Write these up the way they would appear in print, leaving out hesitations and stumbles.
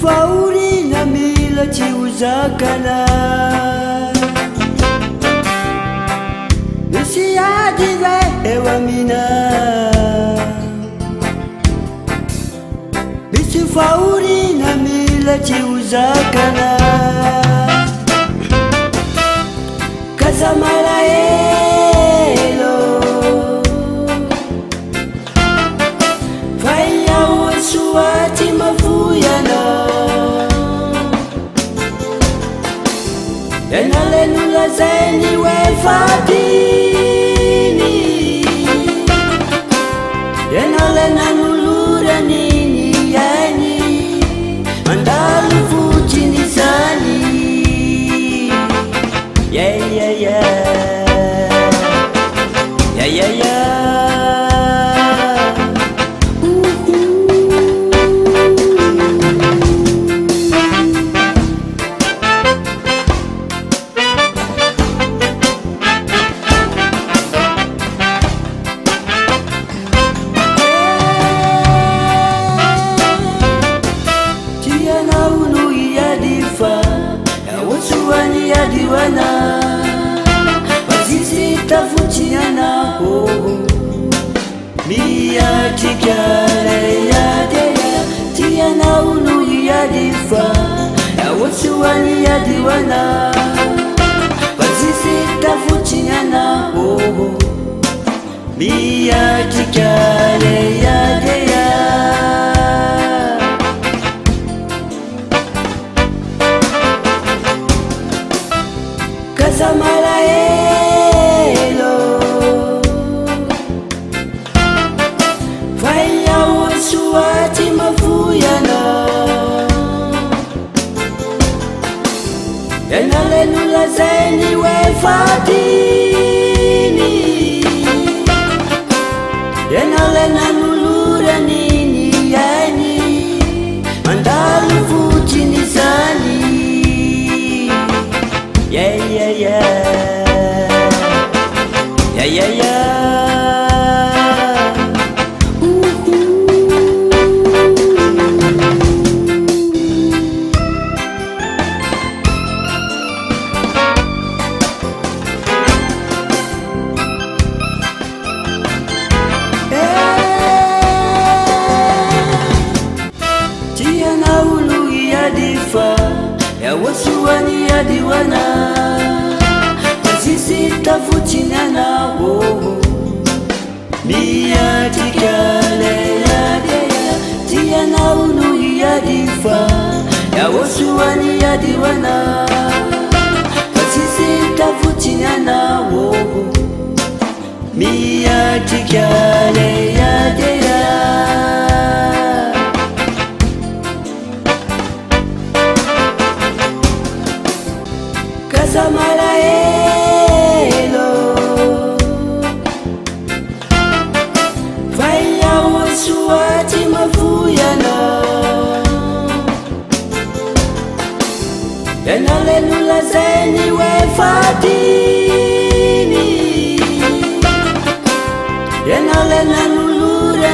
Fauri na mila chiuzakana Nisiadive ewa mina Nisi fauri na mila chiuzakana Kazamala elo Faya wasuati mafuyana Enalenu zeni we fatini Enalena nulura nini yani Mandalu fuchini sani Yeah yeah yeah Yeah yeah yeah Diwana Wasisi tafutiana ho Mia tikale ya deya Tiana unu ya difa Ya wasuwani ya diwana Wasisi tafutiana ho Mia tikale ya deya Kazamala elo Faya wasuati mafuyana Enalenu zeni we fatini Enalena nulura nini yani Mandalu fuchini sani Yeah yeah yeah Yeah yeah yeah Tiana ulu ya difa Ya wasuwani ya diwana Wasisi tafutiana ho Mia tikale ya deya Tiana ulu ya difa Ya wasuwani ya diwana Wasisi tafutiana ho Mia tikale ya deya Kazamala elo Faya wasuati mafuyana Enalenu zeni we fatini Enalena nulura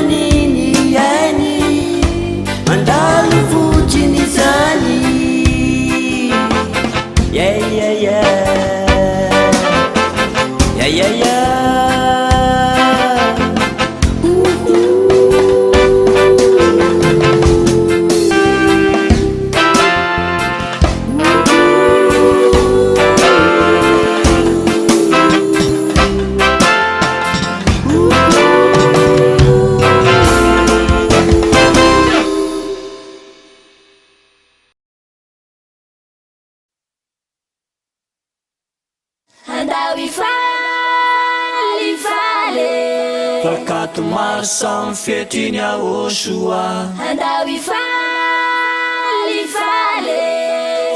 Fakato maro samy fietiny Yahoshua. Andao ifaly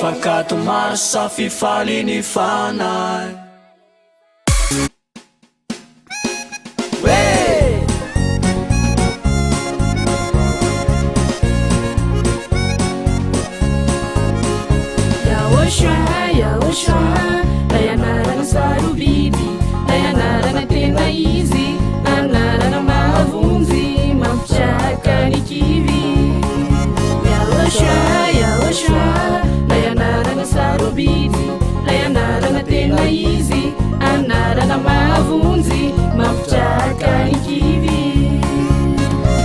Fakato maro samy fifaliny fanahy. Yahoshua, lay anarana sarobidy, lay anarana tena izy, anarana mahavonjy, mampitraka ny kivy. Yahoshua, lay anarana sarobidy, lay anarana tena izy, anarana mahavonjy, mampitraka ny kivy.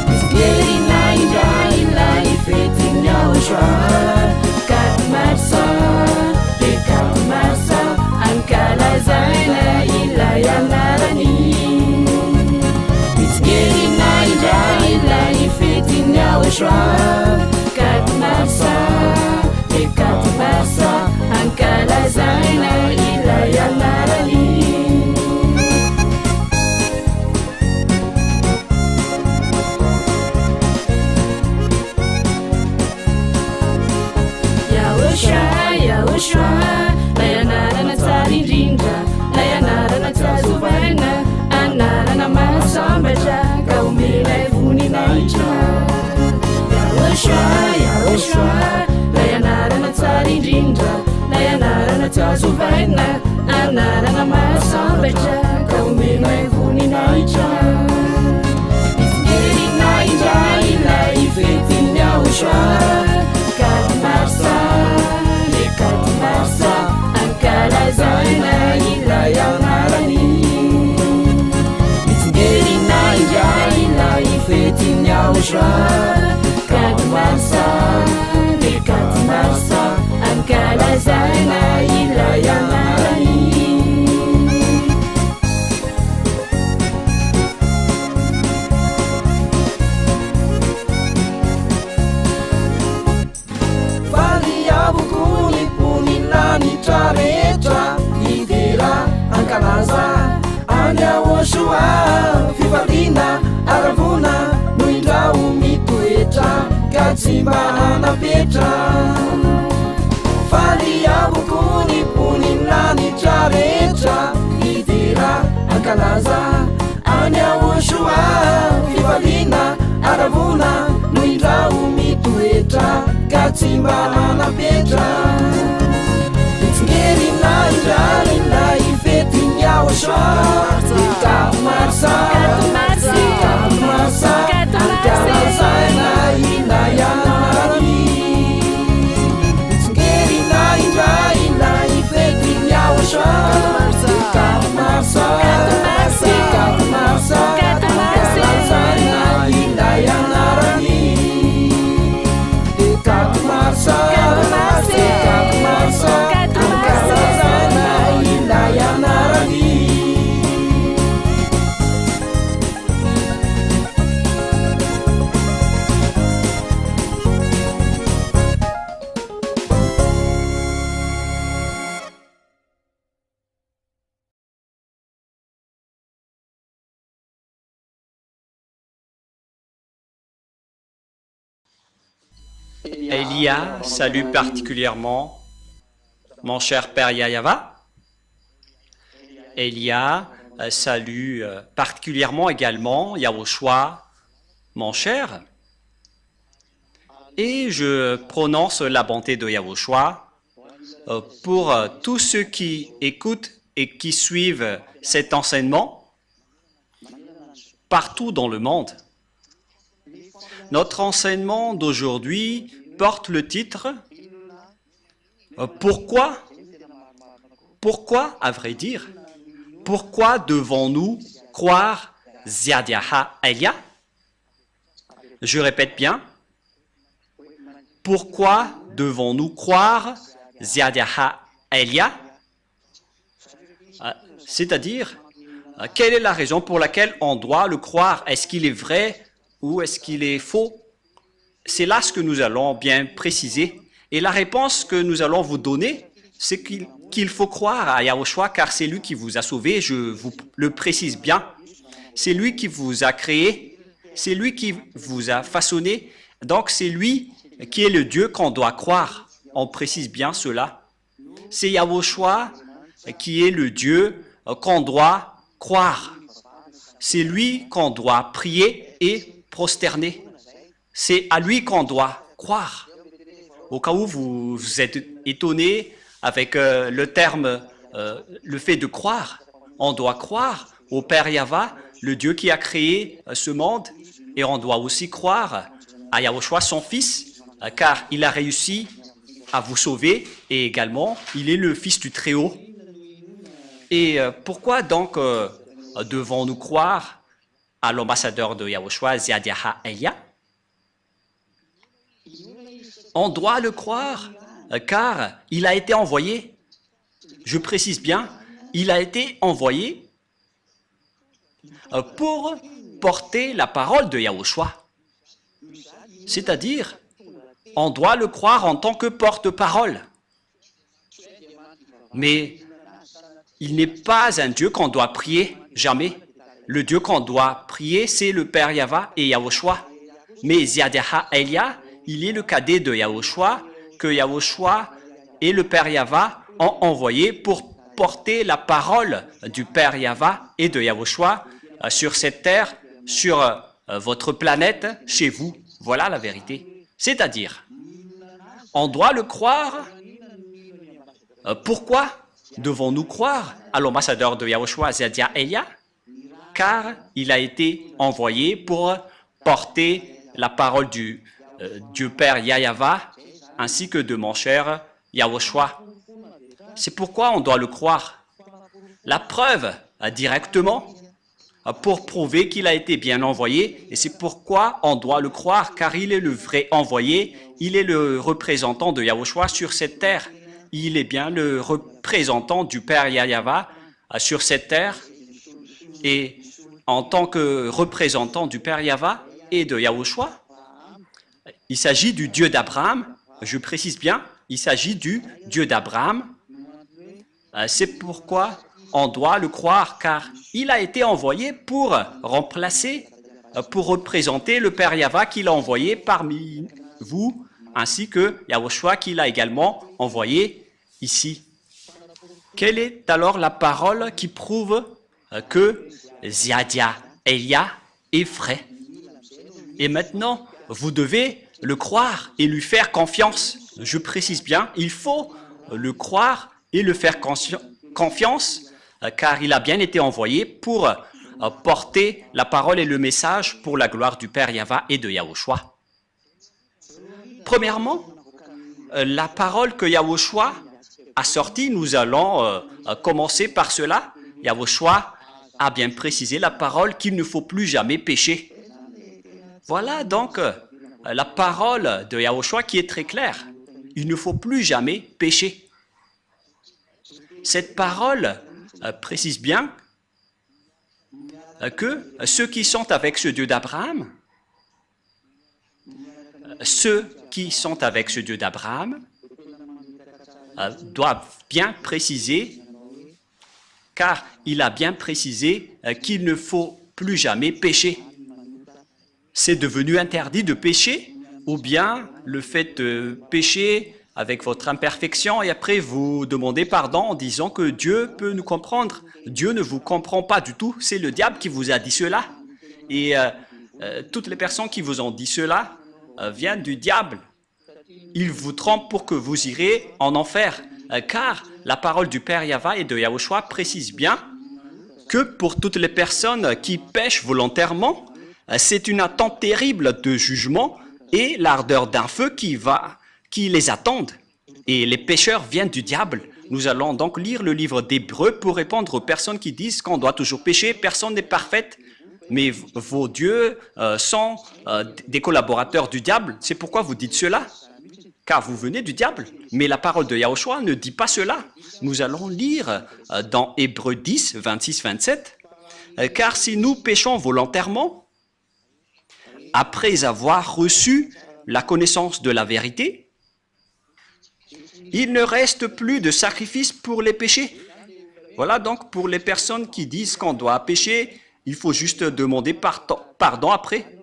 Miskerina indray ilay fetiny Yahoshua, Marsa, Dekat Marsa, Ankala Zaina, ilay anarany. Mitsikirina indray ilay fetiny Yahoshua, Kat Marsa, Dekat Marsa, Ankala Zaina, ilay anarany. Yahoshua, lay anarana tsara indrindra, lay anarana tsazovaina, anarana mahasambatra, ka omenay voninahitra. Yahoshua, lay anarana tsara indrindra, lay anarana tsazovaina, anarana mahasambatra, ka omenay voninahitra. Mitsikirina indray ilay fetiny Yahoshua, Kat Marsa, Dekat Marsa, Ankala Zaina, ilay anarany. Mitsikirina indray ilay fetiny Yahoshua, Kat Marsa, Dekat Marsa, Ankala Zaina, ilay anarany. Rehetra hidera ankalaza any Yahoshua, fifaliana aravona no indraho mitoetra, ka tsy mba hanapetra. Faly avoko ny poniny lanitra rehetra hidera ankalaza any Yahoshua, fifaliana aravona no indraho mitoetra, ka tsy mba hanapetra. Mitsikirina indray ilay fetiny Yahoshua, Dekat Marsa, Dekat Marsa, Ankala Zaina, ilay anarany. Mitsikirina indray ilay fetiny Yahoshua, Dekat Marsa, Dekat Marsa, Ankala Zaina, ilay anarany. Dekat Marsa, Dekat Marsa, Ankala Zaina, ilay anarany. Elia salue particulièrement mon cher père Yayava. Elia salue particulièrement également Yahoshua, mon cher. Et je prononce la bonté de Yahoshua pour tous ceux qui écoutent et qui suivent cet enseignement partout dans le monde. Notre enseignement d'aujourd'hui porte le titre « Pourquoi, à vrai dire, pourquoi devons-nous croire Ziadiaha Elia ?» Je répète bien, pourquoi devons-nous croire Ziadiaha Elia? C'est-à-dire, quelle est la raison pour laquelle on doit le croire? Est-ce qu'il est vrai ou est-ce qu'il est faux? C'est là ce que nous allons bien préciser. Et la réponse que nous allons vous donner, c'est qu'il faut croire à Yahoshua car c'est lui qui vous a sauvé, je vous le précise bien. C'est lui qui vous a créé, c'est lui qui vous a façonné. Donc, c'est lui qui est le Dieu qu'on doit croire. On précise bien cela. C'est Yahushua qui est le Dieu qu'on doit croire. C'est lui qu'on doit prier et prosterner. C'est à lui qu'on doit croire. Au cas où vous êtes étonné avec le terme, le fait de croire, on doit croire au Père Yahva, le Dieu qui a créé ce monde, et on doit aussi croire à Yahushua, son Fils, car il a réussi à vous sauver, et également, il est le Fils du Très-Haut. Et pourquoi donc devons-nous croire à l'ambassadeur de Yahushua, Ziadiaha Elia? On doit le croire, car il a été envoyé. Je précise bien, il a été envoyé pour porter la parole de Yahushua. C'est-à-dire, on doit le croire en tant que porte-parole. Mais il n'est pas un Dieu qu'on doit prier, jamais. Le Dieu qu'on doit prier, c'est le Père Yahva et Yahushua. Mais Ziadiaha Elia, il est le cadet de Yahushua, que Yahushua et le Père Yahva ont envoyé pour porter la parole du Père Yahva et de Yahushua sur cette terre, sur votre planète, chez vous. Voilà la vérité. C'est-à-dire, on doit le croire. Pourquoi devons-nous croire à l'ambassadeur de Yahushua, Ziadiaha Elia? Car il a été envoyé pour porter la parole du Père Yahva ainsi que de mon cher Yahushua. C'est pourquoi on doit le croire. La preuve, directement, pour prouver qu'il a été bien envoyé, et c'est pourquoi on doit le croire, car il est le vrai envoyé, il est le représentant de Yahushua sur cette terre. Il est bien le représentant du Père Yahva sur cette terre, et en tant que représentant du Père Yahva et de Yahushua, il s'agit du Dieu d'Abraham, je précise bien, il s'agit du Dieu d'Abraham. C'est pourquoi on doit le croire, car il a été envoyé pour remplacer, pour représenter le Père Yahva qu'il a envoyé parmi vous, ainsi que Yahushua qu'il a également envoyé ici. Quelle est alors la parole qui prouve que Ziadiaha Elia est vrai? Et maintenant, vous devez le croire et lui faire confiance. Je précise bien, il faut le croire et le faire confiance, car il a bien été envoyé pour porter la parole et le message pour la gloire du Père Yahva et de Yahushua. Premièrement, la parole que Yahushua a sortie, nous allons commencer par cela. Yahushua a bien précisé la parole qu'il ne faut plus jamais pécher. Voilà donc la parole de Yahushua qui est très claire. Il ne faut plus jamais pécher. Cette parole précise bien que ceux qui sont avec ce Dieu d'Abraham, doivent bien préciser, car il a bien précisé qu'il ne faut plus jamais pécher. C'est devenu interdit de pécher, ou bien le fait de pécher avec votre imperfection et après vous demandez pardon en disant que Dieu peut nous comprendre. Dieu ne vous comprend pas du tout, c'est le diable qui vous a dit cela. Et toutes les personnes qui vous ont dit cela viennent du diable. Il vous trompe pour que vous irez en enfer, car la parole du Père Yahva et de Yahushua précise bien que pour toutes les personnes qui pêchent volontairement, c'est une attente terrible de jugement et l'ardeur d'un feu qui les attendent. Et les pécheurs viennent du diable. Nous allons donc lire le livre d'Hébreux pour répondre aux personnes qui disent qu'on doit toujours pécher. Personne n'est parfaite, mais vos dieux sont des collaborateurs du diable. C'est pourquoi vous dites cela, car vous venez du diable. Mais la parole de Yahushua ne dit pas cela. Nous allons lire dans Hébreux 10, 26-27. Car si nous péchons volontairement, après avoir reçu la connaissance de la vérité, il ne reste plus de sacrifice pour les péchés. Voilà donc pour les personnes qui disent qu'on doit pécher, il faut juste demander pardon après.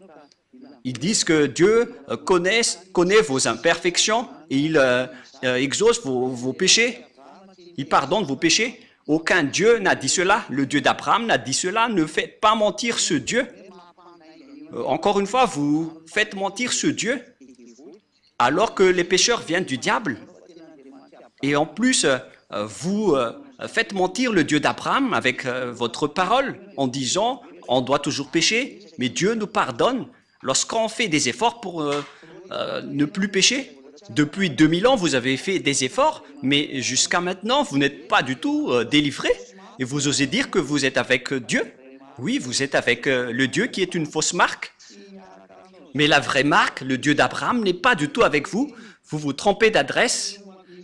Ils disent que Dieu connaît vos imperfections et il exauce vos péchés. Il pardonne vos péchés. Aucun Dieu n'a dit cela. Le Dieu d'Abraham n'a dit cela. Ne faites pas mentir ce Dieu. Encore une fois, vous faites mentir ce Dieu alors que les pécheurs viennent du diable. Et en plus, vous faites mentir le Dieu d'Abraham avec votre parole en disant on doit toujours pécher, mais Dieu nous pardonne lorsqu'on fait des efforts pour ne plus pécher. Depuis 2000 ans, vous avez fait des efforts, mais jusqu'à maintenant, vous n'êtes pas du tout délivré. Et vous osez dire que vous êtes avec Dieu. Oui, vous êtes avec le Dieu qui est une fausse marque. Mais la vraie marque, le Dieu d'Abraham, n'est pas du tout avec vous. Vous vous trompez d'adresse.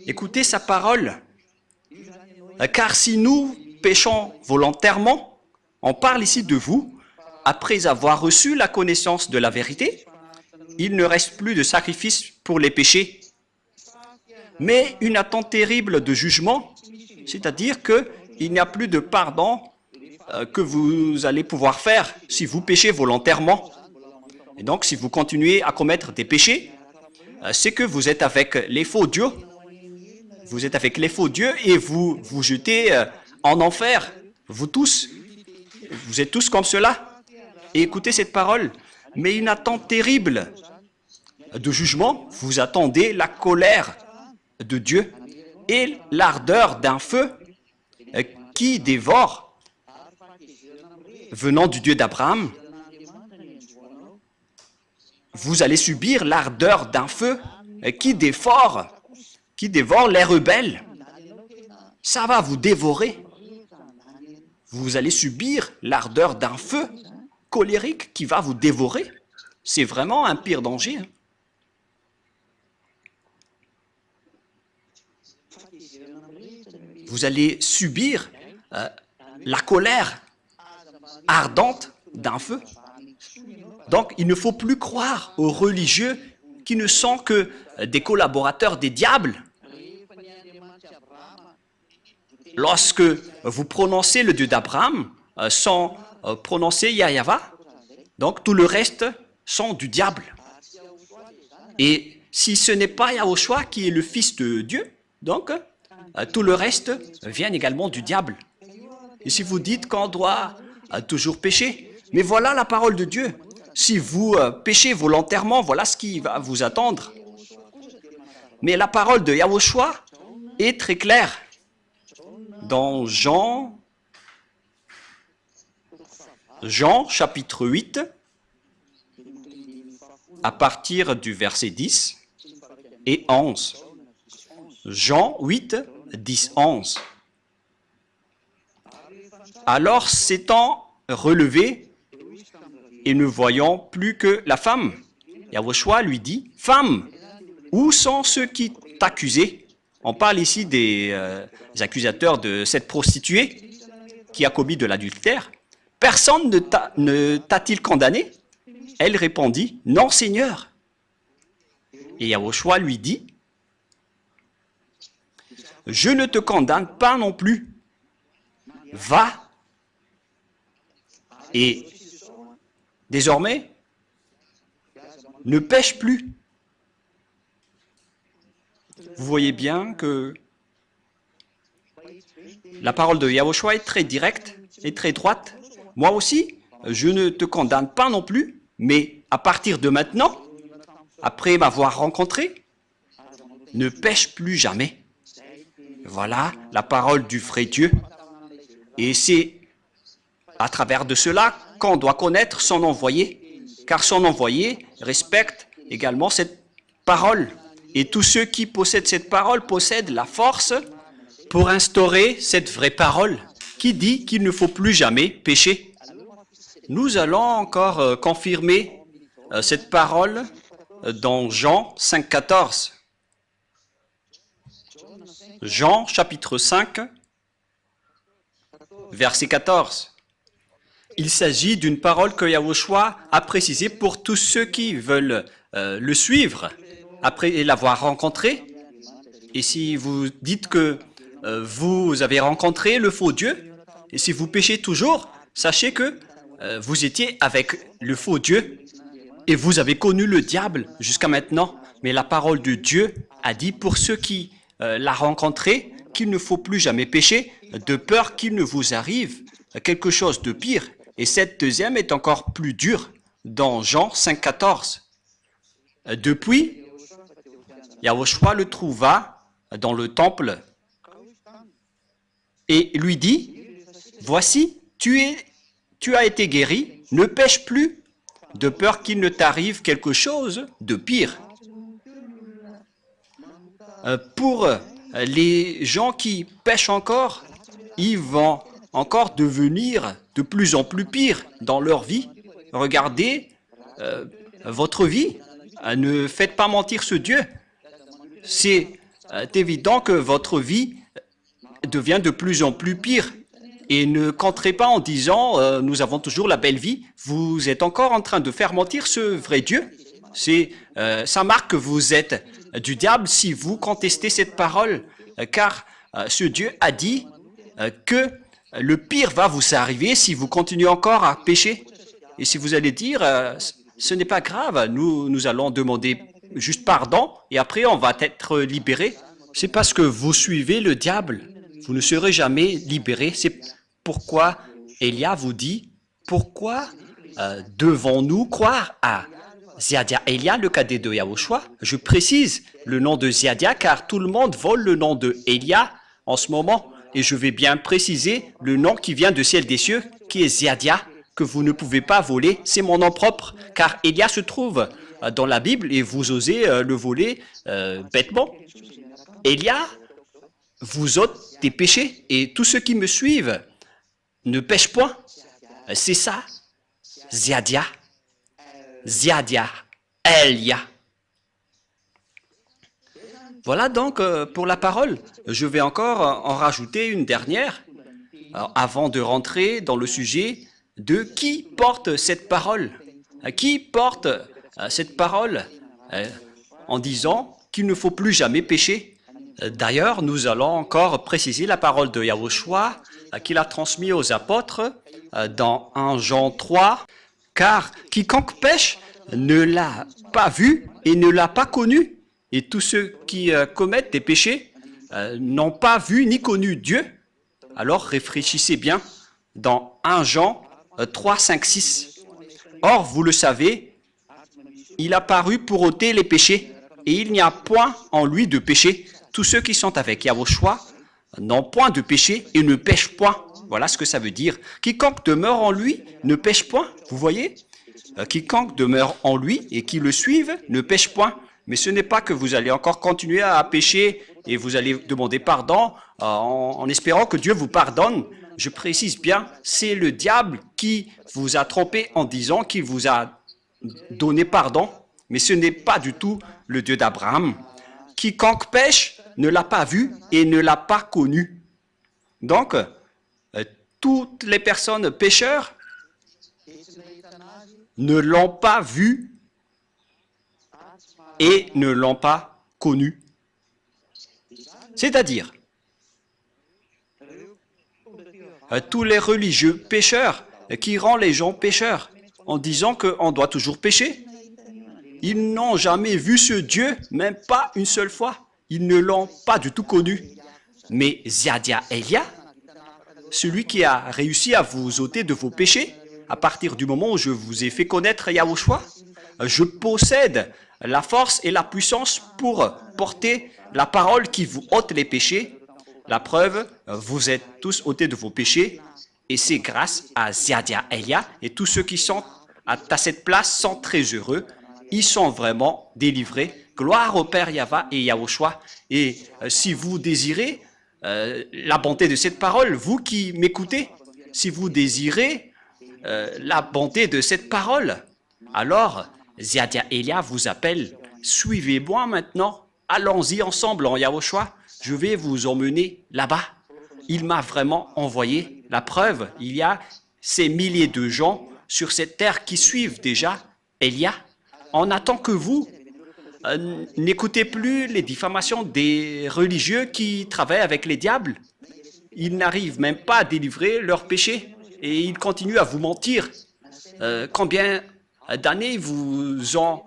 Écoutez sa parole. Car si nous péchons volontairement, on parle ici de vous, après avoir reçu la connaissance de la vérité, il ne reste plus de sacrifice pour les péchés, mais une attente terrible de jugement, c'est-à-dire qu'il n'y a plus de pardon que vous allez pouvoir faire si vous péchez volontairement. Et donc, si vous continuez à commettre des péchés, c'est que vous êtes avec les faux dieux. Vous êtes avec les faux dieux et vous vous jetez en enfer. Vous tous, vous êtes tous comme cela. Et écoutez cette parole. Mais une attente terrible de jugement, vous attendez la colère de Dieu et l'ardeur d'un feu qui dévore, venant du Dieu d'Abraham. Vous allez subir l'ardeur d'un feu qui dévore les rebelles. Ça va vous dévorer. Vous allez subir l'ardeur d'un feu colérique qui va vous dévorer. C'est vraiment un pire danger. Vous allez subir la colère ardente d'un feu. Donc, il ne faut plus croire aux religieux qui ne sont que des collaborateurs des diables. Lorsque vous prononcez le Dieu d'Abraham sans prononcer Yahweh, donc tout le reste sont du diable. Et si ce n'est pas Yahushua qui est le Fils de Dieu, donc tout le reste vient également du diable. Et si vous dites qu'on doit toujours pécher, mais voilà la parole de Dieu. Si vous péchez volontairement, voilà ce qui va vous attendre. Mais la parole de Yahushua est très claire. Dans Jean chapitre 8, à partir du verset 10 et 11. Jean 8, 10, 11. Alors s'étant relevé et ne voyant plus que la femme, Yahushua lui dit, « Femme, où sont ceux qui t'accusaient » On parle ici des accusateurs de cette prostituée qui a commis de l'adultère. « Personne ne t'a-t-il condamné » Elle répondit, « Non, Seigneur. » Et Yahushua lui dit, « Je ne te condamne pas non plus. Va et désormais, ne pêche plus. » Vous voyez bien que la parole de Yahushua est très directe et très droite. Moi aussi, je ne te condamne pas non plus, mais à partir de maintenant, après m'avoir rencontré, ne pêche plus jamais. Voilà la parole du vrai Dieu. Et c'est à travers de cela qu'on doit connaître son envoyé, car son envoyé respecte également cette parole. Et tous ceux qui possèdent cette parole possèdent la force pour instaurer cette vraie parole qui dit qu'il ne faut plus jamais pécher. Nous allons encore confirmer cette parole dans Jean 5, 14. Jean chapitre 5, verset 14. Il s'agit d'une parole que Yahushua a précisée pour tous ceux qui veulent le suivre après l'avoir rencontré. Et si vous dites que vous avez rencontré le faux Dieu, et si vous péchez toujours, sachez que vous étiez avec le faux Dieu et vous avez connu le diable jusqu'à maintenant. Mais la parole de Dieu a dit pour ceux qui l'ont rencontré qu'il ne faut plus jamais pécher de peur qu'il ne vous arrive quelque chose de pire. Et cette deuxième est encore plus dure dans Jean 5,14. Depuis, Yahushua le trouva dans le temple et lui dit, « Voici, tu as été guéri, ne pêche plus, de peur qu'il ne t'arrive quelque chose de pire. » Pour les gens qui pêchent encore, ils vont encore devenir de plus en plus pires dans leur vie. Regardez votre vie. Ne faites pas mentir ce Dieu. C'est évident que votre vie devient de plus en plus pire. Et ne comptez pas en disant nous avons toujours la belle vie. Vous êtes encore en train de faire mentir ce vrai Dieu. Ça marque que vous êtes du diable si vous contestez cette parole, car ce Dieu a dit que le pire va vous arriver si vous continuez encore à pécher. Et si vous allez dire ce n'est pas grave, nous allons demander juste pardon et après on va être libéré. C'est parce que vous suivez le diable, vous ne serez jamais libéré. C'est pourquoi Elia vous dit, pourquoi devons-nous croire à Ziadia Elia, le cadet de Yahushua? Je précise le nom de Ziadia car tout le monde vole le nom de Elia en ce moment. Et je vais bien préciser le nom qui vient du ciel des cieux, qui est Ziadia, que vous ne pouvez pas voler. C'est mon nom propre, car Elia se trouve dans la Bible et vous osez le voler bêtement. Elia vous ôte des péchés et tous ceux qui me suivent ne pêchent point. C'est ça, Ziadia. Ziadia, Elia. Voilà donc pour la parole. Je vais encore en rajouter une dernière avant de rentrer dans le sujet de qui porte cette parole. Qui porte cette parole en disant qu'il ne faut plus jamais pécher. D'ailleurs, nous allons encore préciser la parole de Yahushua qu'il a transmise aux apôtres dans 1 Jean 3. Car quiconque pêche ne l'a pas vu et ne l'a pas connu. Et tous ceux qui commettent des péchés n'ont pas vu ni connu Dieu. Alors réfléchissez bien dans 1 Jean 3, 5, 6. Or, vous le savez, il a paru pour ôter les péchés et il n'y a point en lui de péché. Tous ceux qui sont avec Yahushua n'ont point de péché et ne pêchent point. Voilà ce que ça veut dire. Quiconque demeure en lui ne pêche point. Vous voyez? Quiconque demeure en lui et qui le suive ne pêche point. Mais ce n'est pas que vous allez encore continuer à pécher et vous allez demander pardon en espérant que Dieu vous pardonne. Je précise bien, c'est le diable qui vous a trompé en disant qu'il vous a donné pardon. Mais ce n'est pas du tout le Dieu d'Abraham. Quiconque pêche ne l'a pas vu et ne l'a pas connu. Donc, toutes les personnes pécheurs ne l'ont pas vu et ne l'ont pas connu. C'est-à-dire, tous les religieux pécheurs qui rendent les gens pécheurs en disant qu'on doit toujours pécher, ils n'ont jamais vu ce Dieu, même pas une seule fois. Ils ne l'ont pas du tout connu. Mais Ziadia Elia, celui qui a réussi à vous ôter de vos péchés, à partir du moment où je vous ai fait connaître Yahushua, je possède la force et la puissance pour porter la parole qui vous ôte les péchés. La preuve, vous êtes tous ôtés de vos péchés et c'est grâce à Ziadia Elia et tous ceux qui sont à cette place sont très heureux. Ils sont vraiment délivrés. Gloire au Père Yahva et Yahushua. Et si vous désirez la bonté de cette parole, vous qui m'écoutez, si vous désirez la bonté de cette parole, alors Ziadia Elia vous appelle. Suivez-moi maintenant. Allons-y ensemble en Yahushua. Je vais vous emmener là-bas. Il m'a vraiment envoyé. La preuve, il y a ces milliers de gens sur cette terre qui suivent déjà Elia. On attend que vous n'écoutez plus les diffamations des religieux qui travaillent avec les diables. Ils n'arrivent même pas à délivrer leurs péchés et ils continuent à vous mentir. combien d'années vous ont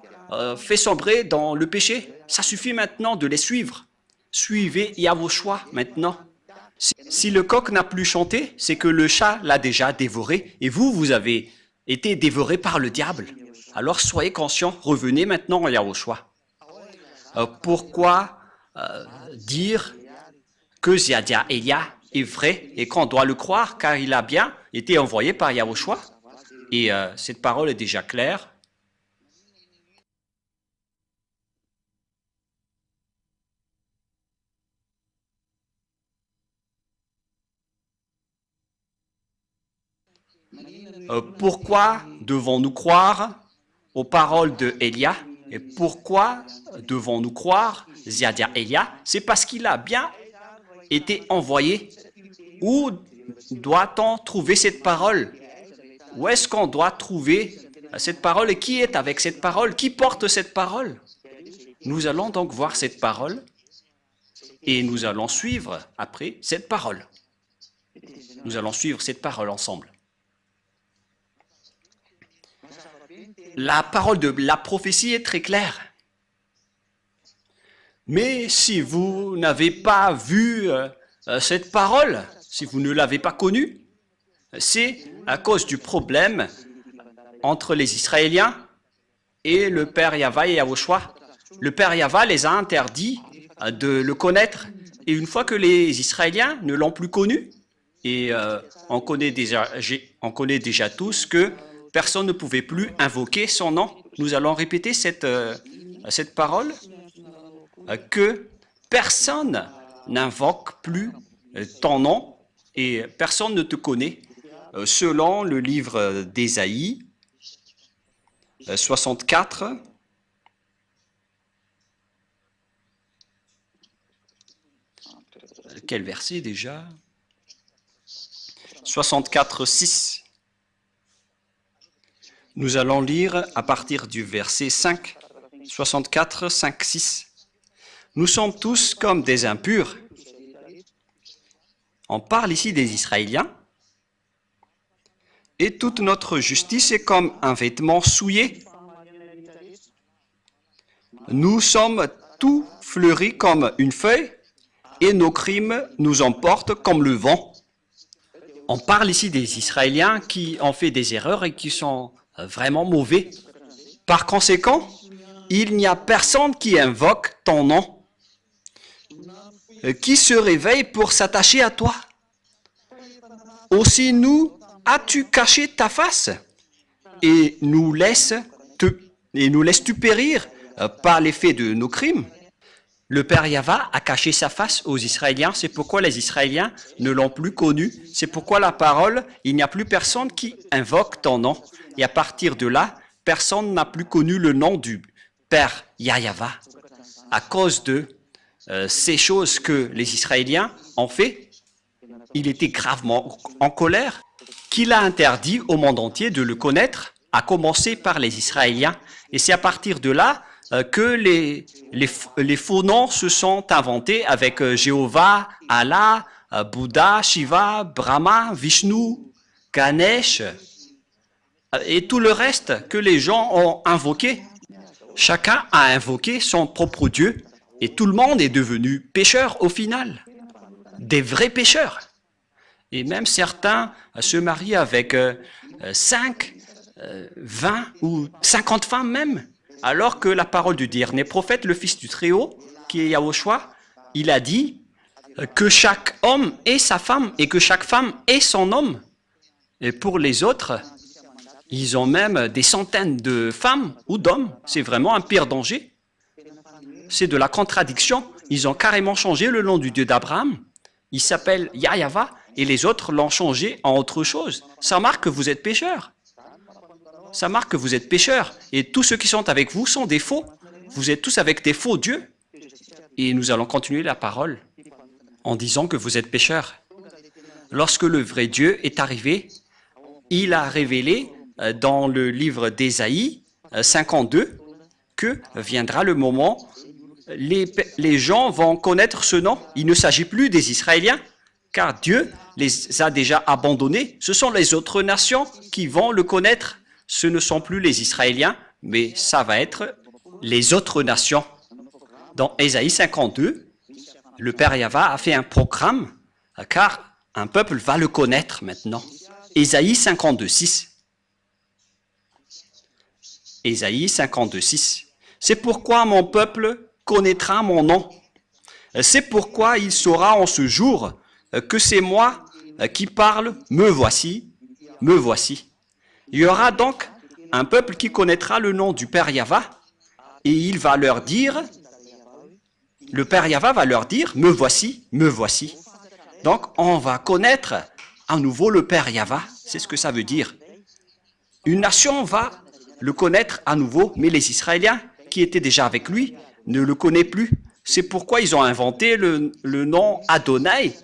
fait sombrer dans le péché. Ça suffit maintenant de les suivre. Suivez Yahushua maintenant. Si le coq n'a plus chanté, c'est que le chat l'a déjà dévoré et vous avez été dévoré par le diable. Alors soyez conscients, revenez maintenant à Yahushua. Pourquoi dire que Ziadia Elia est vrai et qu'on doit le croire car il a bien été envoyé par Yahushua? Et cette parole est déjà claire. Pourquoi devons-nous croire aux paroles de Elia? Et pourquoi devons-nous croire Ziadia Elia? C'est parce qu'il a bien été envoyé. Où doit-on trouver cette parole? Où est-ce qu'on doit trouver cette parole? Et qui est avec cette parole? Qui porte cette parole? Nous allons donc voir cette parole et nous allons suivre après cette parole. Nous allons suivre cette parole ensemble. La parole de la prophétie est très claire. Mais si vous n'avez pas vu cette parole, si vous ne l'avez pas connue, c'est à cause du problème entre les Israéliens et le Père Yahva et Yahushua. Le Père Yahva les a interdits de le connaître. Et une fois que les Israéliens ne l'ont plus connu, et on connaît déjà tous que personne ne pouvait plus invoquer son nom. Nous allons répéter cette parole, que personne n'invoque plus ton nom et personne ne te connaît. Selon le livre d'Ésaïe 64, quel verset déjà? 64, 6. Nous allons lire à partir du verset 5, 64, 5, 6. Nous sommes tous comme des impurs. On parle ici des Israéliens. Et toute notre justice est comme un vêtement souillé. Nous sommes tout fleuris comme une feuille et nos crimes nous emportent comme le vent. On parle ici des Israéliens qui ont fait des erreurs et qui sont vraiment mauvais. Par conséquent, il n'y a personne qui invoque ton nom, qui se réveille pour s'attacher à toi. Aussi nous as-tu caché ta face et nous laisses-tu périr par l'effet de nos crimes? Le Père Yahva a caché sa face aux Israéliens, c'est pourquoi les Israéliens ne l'ont plus connu, c'est pourquoi la parole, il n'y a plus personne qui invoque ton nom. Et à partir de là, personne n'a plus connu le nom du Père Yahva. À cause de ces choses que les Israéliens ont fait, il était gravement en colère, qu'il a interdit au monde entier de le connaître, à commencer par les Israéliens. Et c'est à partir de là que les faux noms se sont inventés avec Jéhovah, Allah, Bouddha, Shiva, Brahma, Vishnu, Ganesh et tout le reste que les gens ont invoqué. Chacun a invoqué son propre Dieu et tout le monde est devenu pécheur au final, des vrais pécheurs. Et même certains se marient avec 5, 20 ou 50 femmes même. Alors que la parole du dernier prophète, le Fils du Très-Haut, qui est Yahushua, il a dit que chaque homme ait sa femme et que chaque femme ait son homme. Et pour les autres, ils ont même des centaines de femmes ou d'hommes. C'est vraiment un pire danger. C'est de la contradiction. Ils ont carrément changé le nom du Dieu d'Abraham. Il s'appelle Yahva et les autres l'ont changé en autre chose. Ça marque que vous êtes pécheurs. Ça marque que vous êtes pécheurs. Et tous ceux qui sont avec vous sont des faux. Vous êtes tous avec des faux dieux. Et nous allons continuer la parole en disant que vous êtes pécheurs. Lorsque le vrai Dieu est arrivé, il a révélé dans le livre d'Ésaïe 52 que viendra le moment, les gens vont connaître ce nom. Il ne s'agit plus des Israéliens, car Dieu les a déjà abandonnés. Ce sont les autres nations qui vont le connaître ce ne sont plus les Israéliens, mais ça va être les autres nations. Dans Ésaïe 52, le Père Yahva a fait un programme, car un peuple va le connaître maintenant. Ésaïe 52, 6. Ésaïe 52, 6. C'est pourquoi mon peuple connaîtra mon nom. C'est pourquoi il saura en ce jour que c'est moi qui parle, me voici, me voici. Il y aura donc un peuple qui connaîtra le nom du Père Yahva et il va leur dire, le Père Yahva va leur dire, me voici, me voici. Donc on va connaître à nouveau le Père Yahva, c'est ce que ça veut dire. Une nation va le connaître à nouveau, mais les Israéliens qui étaient déjà avec lui ne le connaissent plus. C'est pourquoi ils ont inventé le nom Adonai,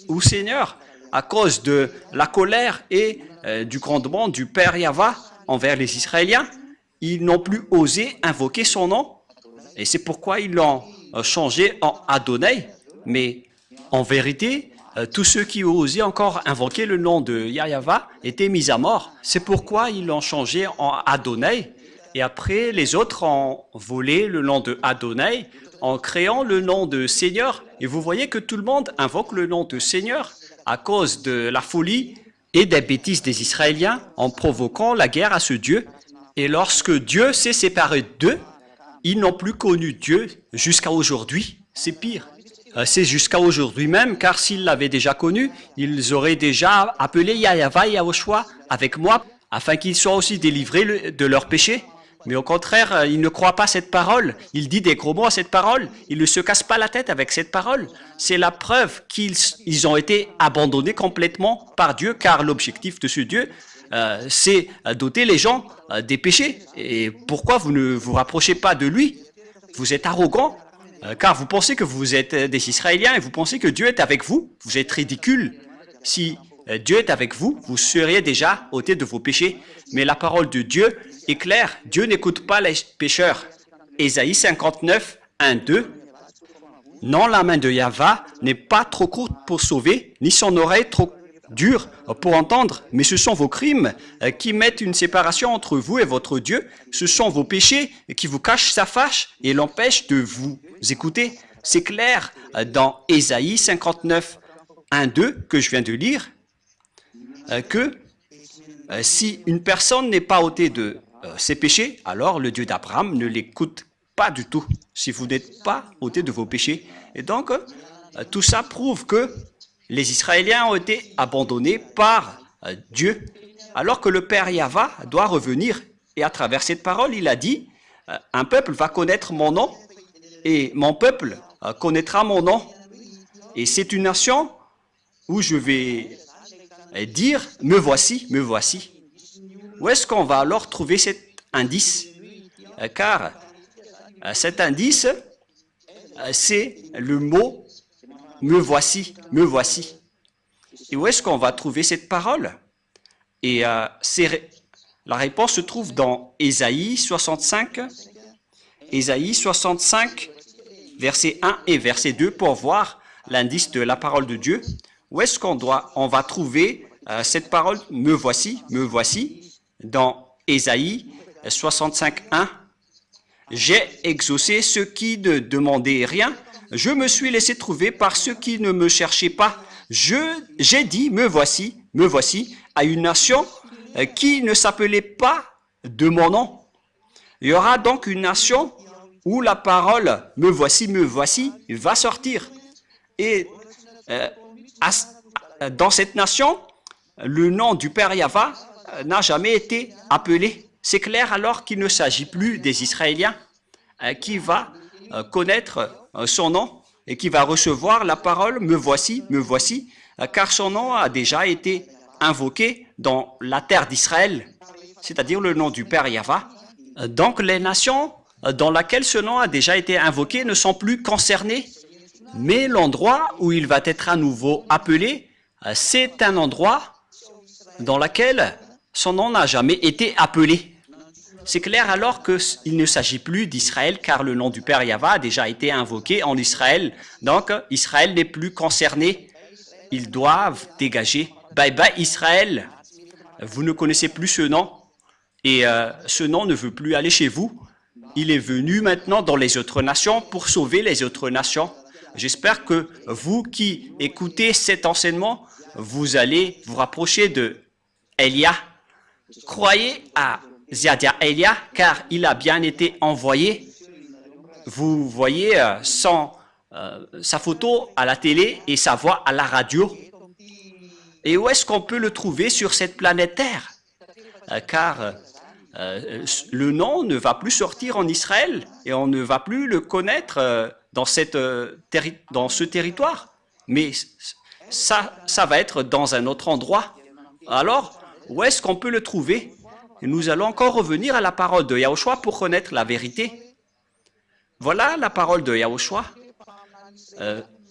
ou Seigneur, à cause de la colère et du grondement du Père Yahva envers les Israéliens. Ils n'ont plus osé invoquer son nom, et c'est pourquoi ils l'ont changé en Adonai. Mais en vérité, tous ceux qui osaient encore invoquer le nom de Yahva étaient mis à mort. C'est pourquoi ils l'ont changé en Adonai. Et après, les autres ont volé le nom de Adonai en créant le nom de Seigneur. Et vous voyez que tout le monde invoque le nom de Seigneur à cause de la folie et des bêtises des Israéliens en provoquant la guerre à ce Dieu. Et lorsque Dieu s'est séparé d'eux, ils n'ont plus connu Dieu jusqu'à aujourd'hui. C'est pire. C'est jusqu'à aujourd'hui même, car s'ils l'avaient déjà connu, ils auraient déjà appelé Yahva et Yahushua avec moi, afin qu'ils soient aussi délivrés de leurs péchés. Mais au contraire, ils ne croient pas cette parole. Il dit des gros mots à cette parole. Ils ne se cassent pas la tête avec cette parole. C'est la preuve qu'ils ont été abandonnés complètement par Dieu, car l'objectif de ce Dieu, c'est d'ôter les gens des péchés. Et pourquoi vous ne vous rapprochez pas de lui? Vous êtes arrogant, car vous pensez que vous êtes des Israéliens et vous pensez que Dieu est avec vous. Vous êtes ridicule. Si Dieu est avec vous, vous seriez déjà ôtés de vos péchés. Mais la parole de Dieu est claire. Dieu n'écoute pas les pécheurs. Ésaïe 59, 1, 2. Non, la main de Yahva n'est pas trop courte pour sauver, ni son oreille trop dure pour entendre, mais ce sont vos crimes qui mettent une séparation entre vous et votre Dieu. Ce sont vos péchés qui vous cachent sa face et l'empêchent de vous écouter. C'est clair dans Ésaïe 59, 1, 2 que je viens de lire, que si une personne n'est pas ôtée de ses péchés, alors le Dieu d'Abraham ne l'écoute pas du tout, si vous n'êtes pas ôté de vos péchés. Et donc, tout ça prouve que les Israéliens ont été abandonnés par Dieu, alors que le Père Yahva doit revenir. Et à travers cette parole, il a dit, un peuple va connaître mon nom, et mon peuple connaîtra mon nom. Et c'est une nation où je vais dire, me voici, me voici. Où est-ce qu'on va alors trouver cet indice? Car cet indice, c'est le mot me voici, me voici. Et où est-ce qu'on va trouver cette parole? Et la réponse se trouve dans Ésaïe 65, verset 1 et verset 2 pour voir l'indice de la parole de Dieu. Où est-ce qu'on va trouver cette parole me voici, dans Ésaïe 65, 1. J'ai exaucé ceux qui ne demandaient rien. Je me suis laissé trouver par ceux qui ne me cherchaient pas. J'ai dit, me voici, à une nation qui ne s'appelait pas de mon nom. Il y aura donc une nation où la parole me voici, va sortir. Et dans cette nation, le nom du Père Yahva n'a jamais été appelé. C'est clair alors qu'il ne s'agit plus des Israéliens qui va connaître son nom et qui va recevoir la parole me voici, car son nom a déjà été invoqué dans la terre d'Israël, c'est-à-dire le nom du Père Yahva. Donc les nations dans lesquelles ce nom a déjà été invoqué ne sont plus concernées, mais l'endroit où il va être à nouveau appelé, c'est un endroit dans lequel son nom n'a jamais été appelé. C'est clair alors qu'il ne s'agit plus d'Israël, car le nom du Père Yahva a déjà été invoqué en Israël. Donc, Israël n'est plus concerné. Ils doivent dégager. Bye bye Israël. Vous ne connaissez plus ce nom. Et ce nom ne veut plus aller chez vous. Il est venu maintenant dans les autres nations pour sauver les autres nations. J'espère que vous qui écoutez cet enseignement, vous allez vous rapprocher de Élia. Croyez à Ziadia Élia, car il a bien été envoyé. Vous voyez sa photo à la télé et sa voix à la radio. Et où est-ce qu'on peut le trouver sur cette planète Terre? Car le nom ne va plus sortir en Israël et on ne va plus le connaître dans ce territoire. Mais ça va être dans un autre endroit. Alors, où est-ce qu'on peut le trouver? Et nous allons encore revenir à la parole de Yahushua pour connaître la vérité. Voilà la parole de Yahushua.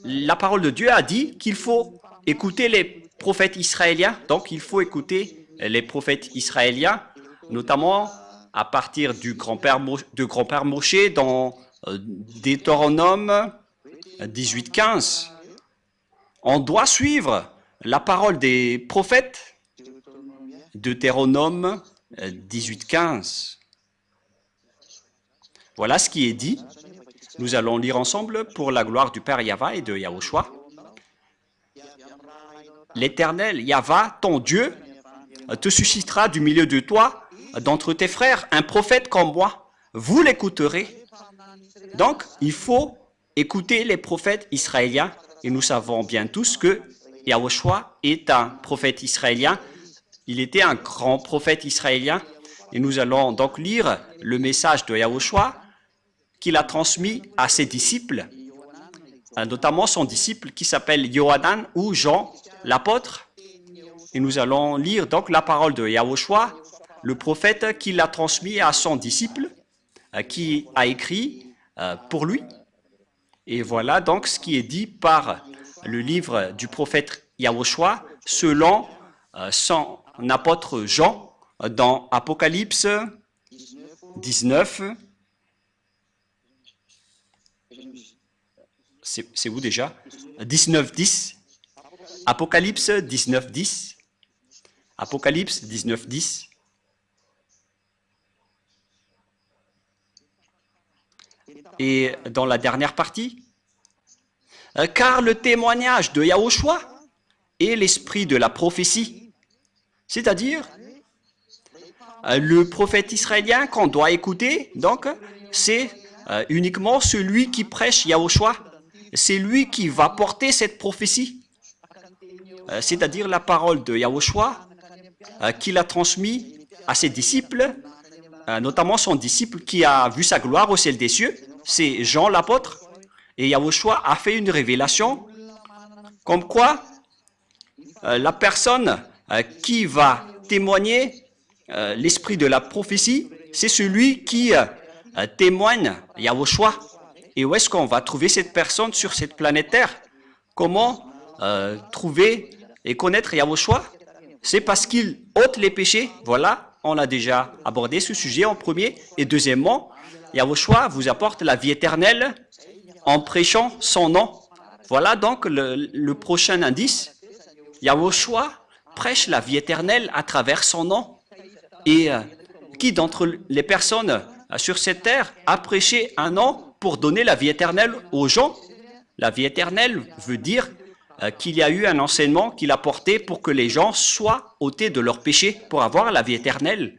La parole de Dieu a dit qu'il faut écouter les prophètes israéliens. Donc, il faut écouter les prophètes israéliens, notamment à partir du grand-père Moshe dans Deutéronome 18:15. On doit suivre la parole des prophètes. Deutéronome 18:15. Voilà ce qui est dit. Nous allons lire ensemble pour la gloire du Père Yahva et de Yahushua. L'Éternel, Yahva, ton Dieu, te suscitera du milieu de toi, d'entre tes frères, un prophète comme moi. Vous l'écouterez. Donc, il faut écouter les prophètes israéliens. Et nous savons bien tous que Yahushua est un prophète israélien. Il était un grand prophète israélien. Et nous allons donc lire le message de Yahushua qu'il a transmis à ses disciples, notamment son disciple qui s'appelle Yohanan ou Jean, l'apôtre. Et nous allons lire donc la parole de Yahushua, le prophète qui l'a transmis à son disciple, qui a écrit pour lui. Et voilà donc ce qui est dit par le livre du prophète Yahushua selon son apôtre Jean dans Apocalypse 19. C'est où déjà? 19:10. Apocalypse 19:10. Apocalypse 19:10. Et dans la dernière partie, car le témoignage de Yahushua est l'esprit de la prophétie, c'est-à-dire le prophète israélien qu'on doit écouter, donc c'est uniquement celui qui prêche Yahushua. C'est lui qui va porter cette prophétie, c'est-à-dire la parole de Yahushua qu'il a transmis à ses disciples, notamment son disciple qui a vu sa gloire au ciel des cieux, c'est Jean l'apôtre. Et Yahushua a fait une révélation comme quoi la personne qui va témoigner l'esprit de la prophétie, c'est celui qui témoigne Yahushua. Et où est-ce qu'on va trouver cette personne sur cette planète Terre? Comment trouver et connaître Yahushua? C'est parce qu'il ôte les péchés. Voilà, on a déjà abordé ce sujet en premier. Et deuxièmement, Yahushua vous apporte la vie éternelle en prêchant son nom. Voilà donc le prochain indice. Yahushua prêche la vie éternelle à travers son nom. Et qui d'entre les personnes sur cette terre a prêché un nom pour donner la vie éternelle aux gens? La vie éternelle veut dire qu'il y a eu un enseignement qu'il a porté pour que les gens soient ôtés de leurs péchés pour avoir la vie éternelle.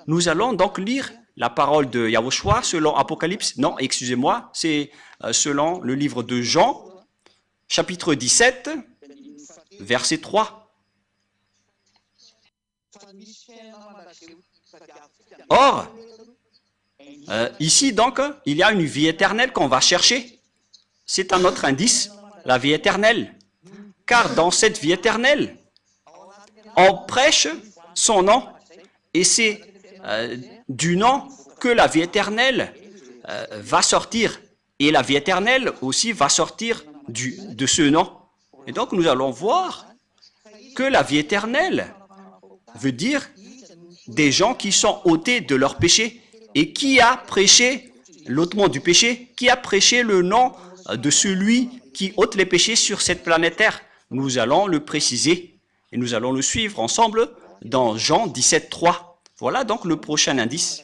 Nous allons donc lire la parole de Yahushua selon Apocalypse, non, excusez-moi, c'est selon le livre de Jean, chapitre 17, verset 3. Or, ici donc, il y a une vie éternelle qu'on va chercher. C'est un autre indice, la vie éternelle. Car dans cette vie éternelle, on prêche son nom. Et c'est du nom que la vie éternelle va sortir. Et la vie éternelle aussi va sortir de ce nom. Et donc nous allons voir que la vie éternelle veut dire des gens qui sont ôtés de leur péché. Et qui a prêché l'ôtement du péché? Qui a prêché le nom de celui qui ôte les péchés sur cette planète Terre? Nous allons le préciser et nous allons le suivre ensemble dans Jean 17, 3. Voilà donc le prochain indice.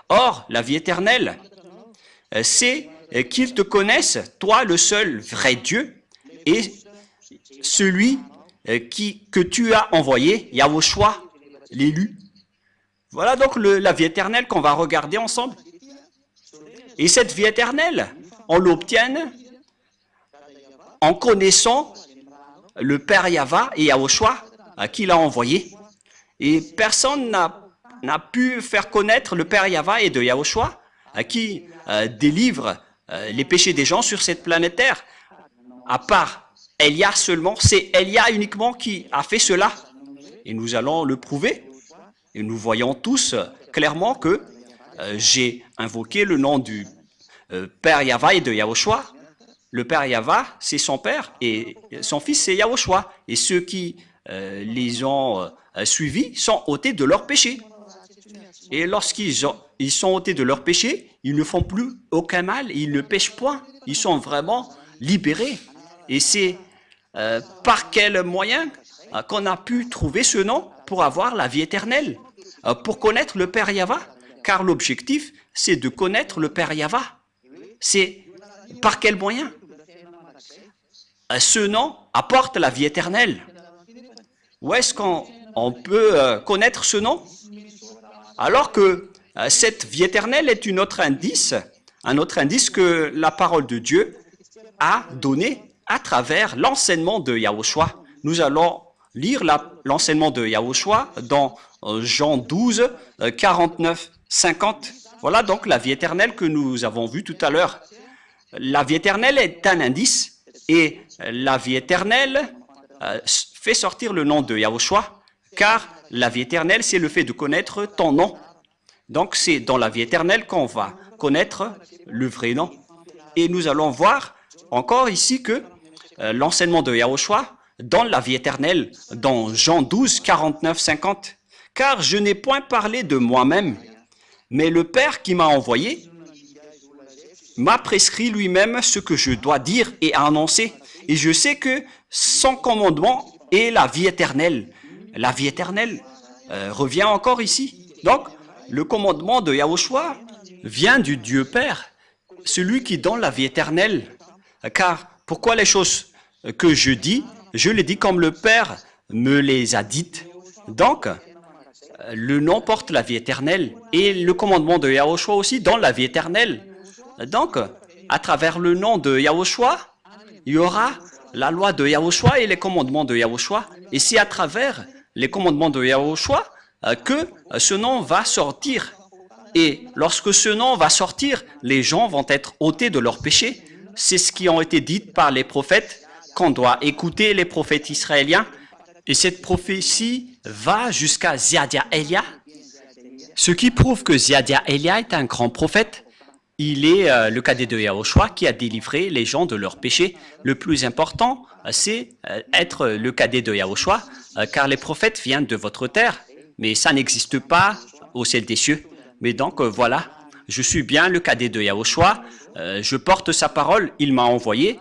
Or, la vie éternelle, c'est qu'ils te connaissent, toi le seul vrai Dieu, et celui que tu as envoyé, Yahushua, l'élu. Voilà donc la vie éternelle qu'on va regarder ensemble. Et cette vie éternelle, on l'obtient en connaissant le Père Yahva et Yahushua qui l'a envoyé. Et personne n'a pu faire connaître le Père Yahva et de Yahushua qui délivre les péchés des gens sur cette planète Terre. À part Elia seulement, c'est Elia uniquement qui a fait cela. Et nous allons le prouver. Et nous voyons tous clairement que j'ai invoqué le nom du Père Yahva et de Yahushua. Le Père Yahva, c'est son Père et son Fils, c'est Yahushua. Et ceux qui les ont suivis sont ôtés de leurs péchés. Et lorsqu'ils sont ôtés de leurs péchés, ils ne font plus aucun mal, ils ne pêchent point. Ils sont vraiment libérés. Et c'est par quel moyen qu'on a pu trouver ce nom pour avoir la vie éternelle, pour connaître le Père Yahva, car l'objectif, c'est de connaître le Père Yahva. C'est par quel moyen? Ce nom apporte la vie éternelle. Où est-ce qu'on peut connaître ce nom? Alors que cette vie éternelle est un autre indice que la parole de Dieu a donné à travers l'enseignement de Yahushua. Nous allons lire l'enseignement de Yahushua dans Jean 12, 49, 50. Voilà donc la vie éternelle que nous avons vue tout à l'heure. La vie éternelle est un indice et la vie éternelle fait sortir le nom de Yahushua, car la vie éternelle, c'est le fait de connaître ton nom. Donc c'est dans la vie éternelle qu'on va connaître le vrai nom. Et nous allons voir encore ici que l'enseignement de Yahushua donne la vie éternelle dans Jean 12, 49, 50. Car je n'ai point parlé de moi-même, mais le Père qui m'a envoyé m'a prescrit lui-même ce que je dois dire et annoncer. Et je sais que son commandement est la vie éternelle. La vie éternelle revient encore ici. Donc, le commandement de Yahushua vient du Dieu Père, celui qui donne la vie éternelle. Car pourquoi les choses que je dis, je les dis comme le Père me les a dites. Donc, le nom porte la vie éternelle et le commandement de Yahushua aussi donne la vie éternelle. Donc, à travers le nom de Yahushua, il y aura la loi de Yahushua et les commandements de Yahushua. Et c'est à travers les commandements de Yahushua que ce nom va sortir. Et lorsque ce nom va sortir, les gens vont être ôtés de leurs péchés. C'est ce qui a été dit par les prophètes, qu'on doit écouter les prophètes israéliens. Et cette prophétie va jusqu'à Ziadia Elia, ce qui prouve que Ziadia Elia est un grand prophète. Il est le cadet de Yahushua qui a délivré les gens de leurs péchés. Le plus important, c'est être le cadet de Yahushua, car les prophètes viennent de votre terre, mais ça n'existe pas au ciel des cieux. Mais donc voilà, je suis bien le cadet de Yahushua, je porte sa parole, il m'a envoyé,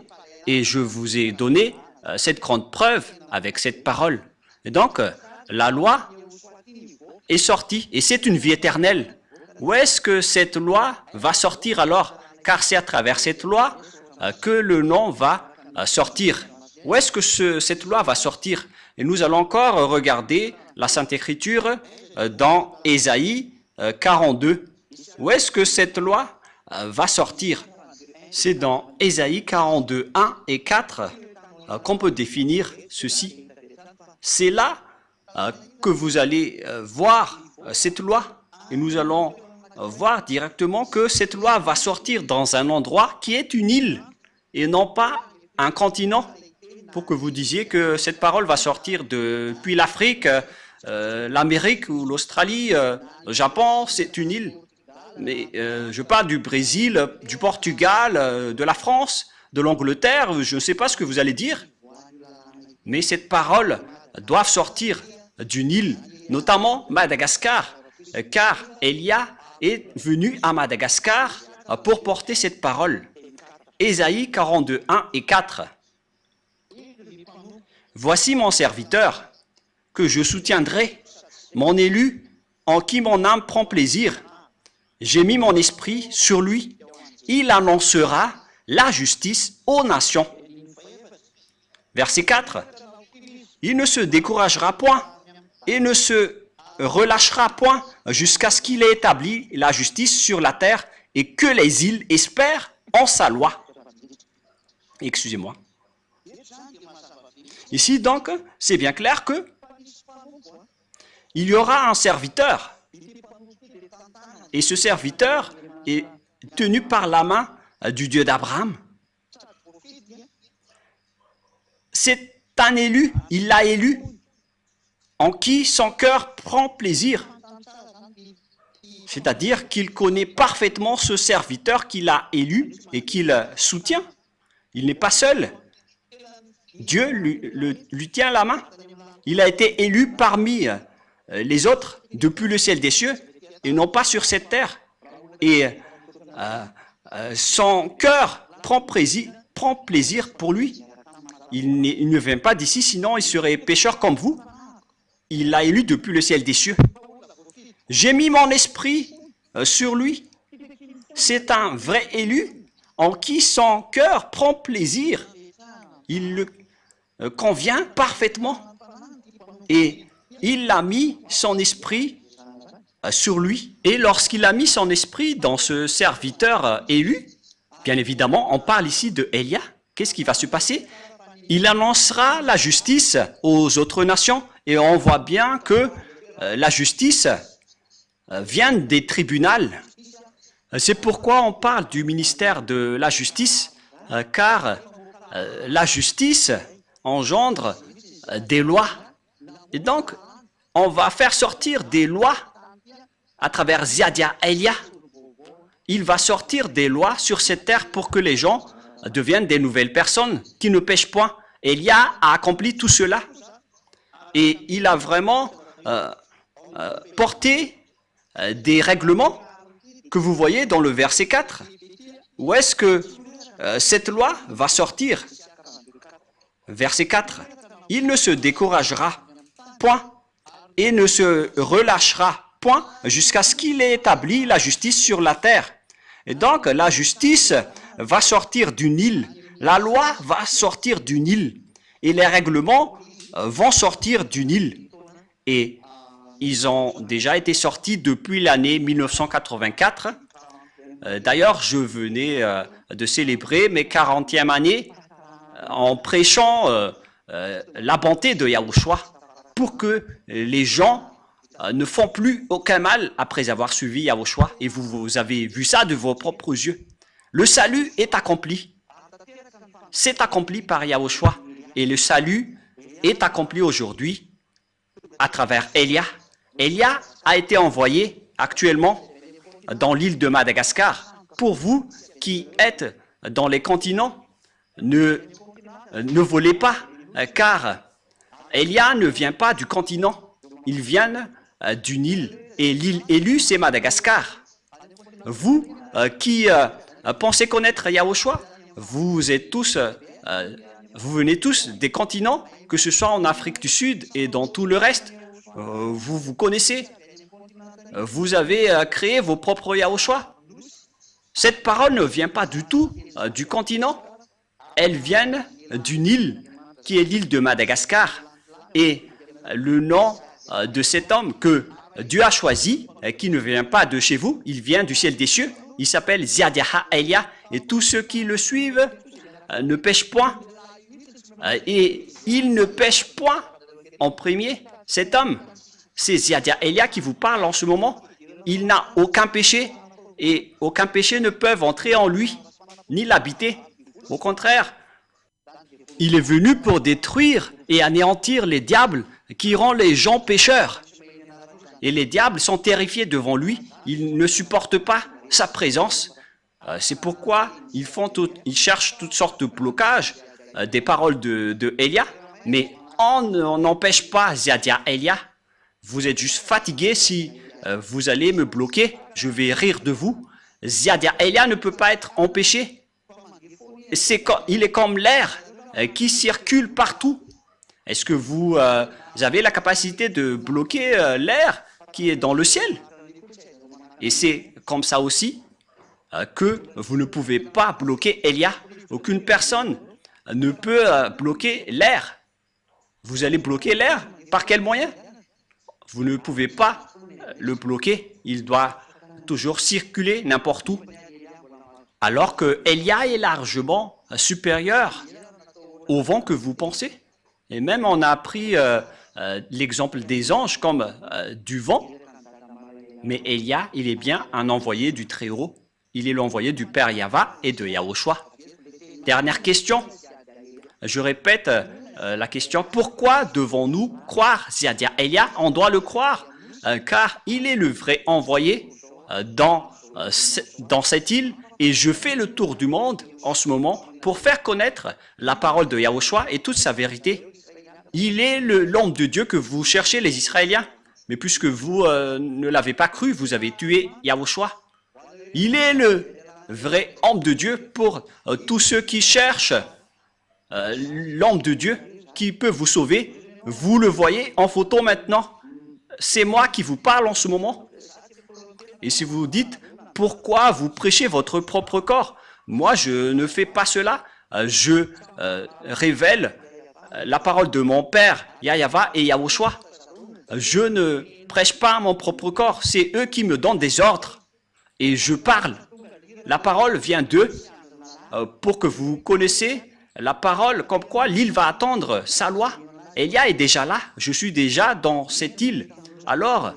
et je vous ai donné cette grande preuve avec cette parole. Et donc, la loi est sortie, et c'est une vie éternelle. Où est-ce que cette loi va sortir alors? Car c'est à travers cette loi que le nom va sortir. Où est-ce que cette loi va sortir? Et nous allons encore regarder la Sainte Écriture dans Ésaïe 42. Où est-ce que cette loi va sortir? C'est dans Ésaïe 42, 1 et 4 qu'on peut définir ceci. C'est là que vous allez voir cette loi. Et nous allons voir directement que cette loi va sortir dans un endroit qui est une île et non pas un continent. Pour que vous disiez que cette parole va sortir depuis l'Afrique, l'Amérique ou l'Australie, le Japon, c'est une île. Mais je parle du Brésil, du Portugal, de la France, de l'Angleterre, je ne sais pas ce que vous allez dire. Mais cette parole doit sortir d'une île, notamment Madagascar, car Elia est venu à Madagascar pour porter cette parole. Ésaïe 42, 1 et 4. Voici mon serviteur, que je soutiendrai, mon élu, en qui mon âme prend plaisir. J'ai mis mon esprit sur lui. Il annoncera la justice aux nations. Verset 4. Il ne se découragera point et ne se relâchera point jusqu'à ce qu'il ait établi la justice sur la terre et que les îles espèrent en sa loi. Excusez-moi. Ici, donc, c'est bien clair que il y aura un serviteur. Et ce serviteur est tenu par la main du Dieu d'Abraham. C'est un élu, il l'a élu, en qui son cœur prend plaisir. C'est-à-dire qu'il connaît parfaitement ce serviteur qu'il a élu et qu'il soutient. Il n'est pas seul. Dieu lui tient la main. Il a été élu parmi les autres depuis le ciel des cieux et non pas sur cette terre. Et son cœur prend plaisir pour lui. Il ne vient pas d'ici, sinon il serait pécheur comme vous. Il l'a élu depuis le ciel des cieux. J'ai mis mon esprit sur lui. C'est un vrai élu en qui son cœur prend plaisir. Il le convient parfaitement. Et il a mis son esprit sur lui. Et lorsqu'il a mis son esprit dans ce serviteur élu, bien évidemment, on parle ici de Élia. Qu'est-ce qui va se passer? Il annoncera la justice aux autres nations. Et on voit bien que la justice vient des tribunaux. C'est pourquoi on parle du ministère de la justice, car la justice engendre des lois. Et donc, on va faire sortir des lois à travers Ziadia Elia. Il va sortir des lois sur cette terre pour que les gens deviennent des nouvelles personnes qui ne pêchent point. Elia a accompli tout cela. Et il a vraiment porté des règlements que vous voyez dans le verset 4. Où est-ce que cette loi va sortir? Verset 4. Il ne se découragera point et ne se relâchera point jusqu'à ce qu'il ait établi la justice sur la terre. Et donc, la justice va sortir du Nil. La loi va sortir du Nil. Et les règlements vont sortir du Nil. Et ils ont déjà été sortis depuis l'année 1984. D'ailleurs, je venais de célébrer mes 40e année en prêchant la bonté de Yahushua pour que les gens ne font plus aucun mal après avoir suivi Yahushua. Et vous avez vu ça de vos propres yeux. Le salut est accompli. C'est accompli par Yahushua. Et le salut est accompli aujourd'hui à travers Élia. Élia a été envoyé actuellement dans l'île de Madagascar. Pour vous qui êtes dans les continents, ne volez pas, car Élia ne vient pas du continent, il vient d'une île. Et l'île élue, c'est Madagascar. Vous qui pensez connaître Yahushua, vous êtes tous, vous venez tous des continents, que ce soit en Afrique du Sud et dans tout le reste. Vous vous connaissez. Vous avez créé vos propres Yahushua. Cette parole ne vient pas du tout du continent. Elle vient d'une île qui est l'île de Madagascar. Et le nom de cet homme que Dieu a choisi, qui ne vient pas de chez vous, il vient du ciel des cieux. Il s'appelle Ziadia Elia. Et tous ceux qui le suivent ne pêchent point. Et il ne pêche point en premier. Cet homme, c'est Ziadia Elia qui vous parle en ce moment. Il n'a aucun péché et aucun péché ne peut entrer en lui, ni l'habiter. Au contraire, il est venu pour détruire et anéantir les diables qui rendent les gens pécheurs. Et les diables sont terrifiés devant lui. Ils ne supportent pas sa présence. C'est pourquoi ils cherchent toutes sortes de blocages des paroles de Elia. Mais on n'empêche pas Ziadia Elia. Vous êtes juste fatigué si vous allez me bloquer. Je vais rire de vous. Ziadia Elia ne peut pas être empêché. Il est comme l'air qui circule partout. Est-ce que vous avez la capacité de bloquer l'air qui est dans le ciel. Et c'est comme ça aussi que vous ne pouvez pas bloquer Élia. Aucune personne ne peut bloquer l'air. Vous allez bloquer l'air par quel moyen? Vous ne pouvez pas le bloquer. Il doit toujours circuler n'importe où. Alors que Élia est largement supérieur au vent que vous pensez. Et même on a pris l'exemple des anges comme du vent. Mais Élia, il est bien un envoyé du Très-Haut. Il est l'envoyé du Père Yahva et de Yahushua. Dernière question. Je répète la question. Pourquoi devons-nous croire Ziadia Élia? On doit le croire car il est le vrai envoyé dans cette île. Et je fais le tour du monde en ce moment pour faire connaître la parole de Yahushua et toute sa vérité. Il est l'homme de Dieu que vous cherchez, les Israéliens. Mais puisque vous ne l'avez pas cru, vous avez tué Yahushua. Il est le vrai homme de Dieu pour tous ceux qui cherchent l'homme de Dieu qui peut vous sauver. Vous le voyez en photo maintenant. C'est moi qui vous parle en ce moment. Et si vous dites, pourquoi vous prêchez votre propre corps? Moi, je ne fais pas cela. Je révèle la parole de mon Père, Yahva et Yahushua. Je ne prêche pas mon propre corps. C'est eux qui me donnent des ordres. Et je parle. La parole vient d'eux pour que vous connaissiez la parole comme quoi l'île va attendre sa loi. Élia est déjà là. Je suis déjà dans cette île. Alors,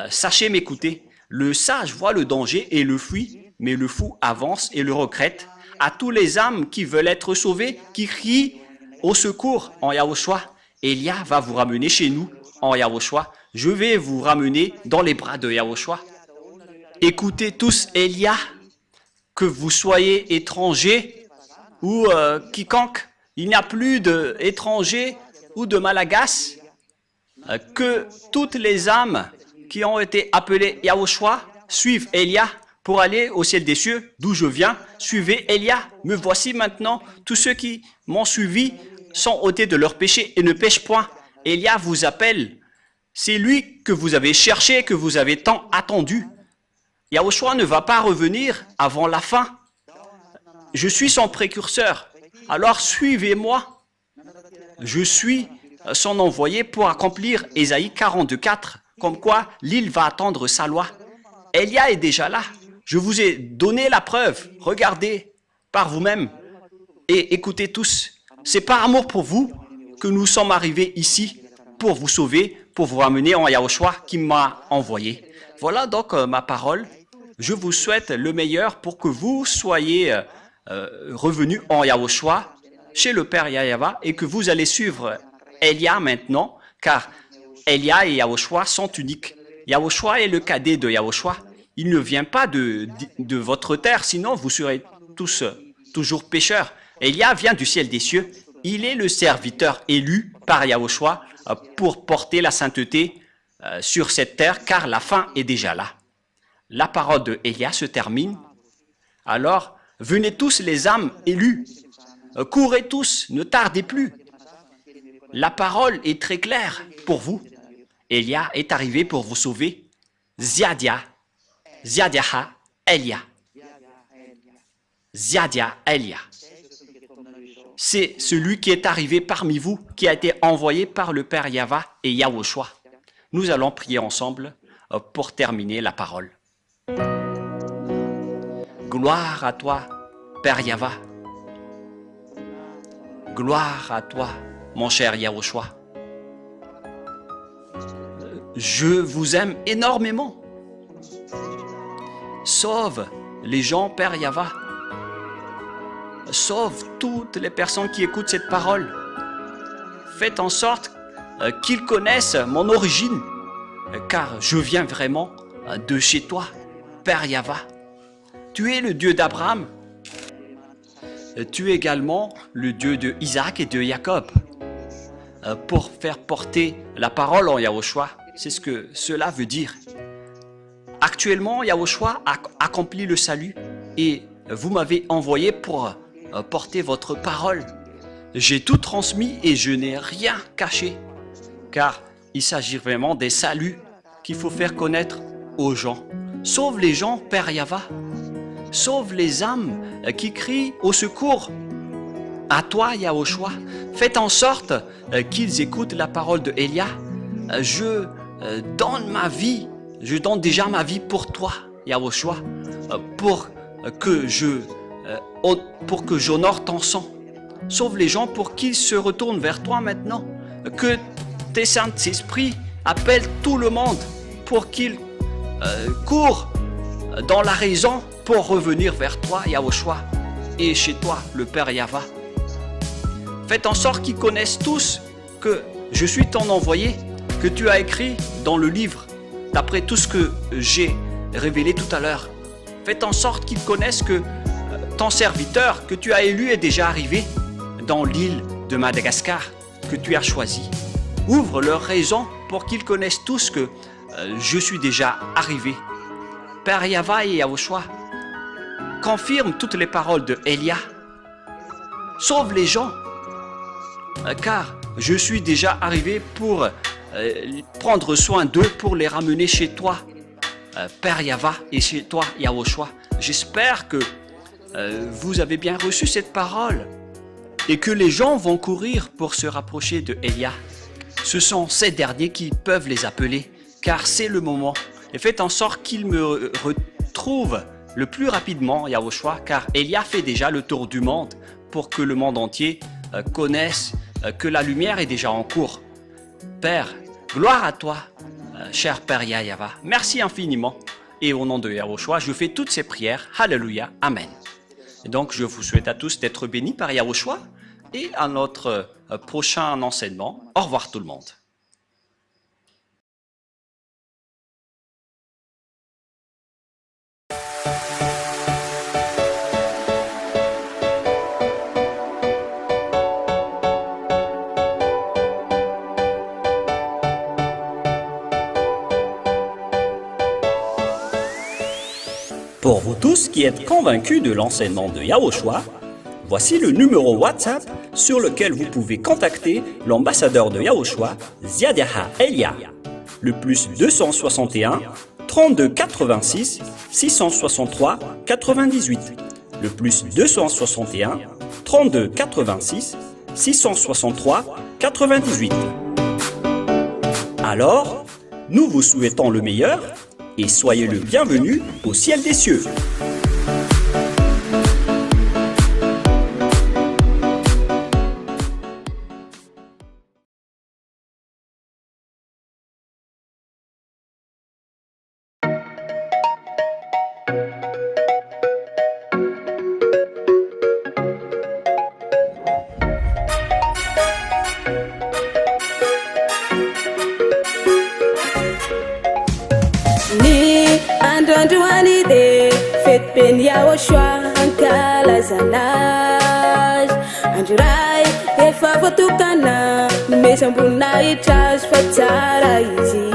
sachez m'écouter. Le sage voit le danger et le fuit, mais le fou avance et le regrette. À tous les âmes qui veulent être sauvées, qui crient au secours en Yahushua, Élia va vous ramener chez nous en Yahushua. Je vais vous ramener dans les bras de Yahushua. Écoutez tous Élia, que vous soyez étrangers ou quiconque. Il n'y a plus d'étrangers ou de malagasy. Que toutes les âmes qui ont été appelés Yahushua suivent Élia pour aller au ciel des cieux, d'où je viens. Suivez Élia. Me voici maintenant. Tous ceux qui m'ont suivi sont ôtés de leurs péchés et ne pêchent point. Élia vous appelle. C'est lui que vous avez cherché, que vous avez tant attendu. Yahushua ne va pas revenir avant la fin. Je suis son précurseur. Alors suivez-moi. Je suis son envoyé pour accomplir Ésaïe 42:4. Comme quoi, l'île va attendre sa loi. Élia est déjà là. Je vous ai donné la preuve. Regardez par vous-même et écoutez tous. C'est par amour pour vous que nous sommes arrivés ici pour vous sauver, pour vous ramener en Yahushua qui m'a envoyé. Voilà donc ma parole. Je vous souhaite le meilleur pour que vous soyez revenus en Yahushua chez le Père Yahva et que vous allez suivre Élia maintenant, car Élia et Yahushua sont uniques. Yahushua est le cadet de Yahushua. Il ne vient pas de votre terre, sinon vous serez tous toujours pécheurs. Élia vient du ciel des cieux. Il est le serviteur élu par Yahushua pour porter la sainteté sur cette terre, car la fin est déjà là. La parole de Élia se termine. Alors, venez tous les âmes élues. Courez tous, ne tardez plus. La parole est très claire pour vous. Élia est arrivé pour vous sauver. Ziadia Élia. Ziadia Élia. C'est celui qui est arrivé parmi vous, qui a été envoyé par le Père Yahva et Yahushua. Nous allons prier ensemble pour terminer la parole. Gloire à toi, Père Yahva. Gloire à toi, mon cher Yahushua. Je vous aime énormément. Sauve les gens, Père Yahva. Sauve toutes les personnes qui écoutent cette parole. Faites en sorte qu'ils connaissent mon origine, car je viens vraiment de chez toi, Père Yahva. Tu es le Dieu d'Abraham. Tu es également le Dieu de Isaac et de Jacob. Pour faire porter la parole en Yahushua, c'est ce que cela veut dire. Actuellement, Yahushua a accompli le salut et vous m'avez envoyé pour porter votre parole. J'ai tout transmis et je n'ai rien caché, car il s'agit vraiment des saluts qu'il faut faire connaître aux gens. Sauve les gens, Père Yahva. Sauve les âmes qui crient au secours. À toi, Yahushua. Faites en sorte qu'ils écoutent la parole de Élia. Je donne ma vie. Je donne déjà ma vie pour toi, Yahushua, pour que j'honore ton sang. Sauve les gens pour qu'ils se retournent vers toi maintenant. Que tes Saint-Esprits appellent tout le monde pour qu'ils courent dans la raison pour revenir vers toi, Yahushua, et chez toi, le Père Yahva. Faites en sorte qu'ils connaissent tous que je suis ton envoyé, que tu as écrit dans le livre, d'après tout ce que j'ai révélé tout à l'heure. Faites en sorte qu'ils connaissent que ton serviteur que tu as élu est déjà arrivé dans l'île de Madagascar que tu as choisi. Ouvre leur raison pour qu'ils connaissent tous que je suis déjà arrivé. Père Yahva et Yahushua, confirme toutes les paroles de Élia. Sauve les gens, car je suis déjà arrivé pour prendre soin d'eux, pour les ramener chez toi, Père Yahva, et chez toi, Yahushua. J'espère que vous avez bien reçu cette parole et que les gens vont courir pour se rapprocher de Élia. Ce sont ces derniers qui peuvent les appeler, car c'est le moment. Et faites en sorte qu'ils me retrouvent le plus rapidement, Yahushua, car Élia fait déjà le tour du monde pour que le monde entier connaisse que la lumière est déjà en cours. Père, gloire à toi, cher Père Yahva. Merci infiniment. Et au nom de Yahushua, je fais toutes ces prières. Alléluia. Amen. Et donc, je vous souhaite à tous d'être bénis par Yahushua et à notre prochain enseignement. Au revoir tout le monde. Pour vous tous qui êtes convaincus de l'enseignement de Yahushua, voici le numéro WhatsApp sur lequel vous pouvez contacter l'ambassadeur de Yahushua, Ziadiaha Elia, le plus 261 32 86 663 98, le plus 261 32 86 663 98. Alors, nous vous souhaitons le meilleur et soyez le bienvenu au ciel des cieux. Yahushua ankalazanaj Andrai efa voatokana Mesambona itras fa tsara izy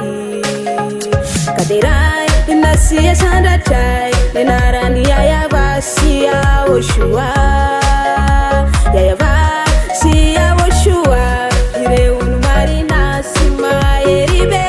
Kaderai nasia sandratray Enarany Yahva sy Yahushua Yahva sy Yahushua Ireo no marina sy mahery be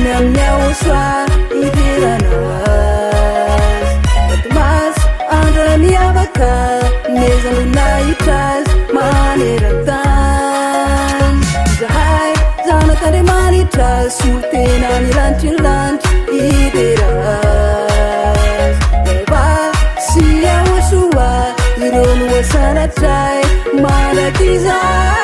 any amin'ny aosoa idirana mas andrany avaka nezanona itras maneran-tany zahay zanak'andriamanitra solotena milantrilantry ideras eva sy aosoa ireo noasanatray mandrakizay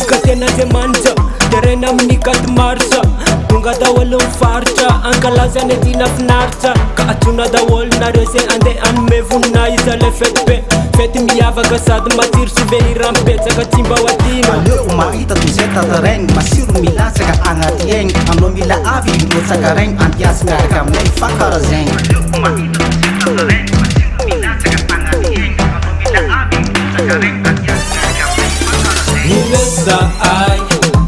Sanika tena zemanza Terena mnikat marsa Tunga da wala farcha Ankalaza netina fnarcha Ka atuna da wal na rese ande an mevuna Isale fetpe Feti miava gasad matir souvenir rampetsa Ka timba watina Aleo umaita tuzeta tereng Masiru mila saka angat yeng Amlo mila avi mo saka reng Antias mereka mei fakara zeng Aleo umaita tuzeta tereng Masiru mila saka angat yeng Amlo mila avi mo saka reng Antias mereka mei fakara zeng Nilesa ay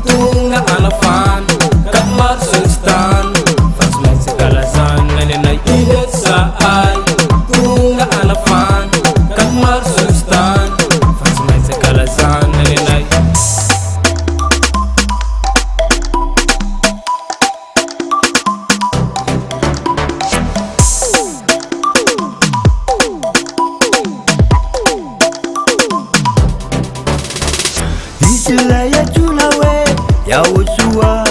tunga anafan Kamar senstan Fas mai sekalazan Nenenai Nilesa ay tunga anafan Kamar senstan Fas mai sekalazan Nenenai Isilaya Junawe, Yawusua,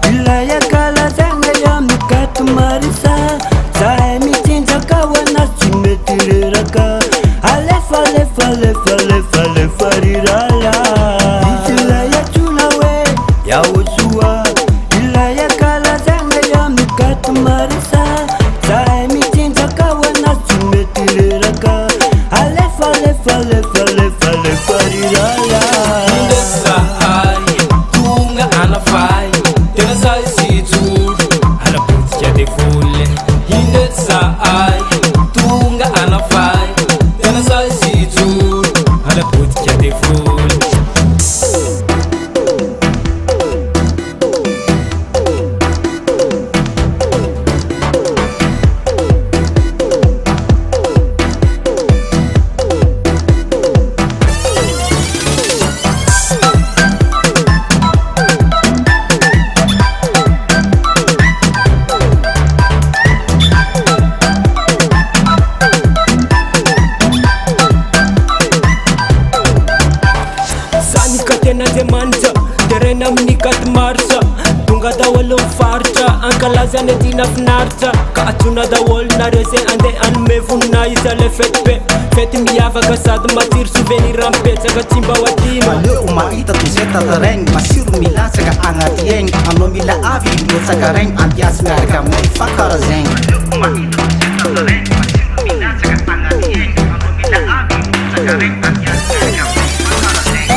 Ilaya Kalazanga Yamikat Marisa, Saemi Tinzakawana Simetiraka, Alef, Alef, Alef, Alef, Alef, Arirala. Isilaya Junawe, Yawusua, Ilaya Kalazanga Yamikat Marisa, Saemi Tinzakawana Simetiraka, Alef, Alef, Alef, Alef, Alef, Arirala. Terena mnikat marsa Tunga da wala farcha Ankalaza netina fnarcha Ka atuna da wal na rese ande an mevuna Isale fetpe Feti miava gasad matir souvenir rampetsa Ka timba watina Aleo umaita tuzeta tereng Masiru mila saka angat yeng Amlo mila avi mo saka reng Antias mereka mei fakara zeng Aleo umaita tuzeta tereng Masiru mila saka angat yeng Amlo mila avi mo saka reng Antias mereka mei fakara zeng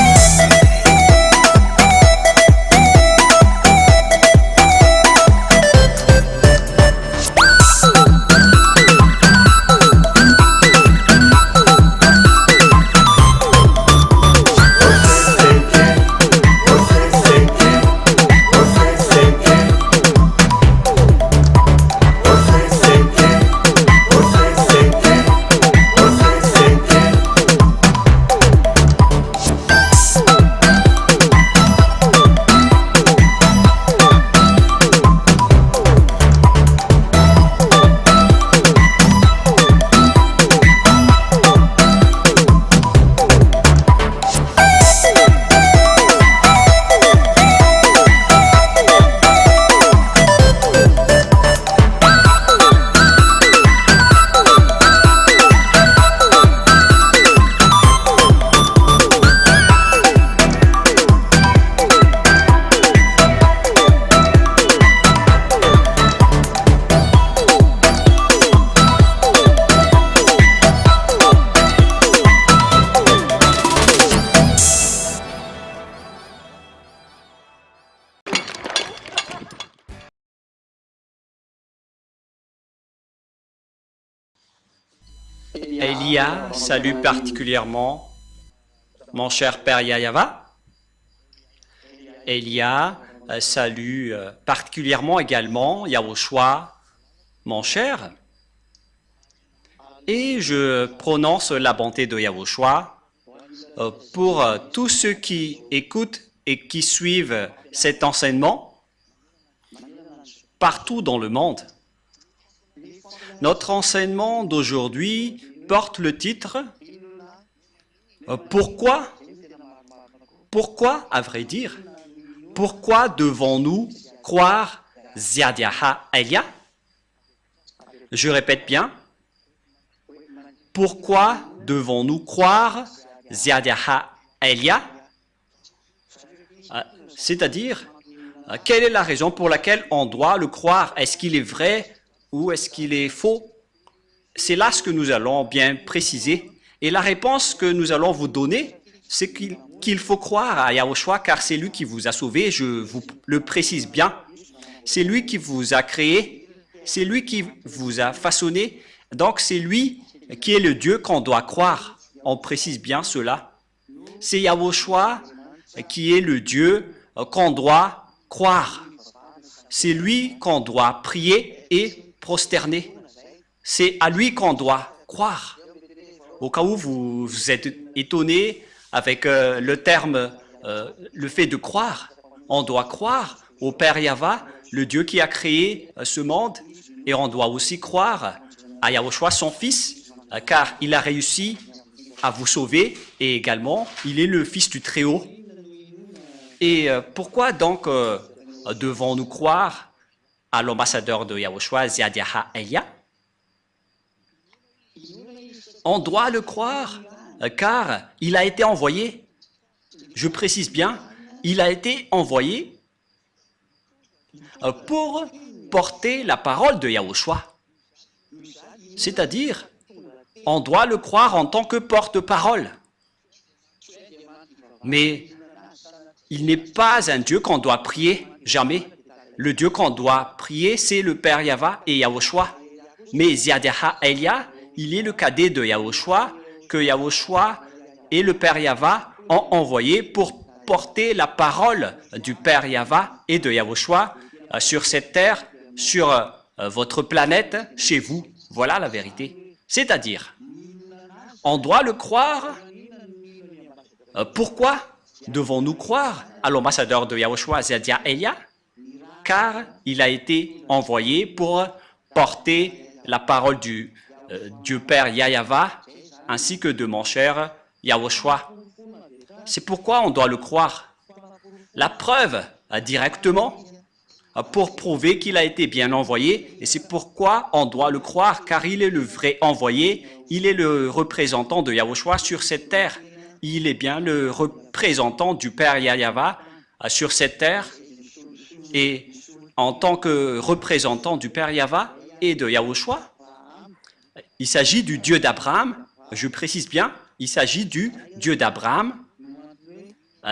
Elia salue particulièrement mon cher père Yayava. Elia salue particulièrement également Yahushua, mon cher. Et je prononce la bonté de Yahushua pour tous ceux qui écoutent et qui suivent cet enseignement partout dans le monde. Notre enseignement d'aujourd'hui porte le titre « Pourquoi, à vrai dire, pourquoi devons-nous croire Ziadiaha Elia ?» Je répète bien, « Pourquoi devons-nous croire Ziadiaha Elia ?» C'est-à-dire, quelle est la raison pour laquelle on doit le croire? Est-ce qu'il est vrai ou est-ce qu'il est faux? C'est là ce que nous allons bien préciser. Et la réponse que nous allons vous donner, c'est qu'il faut croire à Yahushua car c'est lui qui vous a sauvé, je vous le précise bien. C'est lui qui vous a créé, c'est lui qui vous a façonné, donc c'est lui qui est le Dieu qu'on doit croire. On précise bien cela. C'est Yahushua qui est le Dieu qu'on doit croire. C'est lui qu'on doit prier et prosterner. C'est à lui qu'on doit croire. Au cas où vous êtes étonné avec le terme, le fait de croire, on doit croire au Père Yahva, le Dieu qui a créé ce monde, et on doit aussi croire à Yahushua, son Fils, car il a réussi à vous sauver, et également, il est le Fils du Très-Haut. Et pourquoi donc devons-nous croire à l'ambassadeur de Yahushua, Ziadiaha Elia? On doit le croire, car il a été envoyé. Je précise bien, il a été envoyé pour porter la parole de Yahushua. C'est-à-dire, on doit le croire en tant que porte-parole. Mais il n'est pas un Dieu qu'on doit prier, jamais. Le Dieu qu'on doit prier, c'est le Père Yahva et Yahushua. Mais Ziadiaha Elia, il est le cadet de Yahushua, que Yahushua et le Père Yahva ont envoyé pour porter la parole du Père Yahva et de Yahushua sur cette terre, sur votre planète, chez vous. Voilà la vérité. C'est-à-dire, on doit le croire. Pourquoi devons-nous croire à l'ambassadeur de Yahushua, Ziadiaha Elia? Car il a été envoyé pour porter la parole du Dieu Père Yahva, ainsi que de mon cher Yahushua. C'est pourquoi on doit le croire. La preuve, directement, pour prouver qu'il a été bien envoyé, et c'est pourquoi on doit le croire, car il est le vrai envoyé, il est le représentant de Yahushua sur cette terre. Il est bien le représentant du Père Yahva sur cette terre, et en tant que représentant du Père Yahva et de Yahushua, il s'agit du Dieu d'Abraham, je précise bien, il s'agit du Dieu d'Abraham.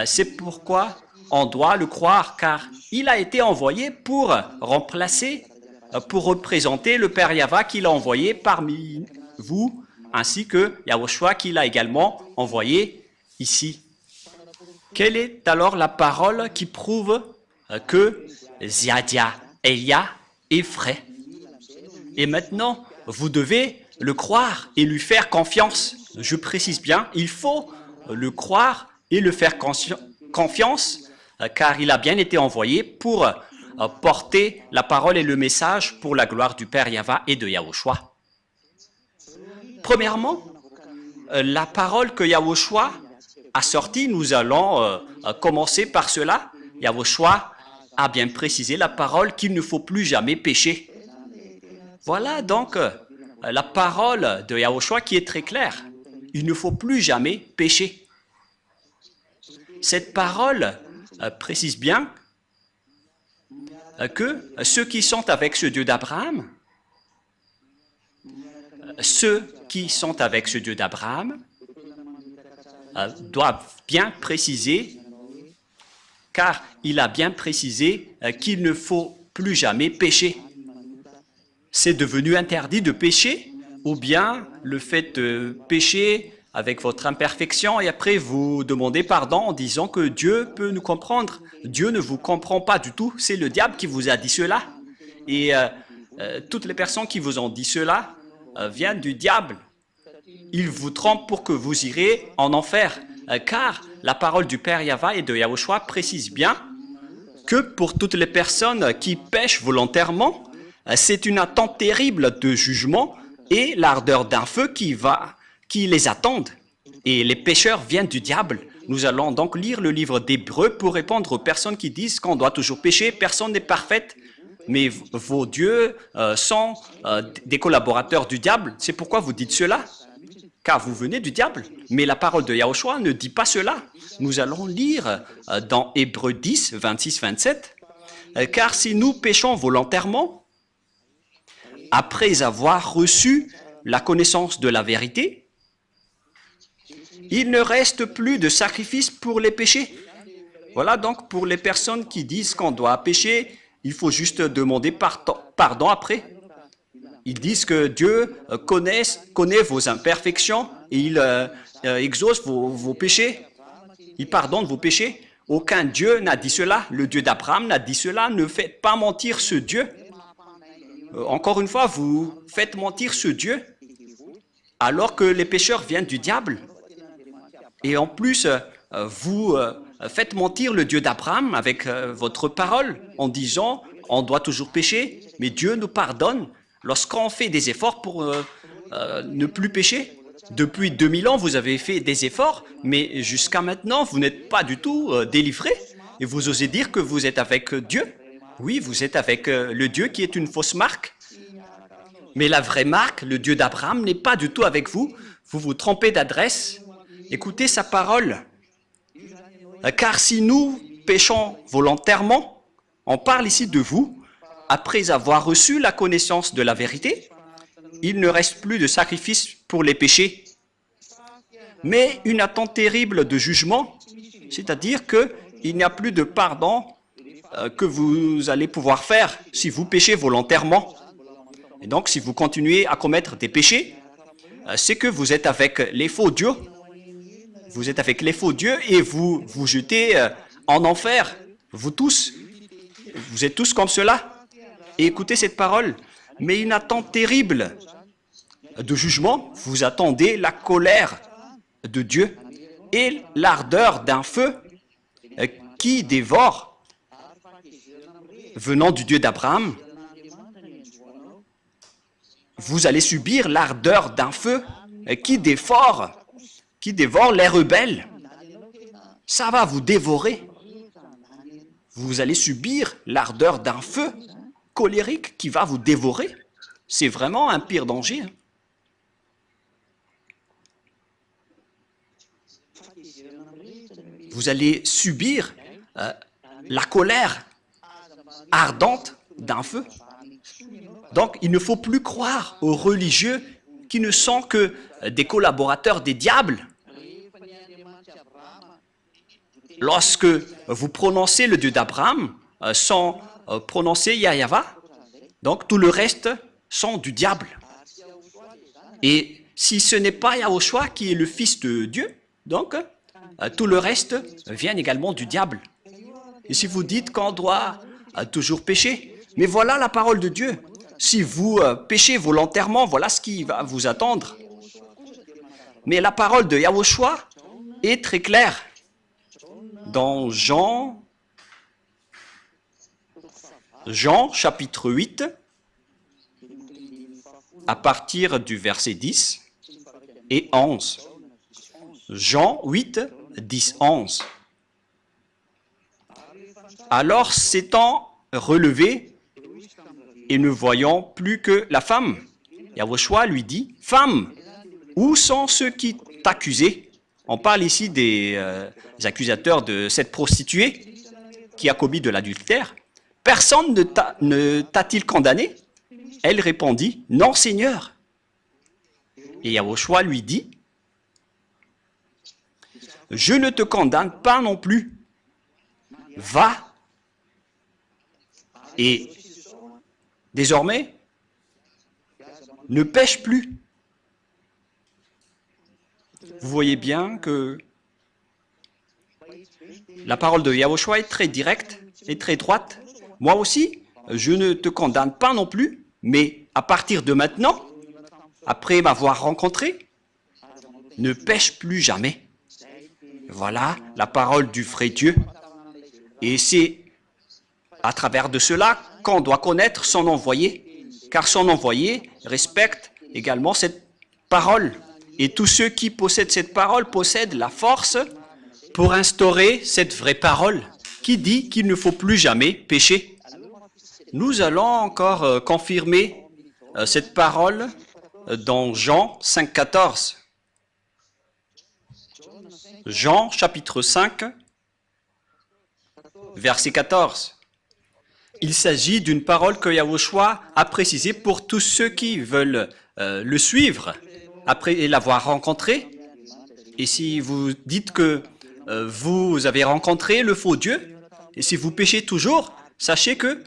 C'est pourquoi on doit le croire, car il a été envoyé pour remplacer, pour représenter le Père Yahva qu'il a envoyé parmi vous, ainsi que Yahushua qu'il a également envoyé ici. Quelle est alors la parole qui prouve que Ziadiaha Elia est vrai? Et maintenant, vous devez le croire et lui faire confiance. Je précise bien, il faut le croire et le faire confiance, car il a bien été envoyé pour porter la parole et le message pour la gloire du Père Yahva et de Yahushua. Premièrement, la parole que Yahushua a sortie, nous allons commencer par cela. Yahushua a bien précisé la parole qu'il ne faut plus jamais pécher. Voilà donc la parole de Yahushua qui est très claire. Il ne faut plus jamais pécher. Cette parole précise bien que ceux qui sont avec ce Dieu d'Abraham, doivent bien préciser, car il a bien précisé qu'il ne faut plus jamais pécher. C'est devenu interdit de pécher, ou bien le fait de pécher avec votre imperfection et après vous demandez pardon en disant que Dieu peut nous comprendre. Dieu ne vous comprend pas du tout, c'est le diable qui vous a dit cela. Et toutes les personnes qui vous ont dit cela viennent du diable. Il vous trompe pour que vous irez en enfer, car la parole du Père Yahva et de Yahushua précise bien que pour toutes les personnes qui pêchent volontairement, c'est une attente terrible de jugement et l'ardeur d'un feu qui les attendent. Et les pécheurs viennent du diable. Nous allons donc lire le livre d'Hébreux pour répondre aux personnes qui disent qu'on doit toujours pécher. Personne n'est parfaite, mais vos dieux sont des collaborateurs du diable. C'est pourquoi vous dites cela. car vous venez du diable. Mais la parole de Yahushua ne dit pas cela. Nous allons lire dans Hébreux 10, 26-27. Car si nous péchons volontairement, après avoir reçu la connaissance de la vérité, il ne reste plus de sacrifice pour les péchés. Voilà donc pour les personnes qui disent qu'on doit pécher, il faut juste demander pardon après. Ils disent que Dieu connaît vos imperfections et il exauce vos péchés. Il pardonne vos péchés. Aucun Dieu n'a dit cela. Le Dieu d'Abraham n'a dit cela. Ne faites pas mentir ce Dieu. Encore une fois, vous faites mentir ce Dieu alors que les pécheurs viennent du diable. Et en plus, vous faites mentir le Dieu d'Abraham avec votre parole en disant on doit toujours pécher, mais Dieu nous pardonne lorsqu'on fait des efforts pour ne plus pécher. Depuis 2000 ans, vous avez fait des efforts, mais jusqu'à maintenant, vous n'êtes pas du tout délivré. Et vous osez dire que vous êtes avec Dieu. Oui, vous êtes avec le Dieu qui est une fausse marque. Mais la vraie marque, le Dieu d'Abraham, n'est pas du tout avec vous. Vous vous trompez d'adresse. Écoutez sa parole. Car si nous péchons volontairement, on parle ici de vous, après avoir reçu la connaissance de la vérité, il ne reste plus de sacrifice pour les péchés, mais une attente terrible de jugement, c'est-à-dire qu'il n'y a plus de pardon que vous allez pouvoir faire si vous péchez volontairement. Et donc, si vous continuez à commettre des péchés, c'est que vous êtes avec les faux dieux. Vous êtes avec les faux dieux et vous vous jetez en enfer. Vous tous, vous êtes tous comme cela. Et écoutez cette parole. Mais une attente terrible de jugement, vous attendez la colère de Dieu et l'ardeur d'un feu qui dévore, venant du Dieu d'Abraham. Vous allez subir l'ardeur d'un feu qui dévore les rebelles. Ça va vous dévorer. Vous allez subir l'ardeur d'un feu colérique qui va vous dévorer. C'est vraiment un pire danger. Vous allez subir la colère ardente d'un feu. Donc, il ne faut plus croire aux religieux qui ne sont que des collaborateurs des diables. Lorsque vous prononcez le Dieu d'Abraham sans prononcer Yahweh, donc tout le reste sont du diable. Et si ce n'est pas Yahushua qui est le Fils de Dieu, donc tout le reste vient également du diable. Et si vous dites qu'on doit toujours pécher, mais voilà la parole de Dieu. Si vous péchez volontairement, voilà ce qui va vous attendre. Mais la parole de Yahushua est très claire. Dans Jean chapitre 8, à partir du verset 10 et 11. Jean 8, 10, 11. Alors s'étant relevé et ne voyant plus que la femme, Yahushua lui dit, « Femme, où sont ceux qui t'accusaient » On parle ici des accusateurs de cette prostituée qui a commis de l'adultère. « Personne ne t'a-t-il condamné » Elle répondit, « Non, Seigneur. » Et Yahushua lui dit, « Je ne te condamne pas non plus. Va. Et désormais, ne pêche plus. » Vous voyez bien que la parole de Yahushua est très directe et très droite. Moi aussi, je ne te condamne pas non plus, mais à partir de maintenant, après m'avoir rencontré, ne pêche plus jamais. Voilà la parole du vrai Dieu. Et c'est à travers de cela qu'on doit connaître son envoyé, car son envoyé respecte également cette parole. Et tous ceux qui possèdent cette parole possèdent la force pour instaurer cette vraie parole qui dit qu'il ne faut plus jamais pécher. Nous allons encore confirmer cette parole dans Jean 5,14. Jean chapitre 5, verset 14. Il s'agit d'une parole que Yahushua a précisée pour tous ceux qui veulent le suivre après l'avoir rencontré. Et si vous dites que vous avez rencontré le faux Dieu, et si vous péchez toujours, sachez que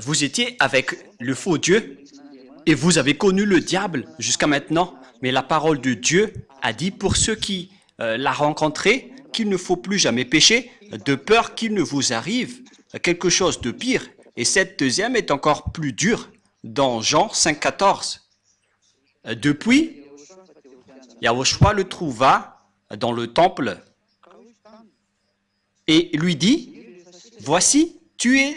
vous étiez avec le faux Dieu et vous avez connu le diable jusqu'à maintenant. Mais la parole de Dieu a dit pour ceux qui l'a rencontré qu'il ne faut plus jamais pécher de peur qu'il ne vous arrive quelque chose de pire. Et cette deuxième est encore plus dure dans Jean 5, 14. Depuis, Yahushua le trouva dans le temple et lui dit, « Voici, tu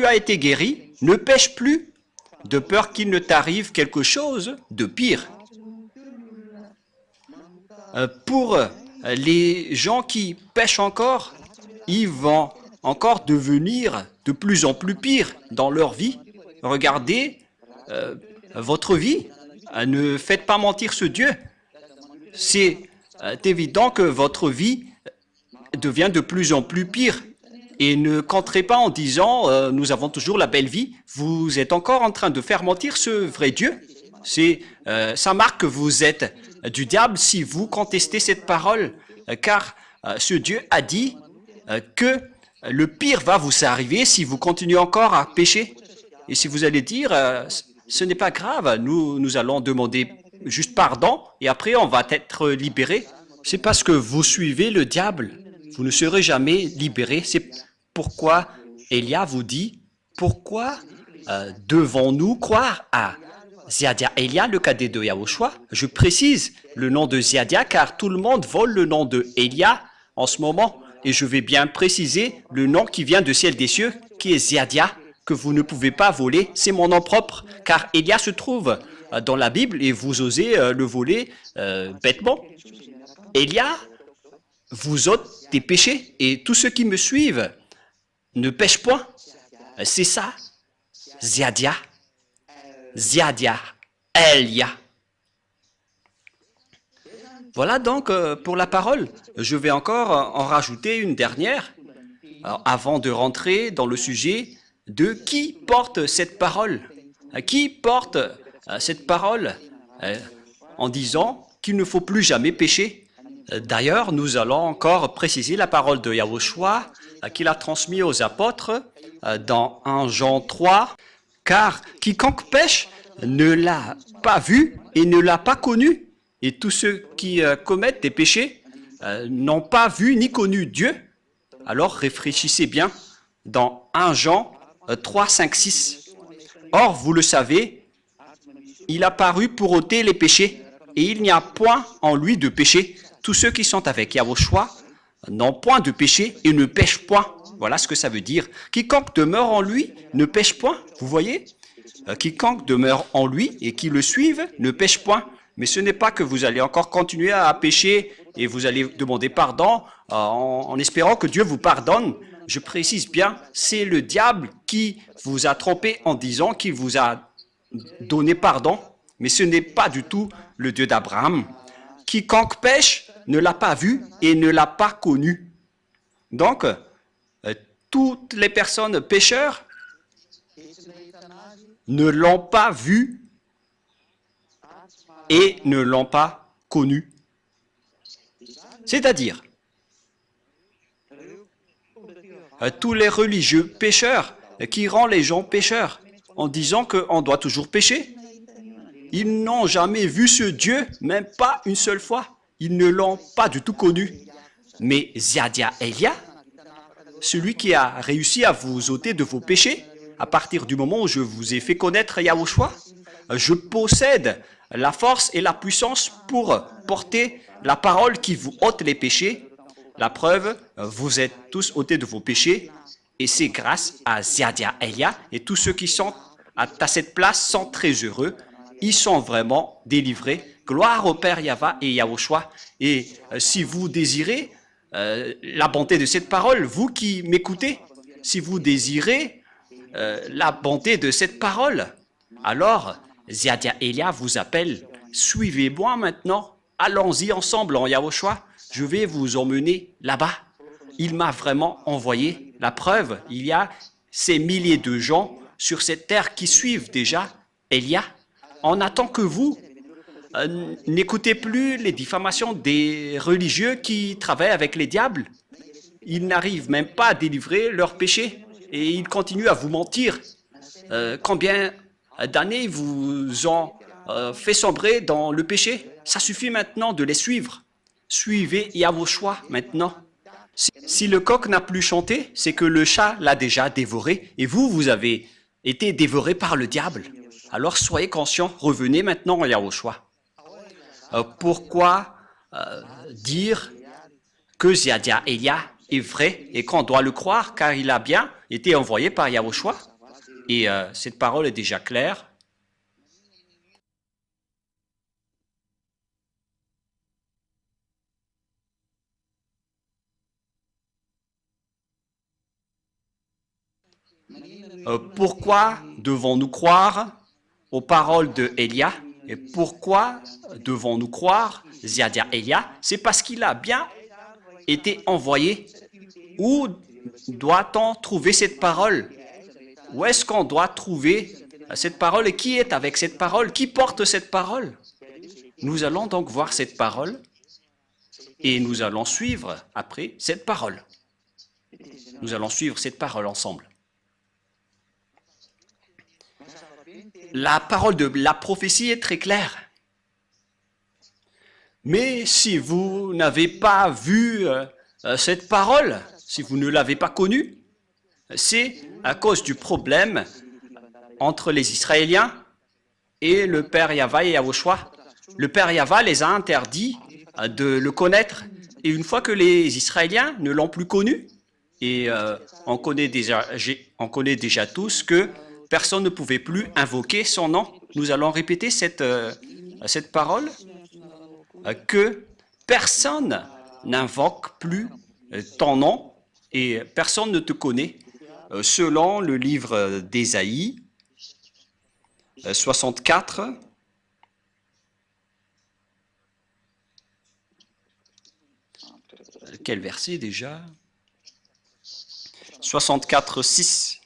as été guéri, ne pêche plus, de peur qu'il ne t'arrive quelque chose de pire. » Pour les gens qui pêchent encore, ils vont encore devenir de plus en plus pire dans leur vie. Regardez votre vie, ne faites pas mentir ce Dieu. C'est évident que votre vie devient de plus en plus pire. Et ne comptez pas en disant nous avons toujours la belle vie. Vous êtes encore en train de faire mentir ce vrai Dieu. Ça marque que vous êtes du diable si vous contestez cette parole, car ce Dieu a dit que le pire va vous arriver si vous continuez encore à pécher. Et si vous allez dire ce n'est pas grave, nous allons demander juste pardon et après on va être libéré. C'est parce que vous suivez le diable. Vous ne serez jamais libéré. C'est pourquoi Elia vous dit, pourquoi devons-nous croire à Ziadia Elia, le cadet de Yahushua? Je précise le nom de Ziadia car tout le monde vole le nom de Elia en ce moment. Et je vais bien préciser le nom qui vient du ciel des cieux, qui est Ziadia, que vous ne pouvez pas voler. C'est mon nom propre, car Elia se trouve dans la Bible et vous osez le voler bêtement. Elia vous ôte des péchés et tous ceux qui me suivent ne pêchent point. C'est ça, Ziadia. Ziadia, Elia. Voilà donc pour la parole. Je vais encore en rajouter une dernière avant de rentrer dans le sujet de qui porte cette parole. Qui porte cette parole en disant qu'il ne faut plus jamais pécher. D'ailleurs, nous allons encore préciser la parole de Yahushua qu'il a transmise aux apôtres dans 1 Jean 3. Car quiconque pêche ne l'a pas vu et ne l'a pas connu. Et tous ceux qui commettent des péchés n'ont pas vu ni connu Dieu. Alors réfléchissez bien dans 1 Jean 3, 5, 6. Or, vous le savez, il a paru pour ôter les péchés et il n'y a point en lui de péché. Tous ceux qui sont avec Yahushua n'ont point de péché et ne pêchent point. Voilà ce que ça veut dire. Quiconque demeure en lui ne pêche point. Vous voyez? Quiconque demeure en lui et qui le suive ne pêche point. Mais ce n'est pas que vous allez encore continuer à pécher et vous allez demander pardon en espérant que Dieu vous pardonne. Je précise bien, c'est le diable qui vous a trompé en disant qu'il vous a donné pardon. Mais ce n'est pas du tout le Dieu d'Abraham. Quiconque pêche ne l'a pas vu et ne l'a pas connu. Donc, toutes les personnes pécheurs ne l'ont pas vu et ne l'ont pas connu. C'est-à-dire, tous les religieux pécheurs qui rendent les gens pécheurs en disant qu'on doit toujours pécher, ils n'ont jamais vu ce Dieu, même pas une seule fois. Ils ne l'ont pas du tout connu. Mais Ziadia Elia, celui qui a réussi à vous ôter de vos péchés, à partir du moment où je vous ai fait connaître Yahushua, je possède la force et la puissance pour porter la parole qui vous ôte les péchés. La preuve, vous êtes tous ôtés de vos péchés et c'est grâce à Ziadia Elia et tous ceux qui sont à cette place sont très heureux. Ils sont vraiment délivrés. Gloire au Père Yahva et Yahushua. Et si vous désirez la bonté de cette parole, vous qui m'écoutez, si vous désirez la bonté de cette parole, alors Ziadia Elia vous appelle, suivez-moi maintenant, allons-y ensemble en Yahushua, je vais vous emmener là-bas. Il m'a vraiment envoyé. La preuve, il y a ces milliers de gens sur cette terre qui suivent déjà Élia. On attend que vous n'écoutez plus les diffamations des religieux qui travaillent avec les diables. Ils n'arrivent même pas à délivrer leurs péchés et ils continuent à vous mentir. Combien d'années ils vous ont fait sombrer dans le péché? Ça suffit maintenant de les suivre. Suivez Yahushua maintenant. Si le coq n'a plus chanté, c'est que le chat l'a déjà dévoré et vous avez été dévoré par le diable. Alors soyez conscients, revenez maintenant à Yahushua. Pourquoi dire que Ziadia Elia est vrai et qu'on doit le croire car il a bien été envoyé par Yahushua? Et cette parole est déjà claire. Pourquoi devons-nous croire aux paroles de Élia? Et pourquoi devons-nous croire Ziadia Elia? C'est parce qu'il a bien été envoyé. Où doit-on trouver cette parole? Où est-ce qu'on doit trouver cette parole? Et qui est avec cette parole? Qui porte cette parole? Nous allons donc voir cette parole et nous allons suivre après cette parole. Nous allons suivre cette parole ensemble. La parole de la prophétie est très claire. Mais si vous n'avez pas vu cette parole, si vous ne l'avez pas connue, c'est à cause du problème entre les Israéliens et le Père Yahva et Yahushua. Le Père Yahva les a interdits de le connaître. Et une fois que les Israéliens ne l'ont plus connu, et on connaît déjà tous que personne ne pouvait plus invoquer son nom. Nous allons répéter cette parole, que personne n'invoque plus ton nom et personne ne te connaît. Selon le livre d'Ésaïe 64, quel verset déjà? 64, 6.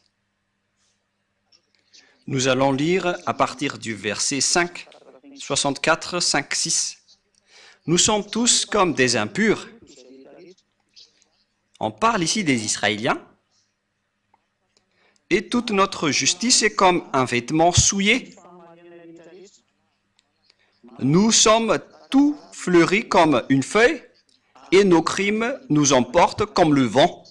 Nous allons lire à partir du verset 5, 64, 5, 6. Nous sommes tous comme des impurs. On parle ici des Israéliens. Et toute notre justice est comme un vêtement souillé. Nous sommes tout fleuris comme une feuille et nos crimes nous emportent comme le vent.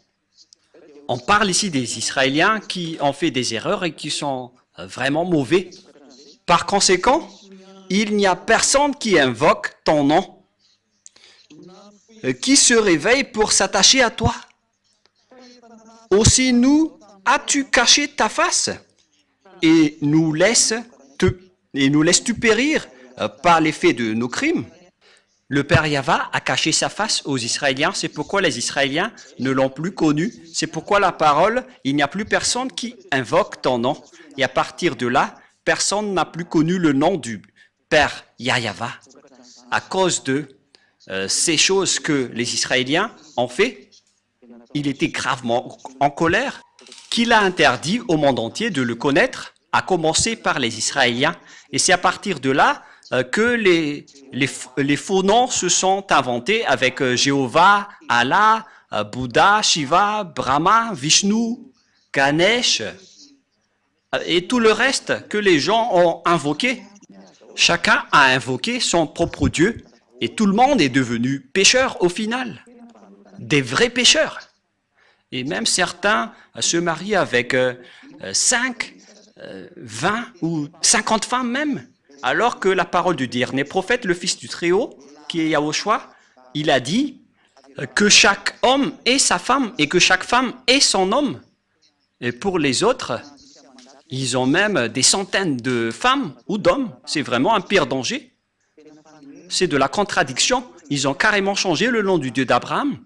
On parle ici des Israéliens qui ont fait des erreurs et qui sont vraiment mauvais. Par conséquent, il n'y a personne qui invoque ton nom, qui se réveille pour s'attacher à toi. Aussi nous, as-tu caché ta face et nous laisses-tu périr par l'effet de nos crimes? Le Père Yahva a caché sa face aux Israéliens, c'est pourquoi les Israéliens ne l'ont plus connu. C'est pourquoi la parole, il n'y a plus personne qui invoque ton nom. Et à partir de là, personne n'a plus connu le nom du Père Yahva. À cause de ces choses que les Israéliens ont fait, il était gravement en colère, qu'il a interdit au monde entier de le connaître, à commencer par les Israéliens. Et c'est à partir de là que les faux noms se sont inventés avec Jéhovah, Allah, Bouddha, Shiva, Brahma, Vishnu, Ganesh et tout le reste que les gens ont invoqué. Chacun a invoqué son propre Dieu et tout le monde est devenu pécheur au final, des vrais pécheurs. Et même certains se marient avec 5, 20 ou 50 femmes même. Alors que la parole du dernier prophète, le Fils du Très-Haut, qui est Yahushua, il a dit que chaque homme est sa femme et que chaque femme est son homme. Et pour les autres, ils ont même des centaines de femmes ou d'hommes. C'est vraiment un pire danger. C'est de la contradiction. Ils ont carrément changé le nom du Dieu d'Abraham.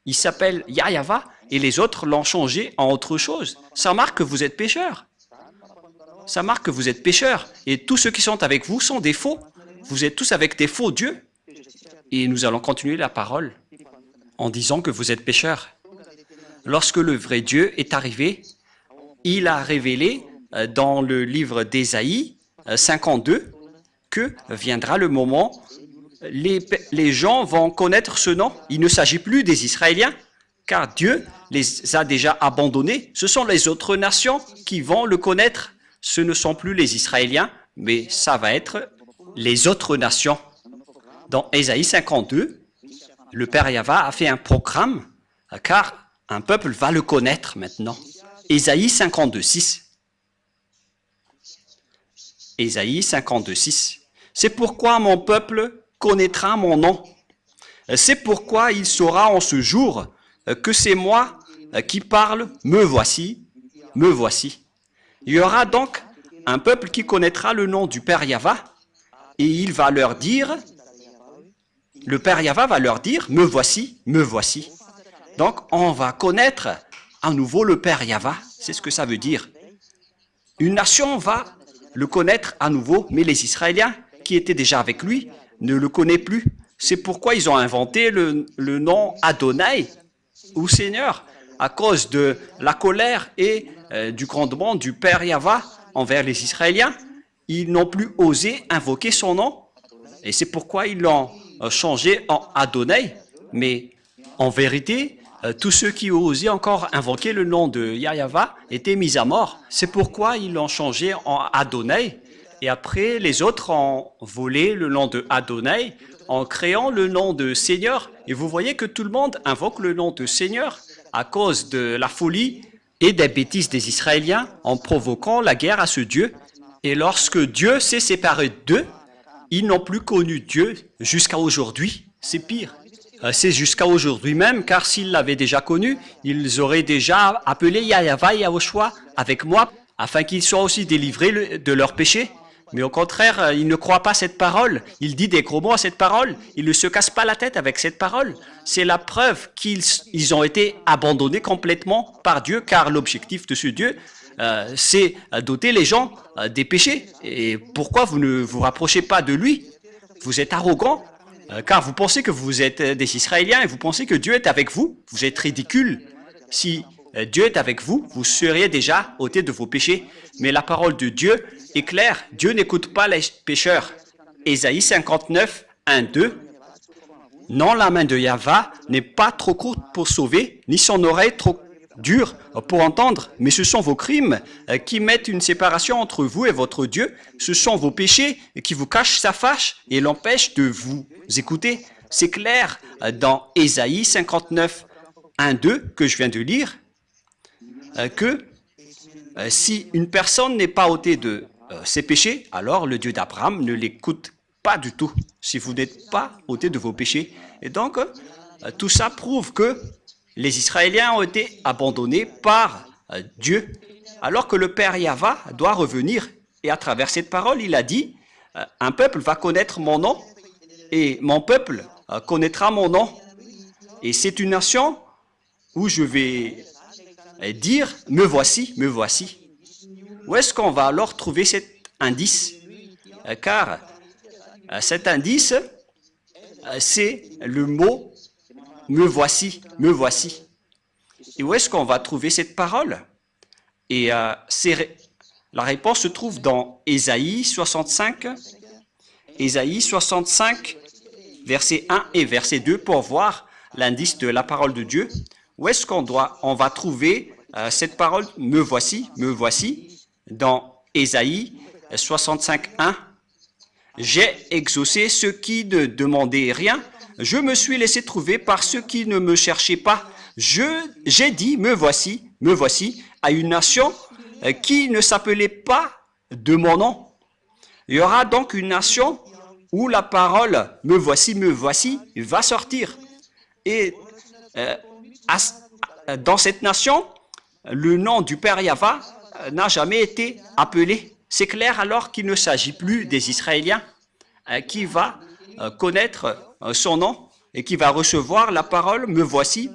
Il s'appelle Yahva et les autres l'ont changé en autre chose. Ça marque que vous êtes pécheurs. Ça marque que vous êtes pécheurs. Et tous ceux qui sont avec vous sont des faux. Vous êtes tous avec des faux dieux. Et nous allons continuer la parole. en disant que vous êtes pécheurs. Lorsque le vrai Dieu est arrivé, il a révélé dans le livre d'Ésaïe 52 que viendra le moment, les gens vont connaître ce nom. Il ne s'agit plus des Israéliens, car Dieu les a déjà abandonnés. Ce sont les autres nations qui vont le connaître. Ce ne sont plus les Israéliens, mais ça va être les autres nations. Dans Ésaïe 52, le Père Yahva a fait un programme, car un peuple va le connaître maintenant. Ésaïe 52, 6. Ésaïe 52, 6. C'est pourquoi mon peuple connaîtra mon nom. C'est pourquoi il saura en ce jour que c'est moi qui parle, me voici, me voici. Il y aura donc un peuple qui connaîtra le nom du Père Yahva et il va leur dire, le Père Yahva va leur dire, me voici, me voici. Donc on va connaître à nouveau le Père Yahva, c'est ce que ça veut dire. Une nation va le connaître à nouveau, mais les Israéliens qui étaient déjà avec lui ne le connaissent plus. C'est pourquoi ils ont inventé le nom Adonai, ou Seigneur, à cause de la colère et du grondement du Père Yahva envers les Israéliens. Ils n'ont plus osé invoquer son nom, et c'est pourquoi ils l'ont changé en Adonai. Mais en vérité, tous ceux qui osaient encore invoquer le nom de Yahva étaient mis à mort. C'est pourquoi ils l'ont changé en Adonai. Et après, les autres ont volé le nom de Adonai en créant le nom de Seigneur. Et vous voyez que tout le monde invoque le nom de Seigneur à cause de la folie et des bêtises des Israéliens en provoquant la guerre à ce Dieu. Et lorsque Dieu s'est séparé d'eux, ils n'ont plus connu Dieu jusqu'à aujourd'hui. C'est pire. C'est jusqu'à aujourd'hui même, car s'ils l'avaient déjà connu, ils auraient déjà appelé Yahva et Yahushua avec moi, afin qu'ils soient aussi délivrés de leurs péchés. Mais au contraire, ils ne croient pas cette parole. Il dit des gros mots à cette parole. Ils ne se cassent pas la tête avec cette parole. C'est la preuve qu'ils ont été abandonnés complètement par Dieu, car l'objectif de ce Dieu, c'est doter les gens des péchés. Et pourquoi vous ne vous rapprochez pas de lui? Vous êtes arrogant, car vous pensez que vous êtes des Israéliens et vous pensez que Dieu est avec vous. Vous êtes ridicule. Si Dieu est avec vous, vous seriez déjà ôtés de vos péchés. Mais la parole de Dieu est claire. Dieu n'écoute pas les pécheurs. Ésaïe 59, 1, 2. Non, la main de Yahva n'est pas trop courte pour sauver, ni son oreille trop dure pour entendre, mais ce sont vos crimes qui mettent une séparation entre vous et votre Dieu. Ce sont vos péchés qui vous cachent sa face et l'empêchent de vous écouter. C'est clair dans Ésaïe 59, 1, 2 que je viens de lire, que si une personne n'est pas ôtée de ses péchés, alors le Dieu d'Abraham ne l'écoute pas du tout, si vous n'êtes pas ôté de vos péchés. Et donc, tout ça prouve que les Israéliens ont été abandonnés par Dieu, alors que le Père Yahva doit revenir. Et à travers cette parole, il a dit, un peuple va connaître mon nom, et mon peuple connaîtra mon nom. Et c'est une nation où je vais dire, me voici, me voici. Où est-ce qu'on va alors trouver cet indice? Car cet indice, c'est le mot me voici, me voici. Et où est-ce qu'on va trouver cette parole? Et la réponse se trouve dans Ésaïe 65, verset 1 et verset 2 pour voir l'indice de la parole de Dieu. Où est-ce qu'on va trouver cette parole me voici, dans Ésaïe 65, 1. J'ai exaucé ceux qui ne demandaient rien. Je me suis laissé trouver par ceux qui ne me cherchaient pas. J'ai dit, me voici, à une nation qui ne s'appelait pas de mon nom. Il y aura donc une nation où la parole me voici, va sortir. Et dans cette nation, le nom du Père Yahva n'a jamais été appelé. C'est clair alors qu'il ne s'agit plus des Israéliens qui va connaître son nom et qui va recevoir la parole me voici,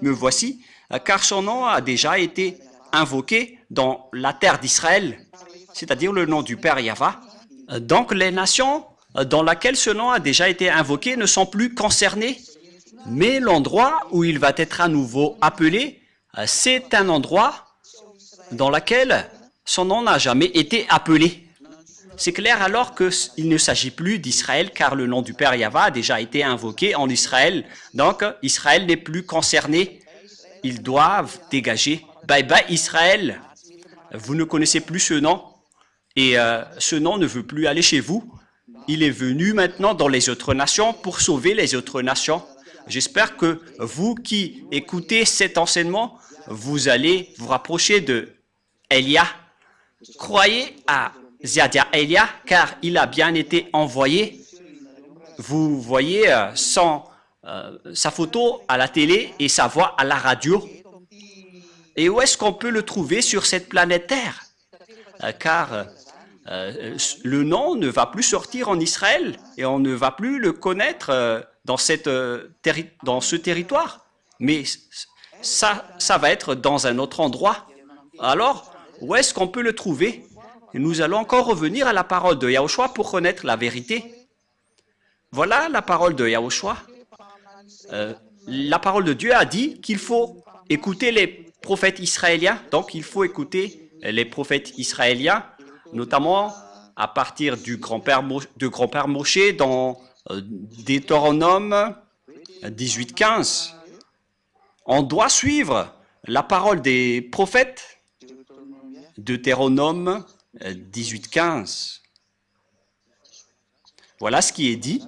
car son nom a déjà été invoqué dans la terre d'Israël, c'est-à-dire le nom du Père Yahva. Donc les nations dans lesquelles ce nom a déjà été invoqué ne sont plus concernées Mais l'endroit où il va être à nouveau appelé, c'est un endroit dans lequel son nom n'a jamais été appelé. C'est clair alors qu'il ne s'agit plus d'Israël car le nom du Père Yahva a déjà été invoqué en Israël. Donc Israël n'est plus concerné. Ils doivent dégager. Bye bye Israël. Vous ne connaissez plus ce nom et ce nom ne veut plus aller chez vous. Il est venu maintenant dans les autres nations pour sauver les autres nations. J'espère que vous qui écoutez cet enseignement, vous allez vous rapprocher de Elia. Croyez à Ziadia Elia, car il a bien été envoyé. Vous voyez sa photo à la télé et sa voix à la radio. Et où est-ce qu'on peut le trouver sur cette planète Terre? Car le nom ne va plus sortir en Israël et on ne va plus le connaître dans ce territoire. Mais ça va être dans un autre endroit. Alors, où est-ce qu'on peut le trouver? Et nous allons encore revenir à la parole de Yahushua pour connaître la vérité. Voilà la parole de Yahushua. La parole de Dieu a dit qu'il faut écouter les prophètes israéliens. Donc, il faut écouter les prophètes israéliens, notamment à partir de grand-père Moshe dans Deutéronome 18:15. On doit suivre la parole des prophètes. Deutéronome 18:15. Voilà ce qui est dit.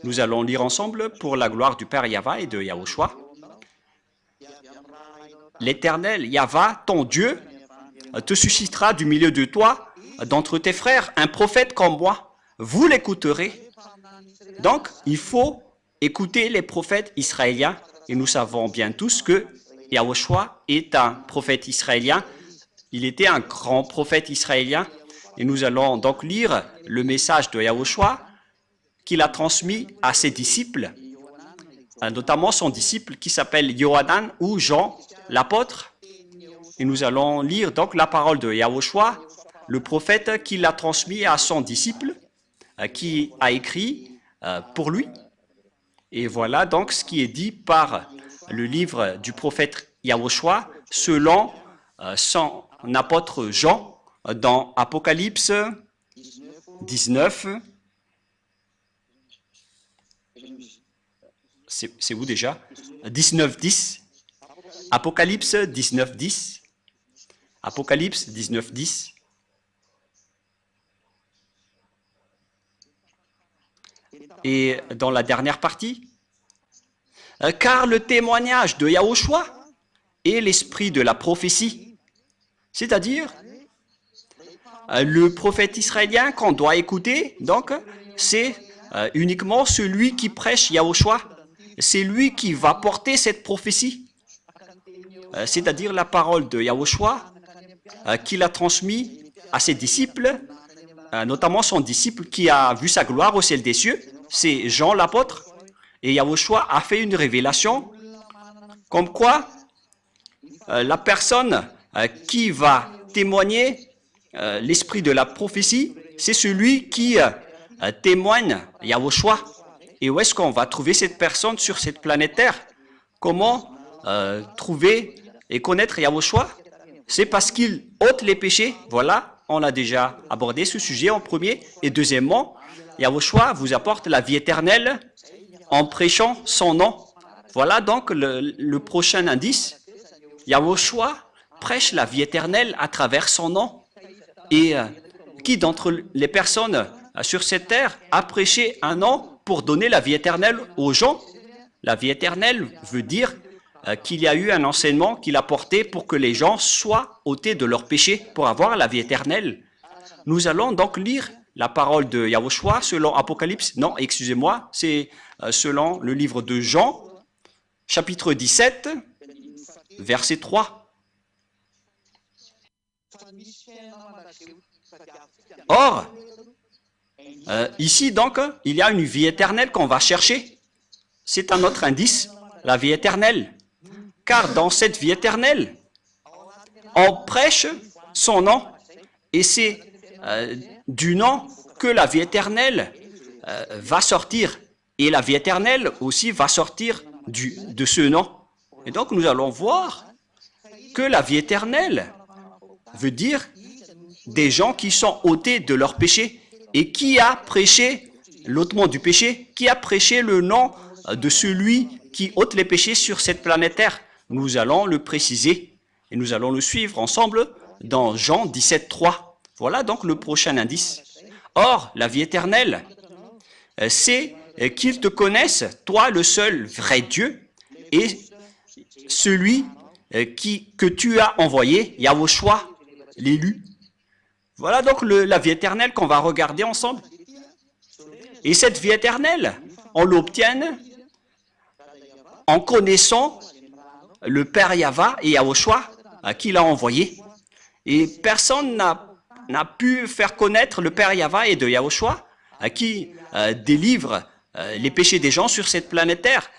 Nous allons lire ensemble pour la gloire du Père Yahva et de Yahushua. L'Éternel Yahva, ton Dieu, te suscitera du milieu de toi, d'entre tes frères, un prophète comme moi. Vous l'écouterez. Donc, il faut écouter les prophètes israéliens. Et nous savons bien tous que Yahushua est un prophète israélien. Il était un grand prophète israélien. Et nous allons donc lire le message de Yahushua qu'il a transmis à ses disciples, notamment son disciple qui s'appelle Yohanan ou Jean, l'apôtre. Et nous allons lire donc la parole de Yahushua, le prophète qui l'a transmis à son disciple, qui a écrit pour lui. Et voilà donc ce qui est dit par le livre du prophète Yahushua selon son apôtre Jean dans Apocalypse 19. C'est où déjà? 19:10. Apocalypse 19:10. Apocalypse 19:10. Et dans la dernière partie, car le témoignage de Yahushua est l'esprit de la prophétie, c'est-à-dire le prophète israélien qu'on doit écouter, donc c'est uniquement celui qui prêche Yahushua. C'est lui qui va porter cette prophétie, c'est-à-dire la parole de Yahushua qu'il a transmis à ses disciples, notamment son disciple qui a vu sa gloire au ciel des cieux, c'est Jean l'apôtre. Et Yahushua a fait une révélation comme quoi la personne qui va témoigner l'esprit de la prophétie, c'est celui qui témoigne Yahushua. Et où est-ce qu'on va trouver cette personne sur cette planète Terre? Comment trouver et connaître Yahushua? C'est parce qu'il ôte les péchés. Voilà, on a déjà abordé ce sujet en premier. Et deuxièmement, Yahushua vous apporte la vie éternelle en prêchant son nom. Voilà donc le prochain indice. Yahushua prêche la vie éternelle à travers son nom. Et qui d'entre les personnes sur cette terre a prêché un nom pour donner la vie éternelle aux gens? La vie éternelle veut dire qu'il y a eu un enseignement qu'il a porté pour que les gens soient ôtés de leurs péchés pour avoir la vie éternelle. Nous allons donc lire la parole de Yahushua selon Apocalypse. Non, excusez-moi, c'est selon le livre de Jean, chapitre 17, verset 3. Or, ici donc, il y a une vie éternelle qu'on va chercher. C'est un autre indice, la vie éternelle. Car dans cette vie éternelle, on prêche son nom. Et c'est du nom que la vie éternelle va sortir. Et la vie éternelle aussi va sortir de ce nom. Et donc nous allons voir que la vie éternelle veut dire des gens qui sont ôtés de leur péché. Et qui a prêché l'ôtement du péché? Qui a prêché le nom de celui qui ôte les péchés sur cette planète Terre? Nous allons le préciser et nous allons le suivre ensemble dans Jean 17, 3. Voilà donc le prochain indice. Or, la vie éternelle, c'est qu'ils te connaissent, toi le seul vrai Dieu, et celui que tu as envoyé, Yahushua, l'élu. Voilà donc la vie éternelle qu'on va regarder ensemble. Et cette vie éternelle, on l'obtient en connaissant le Père Yahva et Yahushua qui l'a envoyé. Et personne n'a pu faire connaître le Père Yahva et de Yahushua qui délivre les péchés des gens sur cette planète Terre.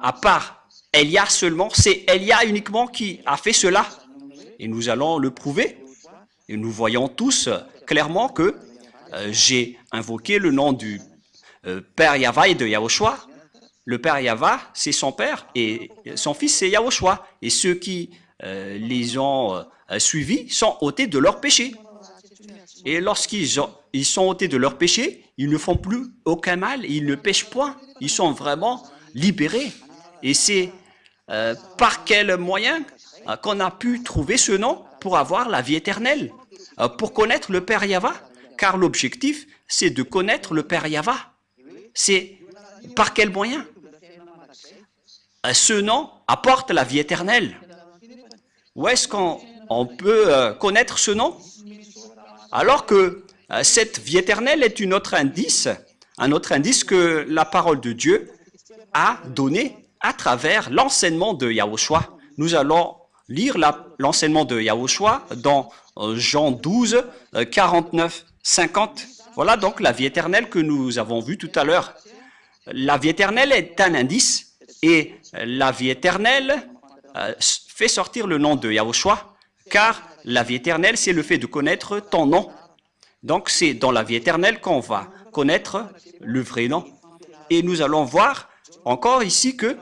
À part Elia seulement, c'est Elia uniquement qui a fait cela. Et nous allons le prouver. Et nous voyons tous clairement que j'ai invoqué le nom du Père Yahva et de Yahushua. Le Père Yahva, c'est son Père et son Fils, c'est Yahushua. Et ceux qui les ont suivis sont ôtés de leurs péchés. Et lorsqu'ils sont ôtés de leurs péchés, ils ne font plus aucun mal, ils ne pêchent point. Ils sont vraiment libérés. Et c'est par quel moyen qu'on a pu trouver ce nom pour avoir la vie éternelle, pour connaître le Père Yahva, car l'objectif, c'est de connaître le Père Yahva. C'est par quel moyen? Ce nom apporte la vie éternelle. Où est-ce qu'on peut connaître ce nom? Alors que cette vie éternelle est un autre indice que la parole de Dieu a donné à travers l'enseignement de Yahushua. Nous allons lire l'enseignement de Yahushua dans Jean 12, 49, 50. Voilà donc la vie éternelle que nous avons vue tout à l'heure. La vie éternelle est un indice et la vie éternelle fait sortir le nom de Yahushua, car la vie éternelle, c'est le fait de connaître ton nom. Donc c'est dans la vie éternelle qu'on va connaître le vrai nom. Et nous allons voir encore ici que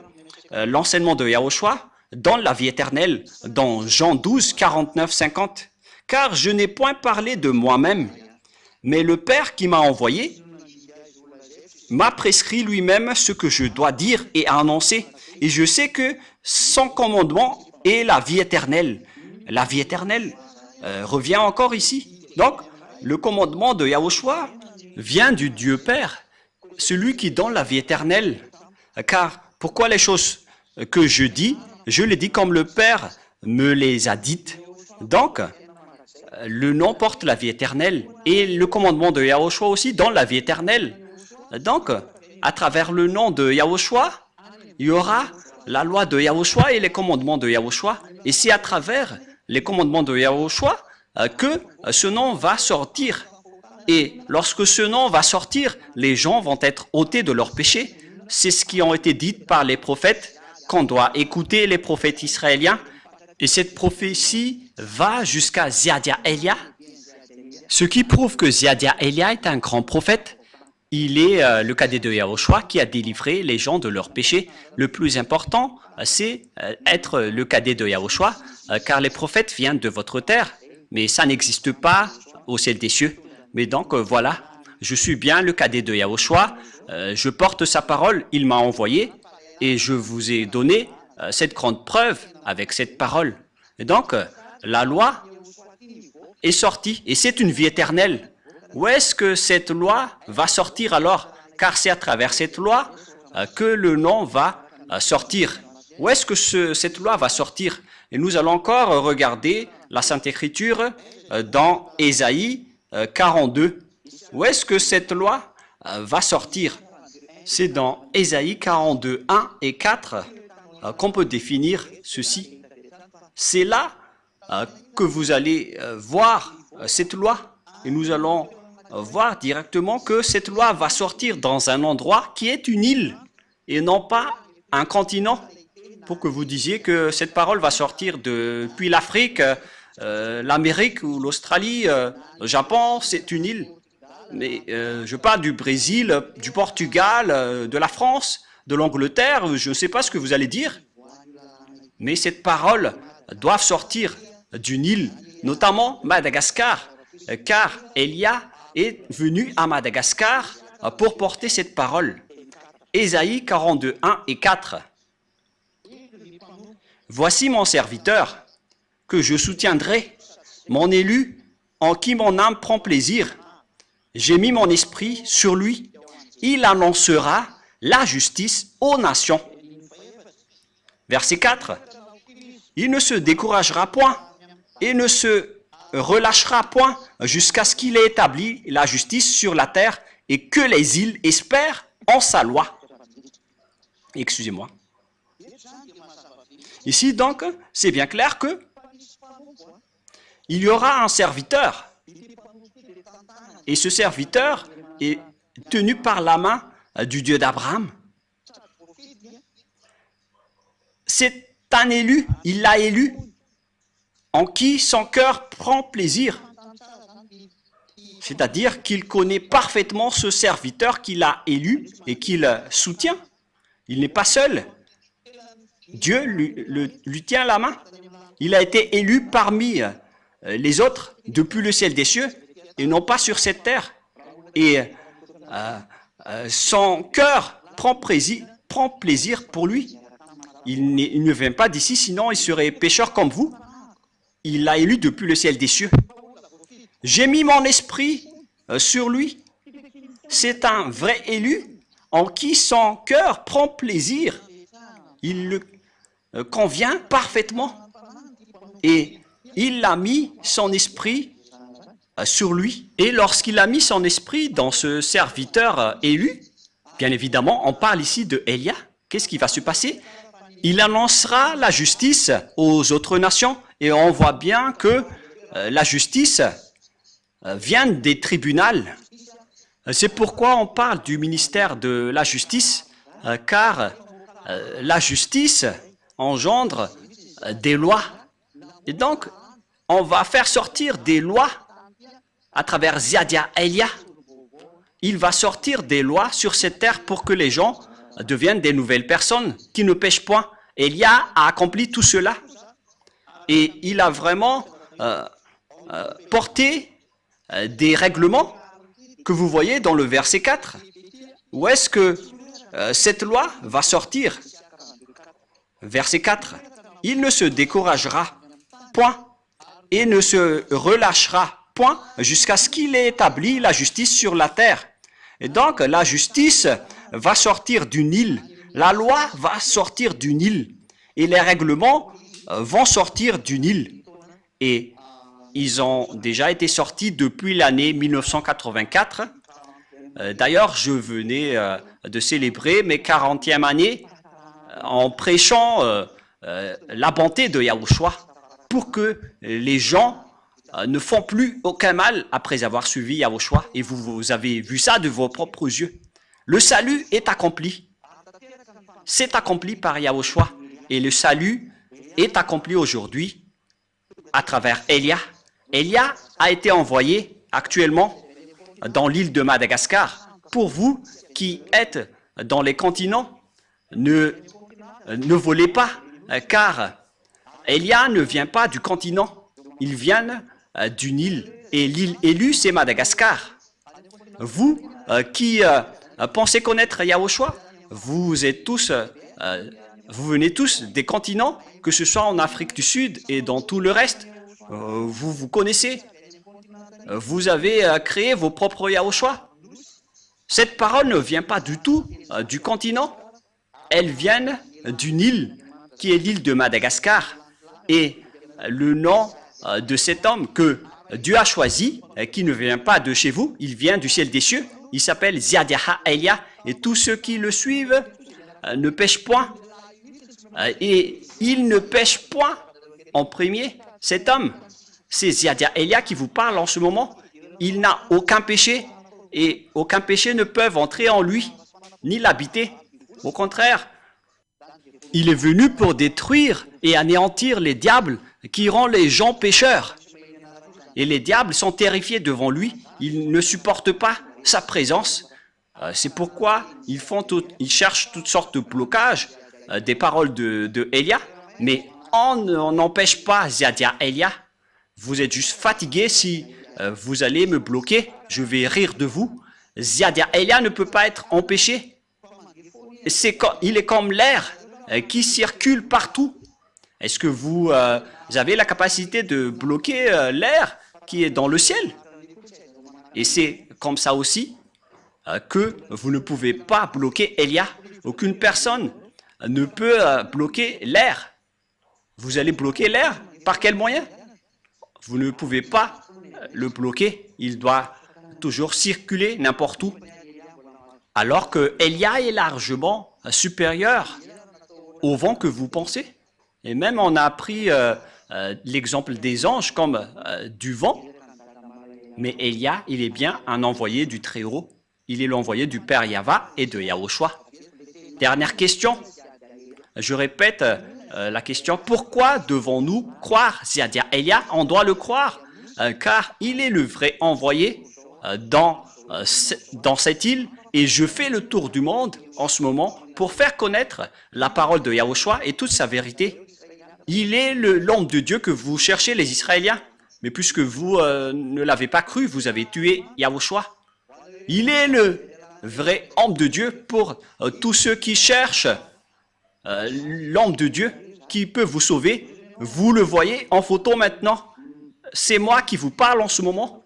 l'enseignement de Yahushua donne la vie éternelle dans Jean 12, 49, 50. Car je n'ai point parlé de moi-même, mais le Père qui m'a envoyé m'a prescrit lui-même ce que je dois dire et annoncer. Et je sais que son commandement est la vie éternelle. La vie éternelle revient encore ici. Donc, le commandement de Yahushua vient du Dieu Père, celui qui donne la vie éternelle. Car pourquoi les choses que je dis, je les dis comme le Père me les a dites. Donc, le nom porte la vie éternelle et le commandement de Yahushua aussi donne la vie éternelle. Donc, à travers le nom de Yahushua, il y aura la loi de Yahushua et les commandements de Yahushua. Et c'est à travers les commandements de Yahushua que ce nom va sortir. Et lorsque ce nom va sortir, les gens vont être ôtés de leurs péchés. C'est ce qui a été dit par les prophètes, qu'on doit écouter les prophètes israéliens. Et cette prophétie va jusqu'à Ziadia Elia, ce qui prouve que Ziadia Elia est un grand prophète. Il est le cadet de Yahushua qui a délivré les gens de leurs péchés. Le plus important, c'est être le cadet de Yahushua, car les prophètes viennent de votre terre, mais ça n'existe pas au ciel des cieux. Mais donc voilà, je suis bien le cadet de Yahushua, je porte sa parole, il m'a envoyé, et je vous ai donné cette grande preuve avec cette parole. Et donc, la loi est sortie, et c'est une vie éternelle. Où est-ce que cette loi va sortir alors? Car c'est à travers cette loi que le nom va sortir. Où est-ce que cette loi va sortir? Et nous allons encore regarder la Sainte Écriture dans Ésaïe 42. Où est-ce que cette loi va sortir? C'est dans Ésaïe 42, 1 et 4 qu'on peut définir ceci. C'est là que vous allez voir cette loi. Et nous allons voir directement que cette loi va sortir dans un endroit qui est une île et non pas un continent. Pour que vous disiez que cette parole va sortir depuis l'Afrique, l'Amérique ou l'Australie, le Japon, c'est une île. Mais je parle du Brésil, du Portugal, de la France. de l'Angleterre, je ne sais pas ce que vous allez dire, mais cette parole doit sortir d'une île, notamment Madagascar, car Élia est venu à Madagascar pour porter cette parole. Ésaïe 42, 1 et 4. Voici mon serviteur, que je soutiendrai, mon élu, en qui mon âme prend plaisir. J'ai mis mon esprit sur lui. Il annoncera la justice aux nations. Verset 4. Il ne se découragera point et ne se relâchera point jusqu'à ce qu'il ait établi la justice sur la terre et que les îles espèrent en sa loi. Excusez-moi. Ici donc, c'est bien clair que il y aura un serviteur. Et ce serviteur est tenu par la main du Dieu d'Abraham. C'est un élu, il l'a élu, en qui son cœur prend plaisir. C'est-à-dire qu'il connaît parfaitement ce serviteur qu'il a élu et qu'il soutient. Il n'est pas seul. Dieu lui tient la main. Il a été élu parmi les autres depuis le ciel des cieux et non pas sur cette terre. Et son cœur prend plaisir pour lui. Il ne vient pas d'ici, sinon il serait pécheur comme vous. Il l'a élu depuis le ciel des cieux. J'ai mis mon esprit sur lui. C'est un vrai élu en qui son cœur prend plaisir. Il le convient parfaitement. Et il a mis son esprit sur lui. Et lorsqu'il a mis son esprit dans ce serviteur élu, bien évidemment, on parle ici de Élia. Qu'est-ce qui va se passer? Il annoncera la justice aux autres nations. Et on voit bien que la justice vient des tribunaux. C'est pourquoi on parle du ministère de la justice, car la justice engendre des lois. Et donc, on va faire sortir des lois à travers Ziadia Élia. Il va sortir des lois sur cette terre pour que les gens deviennent des nouvelles personnes qui ne pêchent point. Élia a accompli tout cela. Et il a vraiment porté des règlements que vous voyez dans le verset 4. Où est-ce que cette loi va sortir? Verset 4. Il ne se découragera point et ne se relâchera point jusqu'à ce qu'il ait établi la justice sur la terre. Et donc, la justice va sortir d'une île. La loi va sortir d'une île. Et les règlements vont sortir d'une île. Et ils ont déjà été sortis depuis l'année 1984. D'ailleurs, je venais de célébrer mes 40e années en prêchant la bonté de Yahushua pour que les gens ne font plus aucun mal après avoir suivi Yahushua. Et vous avez vu ça de vos propres yeux. Le salut est accompli. C'est accompli par Yahushua. Et le salut est accompli aujourd'hui à travers Élia. Élia a été envoyé actuellement dans l'île de Madagascar. Pour vous qui êtes dans les continents, ne volez pas, car Élia ne vient pas du continent, il vient d'une île. Et l'île élue, c'est Madagascar. Vous qui pensez connaître Yahushua, vous venez tous des continents, que ce soit en Afrique du Sud et dans tout le reste. Vous connaissez. Vous avez créé vos propres Yahushua. Cette parole ne vient pas du tout du continent. Elle vient d'une île qui est l'île de Madagascar. Et le nom de cet homme que Dieu a choisi, qui ne vient pas de chez vous, il vient du ciel des cieux. Il s'appelle Ziadia Élia. Et tous ceux qui le suivent ne pêchent point. Et il ne pêche point en premier. Cet homme, c'est Ziadia Élia qui vous parle en ce moment. Il n'a aucun péché et aucun péché ne peut entrer en lui, ni l'habiter. Au contraire, il est venu pour détruire et anéantir les diables qui rendent les gens pécheurs. Et les diables sont terrifiés devant lui. Ils ne supportent pas sa présence. C'est pourquoi ils cherchent toutes sortes de blocages des paroles de Elia, mais on n'empêche pas Ziadia Elia. Vous êtes juste fatigué si vous allez me bloquer, je vais rire de vous. Ziadia Elia ne peut pas être empêché. Il est comme l'air qui circule partout. Est-ce que vous avez la capacité de bloquer l'air qui est dans le ciel? Et c'est comme ça aussi que vous ne pouvez pas bloquer Elia. Aucune personne ne peut bloquer l'air. Vous allez bloquer l'air par quel moyen? Vous ne pouvez pas le bloquer. Il doit toujours circuler n'importe où. Alors que Elia est largement supérieur au vent que vous pensez. Et même on a pris l'exemple des anges comme du vent. Mais Elia, il est bien un envoyé du Très-Haut. Il est l'envoyé du Père Yahva et de Yahushua. Dernière question. Je répète la question. Pourquoi devons-nous croire Ziadia Elia? On doit le croire, car il est le vrai envoyé dans cette île. Et je fais le tour du monde en ce moment pour faire connaître la parole de Yahushua et toute sa vérité. Il est l'homme de Dieu que vous cherchez, les Israéliens. Mais puisque vous ne l'avez pas cru, vous avez tué Yahushua. Il est le vrai homme de Dieu pour tous ceux qui cherchent l'homme de Dieu qui peut vous sauver. Vous le voyez en photo maintenant. C'est moi qui vous parle en ce moment.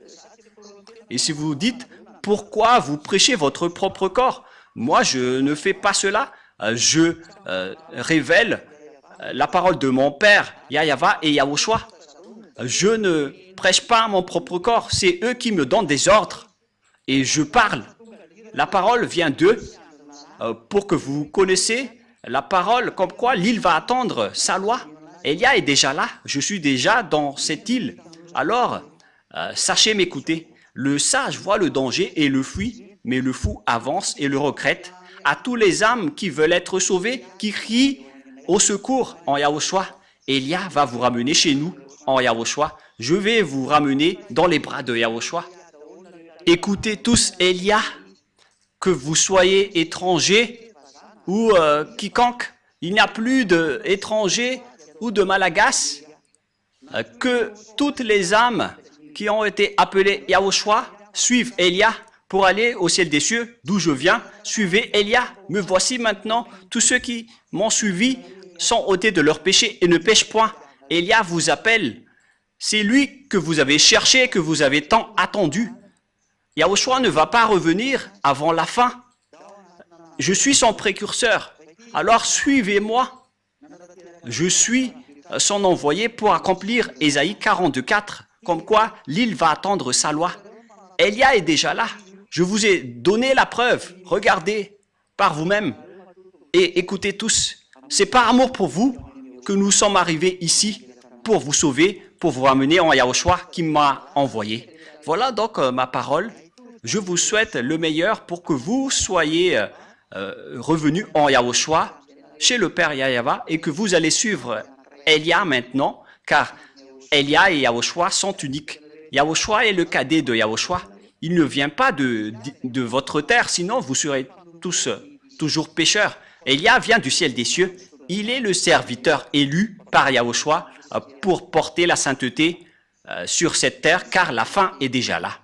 Et si vous dites, pourquoi vous prêchez votre propre corps? Moi, je ne fais pas cela. Je révèle la parole de mon Père, Yahva et Yahushua. Je ne prêche pas mon propre corps. C'est eux qui me donnent des ordres. Et je parle. La parole vient d'eux pour que vous connaissiez la parole comme quoi l'île va attendre sa loi. Elia est déjà là. Je suis déjà dans cette île. Alors, sachez m'écouter. Le sage voit le danger et le fuit, mais le fou avance et le regrette. À tous les âmes qui veulent être sauvées, qui crient au secours en Yahushua, Elia va vous ramener chez nous en Yahushua. Je vais vous ramener dans les bras de Yahushua. Écoutez tous Elia, que vous soyez étrangers ou quiconque, il n'y a plus d'étrangers ou de malagas, que toutes les âmes qui ont été appelées Yahushua suivent Elia pour aller au ciel des cieux, d'où je viens. Suivez Elia, me voici maintenant. Tous ceux qui m'ont suivi sont ôtés de leurs péchés et ne pêchent point. Elia vous appelle. C'est lui que vous avez cherché, que vous avez tant attendu. Yahushua ne va pas revenir avant la fin. Je suis son précurseur. Alors suivez-moi. Je suis son envoyé pour accomplir Ésaïe 42:4, comme quoi l'île va attendre sa loi. Elia est déjà là. Je vous ai donné la preuve. Regardez par vous-même et écoutez tous. C'est par amour pour vous que nous sommes arrivés ici pour vous sauver, pour vous ramener en Yahushua qui m'a envoyé. Voilà donc ma parole. Je vous souhaite le meilleur pour que vous soyez revenus en Yahushua chez le Père Yahva et que vous allez suivre Elia maintenant, car Elia et Yahushua sont uniques. Yahushua est le cadet de Yahushua. Il ne vient pas de votre terre, sinon vous serez tous toujours pécheurs. Elia vient du ciel des cieux. Il est le serviteur élu par Yahushua pour porter la sainteté sur cette terre, car la fin est déjà là.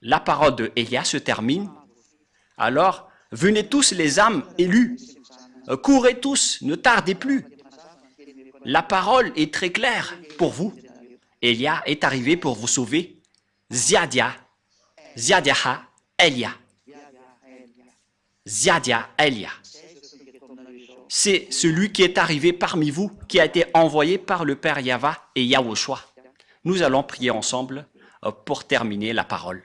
La parole de Elia se termine. Alors, venez tous les âmes élues. Courez tous, ne tardez plus. La parole est très claire pour vous. Elia est arrivé pour vous sauver. Ziadia Elia. Ziadia Elia. C'est celui qui est arrivé parmi vous, qui a été envoyé par le Père Yahva et Yahushua. Nous allons prier ensemble pour terminer la parole.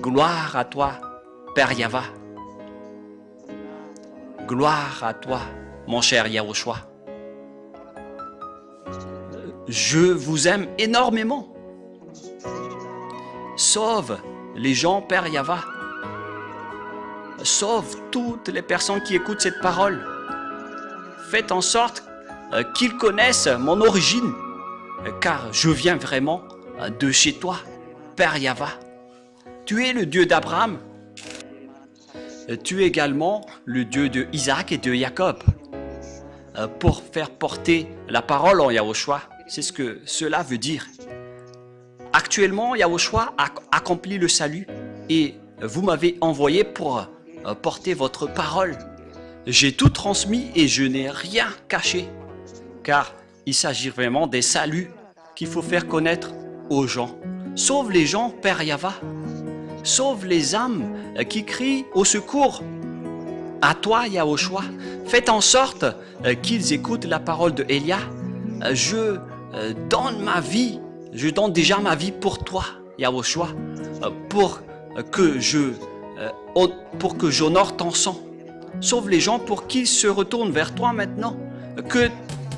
Gloire à toi, Père Yahva. Gloire à toi, mon cher Yahushua. Je vous aime énormément. Sauve les gens, Père Yahva. Sauve toutes les personnes qui écoutent cette parole. Faites en sorte qu'ils connaissent mon origine, car je viens vraiment de chez toi, Père Yahva. Tu es le Dieu d'Abraham. Tu es également le Dieu de Isaac et de Jacob. Pour faire porter la parole en Yahushua, c'est ce que cela veut dire. Actuellement, Yahushua a accompli le salut et vous m'avez envoyé pour porter votre parole. J'ai tout transmis et je n'ai rien caché, car il s'agit vraiment des saluts qu'il faut faire connaître aux gens. Sauve les gens, Père Yahva. Sauve les âmes qui crient au secours. À toi, Yahushua, faites en sorte qu'ils écoutent la parole de Elia. Je donne ma vie, je donne déjà ma vie pour toi, Yahushua, pour que j'honore ton sang. Sauve les gens pour qu'ils se retournent vers toi maintenant. Que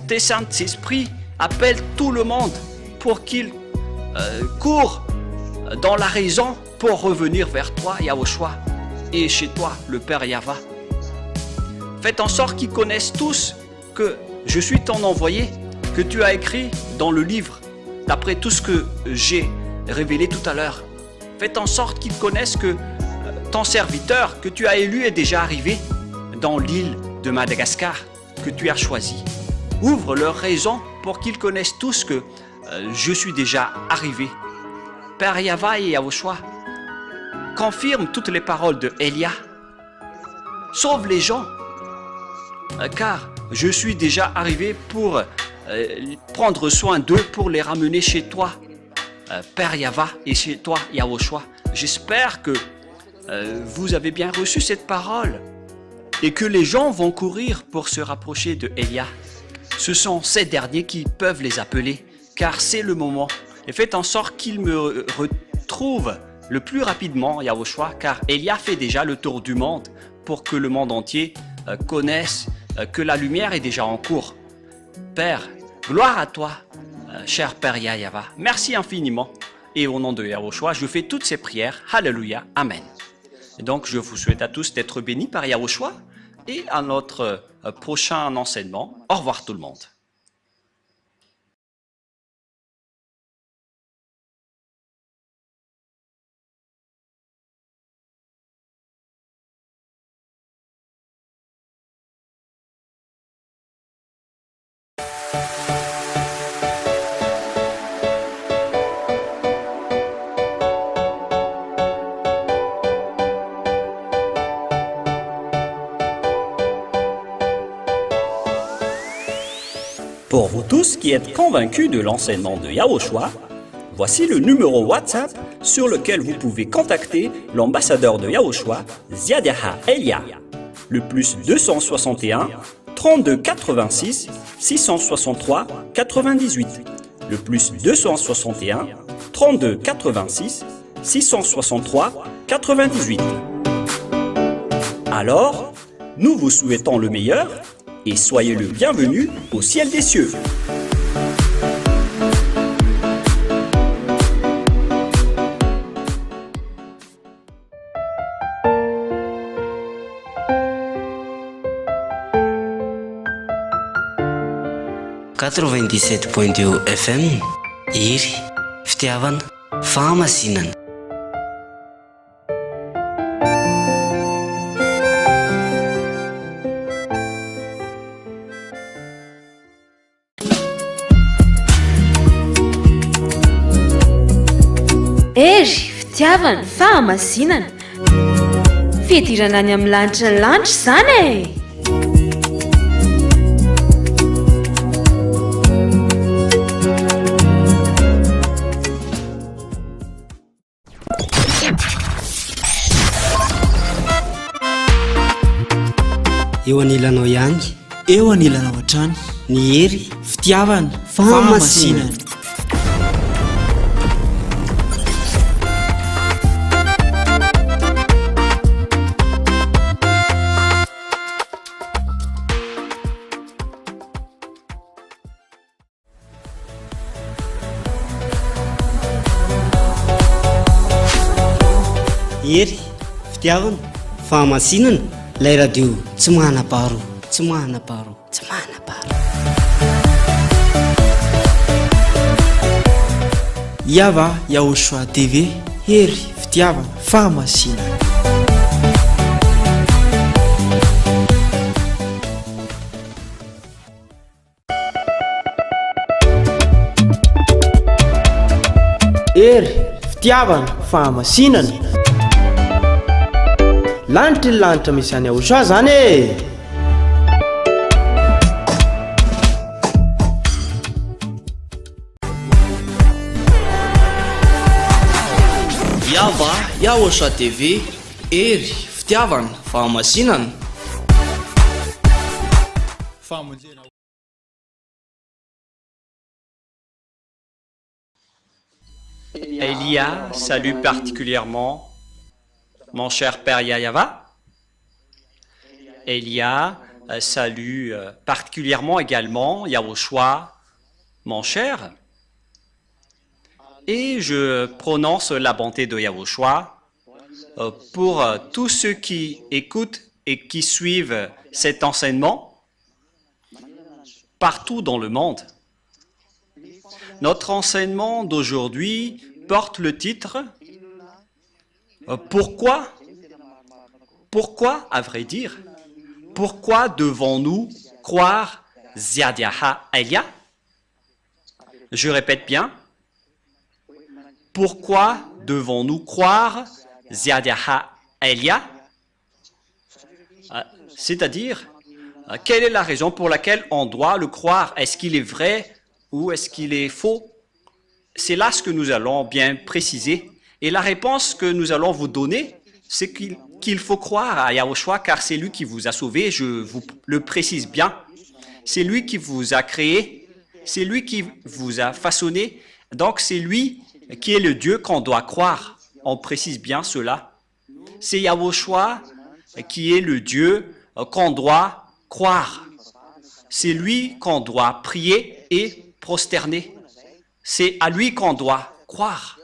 tes Saints-Esprits appellent tout le monde pour qu'ils courent dans la raison pour revenir vers toi, Yahushua, et chez toi, le Père Yahva. Faites en sorte qu'ils connaissent tous que je suis ton envoyé, que tu as écrit dans le livre, d'après tout ce que j'ai révélé tout à l'heure. Faites en sorte qu'ils connaissent que ton serviteur que tu as élu est déjà arrivé dans l'île de Madagascar que tu as choisi. Ouvre leur raison pour qu'ils connaissent tous que je suis déjà arrivé. Père Yahva et Yahushua, confirme toutes les paroles de Elia. Sauve les gens, car je suis déjà arrivé pour prendre soin d'eux, pour les ramener chez toi, Père Yahva, et chez toi, Yahushua. J'espère que vous avez bien reçu cette parole et que les gens vont courir pour se rapprocher de Elia. Ce sont ces derniers qui peuvent les appeler, car c'est le moment. Et faites en sorte qu'ils me retrouvent le plus rapidement, Yahushua, car Elia fait déjà le tour du monde pour que le monde entier connaisse que la lumière est déjà en cours. Père, gloire à toi, cher Père Yahva. Merci infiniment. Et au nom de Yahushua, je fais toutes ces prières. Alléluia. Amen. Et donc, je vous souhaite à tous d'être bénis par Yahushua et à notre prochain enseignement. Au revoir tout le monde. Pour vous tous qui êtes convaincus de l'enseignement de Yahushua, voici le numéro WhatsApp sur lequel vous pouvez contacter l'ambassadeur de Yahushua, Ziadaha Elia, le plus 261 32 86 663 98, le plus 261 32 86 663 98. Alors, nous vous souhaitons le meilleur et soyez le bienvenu au ciel des cieux. .2 FM Iry fitiavana fahamasinana. Ery fitiavana fahamasinana. Fidirana any amin'ny lanitra ny lanitra zany e. Eo anilanao ihany, eo anilanao hatrany, ny hery fitiavana fahamasinana. Hery fitiavana fahamasinana. Lay radio tsy manam-paharoa, tsy manam-paharoa, tsy manam-paharoa. Yahva Yahushua TV, hery fitiavana fahamasina. Ery fitiavana fahamasinana lanitra ny lanitra misy any Ahosoa zany e. Iava Ahosoa TV, ery fitiavana fahamasinana. Elia salue particulièrement mon cher père Yayava. Elia salue particulièrement également Yahushua, mon cher. Et je prononce la bonté de Yahushua pour tous ceux qui écoutent et qui suivent cet enseignement partout dans le monde. Notre enseignement d'aujourd'hui porte le titre « Pourquoi, à vrai dire, pourquoi devons-nous croire Ziadiaha Elia ?» Je répète bien, « Pourquoi devons-nous croire Ziadiaha Elia ?» C'est-à-dire, quelle est la raison pour laquelle on doit le croire? Est-ce qu'il est vrai ou est-ce qu'il est faux? C'est là ce que nous allons bien préciser. Et la réponse que nous allons vous donner, c'est qu'il faut croire à Yahushua car c'est lui qui vous a sauvé, je vous le précise bien. C'est lui qui vous a créé, c'est lui qui vous a façonné, donc c'est lui qui est le Dieu qu'on doit croire. On précise bien cela. C'est Yahushua qui est le Dieu qu'on doit croire. C'est lui qu'on doit prier et prosterner. C'est à lui qu'on doit croire.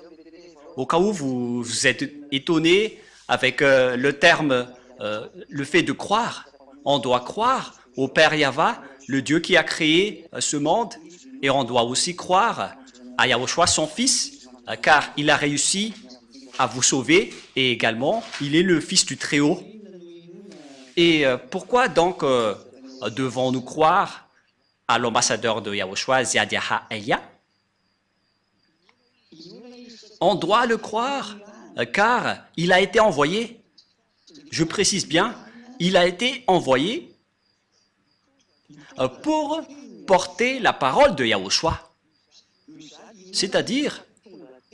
Au cas où vous êtes étonné avec le terme, le fait de croire, on doit croire au Père Yahva, le Dieu qui a créé ce monde, et on doit aussi croire à Yahushua, son Fils, car il a réussi à vous sauver, et également, il est le Fils du Très-Haut. Et pourquoi donc devons-nous croire à l'ambassadeur de Yahushua, Ziadiaha Elia? On doit le croire car il a été envoyé. Je précise bien, il a été envoyé pour porter la parole de Yahushua. C'est-à-dire,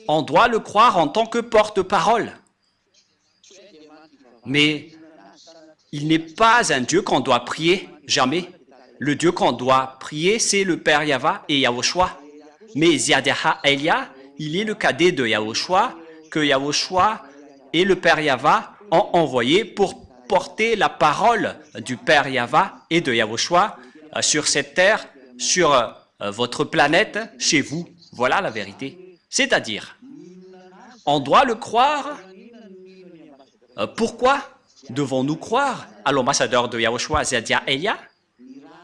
on doit le croire en tant que porte-parole. Mais il n'est pas un Dieu qu'on doit prier, jamais. Le Dieu qu'on doit prier, c'est le Père Yahva et Yahushua. Mais Ziadiaha Elia, il est le cadet de Yahushua, que Yahushua et le Père Yahva ont envoyé pour porter la parole du Père Yahva et de Yahushua sur cette terre, sur votre planète, chez vous. Voilà la vérité. C'est-à-dire, on doit le croire. Pourquoi devons-nous croire à l'ambassadeur de Yahushua, Ziadiaha Elia?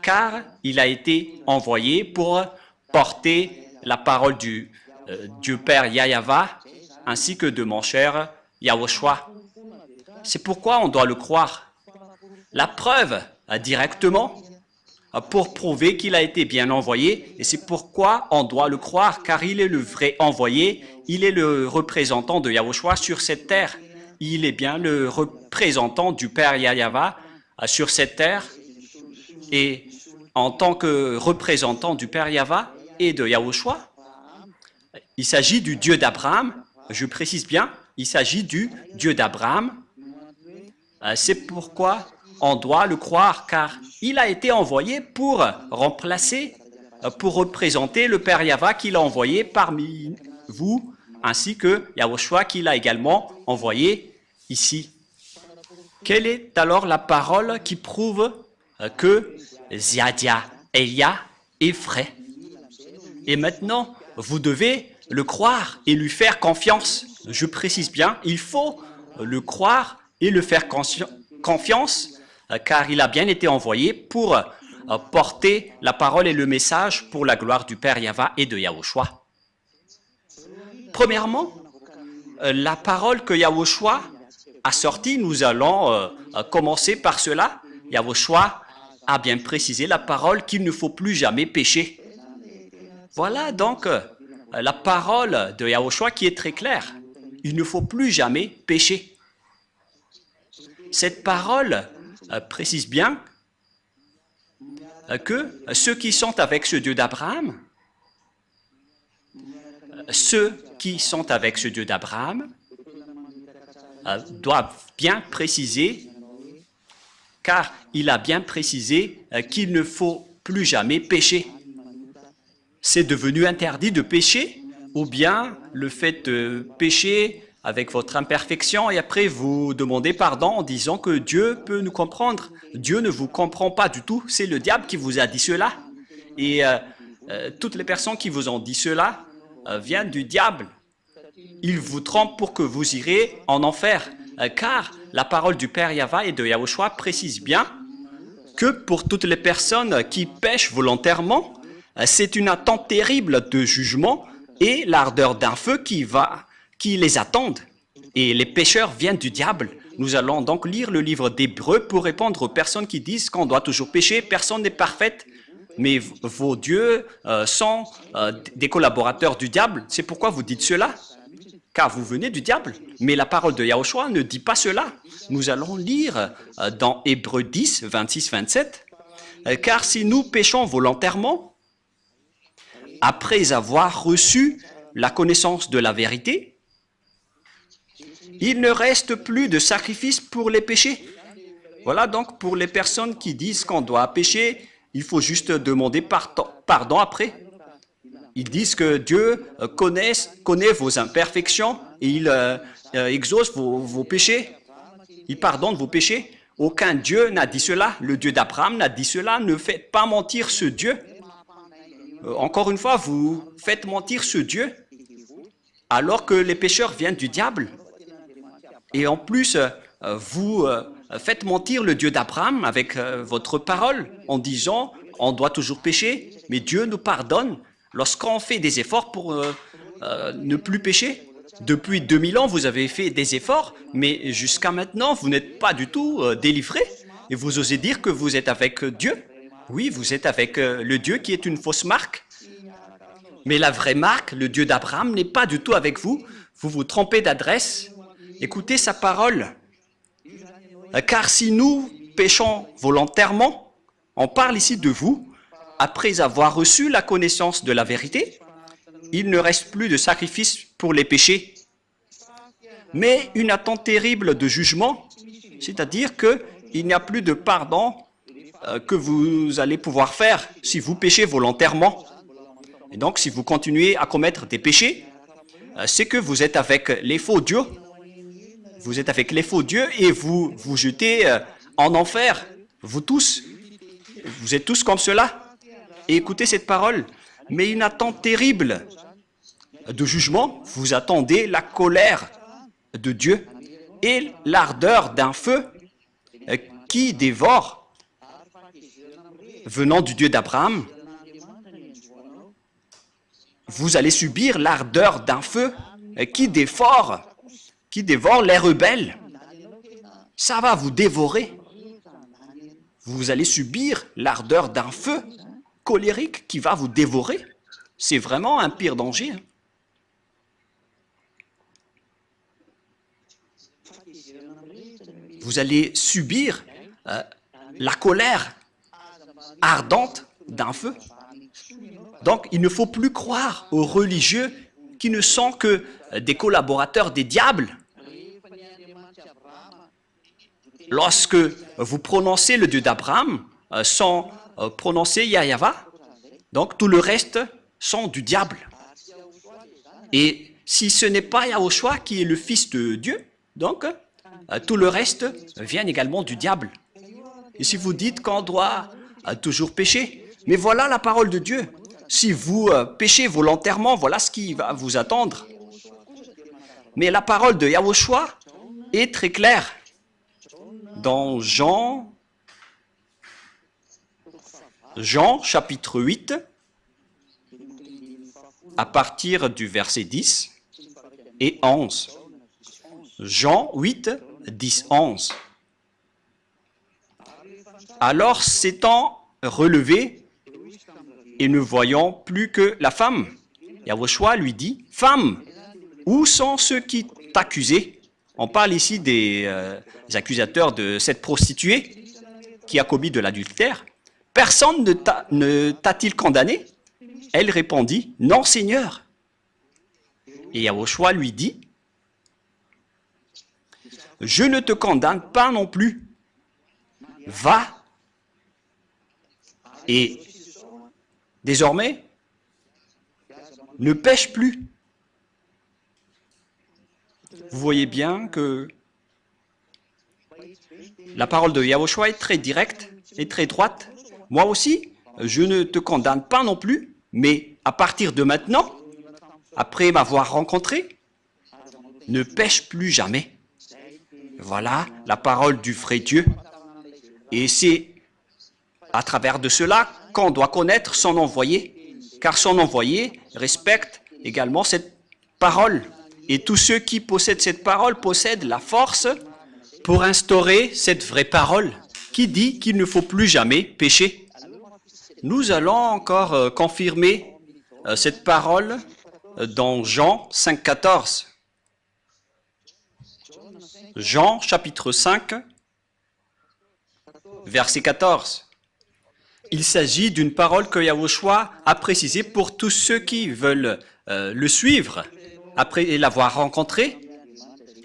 Car il a été envoyé pour porter la parole du Dieu Père Yahva, ainsi que de mon cher Yahushua. C'est pourquoi on doit le croire. La preuve, directement, pour prouver qu'il a été bien envoyé, et c'est pourquoi on doit le croire, car il est le vrai envoyé, il est le représentant de Yahushua sur cette terre. Il est bien le représentant du Père Yahva sur cette terre, et en tant que représentant du Père Yahva et de Yahushua, il s'agit du Dieu d'Abraham, je précise bien, il s'agit du Dieu d'Abraham. C'est pourquoi on doit le croire, car il a été envoyé pour remplacer, pour représenter le Père Yahva qu'il a envoyé parmi vous, ainsi que Yahushua qu'il a également envoyé ici. Quelle est alors la parole qui prouve que Ziadiaha Elia est vrai? Et maintenant, vous devez le croire et lui faire confiance. Je précise bien, il faut le croire et le faire confiance, car il a bien été envoyé pour porter la parole et le message pour la gloire du Père Yahva et de Yahushua. Premièrement, la parole que Yahushua a sortie, nous allons commencer par cela. Yahushua a bien précisé la parole qu'il ne faut plus jamais pécher. Voilà donc la parole de Yahushua qui est très claire. Il ne faut plus jamais pécher. Cette parole précise bien que ceux qui sont avec ce Dieu d'Abraham, doivent bien préciser, car il a bien précisé qu'il ne faut plus jamais pécher. C'est devenu interdit de pécher, ou bien le fait de pécher avec votre imperfection et après vous demandez pardon en disant que Dieu peut nous comprendre. Dieu ne vous comprend pas du tout, c'est le diable qui vous a dit cela. Et toutes les personnes qui vous ont dit cela viennent du diable. Il vous trompe pour que vous irez en enfer, car la parole du Père Yahva et de Yahushua précise bien que pour toutes les personnes qui pêchent volontairement, c'est une attente terrible de jugement et l'ardeur d'un feu qui les attendent. Et les pécheurs viennent du diable. Nous allons donc lire le livre d'Hébreux pour répondre aux personnes qui disent qu'on doit toujours pécher. Personne n'est parfaite, mais vos dieux sont des collaborateurs du diable. C'est pourquoi vous dites cela, car vous venez du diable. Mais la parole de Yahushua ne dit pas cela. Nous allons lire dans Hébreux 10, 26-27. Car si nous péchons volontairement, après avoir reçu la connaissance de la vérité, il ne reste plus de sacrifice pour les péchés. Voilà donc pour les personnes qui disent qu'on doit pécher, il faut juste demander pardon après. Ils disent que Dieu connaît vos imperfections et il exauce vos péchés. Il pardonne vos péchés. Aucun Dieu n'a dit cela. Le Dieu d'Abraham n'a dit cela. Ne faites pas mentir ce Dieu. Encore une fois, vous faites mentir ce Dieu alors que les pécheurs viennent du diable. Et en plus, vous faites mentir le Dieu d'Abraham avec votre parole en disant on doit toujours pécher, mais Dieu nous pardonne lorsqu'on fait des efforts pour ne plus pécher. Depuis 2000 ans, vous avez fait des efforts, mais jusqu'à maintenant, vous n'êtes pas du tout délivré. Et vous osez dire que vous êtes avec Dieu. Oui, vous êtes avec le Dieu qui est une fausse marque. Mais la vraie marque, le Dieu d'Abraham, n'est pas du tout avec vous. Vous vous trompez d'adresse. Écoutez sa parole. Car si nous péchons volontairement, on parle ici de vous, après avoir reçu la connaissance de la vérité, il ne reste plus de sacrifice pour les péchés, mais une attente terrible de jugement, c'est-à-dire qu'il n'y a plus de pardon que vous allez pouvoir faire si vous péchez volontairement. Et donc, si vous continuez à commettre des péchés, c'est que vous êtes avec les faux dieux. Vous êtes avec les faux dieux et vous vous jetez en enfer. Vous tous, vous êtes tous comme cela. Et écoutez cette parole. Mais une attente terrible de jugement, vous attendez la colère de Dieu et l'ardeur d'un feu qui dévore, venant du Dieu d'Abraham. Vous allez subir l'ardeur d'un feu qui dévore les rebelles. Ça va vous dévorer. Vous allez subir l'ardeur d'un feu colérique qui va vous dévorer. C'est vraiment un pire danger. Vous allez subir la colère ardente d'un feu. Donc, il ne faut plus croire aux religieux qui ne sont que des collaborateurs des diables. Lorsque vous prononcez le Dieu d'Abraham sans prononcer Yahva, donc tout le reste sont du diable. Et si ce n'est pas Yahushua qui est le Fils de Dieu, donc tout le reste vient également du diable. Et si vous dites qu'on doit toujours pécher, mais voilà la parole de Dieu. Si vous péchez volontairement, voilà ce qui va vous attendre. Mais la parole de Yahushua est très claire. Dans Jean chapitre 8, à partir du verset 10 et 11. Jean 8, 10, 11. Alors s'étant relevé et ne voyant plus que la femme, Yahushua lui dit, « Femme, où sont ceux qui t'accusaient ?» On parle ici des accusateurs de cette prostituée qui a commis de l'adultère. « Personne ne t'a-t-il condamné ?» Elle répondit, « Non, Seigneur. » Et Yahushua lui dit, « Je ne te condamne pas non plus. Va. Et désormais, ne pêche plus. » Vous voyez bien que la parole de Yahushua est très directe et très droite. Moi aussi, je ne te condamne pas non plus, mais à partir de maintenant, après m'avoir rencontré, ne pêche plus jamais. Voilà la parole du vrai Dieu. Et c'est à travers de cela qu'on doit connaître son envoyé, car son envoyé respecte également cette parole. Et tous ceux qui possèdent cette parole possèdent la force pour instaurer cette vraie parole qui dit qu'il ne faut plus jamais pécher. Nous allons encore confirmer cette parole dans Jean 5, 14. Jean chapitre 5, verset 14. Il s'agit d'une parole que Yahushua a précisée pour tous ceux qui veulent le suivre après l'avoir rencontré.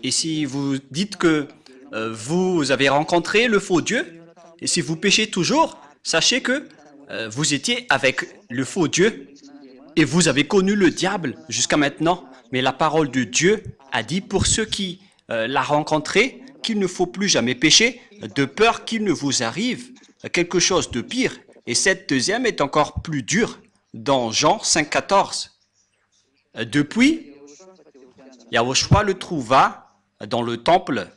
Et si vous dites que vous avez rencontré le faux Dieu, et si vous péchez toujours, sachez que vous étiez avec le faux Dieu et vous avez connu le diable jusqu'à maintenant. Mais la parole de Dieu a dit pour ceux qui l'a rencontré qu'il ne faut plus jamais pécher de peur qu'il ne vous arrive quelque chose de pire. Et cette deuxième est encore plus dure dans Jean 5, 14. Depuis, Yahushua le trouva dans le temple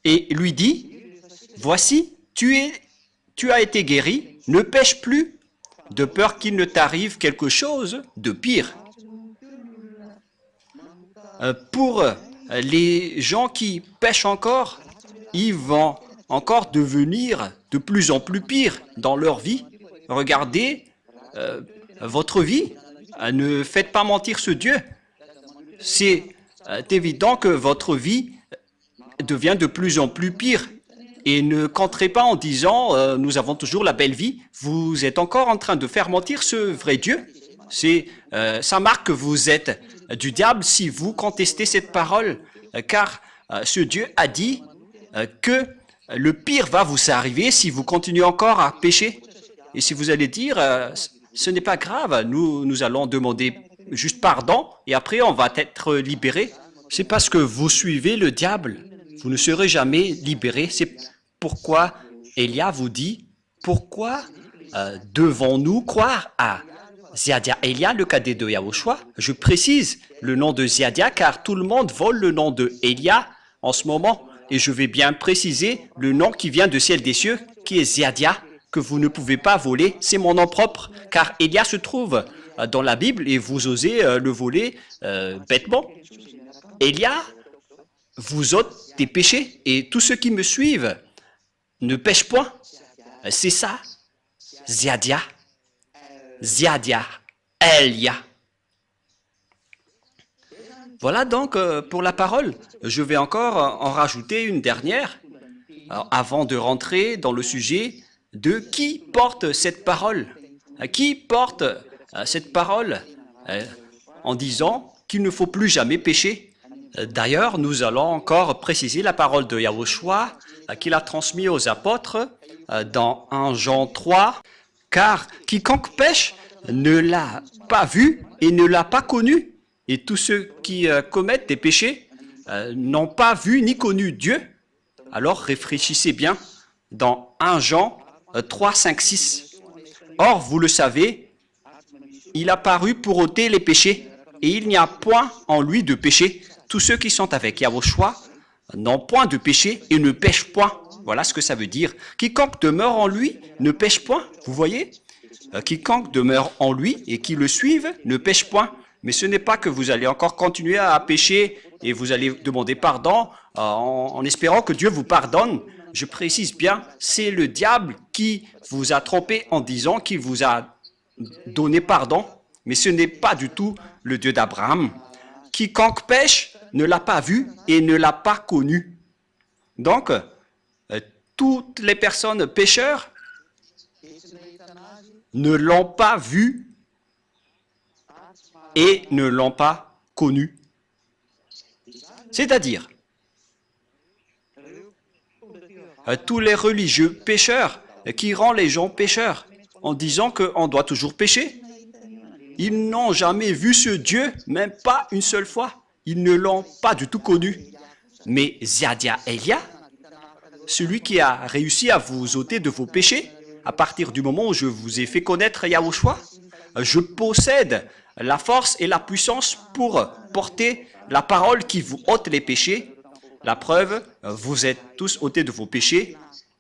et lui dit, « Voici, tu as été guéri, ne pêche plus, de peur qu'il ne t'arrive quelque chose de pire. » Pour les gens qui pêchent encore, ils vont encore devenir de plus en plus pire dans leur vie. Regardez votre vie, ne faites pas mentir ce Dieu. C'est évident que votre vie devient de plus en plus pire. Et ne comptez pas en disant nous avons toujours la belle vie. Vous êtes encore en train de faire mentir ce vrai Dieu. Ça marque que vous êtes du diable si vous contestez cette parole, car ce Dieu a dit que le pire va vous arriver si vous continuez encore à pécher. Et si vous allez dire ce n'est pas grave, nous allons demander juste pardon et après on va être libéré. C'est parce que vous suivez le diable. Vous ne serez jamais libéré. C'est pourquoi Elia vous dit, pourquoi devons-nous croire à Ziadia Elia, le cadet de Yahushua? Je précise le nom de Ziadia car tout le monde vole le nom de Elia en ce moment. Et je vais bien préciser le nom qui vient de ciel des cieux, qui est Ziadia, que vous ne pouvez pas voler. C'est mon nom propre, car Elia se trouve dans la Bible et vous osez le voler bêtement. Elia vous ôte des péchés et tous ceux qui me suivent ne pêchent point. C'est ça, Ziadia, Ziadia, Elia. Voilà donc pour la parole. Je vais encore en rajouter une dernière avant de rentrer dans le sujet de qui porte cette parole. Qui porte cette parole en disant qu'il ne faut plus jamais pécher. D'ailleurs, nous allons encore préciser la parole de Yahushua qu'il a transmise aux apôtres dans 1 Jean 3. Car quiconque pêche ne l'a pas vu et ne l'a pas connu. Et tous ceux qui commettent des péchés n'ont pas vu ni connu Dieu. Alors réfléchissez bien dans 1 Jean 3, 5, 6. Or, vous le savez, il a paru pour ôter les péchés, et il n'y a point en lui de péché. Tous ceux qui sont avec Yahushua n'ont point de péché et ne pêchent point. Voilà ce que ça veut dire. Quiconque demeure en lui ne pêche point. Vous voyez? Quiconque demeure en lui et qui le suive ne pêche point. Mais ce n'est pas que vous allez encore continuer à pécher et vous allez demander pardon en espérant que Dieu vous pardonne. Je précise bien, c'est le diable qui vous a trompé en disant qu'il vous a donné pardon, mais ce n'est pas du tout le Dieu d'Abraham. Quiconque pêche ne l'a pas vu et ne l'a pas connu. Donc, toutes les personnes pécheurs ne l'ont pas vu et ne l'ont pas connu. C'est-à-dire, tous les religieux pécheurs qui rendent les gens pécheurs en disant qu'on doit toujours pécher, ils n'ont jamais vu ce Dieu, même pas une seule fois. Ils ne l'ont pas du tout connu. Mais Ziadia Elia, celui qui a réussi à vous ôter de vos péchés, à partir du moment où je vous ai fait connaître Yahushua, je possède la force et la puissance pour porter la parole qui vous ôte les péchés. La preuve, vous êtes tous ôtés de vos péchés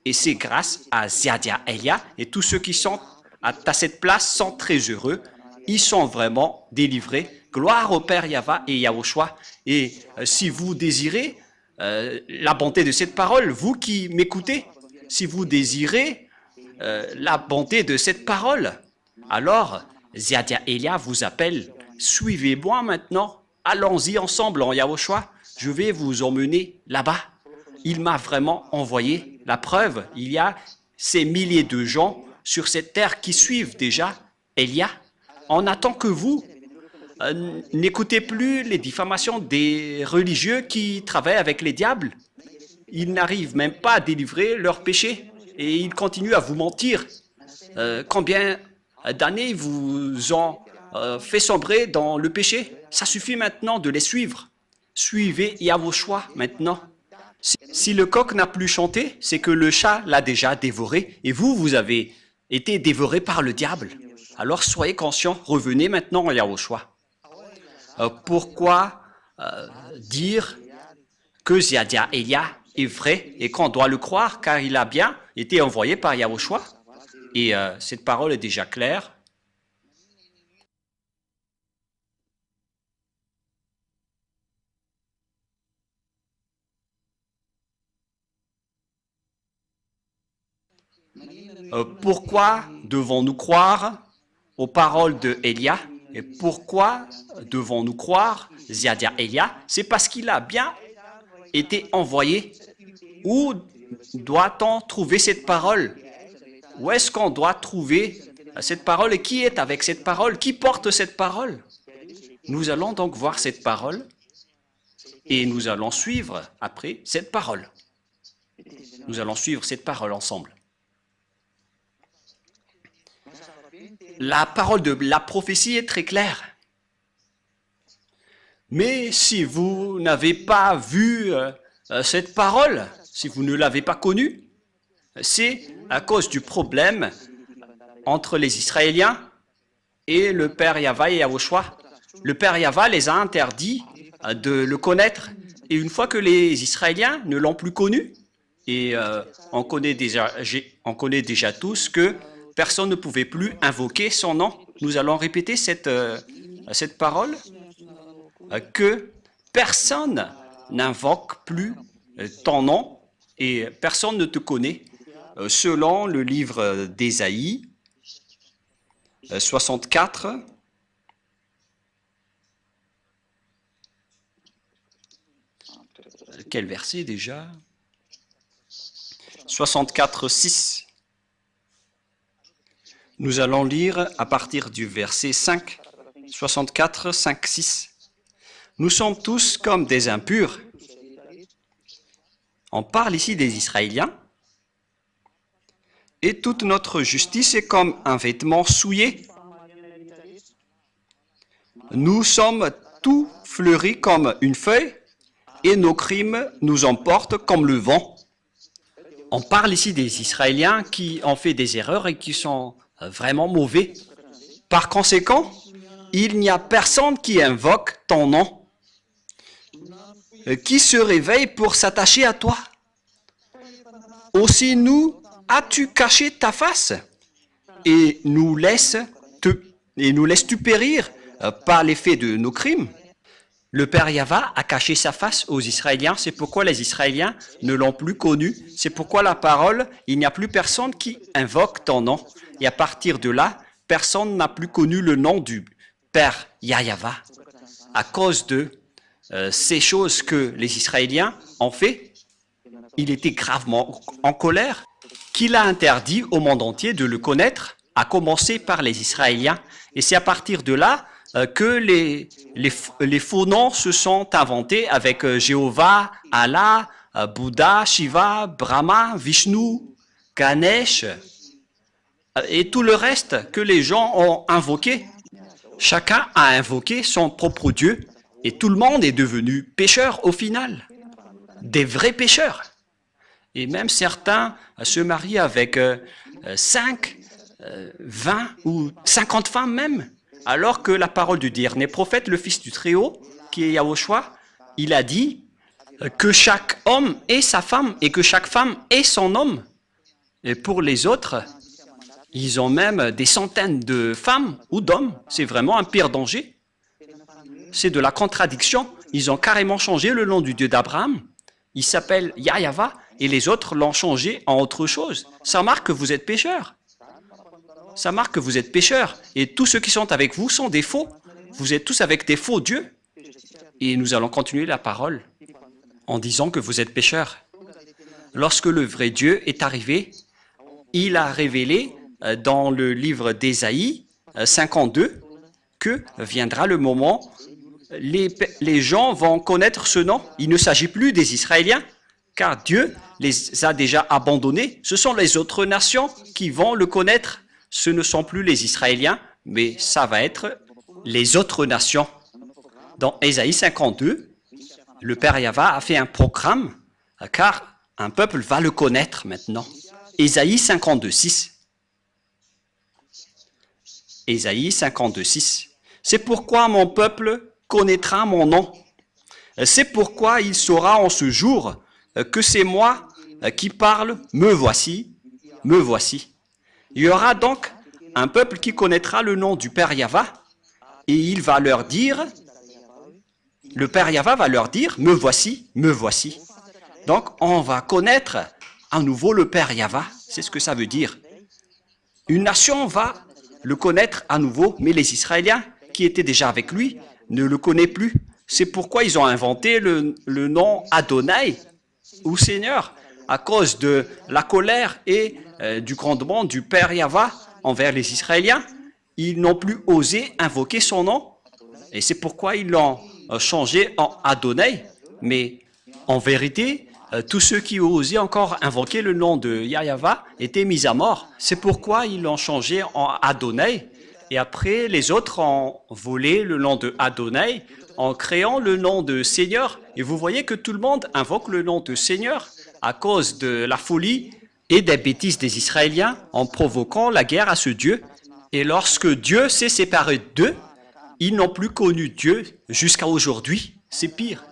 et c'est grâce à Ziadia Elia et tous ceux qui sont à cette place sont très heureux. Ils sont vraiment délivrés. Gloire au Père Yahva et Yahushua. Et si vous désirez la bonté de cette parole, vous qui m'écoutez, si vous désirez la bonté de cette parole, alors Ziadia Elia vous appelle, suivez-moi maintenant, allons-y ensemble en Yahushua, je vais vous emmener là-bas. Il m'a vraiment envoyé. La preuve, il y a ces milliers de gens sur cette terre qui suivent déjà Elia. On attend que vous n'écoutez plus les diffamations des religieux qui travaillent avec les diables. Ils n'arrivent même pas à délivrer leurs péchés et ils continuent à vous mentir. Combien d'années ils vous ont fait sombrer dans le péché? Ça suffit maintenant de les suivre. Suivez Yahushua maintenant. Si le coq n'a plus chanté, c'est que le chat l'a déjà dévoré et vous avez été dévoré par le diable. Alors soyez conscients, revenez maintenant à Yahushua. Pourquoi dire que Ziadia Elia est vrai et qu'on doit le croire car il a bien été envoyé par Yahushua? Et cette parole est déjà claire. Pourquoi devons-nous croire aux paroles de Elia? Et pourquoi devons-nous croire Ziadia Elia? C'est parce qu'il a bien été envoyé. Où doit-on trouver cette parole? Où est-ce qu'on doit trouver cette parole? Et qui est avec cette parole? Qui porte cette parole? Nous allons donc voir cette parole et nous allons suivre après cette parole. Nous allons suivre cette parole ensemble. La parole de la prophétie est très claire. Mais si vous n'avez pas vu cette parole, si vous ne l'avez pas connue, c'est à cause du problème entre les Israéliens et le Père Yahva et Yahushua. Le Père Yahva les a interdits de le connaître. Et une fois que les Israéliens ne l'ont plus connu, et on connaît déjà tous que personne ne pouvait plus invoquer son nom. Nous allons répéter cette parole, que personne n'invoque plus ton nom et personne ne te connaît. Selon le livre d'Ésaïe 64, quel verset déjà? 64, 6. Nous allons lire à partir du verset 5, 64, 5, 6. Nous sommes tous comme des impurs. On parle ici des Israéliens. Et toute notre justice est comme un vêtement souillé. Nous sommes tout fleuris comme une feuille et nos crimes nous emportent comme le vent. On parle ici des Israéliens qui ont fait des erreurs et qui sont vraiment mauvais. Par conséquent, il n'y a personne qui invoque ton nom, qui se réveille pour s'attacher à toi. Aussi nous, as-tu caché ta face et nous laisses-tu périr par l'effet de nos crimes? Le Père Yahva a caché sa face aux Israéliens, c'est pourquoi les Israéliens ne l'ont plus connu. C'est pourquoi la parole, il n'y a plus personne qui invoque ton nom. Et à partir de là, personne n'a plus connu le nom du Père Yahva. À cause de ces choses que les Israéliens ont fait, il était gravement en colère, qu'il a interdit au monde entier de le connaître, à commencer par les Israéliens. Et c'est à partir de là que les faux noms se sont inventés avec Jéhovah, Allah, Bouddha, Shiva, Brahma, Vishnu, Ganesh et tout le reste que les gens ont invoqué. Chacun a invoqué son propre Dieu et tout le monde est devenu pécheur au final, des vrais pécheurs. Et même certains se marient avec 5, 20 ou 50 femmes même. Alors que la parole du dernier prophète, le fils du Très-Haut, qui est Yahushua, il a dit que chaque homme ait sa femme et que chaque femme ait son homme. Et pour les autres, ils ont même des centaines de femmes ou d'hommes. C'est vraiment un pire danger. C'est de la contradiction. Ils ont carrément changé le nom du Dieu d'Abraham. Il s'appelle Yahva et les autres l'ont changé en autre chose. Ça marque que vous êtes pécheurs. Ça marque que vous êtes pécheurs. Et tous ceux qui sont avec vous sont des faux. Vous êtes tous avec des faux dieux. Et nous allons continuer la parole en disant que vous êtes pécheurs. Lorsque le vrai Dieu est arrivé, il a révélé dans le livre d'Ésaïe 52 que viendra le moment, les gens vont connaître ce nom. Il ne s'agit plus des Israéliens, car Dieu les a déjà abandonnés. Ce sont les autres nations qui vont le connaître. Ce ne sont plus les Israéliens, mais ça va être les autres nations. Dans Ésaïe 52, le Père Yahva a fait un programme, car un peuple va le connaître maintenant. Ésaïe 52, 6. Ésaïe 52, 6. C'est pourquoi mon peuple connaîtra mon nom. C'est pourquoi il saura en ce jour que c'est moi qui parle, me voici, me voici. Il y aura donc un peuple qui connaîtra le nom du Père Yahva et il va leur dire, le Père Yahva va leur dire, me voici, me voici. Donc on va connaître à nouveau le Père Yahva, c'est ce que ça veut dire. Une nation va le connaître à nouveau, mais les Israéliens qui étaient déjà avec lui ne le connaissent plus. C'est pourquoi ils ont inventé le nom Adonai, ou Seigneur, à cause de la colère et du grondement du Père Yahva envers les Israéliens. Ils n'ont plus osé invoquer son nom, et c'est pourquoi ils l'ont changé en Adonai. Mais en vérité, tous ceux qui osaient encore invoquer le nom de Yahva étaient mis à mort. C'est pourquoi ils l'ont changé en Adonai. Et après, les autres ont volé le nom de Adonai en créant le nom de Seigneur. Et vous voyez que tout le monde invoque le nom de Seigneur à cause de la folie et des bêtises des Israéliens en provoquant la guerre à ce Dieu. Et lorsque Dieu s'est séparé d'eux, ils n'ont plus connu Dieu jusqu'à aujourd'hui. C'est pire.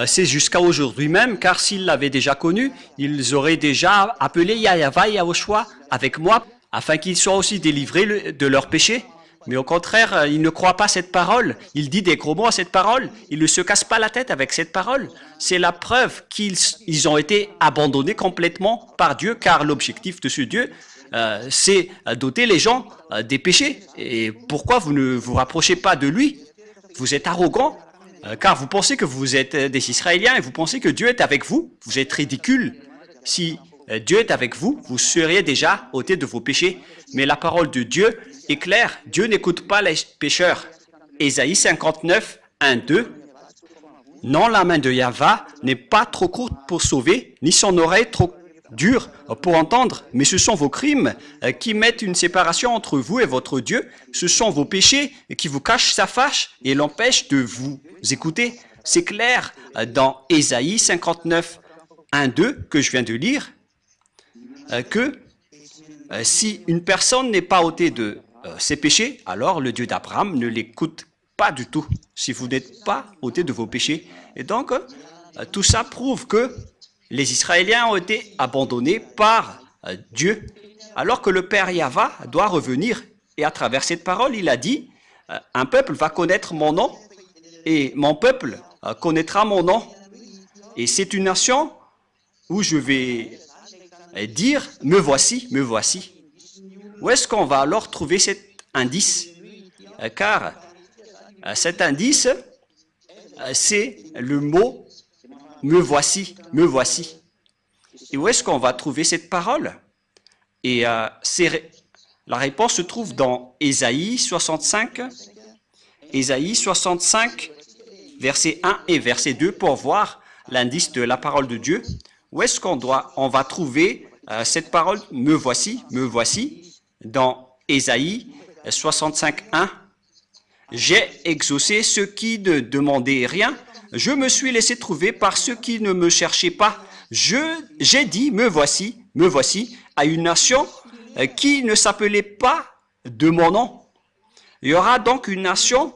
C'est jusqu'à aujourd'hui même, car s'ils l'avaient déjà connu, ils auraient déjà appelé Yahva et Yahushua avec moi, afin qu'ils soient aussi délivrés de leurs péchés. Mais au contraire, ils ne croient pas cette parole. Il dit des gros mots à cette parole. Il ne se casse pas la tête avec cette parole. C'est la preuve qu'ils ont été abandonnés complètement par Dieu, car l'objectif de ce Dieu, c'est doter les gens des péchés. Et pourquoi vous ne vous rapprochez pas de lui? Vous êtes arrogant, car vous pensez que vous êtes des Israéliens et vous pensez que Dieu est avec vous. Vous êtes ridicule. Si Dieu est avec vous, vous seriez déjà ôtés de vos péchés. Mais la parole de Dieu est claire. Dieu n'écoute pas les pécheurs. Ésaïe 59, 1, 2. Non, la main de Yahva n'est pas trop courte pour sauver, ni son oreille trop dure pour entendre, mais ce sont vos crimes qui mettent une séparation entre vous et votre Dieu. Ce sont vos péchés qui vous cachent sa face et l'empêchent de vous écouter. C'est clair dans Ésaïe 59, 1, 2 que je viens de lire, que si une personne n'est pas ôtée de ses péchés, alors le Dieu d'Abraham ne l'écoute pas du tout, si vous n'êtes pas ôté de vos péchés. Et donc, tout ça prouve que les Israéliens ont été abandonnés par Dieu, alors que le Père Yahva doit revenir. Et à travers cette parole, il a dit, un peuple va connaître mon nom, et mon peuple connaîtra mon nom. Et c'est une nation où je vais dire, me voici, me voici. Où est-ce qu'on va alors trouver cet indice? Car cet indice, c'est le mot me voici, me voici. Et où est-ce qu'on va trouver cette parole? Et la réponse se trouve dans Ésaïe 65, versets 1 et verset 2 pour voir l'indice de la parole de Dieu. Où est-ce qu'on va trouver cette parole me voici, dans Ésaïe 65, 1. J'ai exaucé ceux qui ne demandaient rien. Je me suis laissé trouver par ceux qui ne me cherchaient pas. J'ai dit, me voici, à une nation qui ne s'appelait pas de mon nom. Il y aura donc une nation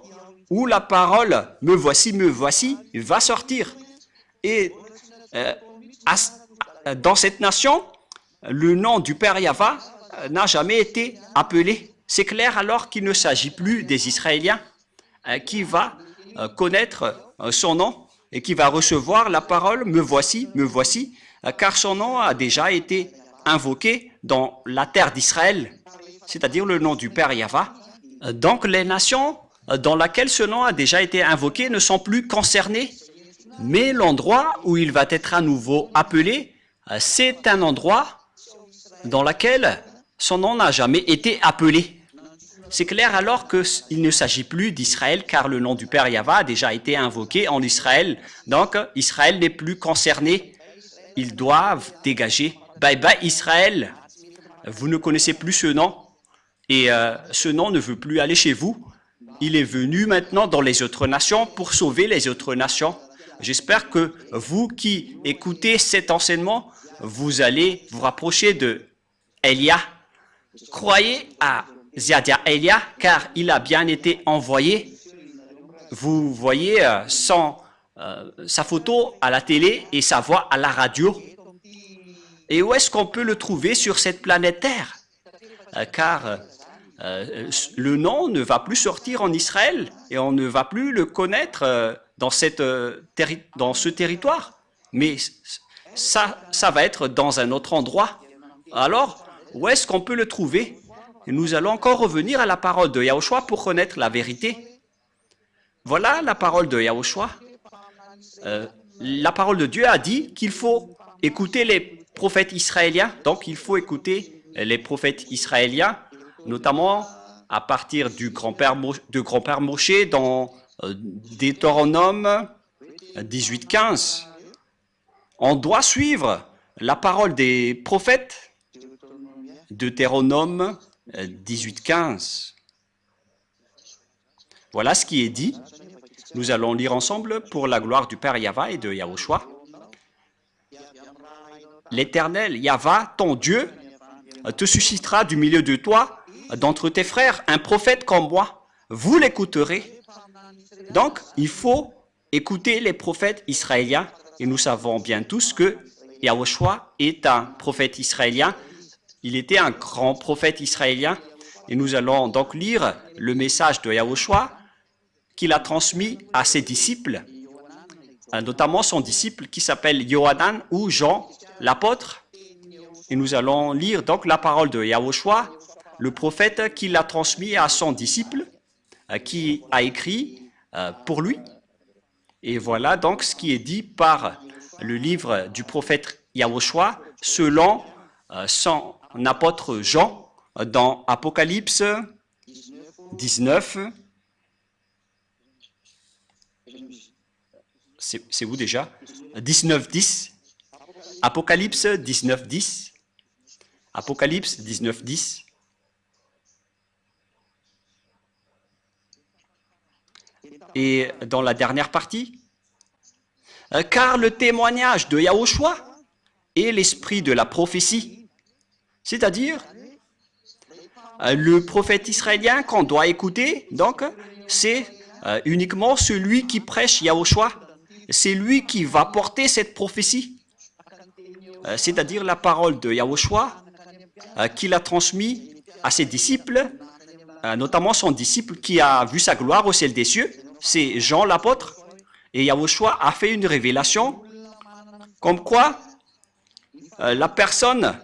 où la parole me voici va sortir. Et dans cette nation, le nom du Père Yahva n'a jamais été appelé. C'est clair alors qu'il ne s'agit plus des Israéliens qui va connaître son nom et qui va recevoir la parole me voici, car son nom a déjà été invoqué dans la terre d'Israël, c'est-à-dire le nom du Père Yahva. Donc les nations dans lesquelles ce nom a déjà été invoqué ne sont plus concernées, mais l'endroit où il va être à nouveau appelé, c'est un endroit dans lequel son nom n'a jamais été appelé. C'est clair alors qu'il ne s'agit plus d'Israël, car le nom du Père Yahva a déjà été invoqué en Israël. Donc Israël n'est plus concerné. Ils doivent dégager. Bye bye Israël, vous ne connaissez plus ce nom. Et ce nom ne veut plus aller chez vous. Il est venu maintenant dans les autres nations pour sauver les autres nations. J'espère que vous qui écoutez cet enseignement, vous allez vous rapprocher de Élia. Croyez à Ziadia Élia, car il a bien été envoyé. Vous voyez sa photo à la télé et sa voix à la radio. Et où est-ce qu'on peut le trouver sur cette planète Terre? Car le nom ne va plus sortir en Israël et on ne va plus le connaître dans ce territoire. Mais ça va être dans un autre endroit. Alors, où est-ce qu'on peut le trouver? Et nous allons encore revenir à la parole de Yahushua pour connaître la vérité. Voilà la parole de Yahushua. La parole de Dieu a dit qu'il faut écouter les prophètes israéliens. Donc, il faut écouter les prophètes israéliens, notamment à partir de grand-père Moshe dans Deutéronome 18:15. On doit suivre la parole des prophètes. Deutéronome 18:15. Voilà ce qui est dit. Nous allons lire ensemble pour la gloire du Père Yahva et de Yahushua. L'Éternel Yahva, ton Dieu, te suscitera du milieu de toi, d'entre tes frères, un prophète comme moi. Vous l'écouterez. Donc, il faut écouter les prophètes israéliens. Et nous savons bien tous que Yahushua est un prophète israélien. Il était un grand prophète israélien. Et nous allons donc lire le message de Yahushua qu'il a transmis à ses disciples, notamment son disciple qui s'appelle Yohanan ou Jean, l'apôtre. Et nous allons lire donc la parole de Yahushua, le prophète qui l'a transmis à son disciple, qui a écrit pour lui. Et voilà donc ce qui est dit par le livre du prophète Yahushua selon son apôtre Jean dans Apocalypse 19. C'est où déjà? 19:10. Apocalypse 19:10. Apocalypse 19:10. Et dans la dernière partie, car le témoignage de Yahushua est l'esprit de la prophétie, c'est-à-dire le prophète israélien qu'on doit écouter, donc c'est uniquement celui qui prêche Yahushua, c'est lui qui va porter cette prophétie, c'est-à-dire la parole de Yahushua qu'il a transmis à ses disciples, notamment son disciple qui a vu sa gloire au ciel des cieux. c'est Jean l'apôtre. Et Yahushua a fait une révélation comme quoi la personne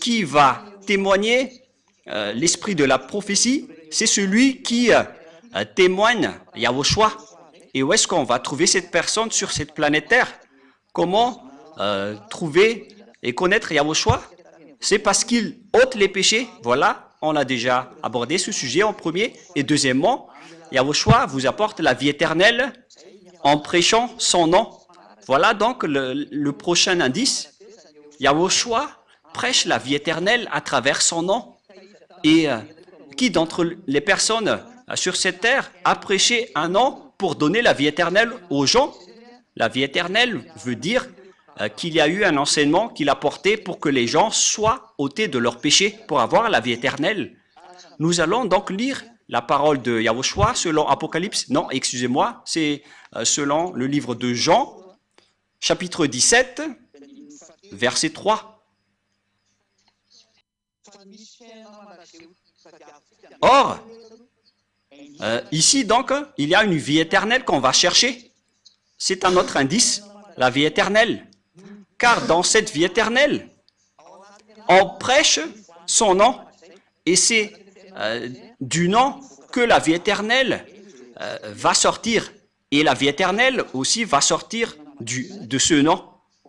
qui va témoigner l'esprit de la prophétie, c'est celui qui témoigne Yahushua. Et où est-ce qu'on va trouver cette personne sur cette planète Terre? Comment trouver et connaître Yahushua? C'est parce qu'il ôte les péchés. Voilà, on a déjà abordé ce sujet en premier. Et deuxièmement, Yahushua vous apporte la vie éternelle en prêchant son nom. Voilà donc le prochain indice. Yahushua prêche la vie éternelle à travers son nom. Et qui d'entre les personnes sur cette terre a prêché un nom pour donner la vie éternelle aux gens? La vie éternelle veut dire qu'il y a eu un enseignement qu'il a porté pour que les gens soient ôtés de leurs péchés pour avoir la vie éternelle. Nous allons donc lire la parole de Yahushua selon Apocalypse. Non, excusez-moi, c'est selon le livre de Jean, chapitre 17, verset 3. Or, ici donc, il y a une vie éternelle qu'on va chercher. C'est un autre indice, la vie éternelle. Car dans cette vie éternelle, on prêche son nom. Et c'est du nom que la vie éternelle va sortir. Et la vie éternelle aussi va sortir de ce nom.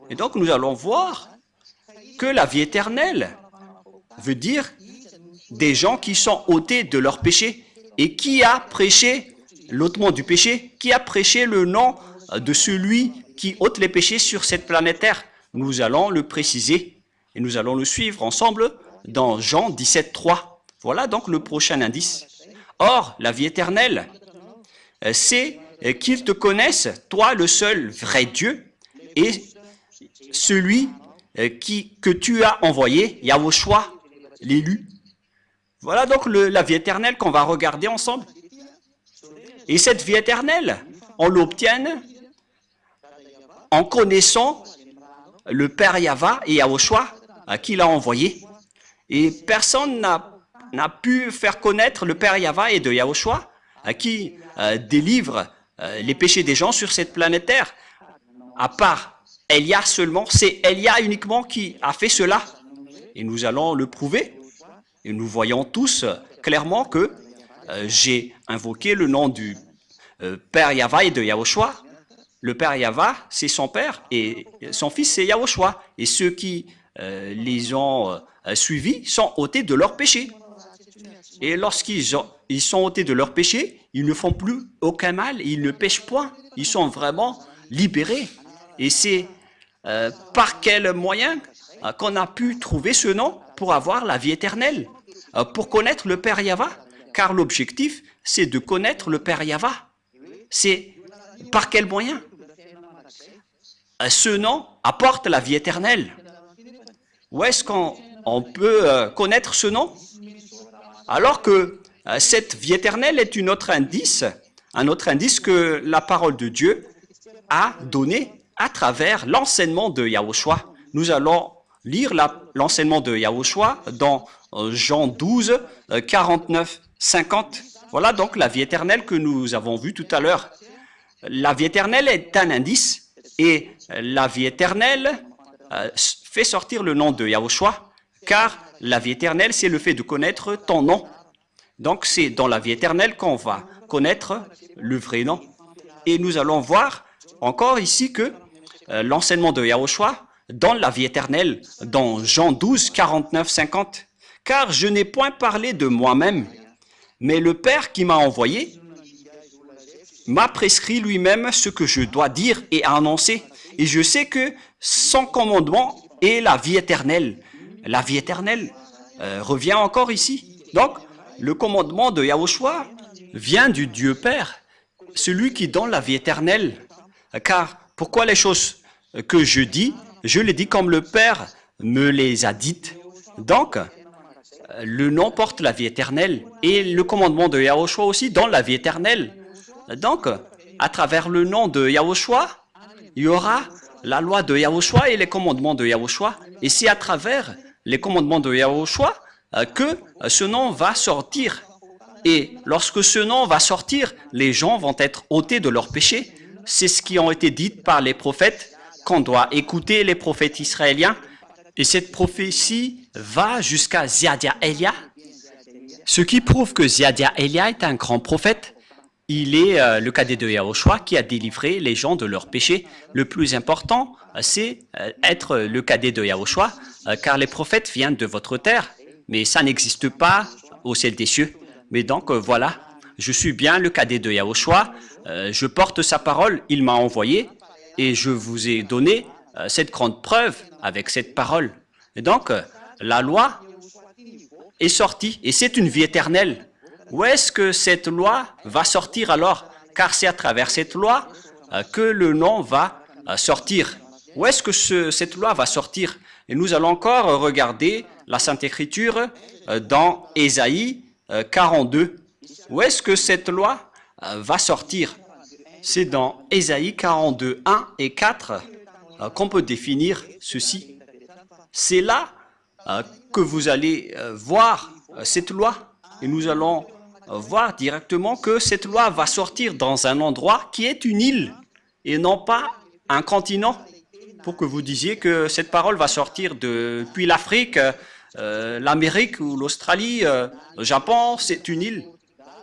Et donc nous allons voir que la vie éternelle veut dire des gens qui sont ôtés de leur péché. Et qui a prêché l'ôtement du péché? Qui a prêché le nom de celui qui ôte les péchés sur cette planète Terre? Nous allons le préciser et nous allons le suivre ensemble dans Jean 17, 3. Voilà donc le prochain indice. Or, la vie éternelle, c'est qu'ils te connaissent, toi le seul vrai Dieu, et celui que tu as envoyé, Yahushua, l'élu. Voilà donc la vie éternelle qu'on va regarder ensemble. Et cette vie éternelle, on l'obtient en connaissant le Père Yahva et Yahushua qui l'a envoyé. Et personne n'a pu faire connaître le Père Yahva et de Yahushua qui délivre les péchés des gens sur cette planète Terre. À part Elia seulement, c'est Elia uniquement qui a fait cela. Et nous allons le prouver. Et nous voyons tous clairement que j'ai invoqué le nom du Père Yahva et de Yahushua. Le Père Yahva, c'est son Père, et son Fils, c'est Yahushua. Et ceux qui les ont suivis sont ôtés de leurs péchés. Et lorsqu'ils sont ôtés de leurs péchés, ils ne font plus aucun mal, ils ne pêchent point. Ils sont vraiment libérés. Et c'est par quel moyen qu'on a pu trouver ce nom pour avoir la vie éternelle, pour connaître le Père Yahva, car l'objectif, c'est de connaître le Père Yahva. C'est par quel moyen? Ce nom apporte la vie éternelle. Où est-ce qu'on peut connaître ce nom? Alors que cette vie éternelle est un autre indice que la parole de Dieu a donné à travers l'enseignement de Yahushua. Nous allons lire l'enseignement de Yahushua dans Jean 12, 49, 50. Voilà donc la vie éternelle que nous avons vue tout à l'heure. La vie éternelle est un indice et la vie éternelle fait sortir le nom de Yahushua, car la vie éternelle, c'est le fait de connaître ton nom. Donc c'est dans la vie éternelle qu'on va connaître le vrai nom. Et nous allons voir encore ici que l'enseignement de Yahushua dans la vie éternelle, dans Jean 12, 49, 50. Car je n'ai point parlé de moi-même, mais le Père qui m'a envoyé m'a prescrit lui-même ce que je dois dire et annoncer. Et je sais que son commandement est la vie éternelle. La vie éternelle revient encore ici. Donc, le commandement de Yahushua vient du Dieu Père, celui qui donne la vie éternelle. Car pourquoi les choses que je dis, je les dis comme le Père me les a dites. Donc, le nom porte la vie éternelle et le commandement de Yahushua aussi donne la vie éternelle. Donc, à travers le nom de Yahushua, il y aura la loi de Yahushua et les commandements de Yahushua. Et c'est à travers les commandements de Yahushua que ce nom va sortir. Et lorsque ce nom va sortir, les gens vont être ôtés de leurs péchés. C'est ce qui a été dit par les prophètes, qu'on doit écouter les prophètes israéliens. Et cette prophétie va jusqu'à Ziadia Elia, ce qui prouve que Ziadia Elia est un grand prophète. Il est le cadet de Yahushua qui a délivré les gens de leurs péchés. Le plus important, c'est être le cadet de Yahushua, car les prophètes viennent de votre terre, mais ça n'existe pas au ciel des cieux. Mais donc voilà, je suis bien le cadet de Yahushua, je porte sa parole, il m'a envoyé, et je vous ai donné cette grande preuve avec cette parole. Et donc, la loi est sortie, et c'est une vie éternelle. Où est-ce que cette loi va sortir alors? Car c'est à travers cette loi que le nom va sortir. Où est-ce que cette loi va sortir? Et nous allons encore regarder la Sainte Écriture dans Ésaïe 42. Où est-ce que cette loi va sortir? C'est dans Ésaïe 42, 1 et 4 qu'on peut définir ceci. C'est là que vous allez voir cette loi. Et nous allons voir directement que cette loi va sortir dans un endroit qui est une île et non pas un continent. Pour que vous disiez que cette parole va sortir depuis l'Afrique, l'Amérique ou l'Australie, le Japon, c'est une île.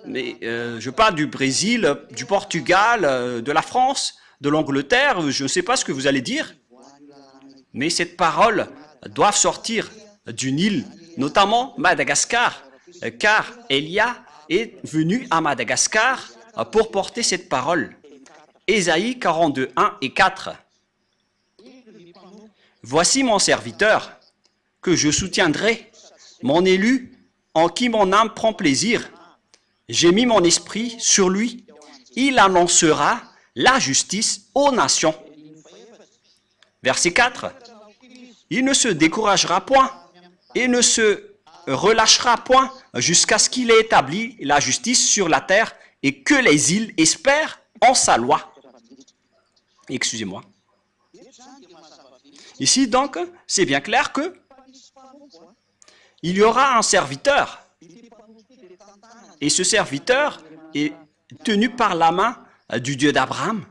Mais je parle du Brésil, du Portugal, de la France, de l'Angleterre, je ne sais pas ce que vous allez dire. Mais cette parole doit sortir d'une île, notamment Madagascar, car Elia est venu à Madagascar pour porter cette parole. Ésaïe 42, 1 et 4. Voici mon serviteur, que je soutiendrai, mon élu, en qui mon âme prend plaisir. J'ai mis mon esprit sur lui. Il annoncera la justice aux nations. Verset 4. Il ne se découragera point et ne se relâchera point jusqu'à ce qu'il ait établi la justice sur la terre et que les îles espèrent en sa loi. Excusez-moi. Ici, donc, c'est bien clair que il y aura un serviteur. Et ce serviteur est tenu par la main du Dieu d'Abraham.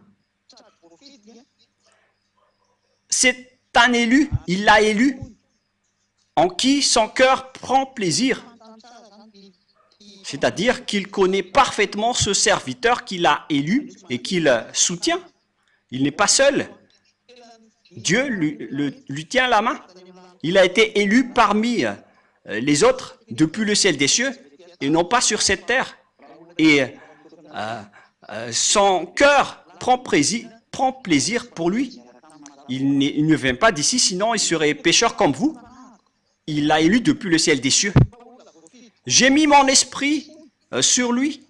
C'est un élu, il l'a élu, en qui son cœur prend plaisir. C'est-à-dire qu'il connaît parfaitement ce serviteur qu'il a élu et qu'il soutient. Il n'est pas seul. Dieu lui tient la main. Il a été élu parmi les autres depuis le ciel des cieux et non pas sur cette terre. Et son cœur prend plaisir pour lui. Il ne vient pas d'ici, sinon il serait pécheur comme vous. Il l'a élu depuis le ciel des cieux. J'ai mis mon esprit sur lui.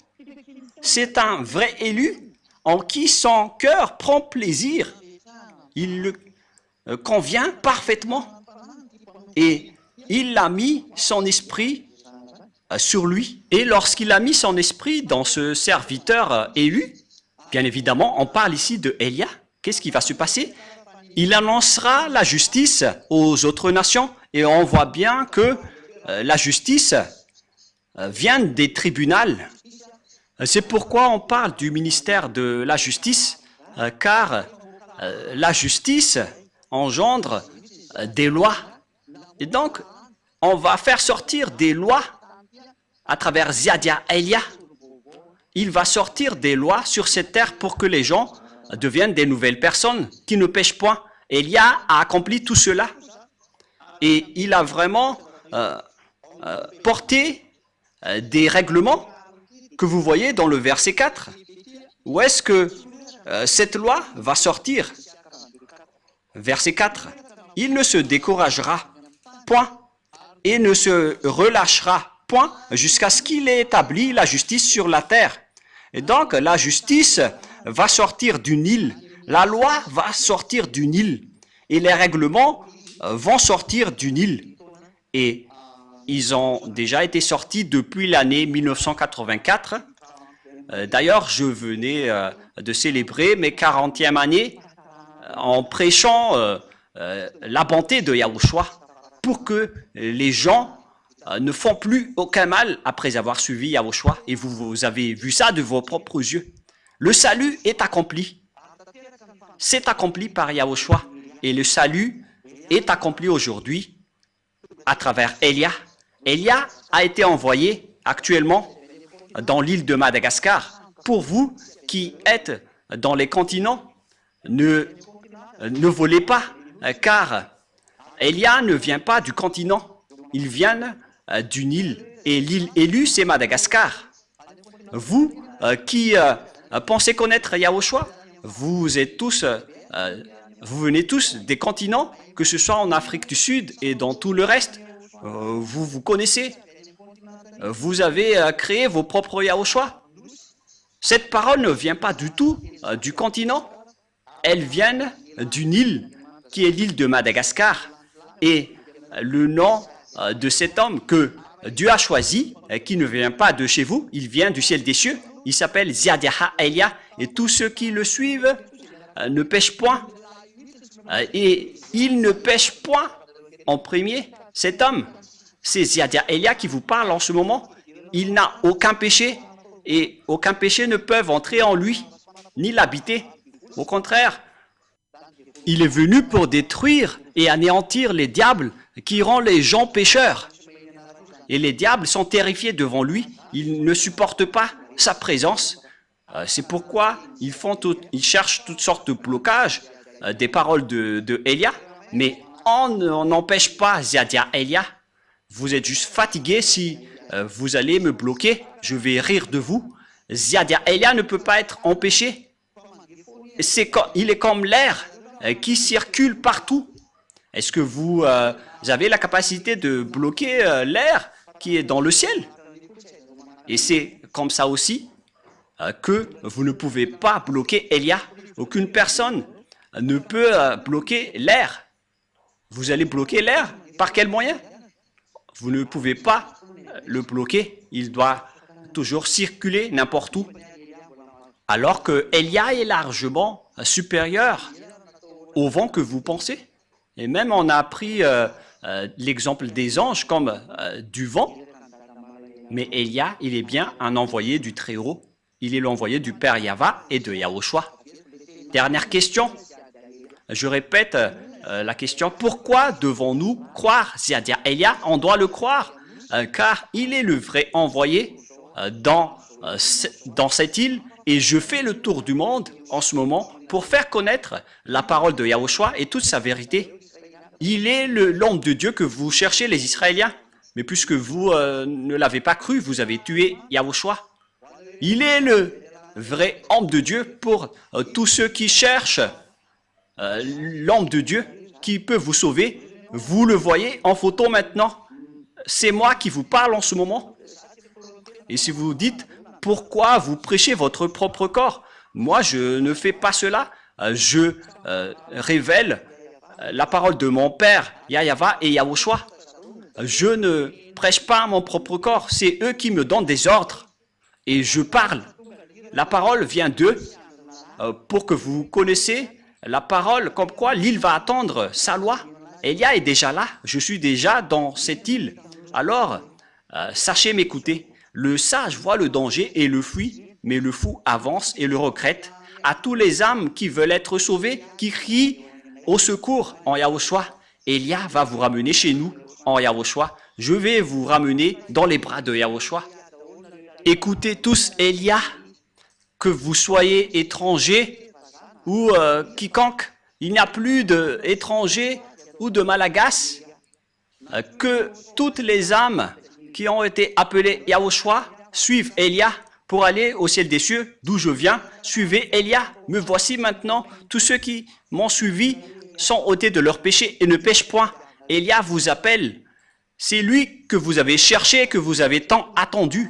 C'est un vrai élu en qui son cœur prend plaisir. Il le convient parfaitement. Et il a mis son esprit sur lui. Et lorsqu'il a mis son esprit dans ce serviteur élu, bien évidemment, on parle ici de Elia. Qu'est-ce qui va se passer? Il annoncera la justice aux autres nations. Et on voit bien que la justice vient des tribunaux. C'est pourquoi on parle du ministère de la justice, car la justice engendre des lois. Et donc, on va faire sortir des lois à travers Ziadia Elia. Il va sortir des lois sur cette terre pour que les gens deviennent des nouvelles personnes qui ne pêchent point. Elia a accompli tout cela. Et il a vraiment porté des règlements que vous voyez dans le verset 4. Où est-ce que cette loi va sortir? Verset 4. Il ne se découragera point et ne se relâchera point jusqu'à ce qu'il ait établi la justice sur la terre. Et donc, la justice va sortir d'une île. La loi va sortir d'une île. Et les règlements vont sortir d'une île. Et ils ont déjà été sortis depuis l'année 1984. D'ailleurs, je venais de célébrer mes 40e années en prêchant la bonté de Yahushua pour que les gens ne font plus aucun mal après avoir suivi Yahushua. Et vous avez vu ça de vos propres yeux. Le salut est accompli. C'est accompli par Yahushua. Et le salut est accompli aujourd'hui à travers Elia. Elia a été envoyé actuellement dans l'île de Madagascar. Pour vous qui êtes dans les continents, ne volez pas, car Elia ne vient pas du continent. Il vient d'une île. Et l'île élue, c'est Madagascar. Vous qui pensez connaître Yahushua, vous venez tous des continents, que ce soit en Afrique du Sud et dans tout le reste. Vous connaissez. Vous avez créé vos propres Yahushua. Cette parole ne vient pas du tout du continent. Elle vient d'une île qui est l'île de Madagascar. Et le nom de cet homme que Dieu a choisi, qui ne vient pas de chez vous, il vient du ciel des cieux. Il s'appelle Ziadiaha Elia. Et tous ceux qui le suivent ne pêchent point. Et il ne pêche point en premier. Cet homme, c'est Ziadia Elia qui vous parle en ce moment. Il n'a aucun péché et aucun péché ne peut entrer en lui, ni l'habiter. Au contraire, il est venu pour détruire et anéantir les diables qui rendent les gens pécheurs. Et les diables sont terrifiés devant lui. Ils ne supportent pas sa présence. C'est pourquoi ils cherchent toutes sortes de blocages des paroles de Elia. Mais on n'empêche pas Ziadia Elia. Vous êtes juste fatigué si vous allez me bloquer. Je vais rire de vous. Ziadia Elia ne peut pas être empêché. Il est comme l'air qui circule partout. Est-ce que vous avez la capacité de bloquer l'air qui est dans le ciel? Et c'est comme ça aussi que vous ne pouvez pas bloquer Elia. Aucune personne ne peut bloquer l'air. Vous allez bloquer l'air? Par quel moyen? Vous ne pouvez pas le bloquer. Il doit toujours circuler n'importe où. Alors que Elia est largement supérieur au vent que vous pensez. Et même on a pris l'exemple des anges comme du vent. Mais Elia, il est bien un envoyé du Très-Haut. Il est l'envoyé du Père Yahva et de Yahushua. Dernière question. Je répète la question. Pourquoi devons-nous croire Ziadia Elia? On doit le croire car il est le vrai envoyé dans cette île. Et je fais le tour du monde en ce moment pour faire connaître la parole de Yahushua et toute sa vérité. Il est l'homme de Dieu que vous cherchez, les Israéliens. Mais puisque vous ne l'avez pas cru, vous avez tué Yahushua. Il est le vrai homme de Dieu pour tous ceux qui cherchent l'homme de Dieu qui peut vous sauver. Vous le voyez en photo maintenant. C'est moi qui vous parle en ce moment. Et si vous dites, pourquoi vous prêchez votre propre corps? Moi, je ne fais pas cela. Je révèle la parole de mon Père, Yahva et Yahushua. Je ne prêche pas mon propre corps. C'est eux qui me donnent des ordres. Et je parle. La parole vient d'eux pour que vous connaissiez la parole comme quoi l'île va attendre sa loi. Elia est déjà là. Je suis déjà dans cette île. Alors, sachez m'écouter. Le sage voit le danger et le fuit, mais le fou avance et le regrette. À tous les âmes qui veulent être sauvées, qui crient au secours en Yahushua, Elia va vous ramener chez nous en Yahushua. Je vais vous ramener dans les bras de Yahushua. Écoutez tous Elia, que vous soyez étrangers ou quiconque. Il n'y a plus d'étrangers ou de malagas. Que toutes les âmes qui ont été appelées Yahushua suivent Elia pour aller au ciel des cieux, d'où je viens. Suivez Elia. Me voici maintenant. Tous ceux qui m'ont suivi sont ôtés de leurs péchés et ne pêchent point. Elia vous appelle. C'est lui que vous avez cherché, que vous avez tant attendu.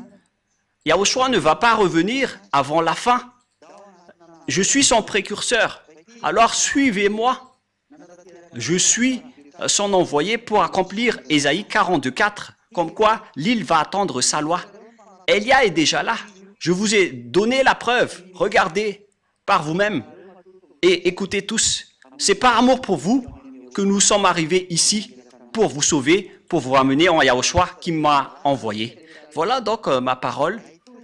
Yahushua ne va pas revenir avant la fin. Je suis son précurseur. Alors suivez-moi. Je suis son envoyé pour accomplir Ésaïe 42:4, comme quoi l'île va attendre sa loi. Elia est déjà là. Je vous ai donné la preuve. Regardez par vous-même et écoutez tous. C'est par amour pour vous que nous sommes arrivés ici pour vous sauver, pour vous ramener en Yahushua qui m'a envoyé. Voilà donc ma parole.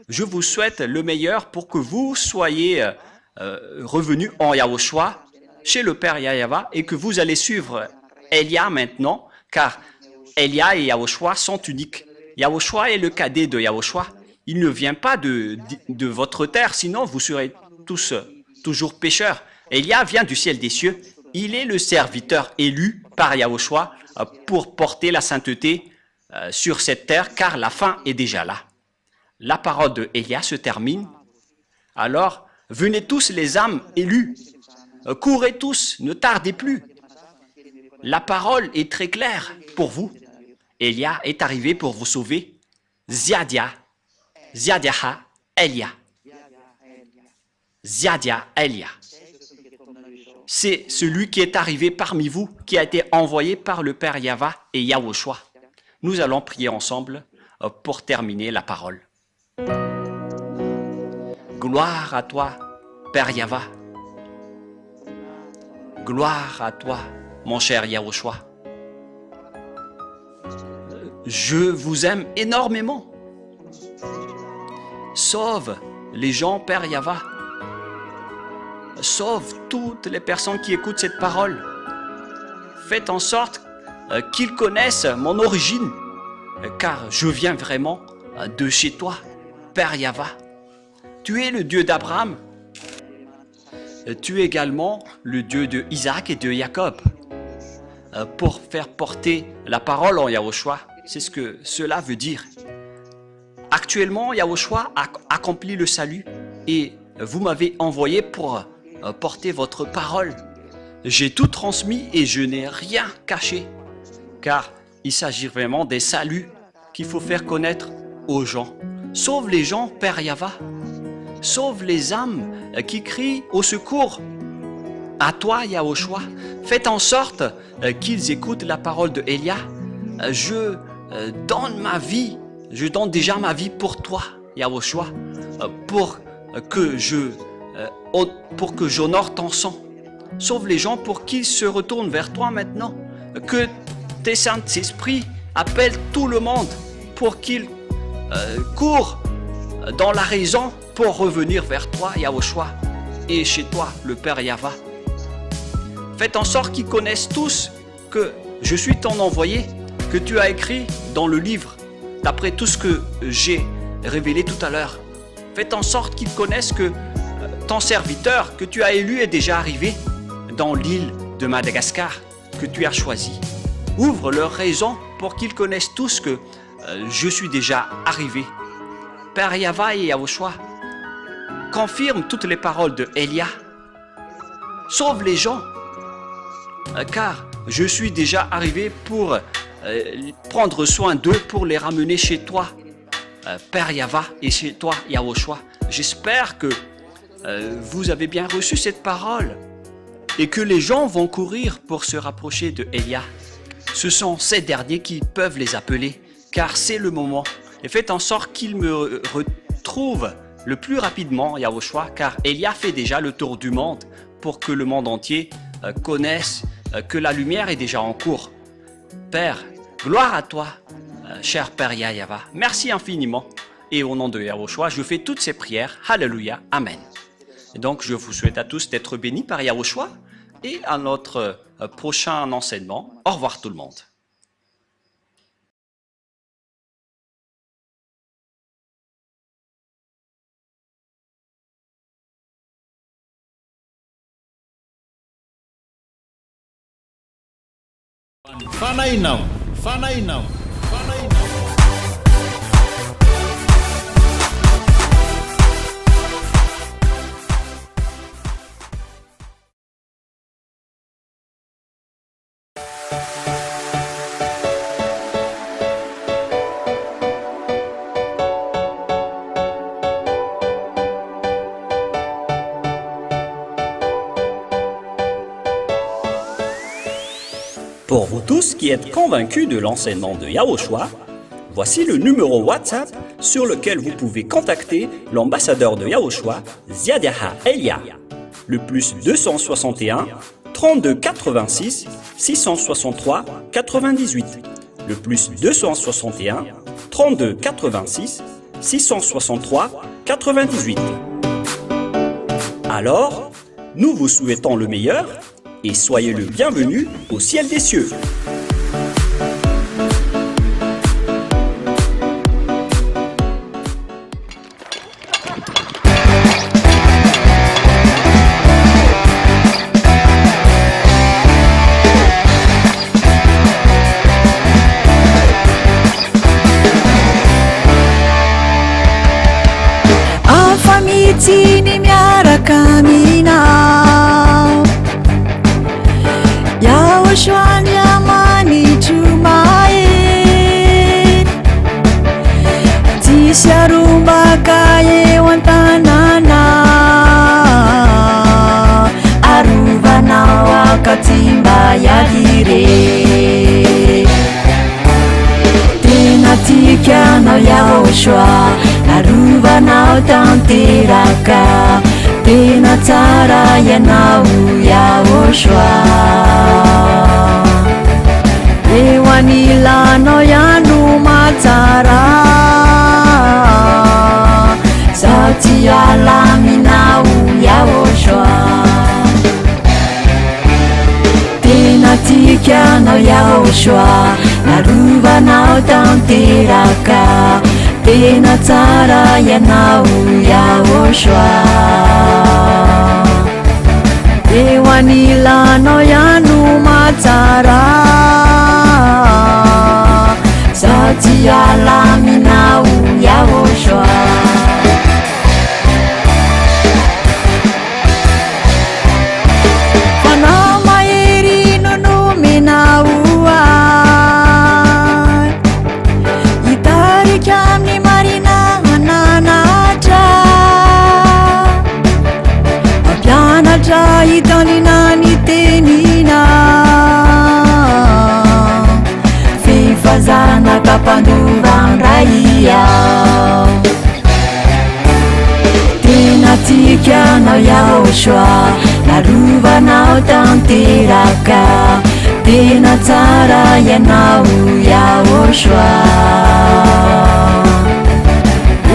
Je vous souhaite le meilleur pour que vous soyez revenus en Yahushua chez le Père Yahweh et que vous allez suivre Elia maintenant, car Elia et Yahushua sont uniques. Yahushua est le cadet de Yahushua. Il ne vient pas de votre terre, sinon vous serez tous toujours pécheurs. Elia vient du ciel des cieux. Il est le serviteur élu par Yahushua pour porter la sainteté sur cette terre, car la fin est déjà là. La parole de Elia se termine. Alors, venez tous les âmes élues, courez tous, ne tardez plus. La parole est très claire pour vous. Elia est arrivé pour vous sauver. Ziadia, Ziadiaha, Elia. Ziadia, Elia. C'est celui qui est arrivé parmi vous, qui a été envoyé par le Père Yahweh et Yahushua. Nous allons prier ensemble pour terminer la parole. Gloire à toi, Père Yahweh. Gloire à toi, mon cher Yahushua. Je vous aime énormément. Sauve les gens, Père Yahweh. Sauve toutes les personnes qui écoutent cette parole. Faites en sorte qu'ils connaissent mon origine, car je viens vraiment de chez toi, Père Yahweh. Tu es le Dieu d'Abraham. Tu es également le Dieu de Isaac et de Jacob. Pour faire porter la parole en Yahushua, c'est ce que cela veut dire. Actuellement, Yahushua a accompli le salut et vous m'avez envoyé pour porter votre parole. J'ai tout transmis et je n'ai rien caché, car il s'agit vraiment des saluts qu'il faut faire connaître aux gens. Sauve les gens, Père Yahweh. Sauve les âmes qui crient au secours. À toi, Yahushua, faites en sorte qu'ils écoutent la parole de Elia. Je donne ma vie, je donne déjà ma vie pour toi, Yahushua, pour que j'honore ton sang. Sauve les gens pour qu'ils se retournent vers toi maintenant. Que tes Saint-Esprits appellent tout le monde pour qu'ils courent dans la raison pour revenir vers toi, Yahushua, et chez toi, le Père Yahweh. Faites en sorte qu'ils connaissent tous que je suis ton envoyé, que tu as écrit dans le livre, d'après tout ce que j'ai révélé tout à l'heure. Faites en sorte qu'ils connaissent que ton serviteur que tu as élu est déjà arrivé dans l'île de Madagascar que tu as choisi. Ouvre leur raison pour qu'ils connaissent tous que je suis déjà arrivé. Père Yahweh et Yahushua, confirme toutes les paroles de Elia. Sauve les gens, car je suis déjà arrivé pour prendre soin d'eux, pour les ramener chez toi, Père Yahweh, et chez toi, Yahushua. J'espère que vous avez bien reçu cette parole et que les gens vont courir pour se rapprocher de Elia. Ce sont ces derniers qui peuvent les appeler, car c'est le moment. Et faites en sorte qu'ils me retrouvent le plus rapidement, Yahushua, car Elia fait déjà le tour du monde pour que le monde entier connaisse que la lumière est déjà en cours. Père, gloire à toi, cher Père Yahweh. Merci infiniment. Et au nom de Yahushua, je fais toutes ces prières. Alléluia. Amen. Et donc, je vous souhaite à tous d'être bénis par Yahushua et à notre prochain enseignement. Au revoir tout le monde. Fanainao. Pour vous tous qui êtes convaincus de l'enseignement de Yahushua, voici le numéro WhatsApp sur lequel vous pouvez contacter l'ambassadeur de Yahushua, Ziadiaha Elia, le plus 261 32 86 663 98. le plus 261 32 86 663 98. Alors, nous vous souhaitons le meilleur et soyez le bienvenu au ciel des cieux. Tini miaraka aminao Yahoshua niamani tumae Tsisy arombaka eo an-tanàna Arovanao akaty mba iahire Tena tikanao Yahoshua Arovanao tanteraka Tena tsara ianao Yahoshua Eo anilanao ihany matsara Zaho tsy alaminao Yahoshua Tena tikanao Yahoshua Arovanao tanteraka Tena tsara ianao Yahoshua Eo anilanao ihany matsara Zaho tsy alaminao Yahoshua Fanao mahery nonomenao Hitanina ny tenina Fifazana kampandovandray ao Tena tikanao Yahoshua Arovanao tanteraka Tena tsara ianao Yahoshua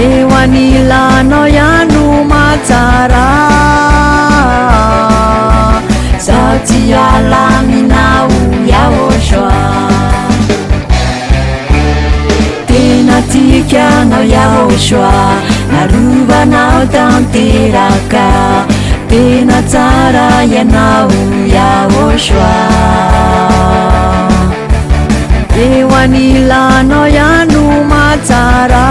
Eo anilanao ihany matsara Zaho tsy alaminao Yahoshua Tena tikanao Yahoshua Arovanao tanteraka Tena tsara ianao Yahoshua Eo anilanao ihany matsara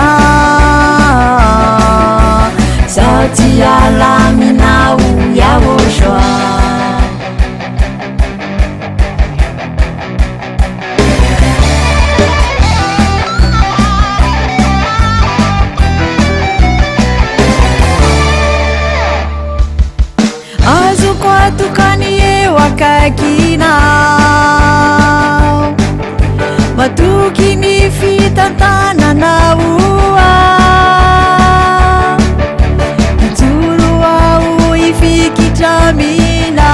Zaho tsy alaminao Yahoshua Azoko atokany eo akaikinao Matoky ny fitantananao Ijoro ao ifikitramina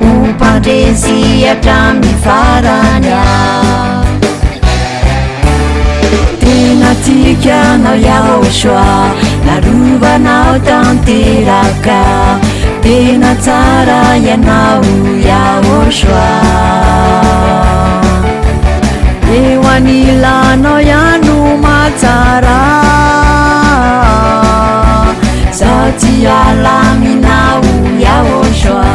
Umpandresy hatramin'ny farany ao Tena tikanao Yahoshua Arovanao tanteraka Tena tsara ianao Yahoshua Eo anilanao ihany matsara Zaho tsy alaminao Yahoshua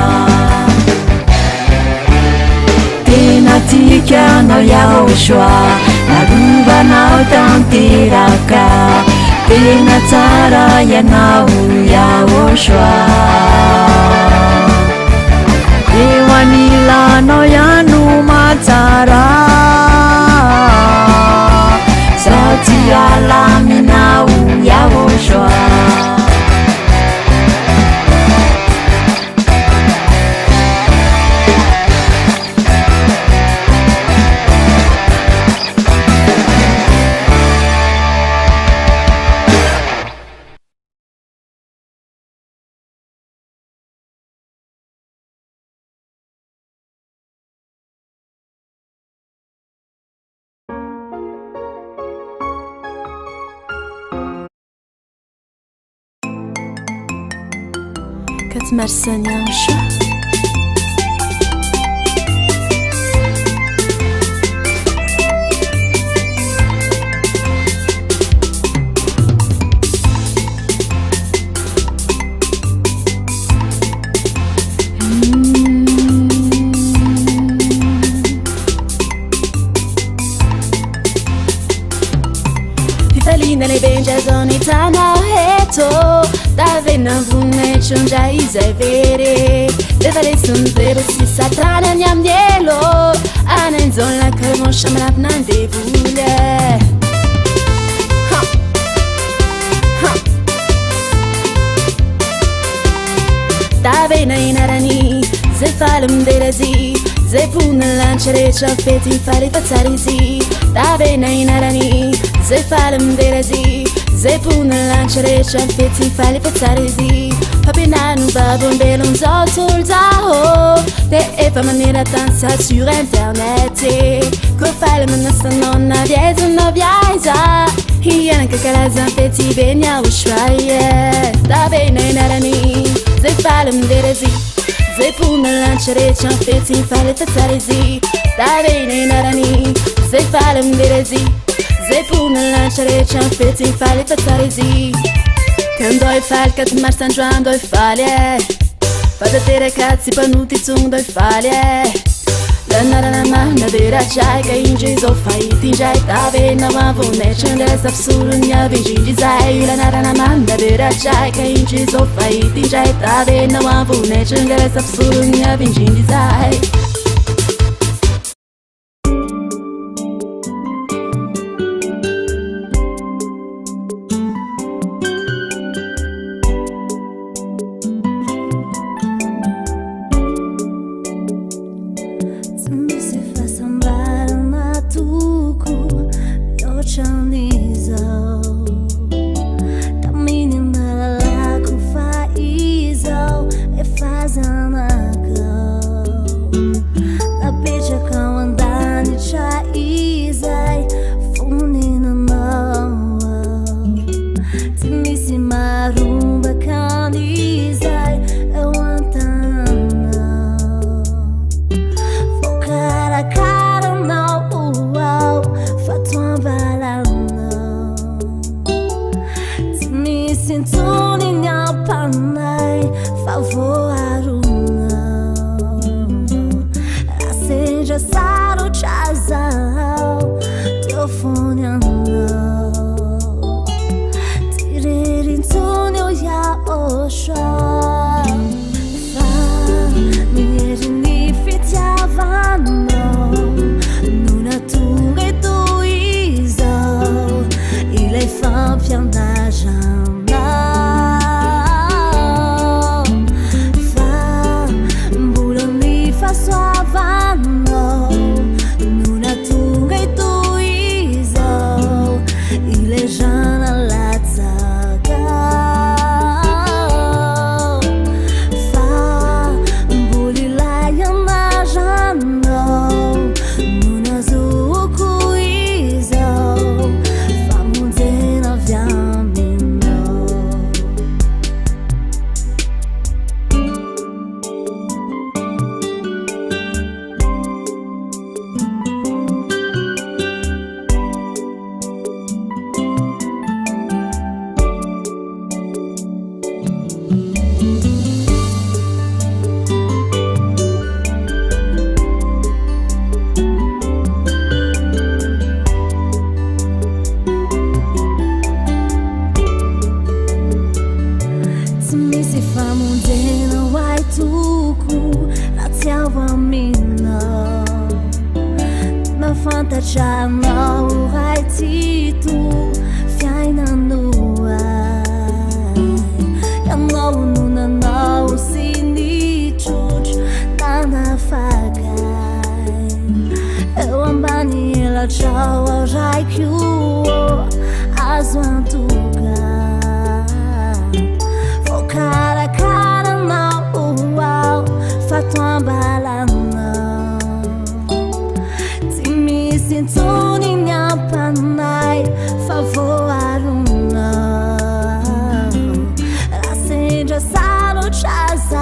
Tena tikanao Yahoshua Arovanao tanteraka Tena tsara ianao Yahoshua Eo anilanao ihany matsara Zaho tsy alaminao Yahoshua falkat marsaniausha Nelle benja zonitana heto Davena vune chunja izai vere Devale sundero si satrana nyamnielo Anen zonla kermo shamrap nan devule Davena inarani Zai falem derezi Zai pune lancere ciaffetti fare fazzarizi Davena inarani Zai falem derezi Zai pune lancere ciaffetti fare fazzarizi Papinanu babon belon zotul zaho Te e fa maniera danza sur internet Ko falem nasta nonna viesa no viaisa Hiena kakala zanfetti benya ushwaye Davena inarani Zai falem derezi Zai pune lancere ciaffetti fare fazzarizi Davena inarani Zai falem derezi Zai pune lancere ciaffetti fare fazzarizi Când-oi falcat marsan joan-doi falhe Fada tere cazzi panuti zung-doi falhe La-na-na-na-na Na-dera chai ca ingi-zo fai Tingi-ai ta-ve Na-ma vune Cende sapsurun ya vingi-zai La-na-na-na-na Na-dera chai ca ingi-zo fai Tingi-ai ta-ve Na-ma vune Cende sapsurun ya vingi-zai Salo chasa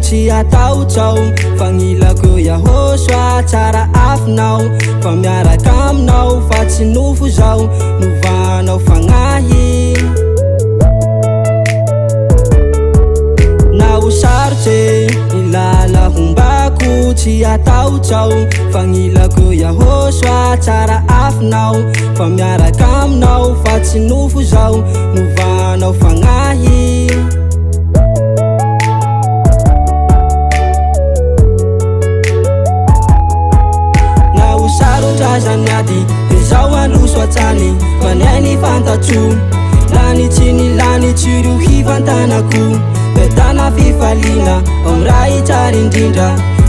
tsy ataotsao fagnilako iahosoa tsara afinao fa miaraka aminao fa tsy nofo zao novanao fagnahy nao sarotse ilala hombako tsy ataotsao fagnilako iahosoa tsara afinao fa miaraka aminao fa tsy nofo zao novanao fagnahy Zanyadi zao androso atsany fa niainy fantatso lany tsy nilany tsiro hifantanako vetana fifaliana amray tsara indrindra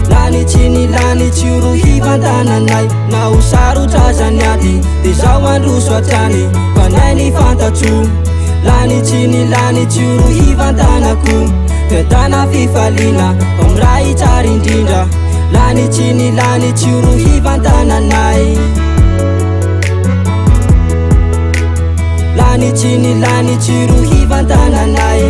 lany tsy nilany tsiro hifantananay nao sarotra zanyadi zao androso atsany fa niainy fantatso lany tsy nilany tsiro hifantanako vetana fifaliana amray tsara indrindra lany tsy nilany tsiro hifantananay lany tsy nilany tsiro hifantananay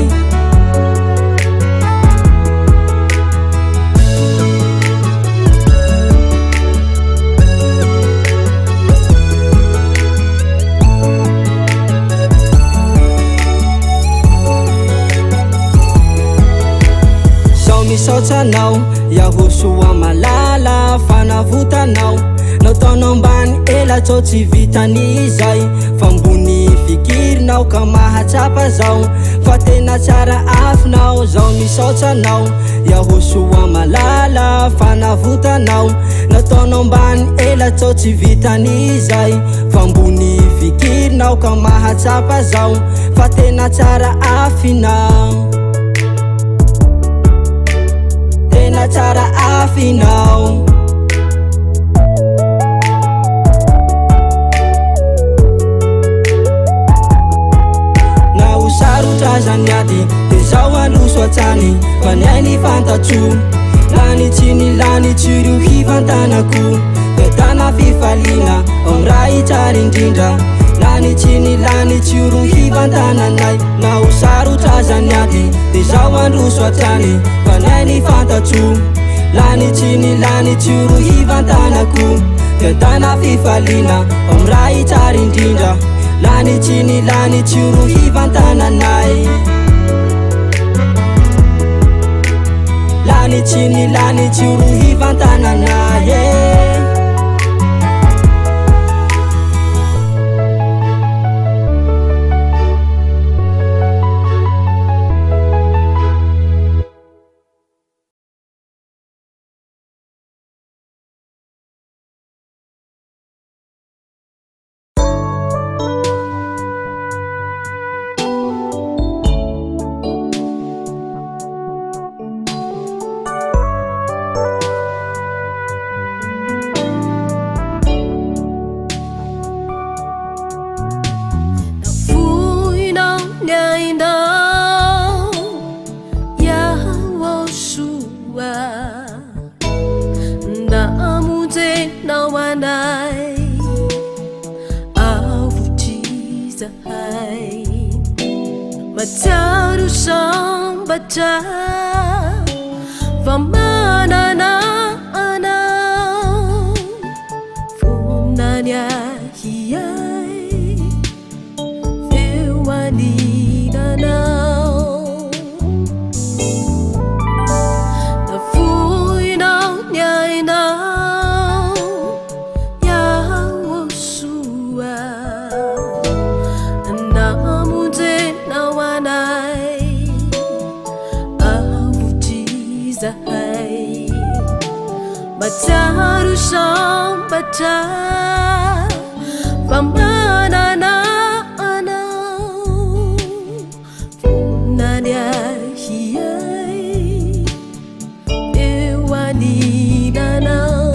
zao misaotsanao yahosoa malala fanavotanao nataonao mbany ela tsao tsy vitany zay fa mbony fikirinao ka mahatsapa zao fa tena tsara afinao zao misaotsanao yahosoa malala fanavotanao nataonao mbany ela tsao tsy vitany zay fa mbony fikirinao ka mahatsapa zao fa tena tsara afinao tena tsara afinao nao sarotra zanyadi zao androso atsany fa niainy fantatso lany tsy nilany tsiro hifantanako vetana fifaliana amray tsara indrindra lany tsy nilany tsiro hifantananay nao sarotra zanyadi zao androso atsany fa niainy fantatso lany tsy nilany tsiro hifantanako vetana fifaliana amray tsara indrindra lany tsy nilany tsiro hifantananay lany tsy nilany tsiro hifantananay Mataru sambata Vamanana ana Funanya hiyai Fewanina now The fuina nyaina Yawosua Namuze nawanai Avutiza hai Mataru sambata Vamanana ana Funanya hiyai Ewanina now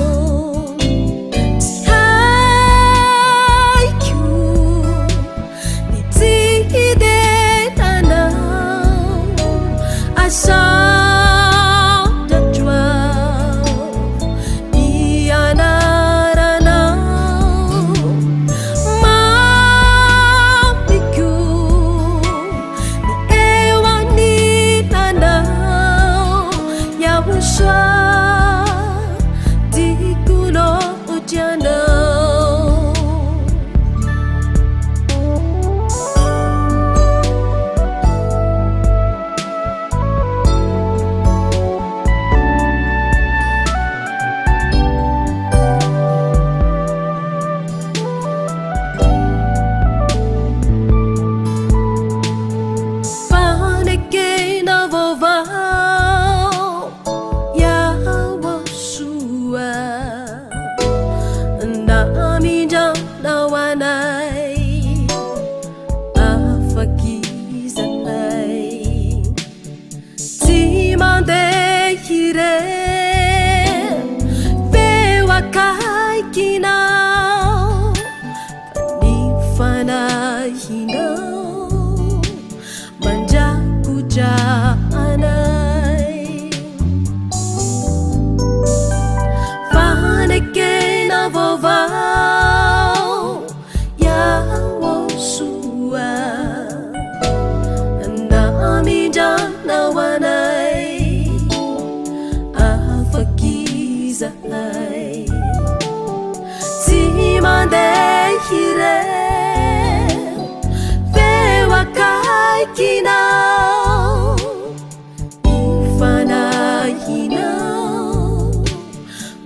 I saw the 12 Iyanarana afaky zahay tsy mandehire feo akaikinao ny fanahinao mandrakodraanay fanekena vaovao yawosoa namindranao anay afaky zahay tsy mandehire feo akaikinao ifanahinao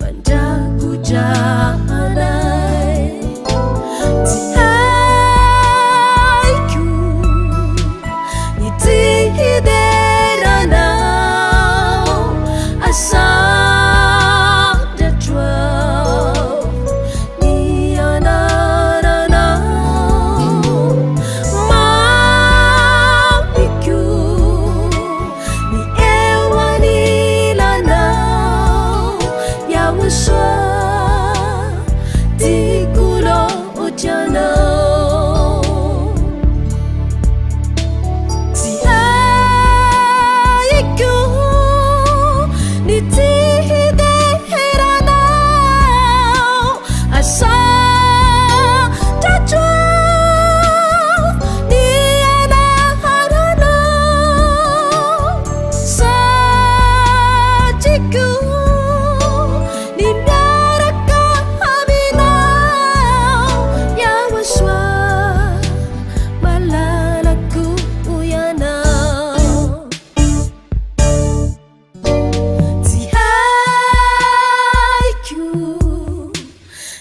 mandrakodraanay tsy haiko ny tihideranao asandratroao ny anaranao mamiko ny eo anilanao yawosoa tikulo otianao tsy haiko ny tihideranao asandratroao ny anaranao satiko ny miaraka aminao yawosoa malalako ianao tsy haiko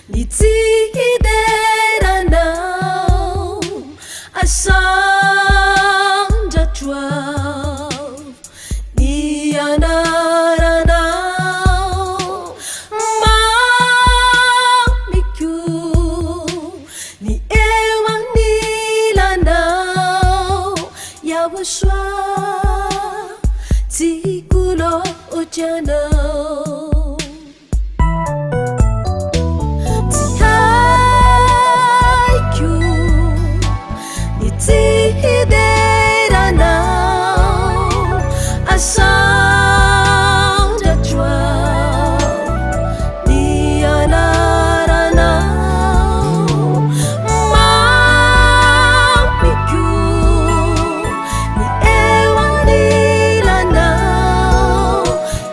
ny tihideranao asandratroao ny anaranao mamiko ny eo anilanao yawosoa tikulo otianao tsy haiko ny tihideranao asandratroao ny anaranao mamiko ny eo anilanao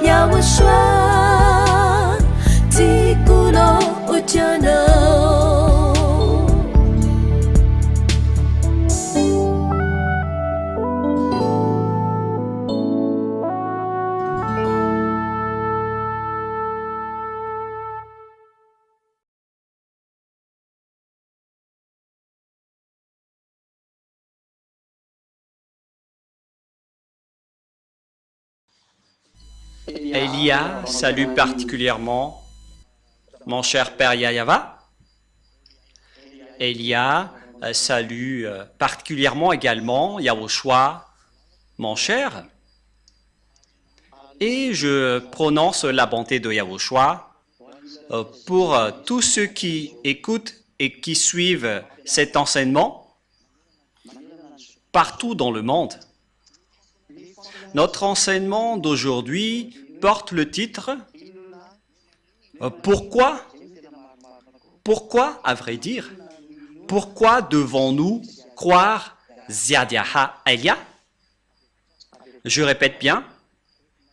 yawosoa tikulo otianao Elia salue particulièrement mon cher père Yayava. Elia salue particulièrement également Yawoshua, mon cher. Et je prononce la bonté de Yawoshua pour tous ceux qui écoutent et qui suivent cet enseignement partout dans le monde. Notre enseignement d'aujourd'hui porte le titre « Pourquoi, à vrai dire, pourquoi devons-nous croire Ziadiaha Elia ?» Je répète bien,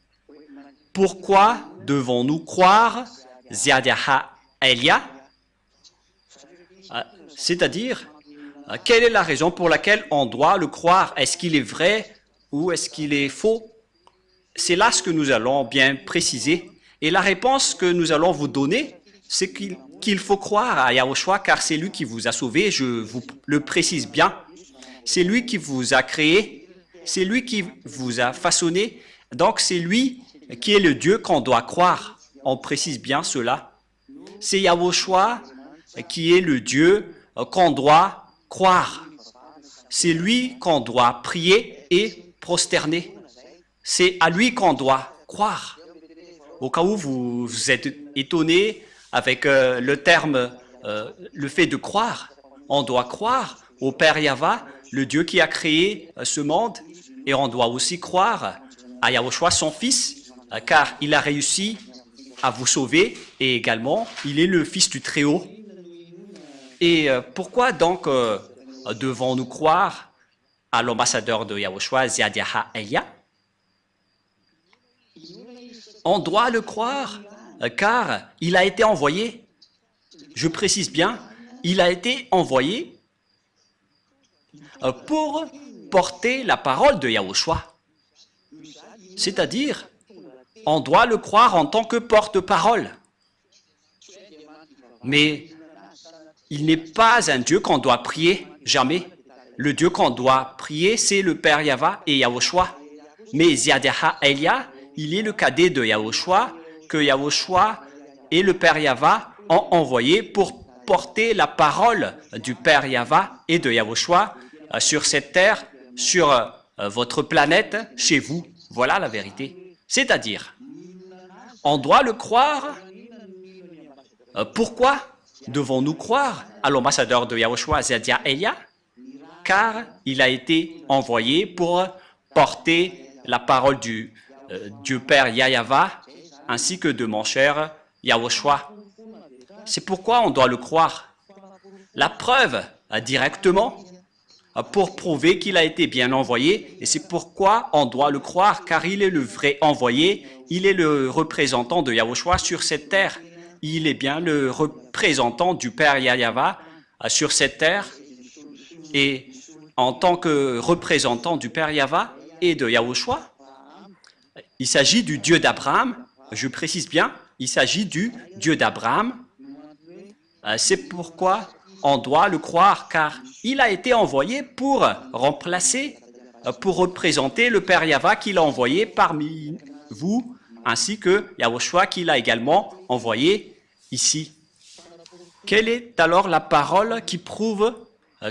« Pourquoi devons-nous croire Ziadiaha Elia ?» C'est-à-dire, quelle est la raison pour laquelle on doit le croire? Est-ce qu'il est vrai ou est-ce qu'il est faux? C'est là ce que nous allons bien préciser. Et la réponse que nous allons vous donner, c'est qu'il faut croire à Yawoshua car c'est lui qui vous a sauvé, je vous le précise bien. C'est lui qui vous a créé, c'est lui qui vous a façonné, donc c'est lui qui est le Dieu qu'on doit croire. On précise bien cela. C'est Yawoshua qui est le Dieu qu'on doit croire. c'est lui qu'on doit prier et prosterner. C'est à lui qu'on doit croire. Au cas où vous êtes étonné avec le terme, le fait de croire, on doit croire au Père Yahva, le Dieu qui a créé ce monde, et on doit aussi croire à Yahushua, son Fils, car il a réussi à vous sauver, et également, il est le Fils du Très-Haut. Et pourquoi donc devons-nous croire à l'ambassadeur de Yahushua, Ziadiaha Elia? On doit le croire, car il a été envoyé. Je précise bien, il a été envoyé pour porter la parole de Yahushua. C'est-à-dire, on doit le croire en tant que porte-parole. Mais il n'est pas un Dieu qu'on doit prier, jamais. Le Dieu qu'on doit prier, c'est le Père Yahva et Yahushua. Mais Ziadiaha Elia, il est le cadet de Yahushua, que Yahushua et le Père Yahva ont envoyé pour porter la parole du Père Yahva et de Yahushua sur cette terre, sur votre planète, chez vous. Voilà la vérité. C'est-à-dire, on doit le croire. Pourquoi devons-nous croire à l'ambassadeur de Yahushua, Ziadiaha Elia? Car il a été envoyé pour porter la parole du Père Yahva ainsi que de mon cher Yahushua. C'est pourquoi on doit le croire. La preuve, directement, pour prouver qu'il a été bien envoyé, et c'est pourquoi on doit le croire, car il est le vrai envoyé, il est le représentant de Yahushua sur cette terre. Il est bien le représentant du Père Yahva sur cette terre, et en tant que représentant du Père Yahva et de Yahushua, il s'agit du Dieu d'Abraham, je précise bien, il s'agit du Dieu d'Abraham. C'est pourquoi on doit le croire, car il a été envoyé pour remplacer, pour représenter le Père Yahva qu'il a envoyé parmi vous, ainsi que Yahushua qu'il a également envoyé ici. Quelle est alors la parole qui prouve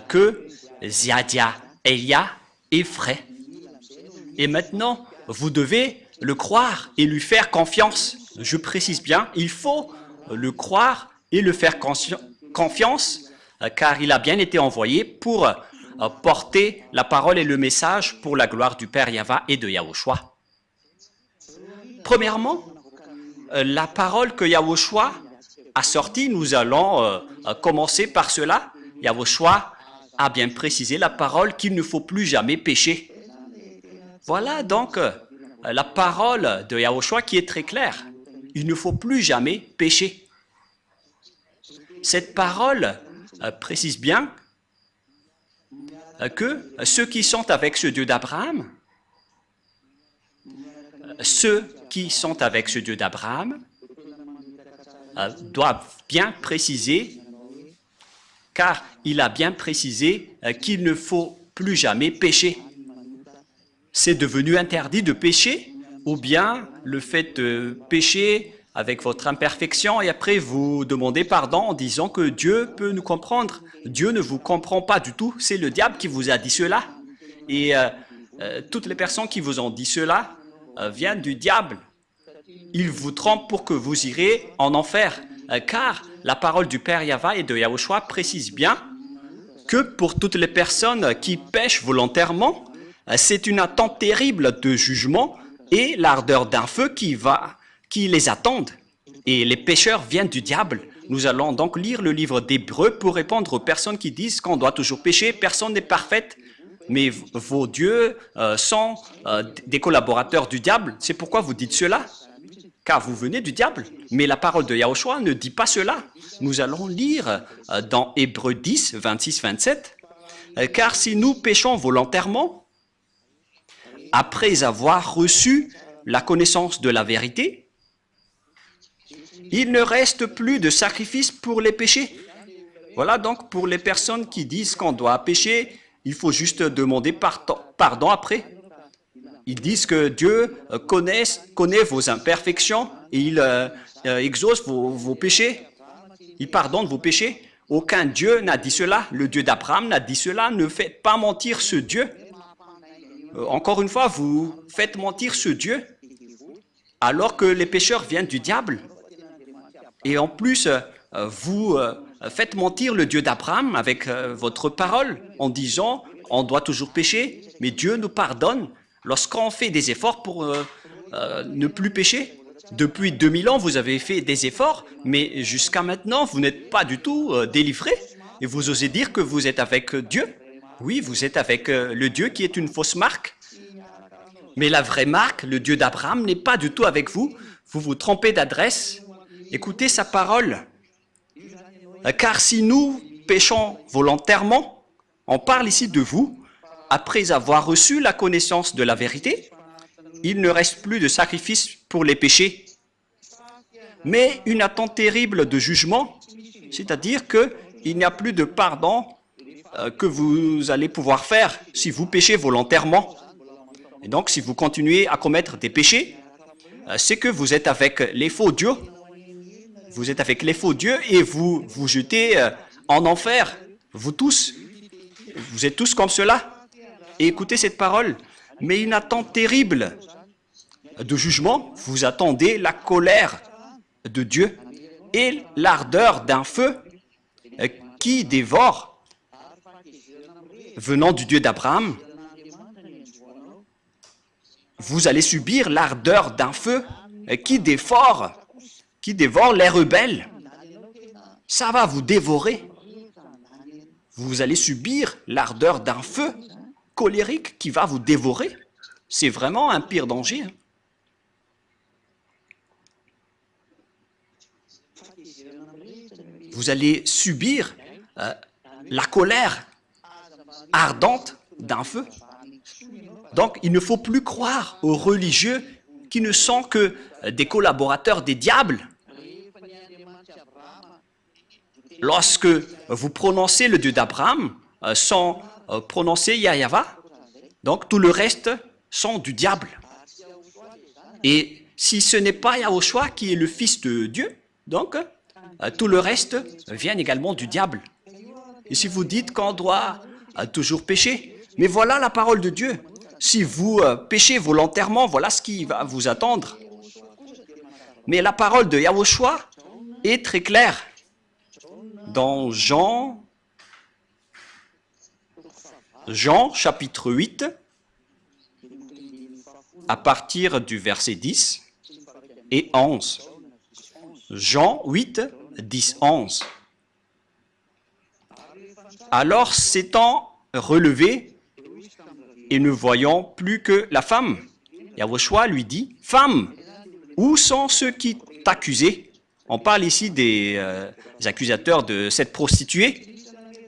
que Ziadiaha Elia est vrai? Et maintenant, vous devez le croire et lui faire confiance. Je précise bien, il faut le croire et le faire confiance, car il a bien été envoyé pour porter la parole et le message pour la gloire du Père Yahva et de Yahushua. Premièrement, la parole que Yahushua a sortie, nous allons commencer par cela. Yahushua a bien précisé la parole qu'il ne faut plus jamais pécher. Voilà donc la parole de Yahushua qui est très claire. Il ne faut plus jamais pécher. Cette parole précise bien que ceux qui sont avec ce Dieu d'Abraham, doivent bien préciser, car il a bien précisé qu'il ne faut plus jamais pécher. C'est devenu interdit de pécher, ou bien le fait de pécher avec votre imperfection et après vous demandez pardon en disant que Dieu peut nous comprendre. Dieu ne vous comprend pas du tout, c'est le diable qui vous a dit cela. Et toutes les personnes qui vous ont dit cela viennent du diable. Il vous trompe pour que vous irez en enfer, car la parole du Père Yahva et de Yahushua précise bien que pour toutes les personnes qui pêchent volontairement, c'est une attente terrible de jugement et l'ardeur d'un feu qui les attendent. Et les pécheurs viennent du diable. Nous allons donc lire le livre d'Hébreux pour répondre aux personnes qui disent qu'on doit toujours pécher. Personne n'est parfaite, mais vos dieux sont des collaborateurs du diable. C'est pourquoi vous dites cela, car vous venez du diable. Mais la parole de Yahushua ne dit pas cela. Nous allons lire dans Hébreux 10, 26-27. Car si nous péchons volontairement, après avoir reçu la connaissance de la vérité, il ne reste plus de sacrifice pour les péchés. Voilà donc pour les personnes qui disent qu'on doit pécher, il faut juste demander pardon après. Ils disent que Dieu connaît vos imperfections et il exauce vos péchés. Il pardonne vos péchés. Aucun Dieu n'a dit cela. Le Dieu d'Abraham n'a dit cela. Ne faites pas mentir ce Dieu. Encore une fois, vous faites mentir ce Dieu alors que les pécheurs viennent du diable. Et en plus, vous faites mentir le Dieu d'Abraham avec votre parole en disant on doit toujours pécher, mais Dieu nous pardonne lorsqu'on fait des efforts pour ne plus pécher. Depuis 2000 ans, vous avez fait des efforts, mais jusqu'à maintenant, vous n'êtes pas du tout délivrés. Et vous osez dire que vous êtes avec Dieu. Oui, vous êtes avec le Dieu qui est une fausse marque. Mais la vraie marque, le Dieu d'Abraham, n'est pas du tout avec vous. Vous vous trompez d'adresse. Écoutez sa parole. Car si nous péchons volontairement, on parle ici de vous, après avoir reçu la connaissance de la vérité, il ne reste plus de sacrifice pour les péchés, mais une attente terrible de jugement, c'est-à-dire qu'il n'y a plus de pardon que vous allez pouvoir faire si vous péchez volontairement. Et donc, si vous continuez à commettre des péchés, c'est que vous êtes avec les faux dieux. Vous êtes avec les faux dieux et vous vous jetez en enfer. Vous tous, vous êtes tous comme cela. Et écoutez cette parole. Mais une attente terrible de jugement, vous attendez la colère de Dieu et l'ardeur d'un feu qui dévore, venant du Dieu d'Abraham. Vous allez subir l'ardeur d'un feu qui dévore les rebelles. Ça va vous dévorer. Vous allez subir l'ardeur d'un feu colérique qui va vous dévorer. C'est vraiment un pire danger. Vous allez subir la colère ardente d'un feu. Donc, il ne faut plus croire aux religieux qui ne sont que des collaborateurs des diables. Lorsque vous prononcez le Dieu d'Abraham sans prononcer Yahva, donc tout le reste sont du diable. Et si ce n'est pas Yahushua qui est le Fils de Dieu, donc tout le reste vient également du diable. Et si vous dites qu'on doit toujours pécher, mais voilà la parole de Dieu. Si vous péchez volontairement, voilà ce qui va vous attendre. Mais la parole de Yahushua est très claire. Dans Jean chapitre 8, à partir du verset 10 et 11. Jean 8, 10, 11. Alors s'étant relevé et ne voyant plus que la femme, Yahushua lui dit, « Femme, où sont ceux qui t'accusaient ?» On parle ici des accusateurs de cette prostituée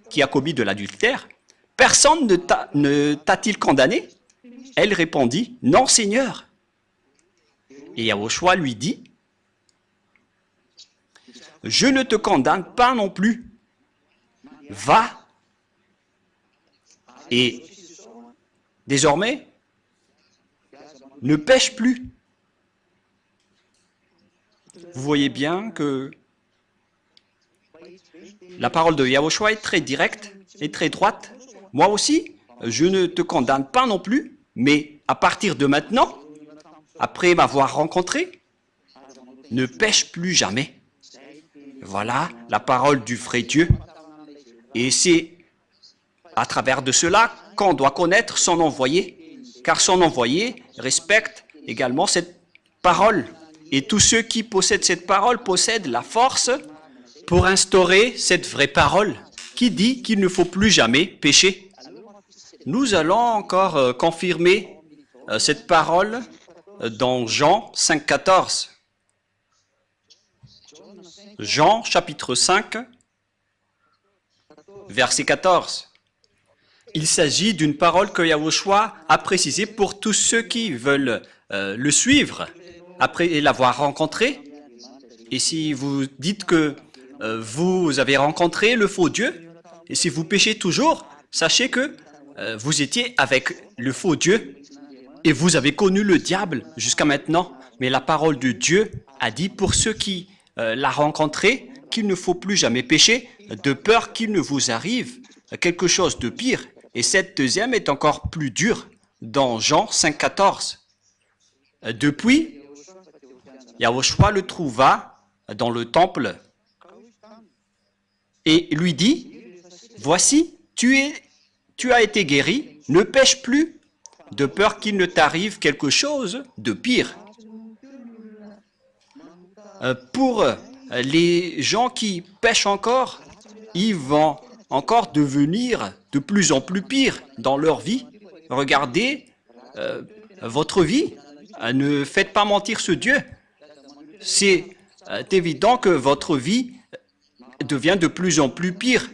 qui a commis de l'adultère. « Personne ne t'a-t-il condamné ?» Elle répondit, « Non, Seigneur. » Et Yahushua lui dit, « Je ne te condamne pas non plus. Va et désormais, ne pêche plus. » Vous voyez bien que la parole de Yahushua est très directe et très droite. Moi aussi, je ne te condamne pas non plus, mais à partir de maintenant, après m'avoir rencontré, ne pêche plus jamais. Voilà la parole du vrai Dieu. Et c'est à travers de cela qu'on doit connaître son envoyé, car son envoyé respecte également cette parole. Et tous ceux qui possèdent cette parole possèdent la force pour instaurer cette vraie parole qui dit qu'il ne faut plus jamais pécher. Nous allons encore confirmer cette parole dans Jean 5, 14. Jean chapitre 5, verset 14. Il s'agit d'une parole que Yahushua a précisée pour tous ceux qui veulent le suivre après l'avoir rencontré. Et si vous dites que vous avez rencontré le faux Dieu, et si vous péchez toujours, sachez que vous étiez avec le faux Dieu et vous avez connu le diable jusqu'à maintenant. Mais la parole de Dieu a dit pour ceux qui l'a rencontré, qu'il ne faut plus jamais pécher, de peur qu'il ne vous arrive quelque chose de pire. Et cette deuxième est encore plus dure dans Jean 5,14. Depuis, Yahushua le trouva dans le temple et lui dit, « Voici, tu as été guéri, ne pêche plus, de peur qu'il ne t'arrive quelque chose de pire. » Pour les gens qui pêchent encore, ils vont encore devenir de plus en plus pires dans leur vie. Regardez votre vie, ne faites pas mentir ce Dieu. C'est évident que votre vie devient de plus en plus pire.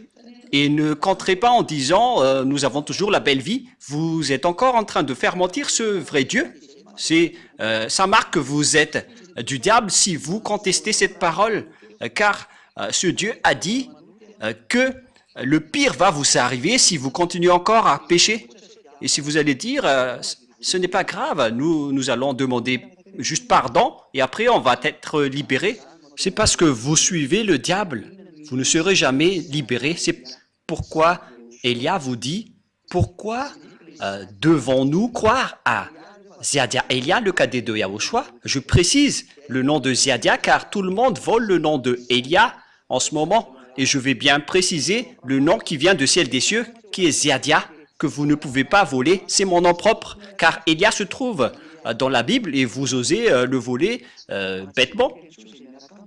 Et ne comptez pas en disant nous avons toujours la belle vie. Vous êtes encore en train de faire mentir ce vrai Dieu. Ça marque que vous êtes du diable si vous contestez cette parole, car ce Dieu a dit que le pire va vous arriver si vous continuez encore à pécher. Et si vous allez dire ce n'est pas grave, nous allons demander juste pardon et après on va être libéré. C'est parce que vous suivez le diable. Vous ne serez jamais libéré. C'est pourquoi Elia vous dit, pourquoi devons-nous croire à Ziadia Elia, le cadet de Yahushua? Je précise le nom de Ziadia car tout le monde vole le nom de Elia en ce moment. Et je vais bien préciser le nom qui vient du ciel des cieux, qui est Ziadia, que vous ne pouvez pas voler. C'est mon nom propre, car Elia se trouve dans la Bible et vous osez le voler bêtement.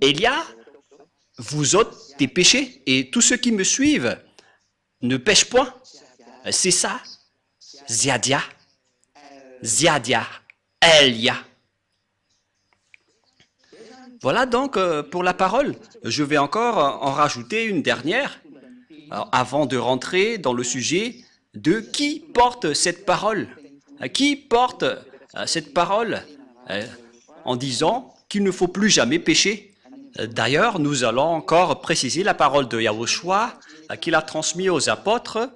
Elia vous ôte des péchés et tous ceux qui me suivent ne pêchent point. C'est ça, Ziadia. Ziadia, Elia. Voilà donc pour la parole. Je vais encore en rajouter une dernière avant de rentrer dans le sujet de qui porte cette parole. Qui porte cette parole en disant qu'il ne faut plus jamais pécher. D'ailleurs, nous allons encore préciser la parole de Yahushua qu'il a transmise aux apôtres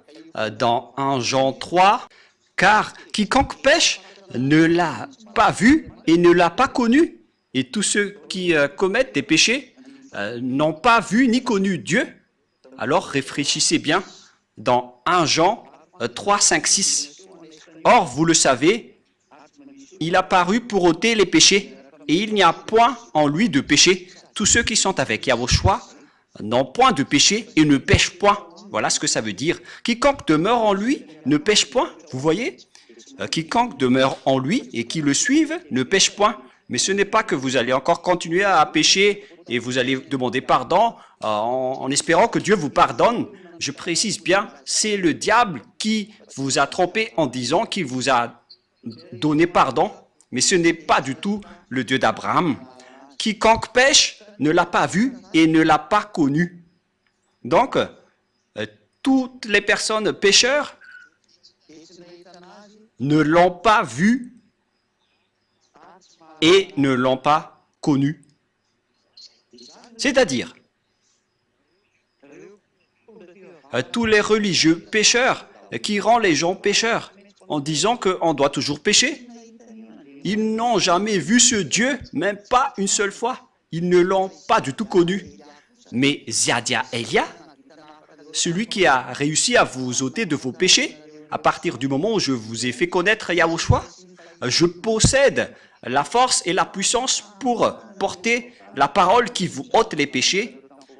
dans 1 Jean 3. Car quiconque pêche ne l'a pas vu et ne l'a pas connu. Et tous ceux qui commettent des péchés n'ont pas vu ni connu Dieu. Alors réfléchissez bien dans 1 Jean 3, 5, 6. Or, vous le savez, il a paru pour ôter les péchés et il n'y a point en lui de péché. Tous ceux qui sont avec Yahushua n'ont point de péché et ne pêchent point. Voilà ce que ça veut dire. Quiconque demeure en lui ne pêche point. Vous voyez? Quiconque demeure en lui et qui le suive ne pêche point. Mais ce n'est pas que vous allez encore continuer à pécher et vous allez demander pardon en espérant que Dieu vous pardonne. Je précise bien, c'est le diable qui vous a trompé en disant qu'il vous a donné pardon. Mais ce n'est pas du tout le Dieu d'Abraham. Quiconque pêche ne l'a pas vu et ne l'a pas connu. Donc, toutes les personnes pécheurs ne l'ont pas vu et ne l'ont pas connu. C'est-à-dire, tous les religieux pécheurs qui rendent les gens pécheurs en disant qu'on doit toujours pécher, ils n'ont jamais vu ce Dieu, même pas une seule fois. Ils ne l'ont pas du tout connu. Mais Ziadia Elia, celui qui a réussi à vous ôter de vos péchés, à partir du moment où je vous ai fait connaître Yahushua, je possède la force et la puissance pour porter la parole qui vous ôte les péchés.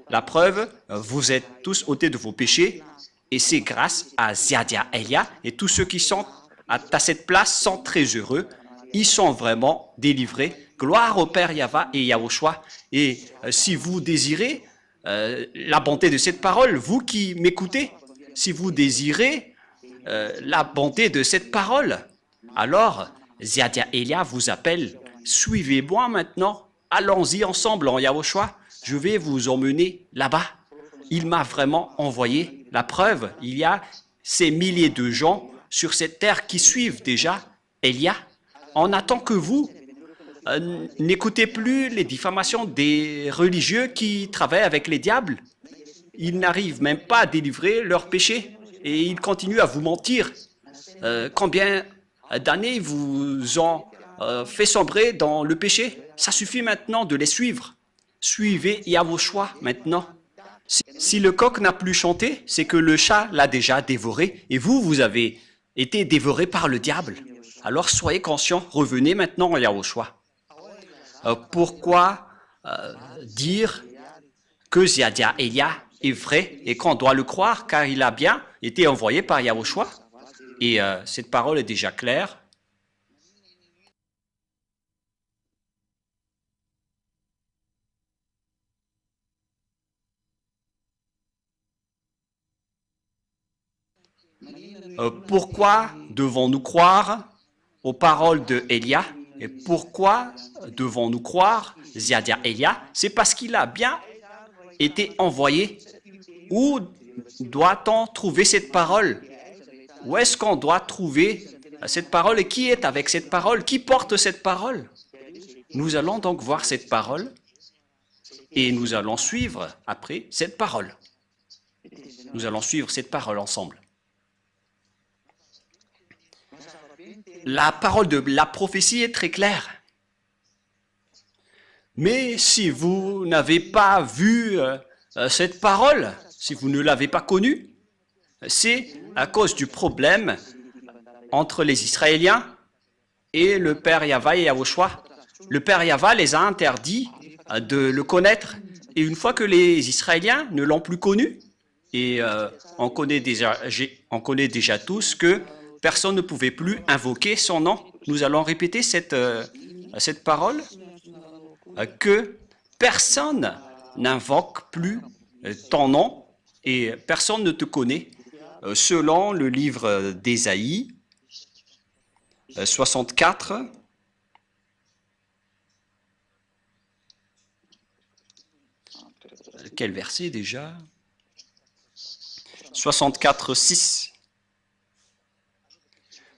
La preuve, vous êtes tous ôtés de vos péchés et c'est grâce à Ziadia Elia et tous ceux qui sont à cette place sont très heureux. Ils sont vraiment délivrés. Gloire au Père Yahva et Yahushua. Et si vous désirez la bonté de cette parole, vous qui m'écoutez, si vous désirez la bonté de cette parole, alors Ziadia Elia vous appelle. Suivez-moi maintenant. Allons-y ensemble en Yahushua. Je vais vous emmener là-bas. Il m'a vraiment envoyé. La preuve, il y a ces milliers de gens sur cette terre qui suivent déjà Elia. On attend que vous n'écoutez plus les diffamations des religieux qui travaillent avec les diables. Ils n'arrivent même pas à délivrer leurs péchés et ils continuent à vous mentir. Combien d'années ils vous ont fait sombrer dans le péché? Ça suffit maintenant de les suivre. suivez Yahushua maintenant. Si le coq n'a plus chanté, c'est que le chat l'a déjà dévoré et vous avez été dévoré par le diable. Alors soyez conscients, revenez maintenant à Yahushua. Pourquoi dire que Ziadia Elia est vrai et qu'on doit le croire car il a bien été envoyé par Yahushua? Et cette parole est déjà claire. Pourquoi devons-nous croire aux paroles de Elia? Et pourquoi devons-nous croire Ziadia Elia? C'est parce qu'il a bien été envoyé. Où doit-on trouver cette parole? Où est-ce qu'on doit trouver cette parole? Et qui est avec cette parole? Qui porte cette parole? Nous allons donc voir cette parole et nous allons suivre après cette parole. Nous allons suivre cette parole ensemble. La parole de la prophétie est très claire. Mais si vous n'avez pas vu cette parole, si vous ne l'avez pas connue, c'est à cause du problème entre les Israéliens et le Père Yahva et Yahushua. Le Père Yahva les a interdits de le connaître. Et une fois que les Israéliens ne l'ont plus connu, et on connaît déjà tous que personne ne pouvait plus invoquer son nom. Nous allons répéter cette parole, que personne n'invoque plus ton nom et personne ne te connaît. Selon le livre d'Ésaïe 64, quel verset déjà? 64, 6.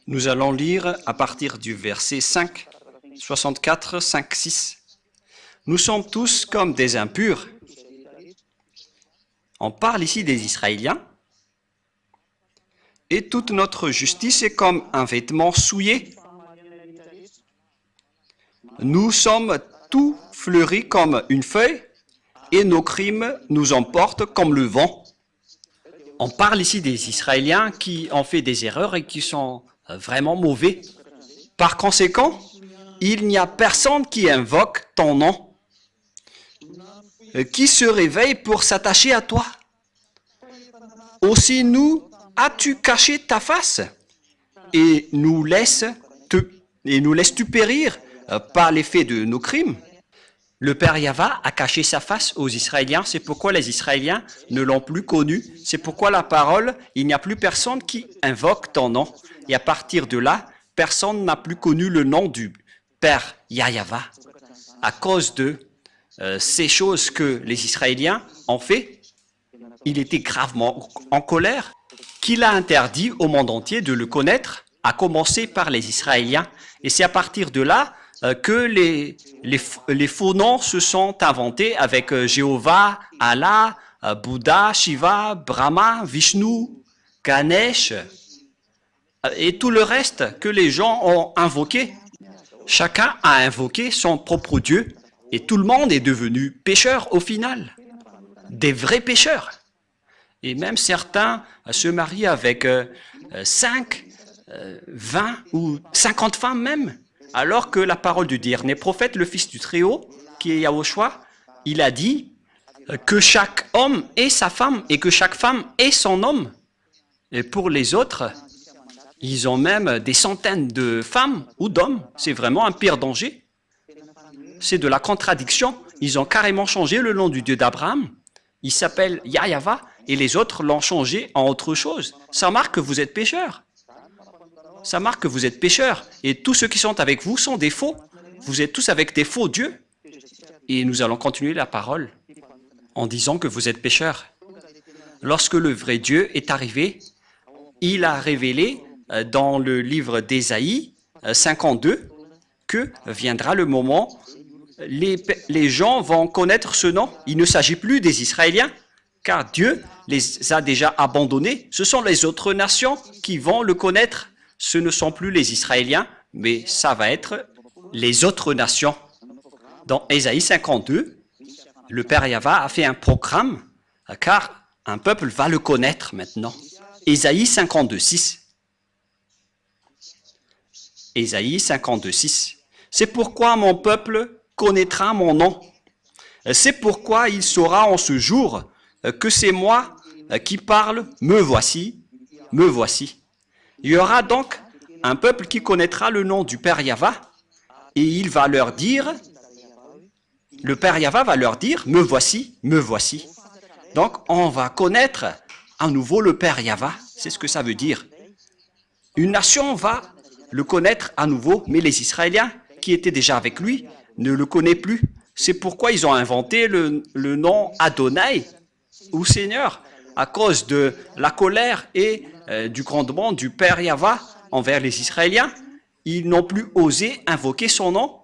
Nous allons lire à partir du verset 5, 64, 5, 6. Nous sommes tous comme des impurs. On parle ici des Israéliens. Et toute notre justice est comme un vêtement souillé. Nous sommes tout fleuris comme une feuille et nos crimes nous emportent comme le vent. On parle ici des Israéliens qui ont fait des erreurs et qui sont vraiment mauvais. Par conséquent, il n'y a personne qui invoque ton nom, qui se réveille pour s'attacher à toi. Aussi nous, as-tu caché ta face et nous laisses-tu périr par l'effet de nos crimes? Le Père Yahva a caché sa face aux Israéliens, c'est pourquoi les Israéliens ne l'ont plus connu, c'est pourquoi la parole, il n'y a plus personne qui invoque ton nom. Et à partir de là, personne n'a plus connu le nom du Père Yahva. À cause de ces choses que les Israéliens ont fait, il était gravement en colère, qu'il a interdit au monde entier de le connaître, à commencer par les Israéliens. Et c'est à partir de là que les faux noms se sont inventés avec Jéhovah, Allah, Bouddha, Shiva, Brahma, Vishnu, Ganesh et tout le reste que les gens ont invoqué. Chacun a invoqué son propre Dieu et tout le monde est devenu pécheur au final, des vrais pécheurs. Et même certains se marient avec 5, 20 ou 50 femmes même. Alors que la parole du dernier prophète, le Fils du Très-Haut, qui est Yahushua, il a dit que chaque homme ait sa femme et que chaque femme ait son homme. Et pour les autres, ils ont même des centaines de femmes ou d'hommes. C'est vraiment un pire danger. C'est de la contradiction. Ils ont carrément changé le nom du Dieu d'Abraham. Il s'appelle Yahva et les autres l'ont changé en autre chose. Ça marque que vous êtes pécheurs. Ça marque que vous êtes pécheurs. Et tous ceux qui sont avec vous sont des faux. Vous êtes tous avec des faux dieux. Et nous allons continuer la parole en disant que vous êtes pécheurs. Lorsque le vrai Dieu est arrivé, il a révélé dans le livre d'Ésaïe 52 que viendra le moment, les gens vont connaître ce nom. Il ne s'agit plus des Israéliens, car Dieu les a déjà abandonnés. Ce sont les autres nations qui vont le connaître. Ce ne sont plus les Israéliens, mais ça va être les autres nations. Dans Ésaïe 52, le Père Yahva a fait un programme, car un peuple va le connaître maintenant. Ésaïe 52:6. Ésaïe 52:6. C'est pourquoi mon peuple connaîtra mon nom. C'est pourquoi il saura en ce jour que c'est moi qui parle, me voici, me voici. Il y aura donc un peuple qui connaîtra le nom du Père Yahva et il va leur dire, le Père Yahva va leur dire, me voici, me voici. Donc on va connaître à nouveau le Père Yahva, c'est ce que ça veut dire. Une nation va le connaître à nouveau, mais les Israéliens qui étaient déjà avec lui ne le connaissent plus. C'est pourquoi ils ont inventé le nom Adonai, ou Seigneur, à cause de la colère et du grondement du Père Yahva envers les Israéliens. Ils n'ont plus osé invoquer son nom,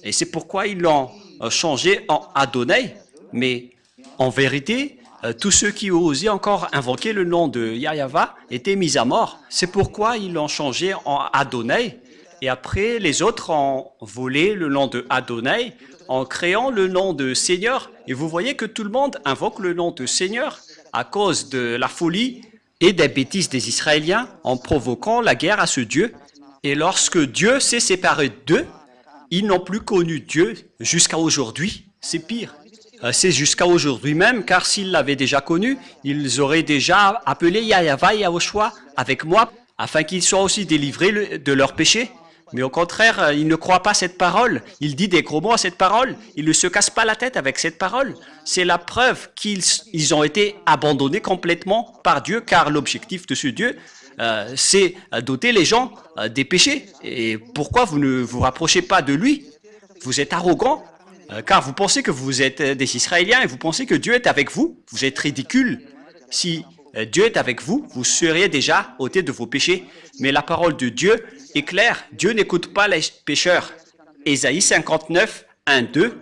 et c'est pourquoi ils l'ont changé en Adonai. Mais en vérité, tous ceux qui osaient encore invoquer le nom de Yahva étaient mis à mort. C'est pourquoi ils l'ont changé en Adonai. Et après, les autres ont volé le nom de Adonai en créant le nom de Seigneur. Et vous voyez que tout le monde invoque le nom de Seigneur à cause de la folie et des bêtises des Israéliens en provoquant la guerre à ce Dieu. Et lorsque Dieu s'est séparé d'eux, ils n'ont plus connu Dieu jusqu'à aujourd'hui. C'est pire. C'est jusqu'à aujourd'hui même, car s'ils l'avaient déjà connu, ils auraient déjà appelé Yahva et Yahushua avec moi, afin qu'ils soient aussi délivrés de leurs péchés. Mais au contraire, ils ne croient pas cette parole. Il dit des gros mots à cette parole. Ils ne se cassent pas la tête avec cette parole. C'est la preuve qu'ils ont été abandonnés complètement par Dieu, car l'objectif de ce Dieu, c'est d'ôter les gens des péchés. Et pourquoi vous ne vous rapprochez pas de lui? Vous êtes arrogant, car vous pensez que vous êtes des Israéliens et vous pensez que Dieu est avec vous. Vous êtes ridicule. Si Dieu est avec vous, vous seriez déjà ôtés de vos péchés. Mais la parole de Dieu est claire. Dieu n'écoute pas les pécheurs. Ésaïe 59, 1, 2.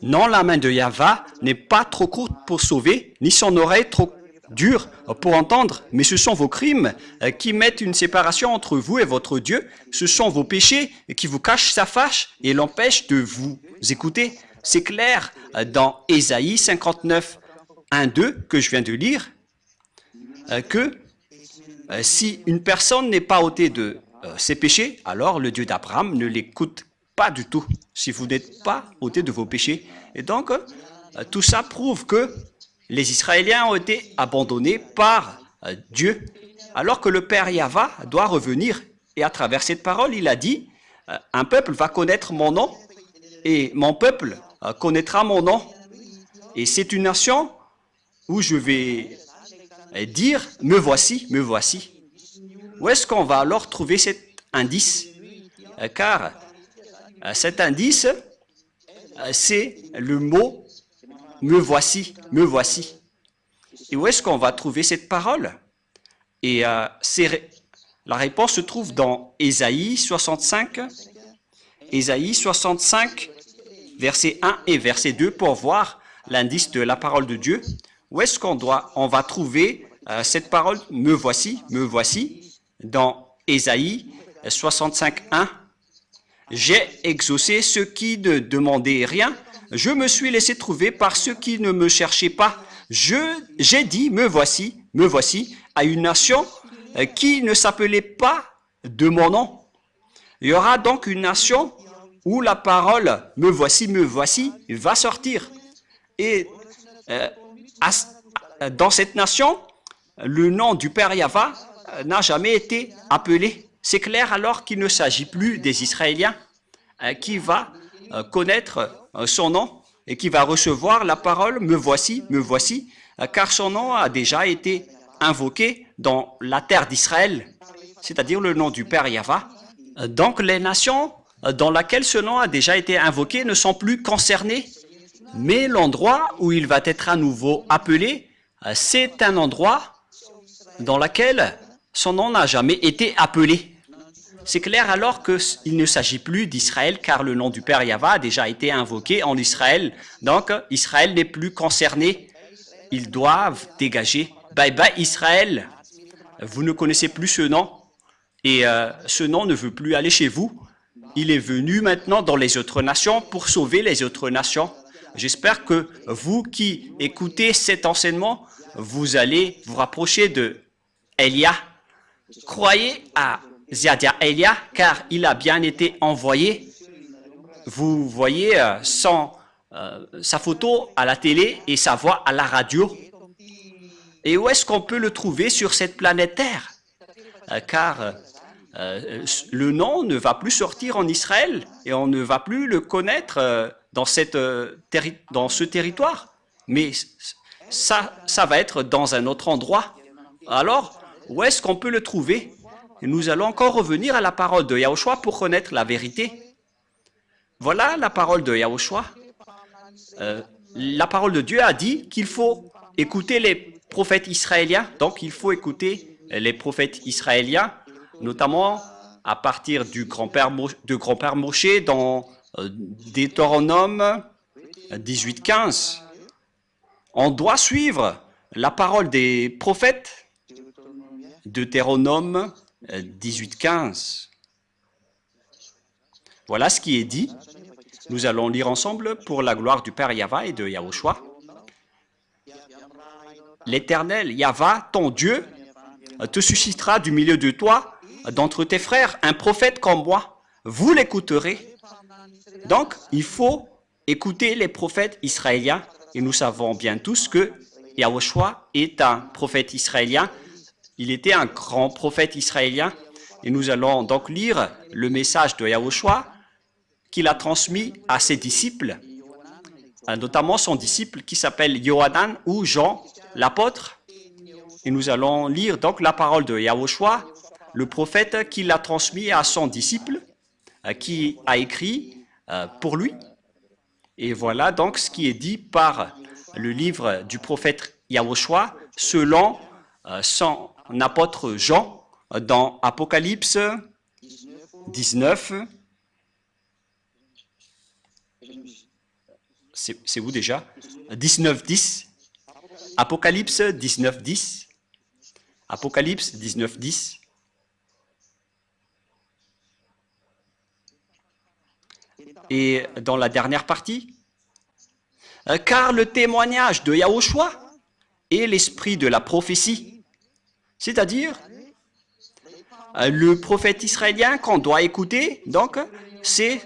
Non, la main de Yahva n'est pas trop courte pour sauver, ni son oreille trop dure pour entendre, mais ce sont vos crimes qui mettent une séparation entre vous et votre Dieu. Ce sont vos péchés qui vous cachent sa face et l'empêchent de vous écouter. C'est clair dans Ésaïe 59, 1, 2 que je viens de lire, que si une personne n'est pas ôtée de ses péchés, alors le Dieu d'Abraham ne l'écoute pas du tout, si vous n'êtes pas ôté de vos péchés. Et donc, tout ça prouve que les Israéliens ont été abandonnés par Dieu, alors que le Père Yahva doit revenir. Et à travers cette parole, il a dit, un peuple va connaître mon nom, et mon peuple connaîtra mon nom. Et c'est une nation où je vais dire, me voici, me voici. Où est-ce qu'on va alors trouver cet indice? Car cet indice, c'est le mot me voici, me voici. Et où est-ce qu'on va trouver cette parole? Et la réponse se trouve dans Ésaïe 65, verset 1 et verset 2 pour voir l'indice de la parole de Dieu. Où est-ce qu'on va trouver cette parole me voici, dans Ésaïe 65, 1. J'ai exaucé ceux qui ne demandaient rien. Je me suis laissé trouver par ceux qui ne me cherchaient pas. J'ai dit, me voici, à une nation qui ne s'appelait pas de mon nom. Il y aura donc une nation où la parole me voici, va sortir. Et dans cette nation, le nom du Père Yahva n'a jamais été appelé. C'est clair alors qu'il ne s'agit plus des Israéliens qui va connaître son nom et qui va recevoir la parole me voici, car son nom a déjà été invoqué dans la terre d'Israël, c'est-à-dire le nom du Père Yahva. Donc les nations dans lesquelles ce nom a déjà été invoqué ne sont plus concernées, mais l'endroit où il va être à nouveau appelé, c'est un endroit dans lequel son nom n'a jamais été appelé. C'est clair alors qu'il ne s'agit plus d'Israël, car le nom du Père Yahva a déjà été invoqué en Israël. Donc, Israël n'est plus concerné. Ils doivent dégager. Bye bye Israël. Vous ne connaissez plus ce nom. Et ce nom ne veut plus aller chez vous. Il est venu maintenant dans les autres nations pour sauver les autres nations. j'espère que vous qui écoutez cet enseignement, vous allez vous rapprocher de Élia. Croyez à Ziadia Élia, car il a bien été envoyé. Vous voyez sa photo à la télé et sa voix à la radio. Et où est-ce qu'on peut le trouver sur cette planète Terre? Car le nom ne va plus sortir en Israël et on ne va plus le connaître dans ce territoire. Mais ça va être dans un autre endroit. Alors, où est-ce qu'on peut le trouver? Et nous allons encore revenir à la parole de Yahushua pour connaître la vérité. Voilà la parole de Yahushua. La parole de Dieu a dit qu'il faut écouter les prophètes israéliens. Donc, il faut écouter les prophètes israéliens, notamment à partir de grand-père Moshe dans Deutéronome 18:15. On doit suivre la parole des prophètes. Deutéronome 18:15. Voilà ce qui est dit. Nous allons lire ensemble pour la gloire du Père Yahva et de Yahushua. L'Éternel, Yahva, ton Dieu, te suscitera du milieu de toi, d'entre tes frères, un prophète comme moi. Vous l'écouterez. Donc, il faut écouter les prophètes israéliens. Et nous savons bien tous que Yahushua est un prophète israélien. Il était un grand prophète israélien. Et nous allons donc lire le message de Yahushua qu'il a transmis à ses disciples, notamment son disciple qui s'appelle Yohanan ou Jean, l'apôtre. Et nous allons lire donc la parole de Yahushua, le prophète qui l'a transmis à son disciple, qui a écrit pour lui. Et voilà donc ce qui est dit par le livre du prophète Yahushua selon son apôtre Jean dans Apocalypse 19. C'est où déjà? 19:10. Apocalypse 19:10. Apocalypse 19:10. Et dans la dernière partie, car le témoignage de Yahushua est l'esprit de la prophétie, c'est-à-dire le prophète israélien qu'on doit écouter, donc c'est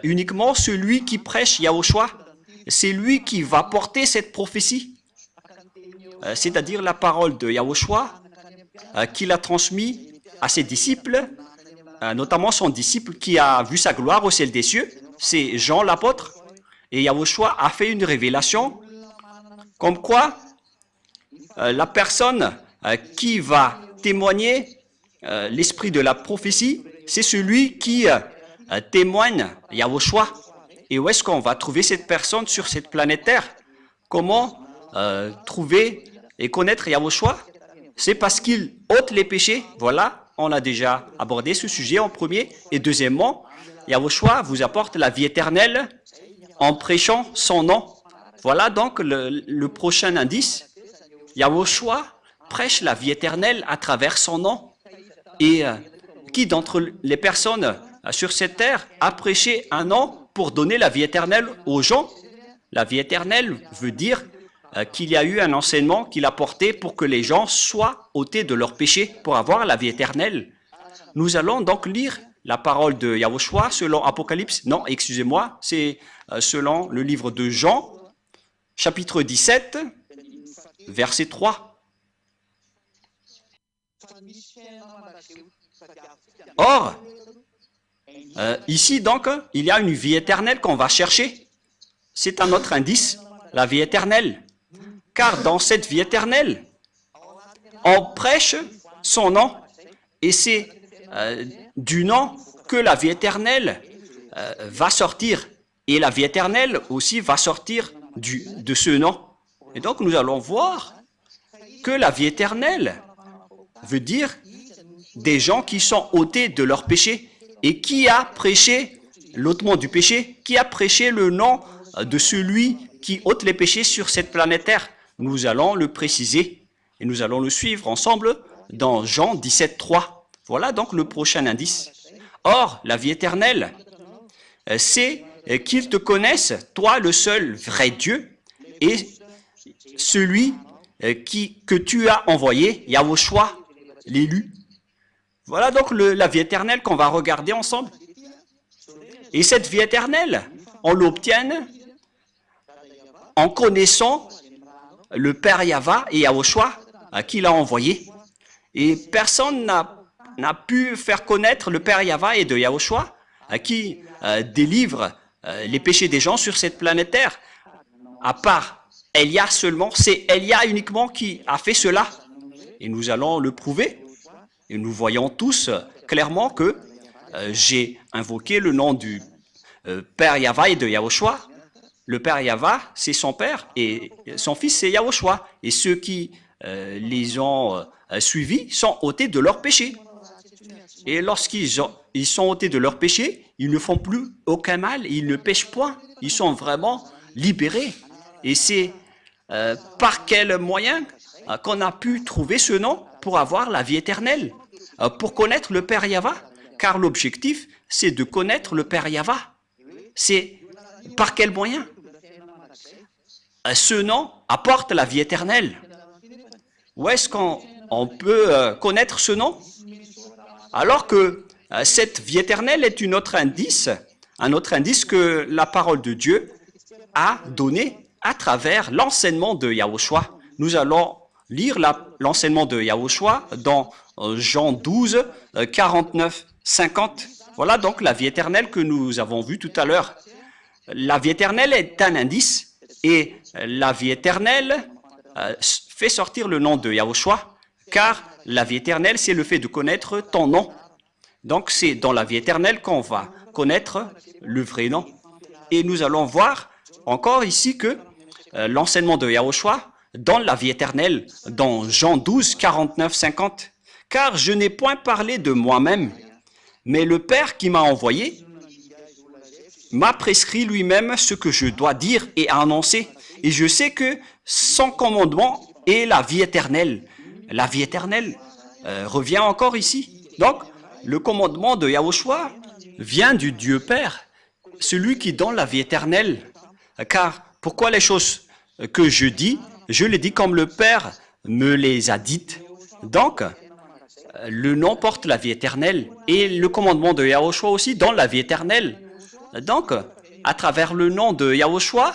uniquement celui qui prêche Yahushua. C'est lui qui va porter cette prophétie, c'est-à-dire la parole de Yahushua qu'il a transmis à ses disciples, notamment son disciple qui a vu sa gloire au ciel des cieux, c'est Jean l'apôtre. Et Yahushua a fait une révélation comme quoi la personne qui va témoigner l'esprit de la prophétie, c'est celui qui témoigne Yahushua. Et où est-ce qu'on va trouver cette personne sur cette planète Terre? Comment trouver et connaître Yahushua? C'est parce qu'il ôte les péchés. Voilà, on a déjà abordé ce sujet en premier. Et deuxièmement, Yahushua vous apporte la vie éternelle en prêchant son nom. Voilà donc le prochain indice. Yahushua prêche la vie éternelle à travers son nom. Et qui d'entre les personnes sur cette terre a prêché un nom pour donner la vie éternelle aux gens? La vie éternelle veut dire qu'il y a eu un enseignement qu'il a porté pour que les gens soient ôtés de leurs péchés pour avoir la vie éternelle. Nous allons donc lire la parole de Yahushua selon Apocalypse. Non, excusez-moi, c'est selon le livre de Jean, chapitre 17, verset 3. Or, ici donc, il y a une vie éternelle qu'on va chercher. C'est un autre indice, la vie éternelle. Car dans cette vie éternelle, on prêche son nom. Et c'est du nom que la vie éternelle va sortir. Et la vie éternelle aussi va sortir de ce nom. Et donc nous allons voir que la vie éternelle veut dire des gens qui sont ôtés de leurs péchés. Et qui a prêché l'ôtement du péché? Qui a prêché le nom de celui qui ôte les péchés sur cette planète Terre? Nous allons le préciser et nous allons le suivre ensemble dans Jean 17, 3. Voilà donc le prochain indice. Or, la vie éternelle, c'est qu'ils te connaissent, toi le seul vrai Dieu, et celui que tu as envoyé, Yahushua, l'élu. Voilà donc la vie éternelle qu'on va regarder ensemble. Et cette vie éternelle, on l'obtient en connaissant le Père Yahva et Yahushua qui l'a envoyé. Et personne n'a pu faire connaître le Père Yahva et de Yahushua qui délivre les péchés des gens sur cette planète Terre. À part Elia seulement, c'est Elia uniquement qui a fait cela. Et nous allons le prouver. Et nous voyons tous clairement que j'ai invoqué le nom du Père Yahva et de Yahushua. Le Père Yahva, c'est son Père, et son Fils, c'est Yahushua. Et ceux qui les ont suivis sont ôtés de leurs péchés. Et lorsqu'ils sont ôtés de leurs péchés, ils ne font plus aucun mal, ils ne pêchent point. Ils sont vraiment libérés. Et c'est par quel moyen qu'on a pu trouver ce nom pour avoir la vie éternelle, pour connaître le Père Yahva, car l'objectif, c'est de connaître le Père Yahva. C'est par quel moyen? Ce nom apporte la vie éternelle. Où est-ce qu'on peut connaître ce nom? Alors que cette vie éternelle est un autre indice que la parole de Dieu a donné à travers l'enseignement de Yahushua. Nous allons lire l'enseignement de Yahushua dans Jean 12, 49, 50. Voilà donc la vie éternelle que nous avons vue tout à l'heure. La vie éternelle est un indice et la vie éternelle fait sortir le nom de Yahushua, car la vie éternelle, c'est le fait de connaître ton nom. Donc c'est dans la vie éternelle qu'on va connaître le vrai nom. Et nous allons voir encore ici que l'enseignement de Yahushua donne la vie éternelle dans Jean 12, 49, 50. Car je n'ai point parlé de moi-même, mais le Père qui m'a envoyé m'a prescrit lui-même ce que je dois dire et annoncer. Et je sais que son commandement est la vie éternelle. La vie éternelle revient encore ici. Donc, le commandement de Yahushua vient du Dieu Père, celui qui donne la vie éternelle. Car pourquoi les choses que je dis, je les dis comme le Père me les a dites. Donc, le nom porte la vie éternelle et le commandement de Yahushua aussi donne la vie éternelle. Donc, à travers le nom de Yahushua,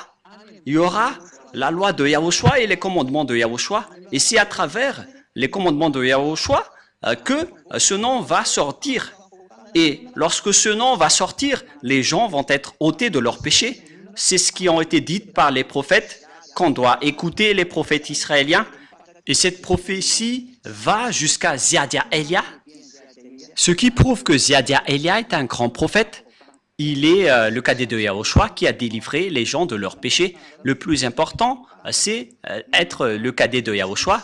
il y aura la loi de Yahushua et les commandements de Yahushua. Et c'est à travers les commandements de Yahushua que ce nom va sortir. Et lorsque ce nom va sortir, les gens vont être ôtés de leurs péchés. C'est ce qui a été dit par les prophètes, qu'on doit écouter les prophètes israéliens. Et cette prophétie va jusqu'à Ziadia Elia, ce qui prouve que Ziadia Elia est un grand prophète. Il est le cadet de Yahushua qui a délivré les gens de leurs péchés. Le plus important, c'est être le cadet de Yahushua,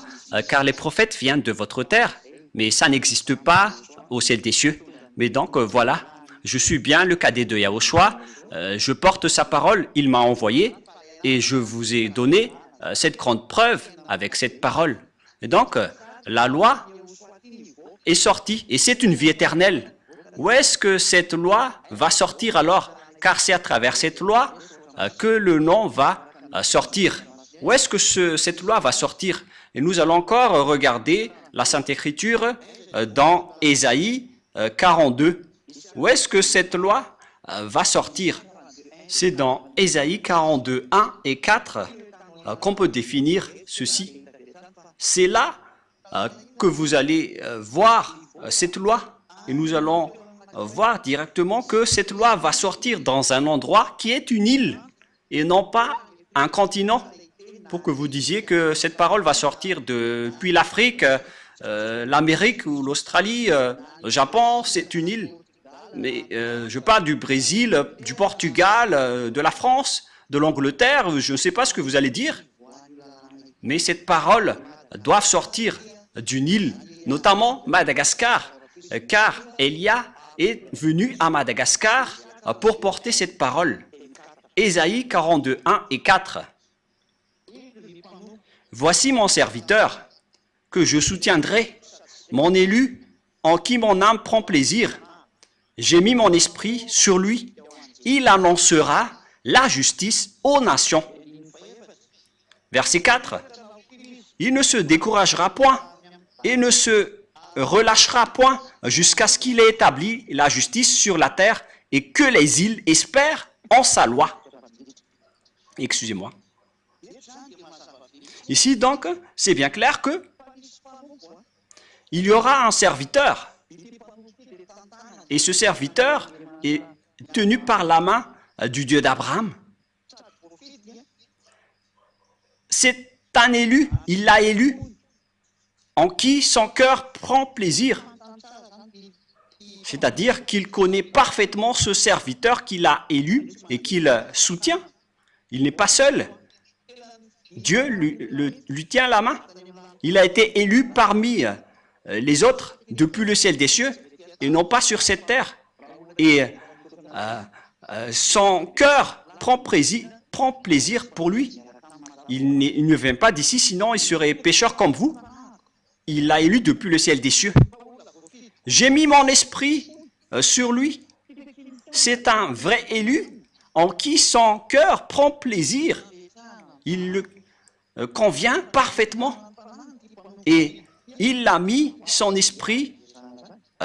car les prophètes viennent de votre terre, mais ça n'existe pas au ciel des cieux. Mais donc voilà, je suis bien le cadet de Yahushua, je porte sa parole, il m'a envoyé, et je vous ai donné cette grande preuve avec cette parole. Et donc, la loi est sortie, et c'est une vie éternelle. Où est-ce que cette loi va sortir alors? Car c'est à travers cette loi que le nom va sortir. Où est-ce que cette loi va sortir? Et nous allons encore regarder la Sainte Écriture dans Ésaïe 42. Où est-ce que cette loi va sortir? C'est dans Ésaïe 42, 1 et 4 qu'on peut définir ceci. C'est là que vous allez voir cette loi. Et nous allons voir directement que cette loi va sortir dans un endroit qui est une île et non pas un continent. Pour que vous disiez que cette parole va sortir depuis l'Afrique, l'Amérique ou l'Australie, le Japon, c'est une île. Mais je parle du Brésil, du Portugal, de la France, de l'Angleterre, je ne sais pas ce que vous allez dire. Mais cette parole doit sortir d'une île, notamment Madagascar, car Elia est venu à Madagascar pour porter cette parole. Ésaïe 42, 1 et 4. Voici mon serviteur, que je soutiendrai, mon élu, en qui mon âme prend plaisir. J'ai mis mon esprit sur lui, il annoncera la justice aux nations. Verset 4. Il ne se découragera point et ne se relâchera point jusqu'à ce qu'il ait établi la justice sur la terre et que les îles espèrent en sa loi. Excusez-moi. Ici donc, c'est bien clair que il y aura un serviteur. Et ce serviteur est tenu par la main du Dieu d'Abraham. C'est un élu, il l'a élu, en qui son cœur prend plaisir. C'est-à-dire qu'il connaît parfaitement ce serviteur qu'il a élu et qu'il soutient. Il n'est pas seul. Dieu lui tient la main. Il a été élu parmi les autres depuis le ciel des cieux et non pas sur cette terre. Et son cœur prend plaisir pour lui. Il ne vient pas d'ici, sinon il serait pécheur comme vous. Il l'a élu depuis le ciel des cieux. J'ai mis mon esprit sur lui. C'est un vrai élu en qui son cœur prend plaisir. Il le convient parfaitement. Et il a mis son esprit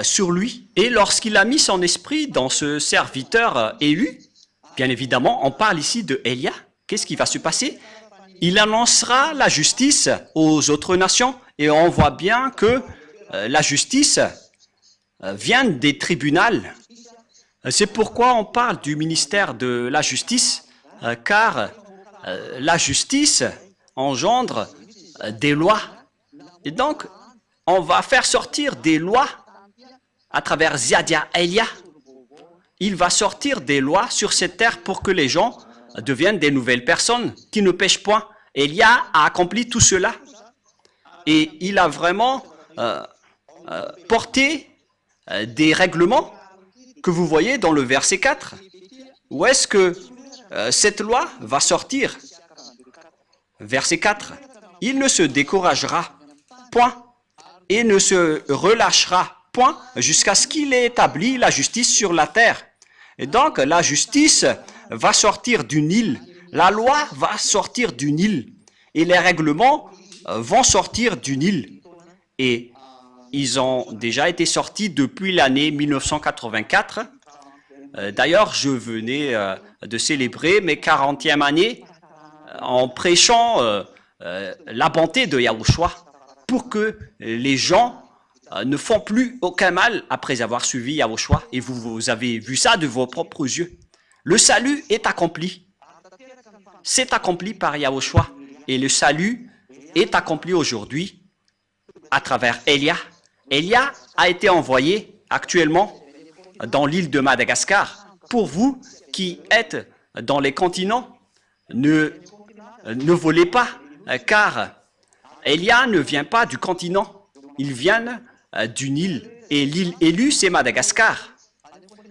sur lui. Et lorsqu'il a mis son esprit dans ce serviteur élu, bien évidemment, on parle ici de Élia. Qu'est-ce qui va se passer? Il annoncera la justice aux autres nations. Et on voit bien que la justice vient des tribunaux. C'est pourquoi on parle du ministère de la justice, car la justice engendre des lois. Et donc, on va faire sortir des lois à travers Ziadia Elia. Il va sortir des lois sur cette terre pour que les gens deviennent des nouvelles personnes qui ne pêchent point. Elia a accompli tout cela. Et il a vraiment porté des règlements que vous voyez dans le verset 4. Où est-ce que cette loi va sortir? Verset 4. Il ne se découragera point et ne se relâchera point jusqu'à ce qu'il ait établi la justice sur la terre. Et donc, la justice va sortir du Nil. La loi va sortir du Nil. Et les règlements vont sortir du Nil. Et ils ont déjà été sortis depuis l'année 1984. D'ailleurs, je venais de célébrer mes 40e année en prêchant la bonté de Yahushua pour que les gens ne font plus aucun mal après avoir suivi Yahushua. Et vous avez vu ça de vos propres yeux. Le salut est accompli. C'est accompli par Yahushua. Et le salut est accompli aujourd'hui à travers Elia. Elia a été envoyé actuellement dans l'île de Madagascar. Pour vous qui êtes dans les continents, ne volez pas, car Elia ne vient pas du continent, il vient du Nil. Et l'île élue, c'est Madagascar.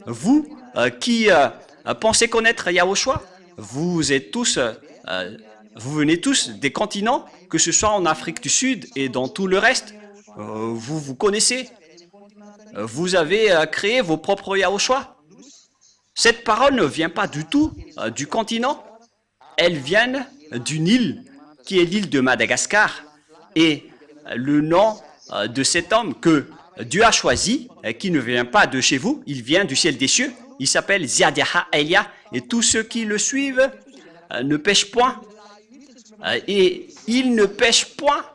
Vous qui pensez connaître Yahushua, vous venez tous des continents, que ce soit en Afrique du Sud et dans tout le reste. Vous connaissez. Vous avez créé vos propres Yahushua. Cette parole ne vient pas du tout du continent. Elle vient du Nil, qui est l'île de Madagascar. Et le nom de cet homme que Dieu a choisi, qui ne vient pas de chez vous, il vient du ciel des cieux. Il s'appelle Ziadia Elia. Et tous ceux qui le suivent ne pêchent point. Et il ne pêche point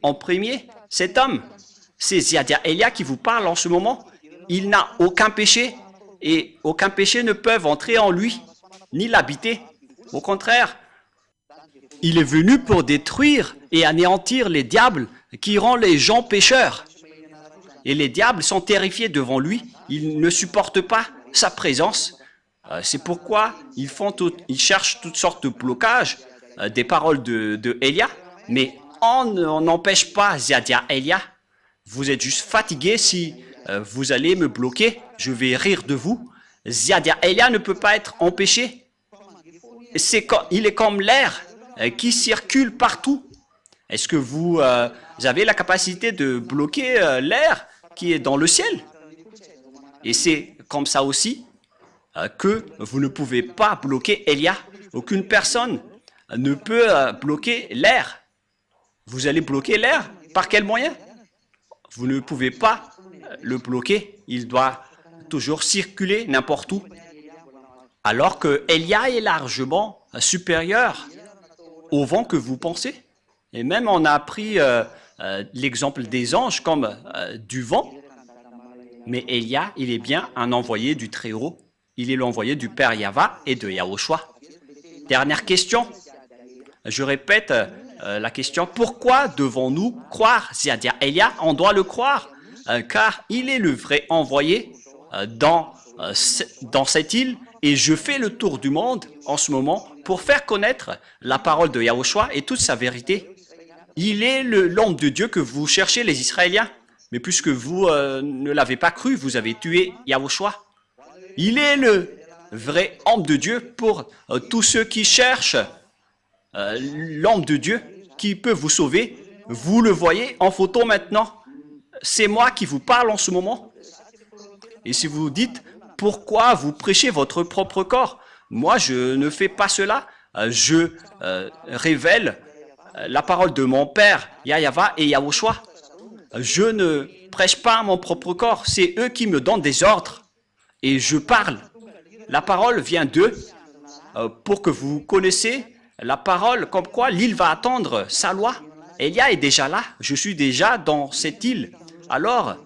en premier. Cet homme, c'est Ziadia Elia qui vous parle en ce moment. Il n'a aucun péché et aucun péché ne peut entrer en lui, ni l'habiter. Au contraire, il est venu pour détruire et anéantir les diables qui rendent les gens pécheurs. Et les diables sont terrifiés devant lui. Ils ne supportent pas sa présence. C'est pourquoi ils cherchent toutes sortes de blocages des paroles de Elia. Mais on n'empêche pas Ziadia Elia. Vous êtes juste fatigué si vous allez me bloquer. Je vais rire de vous. Ziadia Elia ne peut pas être empêché. Il est comme l'air qui circule partout. Est-ce que vous avez la capacité de bloquer l'air qui est dans le ciel? Et c'est comme ça aussi que vous ne pouvez pas bloquer Élia. Aucune personne ne peut bloquer l'air. Vous allez bloquer l'air? Par quel moyen? Vous ne pouvez pas le bloquer. Il doit toujours circuler n'importe où. Alors que Élia est largement supérieur au vent que vous pensez. Et même on a pris l'exemple des anges comme du vent. Mais Élia, il est bien un envoyé du Très-Haut. Il est l'envoyé du Père Yahva et de Yahushua. Dernière question. Je répète la question. Pourquoi devons-nous croire Ziadia Élia? On doit le croire, car il est le vrai envoyé dans cette île. Et je fais le tour du monde en ce moment pour faire connaître la parole de Yahushua et toute sa vérité. Il est l'homme de Dieu que vous cherchez, les Israéliens. Mais puisque vous ne l'avez pas cru, vous avez tué Yahushua. Il est le vrai homme de Dieu pour tous ceux qui cherchent l'homme de Dieu qui peut vous sauver. Vous le voyez en photo maintenant. C'est moi qui vous parle en ce moment. Et si vous dites, pourquoi vous prêchez votre propre corps? Moi, je ne fais pas cela. Je révèle la parole de mon Père, Yahva et Yahushua. Je ne prêche pas mon propre corps. C'est eux qui me donnent des ordres. Et je parle. La parole vient d'eux pour que vous connaissiez la parole comme quoi l'île va attendre sa loi. Élia est déjà là. Je suis déjà dans cette île. Alors,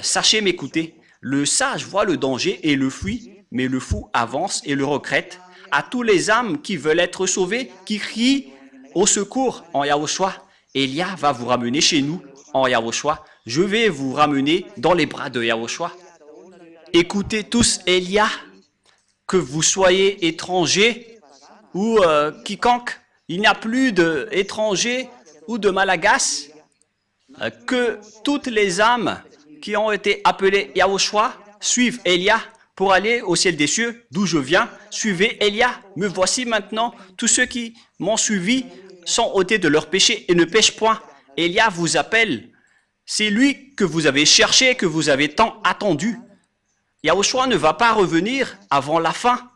sachez m'écouter. Le sage voit le danger et le fuit, mais le fou avance et le regrette. À tous les âmes qui veulent être sauvées, qui crient au secours en Yahushua, Élia va vous ramener chez nous en Yahushua. Je vais vous ramener dans les bras de Yahushua. Écoutez tous Élia, que vous soyez étrangers ou quiconque, il n'y a plus d'étrangers ou de malagasy, que toutes les âmes qui ont été appelées Yahushua suivent Élia pour aller au ciel des cieux, d'où je viens. Suivez Élia, me voici maintenant. Tous ceux qui m'ont suivi sont ôtés de leurs péchés et ne pêchent point. Élia vous appelle. C'est lui que vous avez cherché, que vous avez tant attendu. Yahushua ne va pas revenir avant la fin.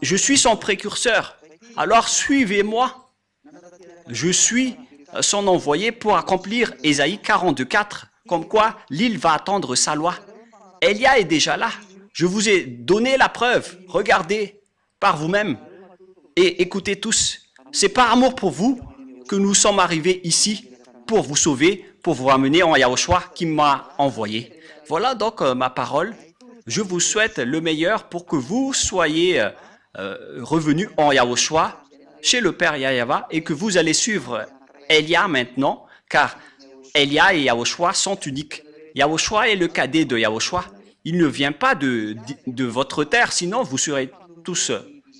Je suis son précurseur. Alors suivez-moi. Je suis son envoyé pour accomplir Ésaïe 42:4, comme quoi l'île va attendre sa loi. Élia est déjà là. Je vous ai donné la preuve. Regardez par vous-même et écoutez tous. C'est par amour pour vous que nous sommes arrivés ici pour vous sauver, pour vous ramener en Yahushua qui m'a envoyé. Voilà donc ma parole. Je vous souhaite le meilleur pour que vous soyez revenus en Yahushua chez le Père Yahva et que vous allez suivre Élia maintenant, car Élia et Yahushua sont uniques. Yahushua est le cadet de Yahushua. Il ne vient pas de votre terre, sinon vous serez tous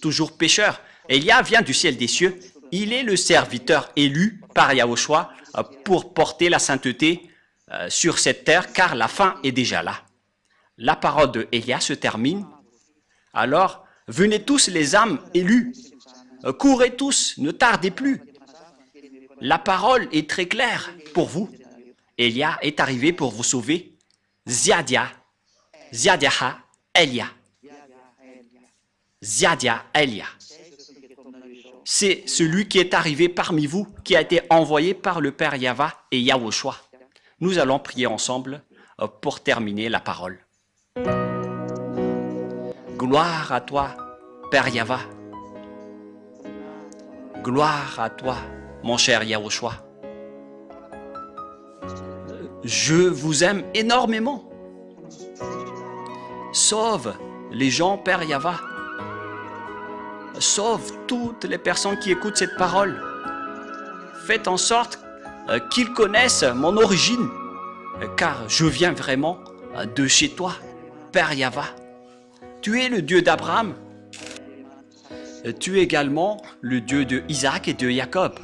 toujours pécheurs. Élia vient du ciel des cieux. Il est le serviteur élu par Yahushua pour porter la sainteté sur cette terre, car la fin est déjà là. La parole de Élia se termine. Alors, venez tous les âmes élues. Courez tous, ne tardez plus. La parole est très claire pour vous. Élia est arrivé pour vous sauver. Ziadia Élia. Ziadia Élia. C'est celui qui est arrivé parmi vous, qui a été envoyé par le Père Yahva et Yahushua. Nous allons prier ensemble pour terminer la parole. Gloire à toi, Père Yahva. Gloire à toi, mon cher Yahushua. Je vous aime énormément. Sauve les gens, Père Yahva. Sauve toutes les personnes qui écoutent cette parole. Faites en sorte qu'ils connaissent mon origine, car je viens vraiment de chez toi, Père Yahva. Tu es le Dieu d'Abraham. Tu es également le Dieu de Isaac et de Jacob.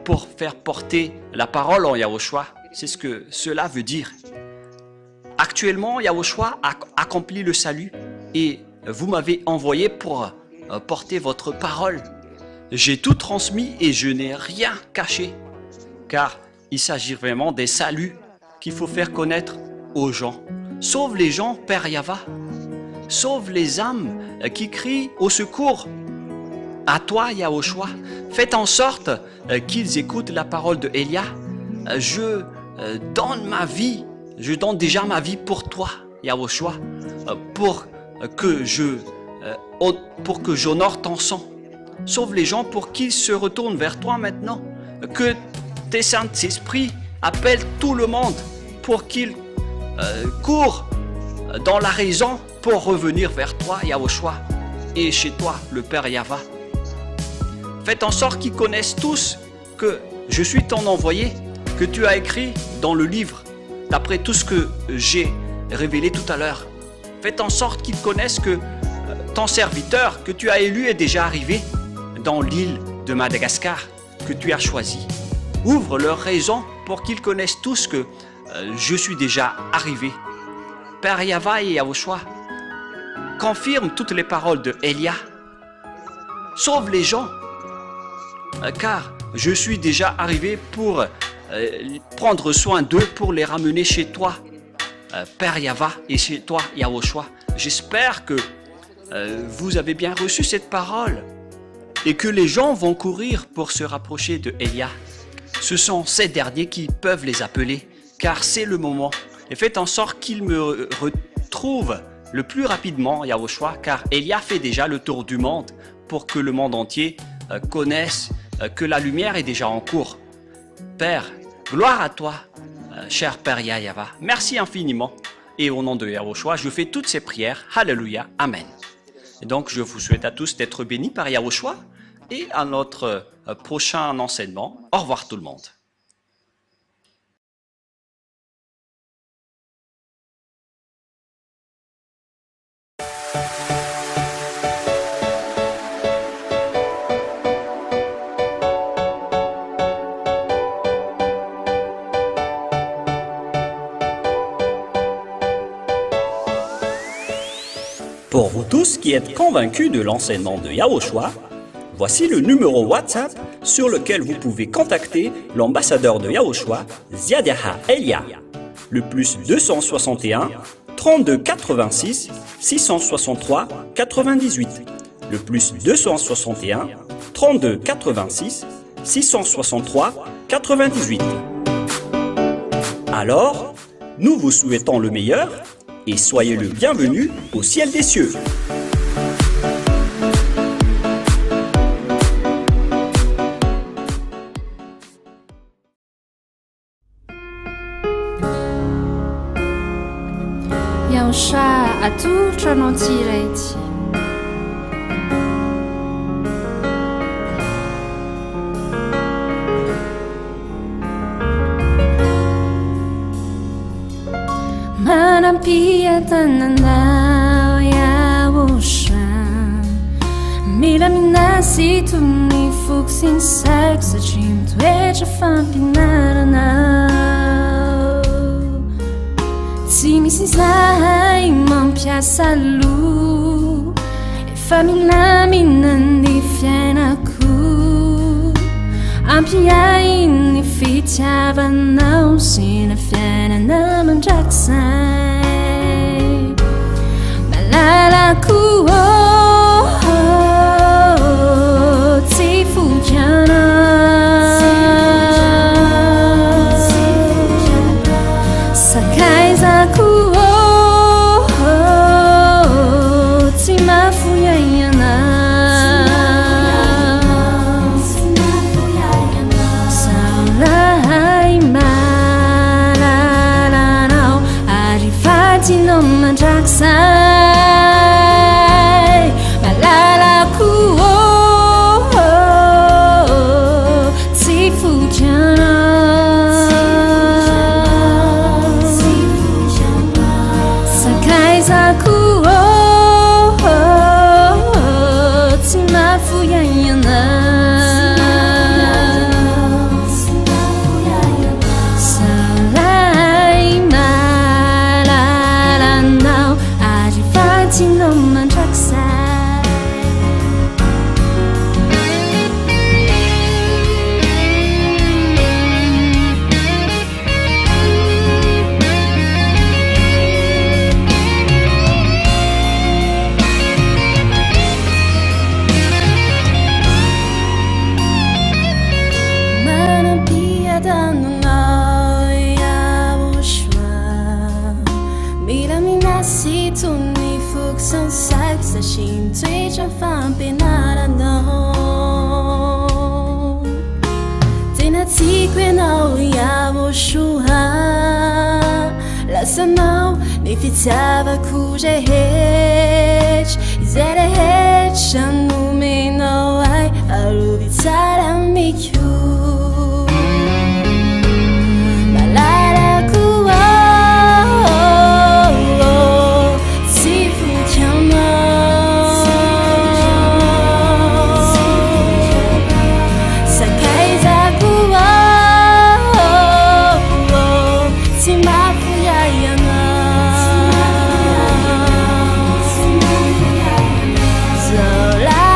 Pour faire porter la parole en Yahushua, c'est ce que cela veut dire. Actuellement, Yahushua a accompli le salut et vous m'avez envoyé pour porter votre parole. J'ai tout transmis et je n'ai rien caché, car il s'agit vraiment des saluts qu'il faut faire connaître aux gens. Sauve les gens, Père Yahva. Sauve les âmes qui crient au secours. À toi, Yahushua, faites en sorte qu'ils écoutent la parole de Élia. Je donne ma vie, je donne déjà ma vie pour toi, Yahushua, pour que j'honore ton sang. Sauve les gens pour qu'ils se retournent vers toi maintenant. Que tes Saint-Esprits appellent tout le monde pour qu'ils courent dans la raison pour revenir vers toi, Yahushua, et chez toi, le Père Yahva. Faites en sorte qu'ils connaissent tous que je suis ton envoyé, que tu as écrit dans le livre, d'après tout ce que j'ai révélé tout à l'heure. Faites en sorte qu'ils connaissent que ton serviteur que tu as élu est déjà arrivé dans l'île de Madagascar que tu as choisi. Ouvre leur raison pour qu'ils connaissent tous que je suis déjà arrivé. Père Yahva et Yahushua, confirme toutes les paroles de Élia. Sauve les gens, car je suis déjà arrivé pour prendre soin d'eux, pour les ramener chez toi, Père Yahva, et chez toi, Yahushua. J'espère que vous avez bien reçu cette parole et que les gens vont courir pour se rapprocher de Élia. Ce sont ces derniers qui peuvent les appeler, car c'est le moment. Et faites en sorte qu'ils me retrouvent le plus rapidement, Yahushua, car Élia fait déjà le tour du monde pour que le monde entier connaisse que la lumière est déjà en cours. Père, gloire à toi, cher Père Yahva. Merci infiniment. Et au nom de Yahushua, je fais toutes ces prières. Alléluia. Amen. Et donc, je vous souhaite à tous d'être bénis par Yahushua et à notre prochain enseignement. Au revoir tout le monde. Pour vous tous qui êtes convaincus de l'enseignement de Yahushua, voici le numéro WhatsApp sur lequel vous pouvez contacter l'ambassadeur de Yahushua, Ziadiaha Elia, le plus 261 32 86 663 98, le plus 261 32 86 663 98. Alors, nous vous souhaitons le meilleur et soyez le bienvenu au ciel des cieux. Yahushua atolotranao tsirairay ity. Manampiatananao Yahushua, mila minasy tony foko sy ny saiko satria mitoetra fampinaranao. Tsy misy zahay mampiasa lo, efa milamina ny fiainako. Ampiai ny fitiavanao sy ny fiainana mandrakizay. Malalako tsy fokiana, sakaizako tsy mafoiaiana. Saulahay malalanao, arriva son sac sa chim tui cho pham penara no tina ti queno ya wo shuha la sanau ne fitava kuje hech zere hech shanu me no ai aru vitara mikyu So la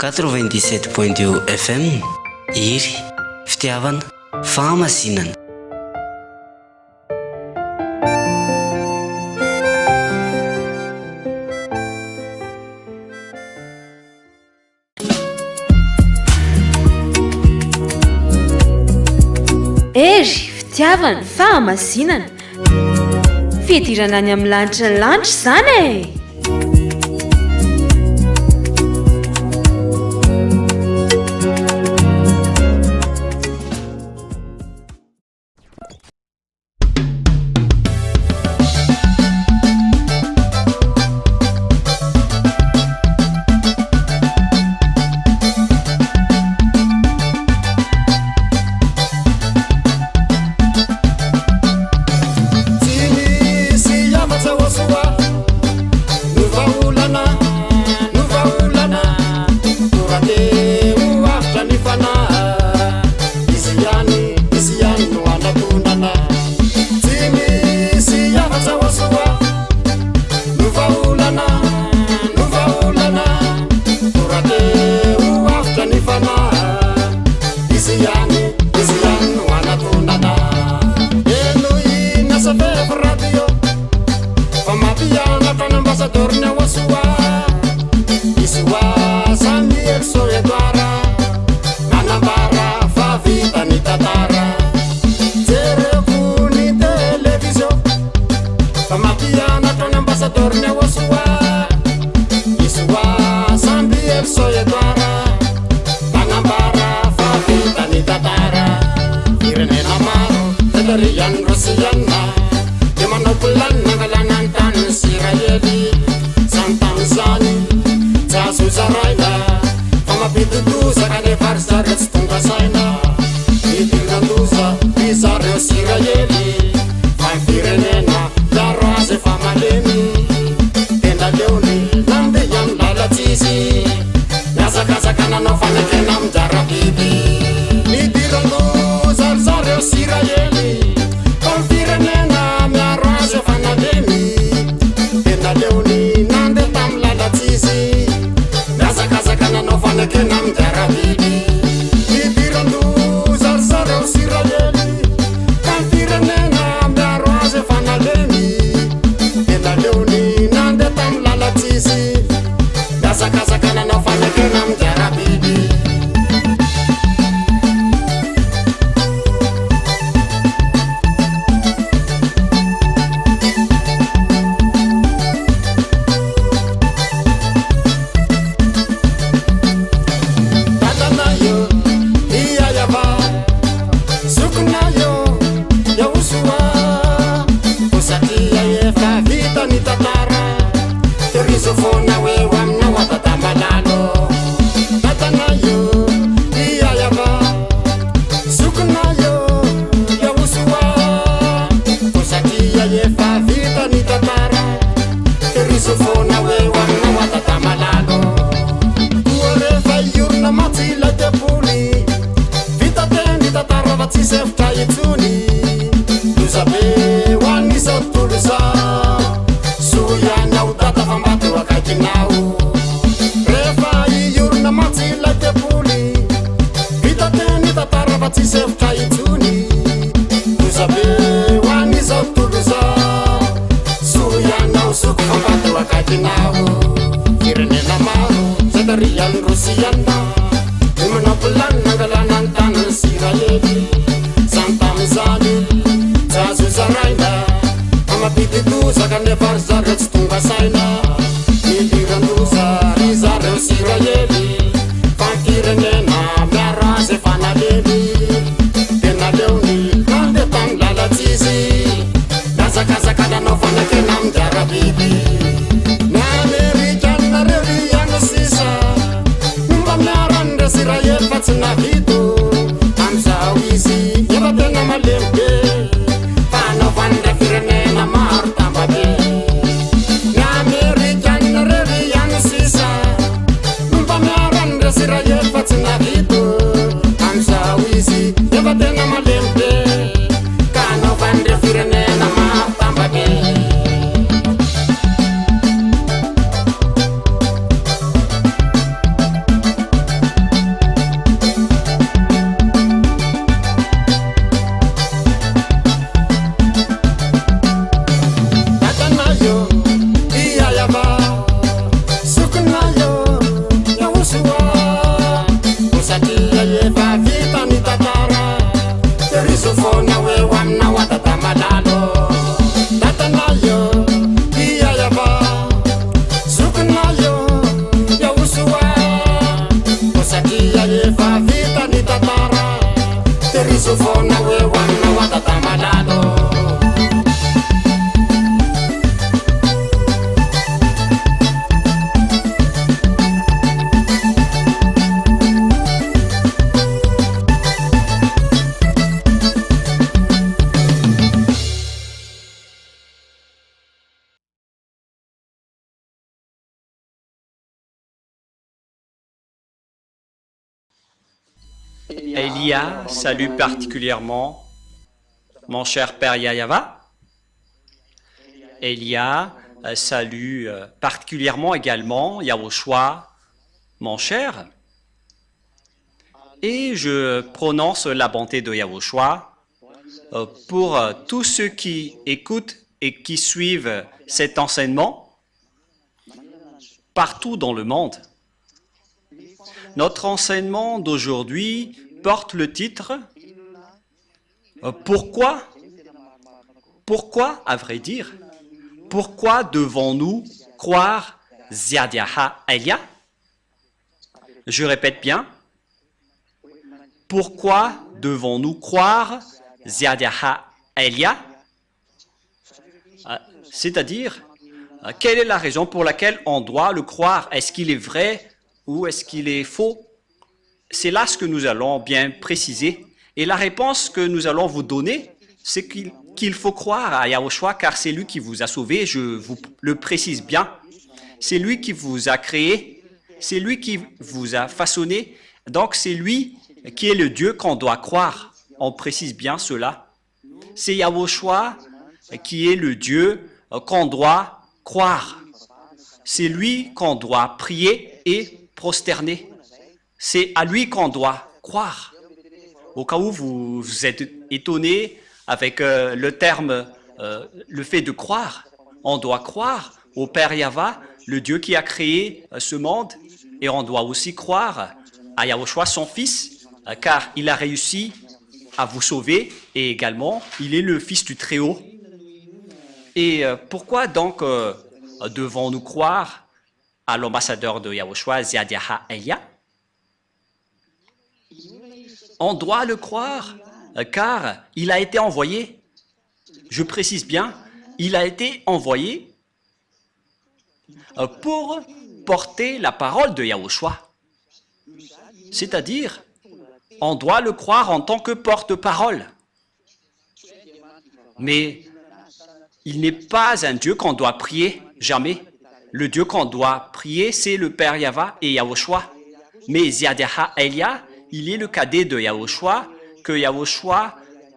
97.2 FM iry fitiavana fahamasinana. Ery fitiavana fahamasinana fidirana any amin'ny lanitra ny lanitra izany e. America Elia salue particulièrement mon cher père Yayava. Elia salue particulièrement également Yahushua, mon cher. Et je prononce la bonté de Yahushua pour tous ceux qui écoutent et qui suivent cet enseignement partout dans le monde. Notre enseignement d'aujourd'hui porte le titre « Pourquoi, à vrai dire, pourquoi devons-nous croire Ziadiaha Elia ?» Je répète bien, pourquoi devons-nous croire Ziadiaha Elia? C'est-à-dire, quelle est la raison pour laquelle on doit le croire? Est-ce qu'il est vrai ou est-ce qu'il est faux? C'est là ce que nous allons bien préciser. Et la réponse que nous allons vous donner, c'est qu'il faut croire à Yahushua car c'est lui qui vous a sauvé, je vous le précise bien. C'est lui qui vous a créé, c'est lui qui vous a façonné, donc c'est lui qui est le Dieu qu'on doit croire. On précise bien cela. C'est Yahushua qui est le Dieu qu'on doit croire. C'est lui qu'on doit prier et prosterner. C'est à lui qu'on doit croire. Au cas où vous êtes étonné avec le terme, le fait de croire, on doit croire au Père Yahva, le Dieu qui a créé ce monde, et on doit aussi croire à Yahushua, son Fils, car il a réussi à vous sauver, et également, il est le Fils du Très-Haut. Et pourquoi donc devons-nous croire à l'ambassadeur de Yahushua, Ziadiaha Elia? On doit le croire car il a été envoyé. Je précise bien, il a été envoyé pour porter la parole de Yahushua. C'est-à-dire, on doit le croire en tant que porte-parole. Mais il n'est pas un Dieu qu'on doit prier, jamais. Le Dieu qu'on doit prier, c'est le Père Yahva et Yahushua. Mais Ziadiaha Elia, il est le cadet de Yahushua, que Yahushua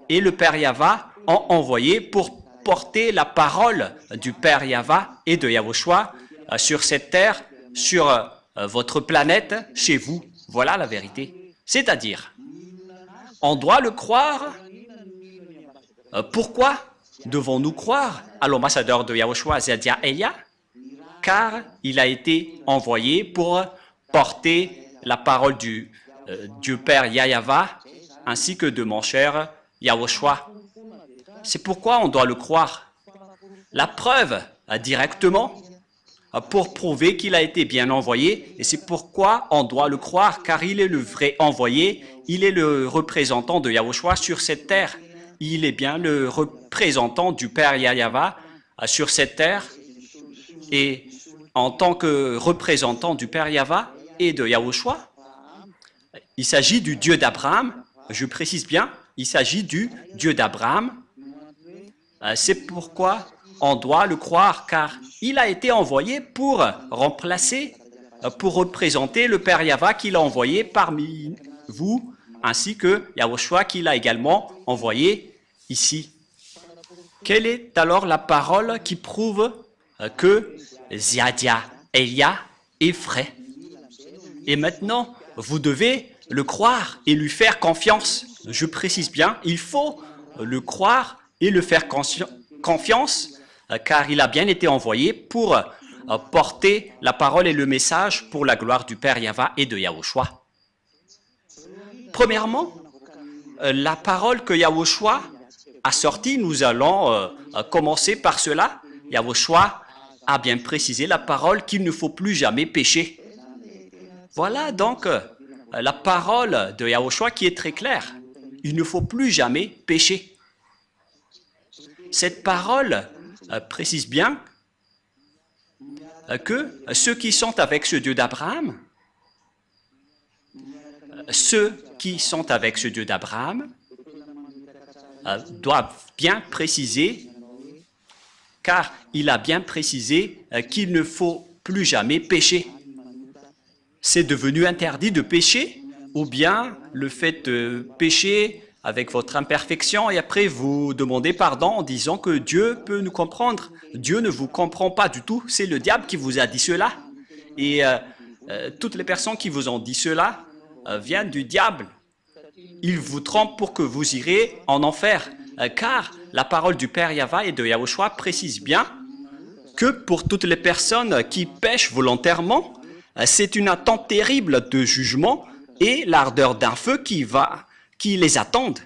et le Père Yahva ont envoyé pour porter la parole du Père Yahva et de Yahushua sur cette terre, sur votre planète, chez vous. Voilà la vérité. C'est-à-dire, on doit le croire. Pourquoi devons-nous croire à l'ambassadeur de Yahushua, Ziadiaha Elia? Car il a été envoyé pour porter la parole du Dieu Père Yahva, ainsi que de mon cher Yahushua. C'est pourquoi on doit le croire. La preuve, directement, pour prouver qu'il a été bien envoyé, et c'est pourquoi on doit le croire, car il est le vrai envoyé, il est le représentant de Yahushua sur cette terre. Il est bien le représentant du Père Yahva sur cette terre, et en tant que représentant du Père Yahva et de Yahushua, il s'agit du Dieu d'Abraham, je précise bien, il s'agit du Dieu d'Abraham. C'est pourquoi on doit le croire, car il a été envoyé pour remplacer, pour représenter le Père Yahva qu'il a envoyé parmi vous, ainsi que Yahushua qu'il a également envoyé ici. Quelle est alors la parole qui prouve que Ziadiaha Elia est vrai? Et maintenant, vous devez le croire et lui faire confiance. Je précise bien, il faut le croire et le faire confiance, car il a bien été envoyé pour porter la parole et le message pour la gloire du Père Yahva et de Yahushua. Premièrement, la parole que Yahushua a sortie, nous allons commencer par cela. Yahushua a bien précisé la parole qu'il ne faut plus jamais pécher. Voilà donc la parole de Yahushua qui est très claire. Il ne faut plus jamais pécher. Cette parole précise bien que ceux qui sont avec ce Dieu d'Abraham, doivent bien préciser, car il a bien précisé qu'il ne faut plus jamais pécher. C'est devenu interdit de pécher ou bien le fait de pécher avec votre imperfection et après vous demandez pardon en disant que Dieu peut nous comprendre. Dieu ne vous comprend pas du tout, c'est le diable qui vous a dit cela. Et toutes les personnes qui vous ont dit cela viennent du diable. Il vous trompe pour que vous irez en enfer. Car la parole du Père Yahva et de Yahushua précise bien que pour toutes les personnes qui pêchent volontairement, c'est une attente terrible de jugement et l'ardeur d'un feu qui les attendent.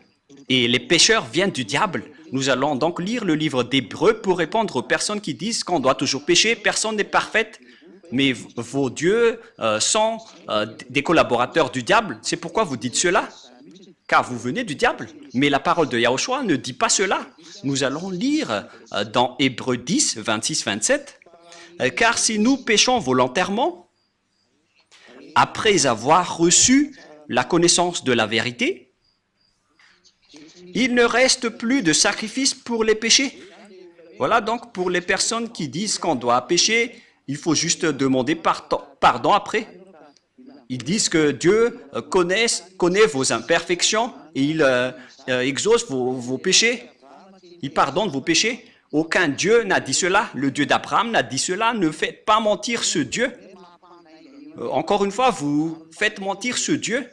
Et les pécheurs viennent du diable. Nous allons donc lire le livre d'Hébreux pour répondre aux personnes qui disent qu'on doit toujours pécher. Personne n'est parfaite, mais vos dieux sont des collaborateurs du diable. C'est pourquoi vous dites cela, car vous venez du diable. Mais la parole de Yahushua ne dit pas cela. Nous allons lire dans Hébreux 10, 26-27. Car si nous péchons volontairement, après avoir reçu la connaissance de la vérité, il ne reste plus de sacrifice pour les péchés. Voilà donc pour les personnes qui disent qu'on doit pécher, il faut juste demander pardon après. Ils disent que Dieu connaît vos imperfections et il exauce vos péchés. Il pardonne vos péchés. Aucun Dieu n'a dit cela. Le Dieu d'Abraham n'a dit cela. Ne faites pas mentir ce Dieu. Encore une fois, vous faites mentir ce Dieu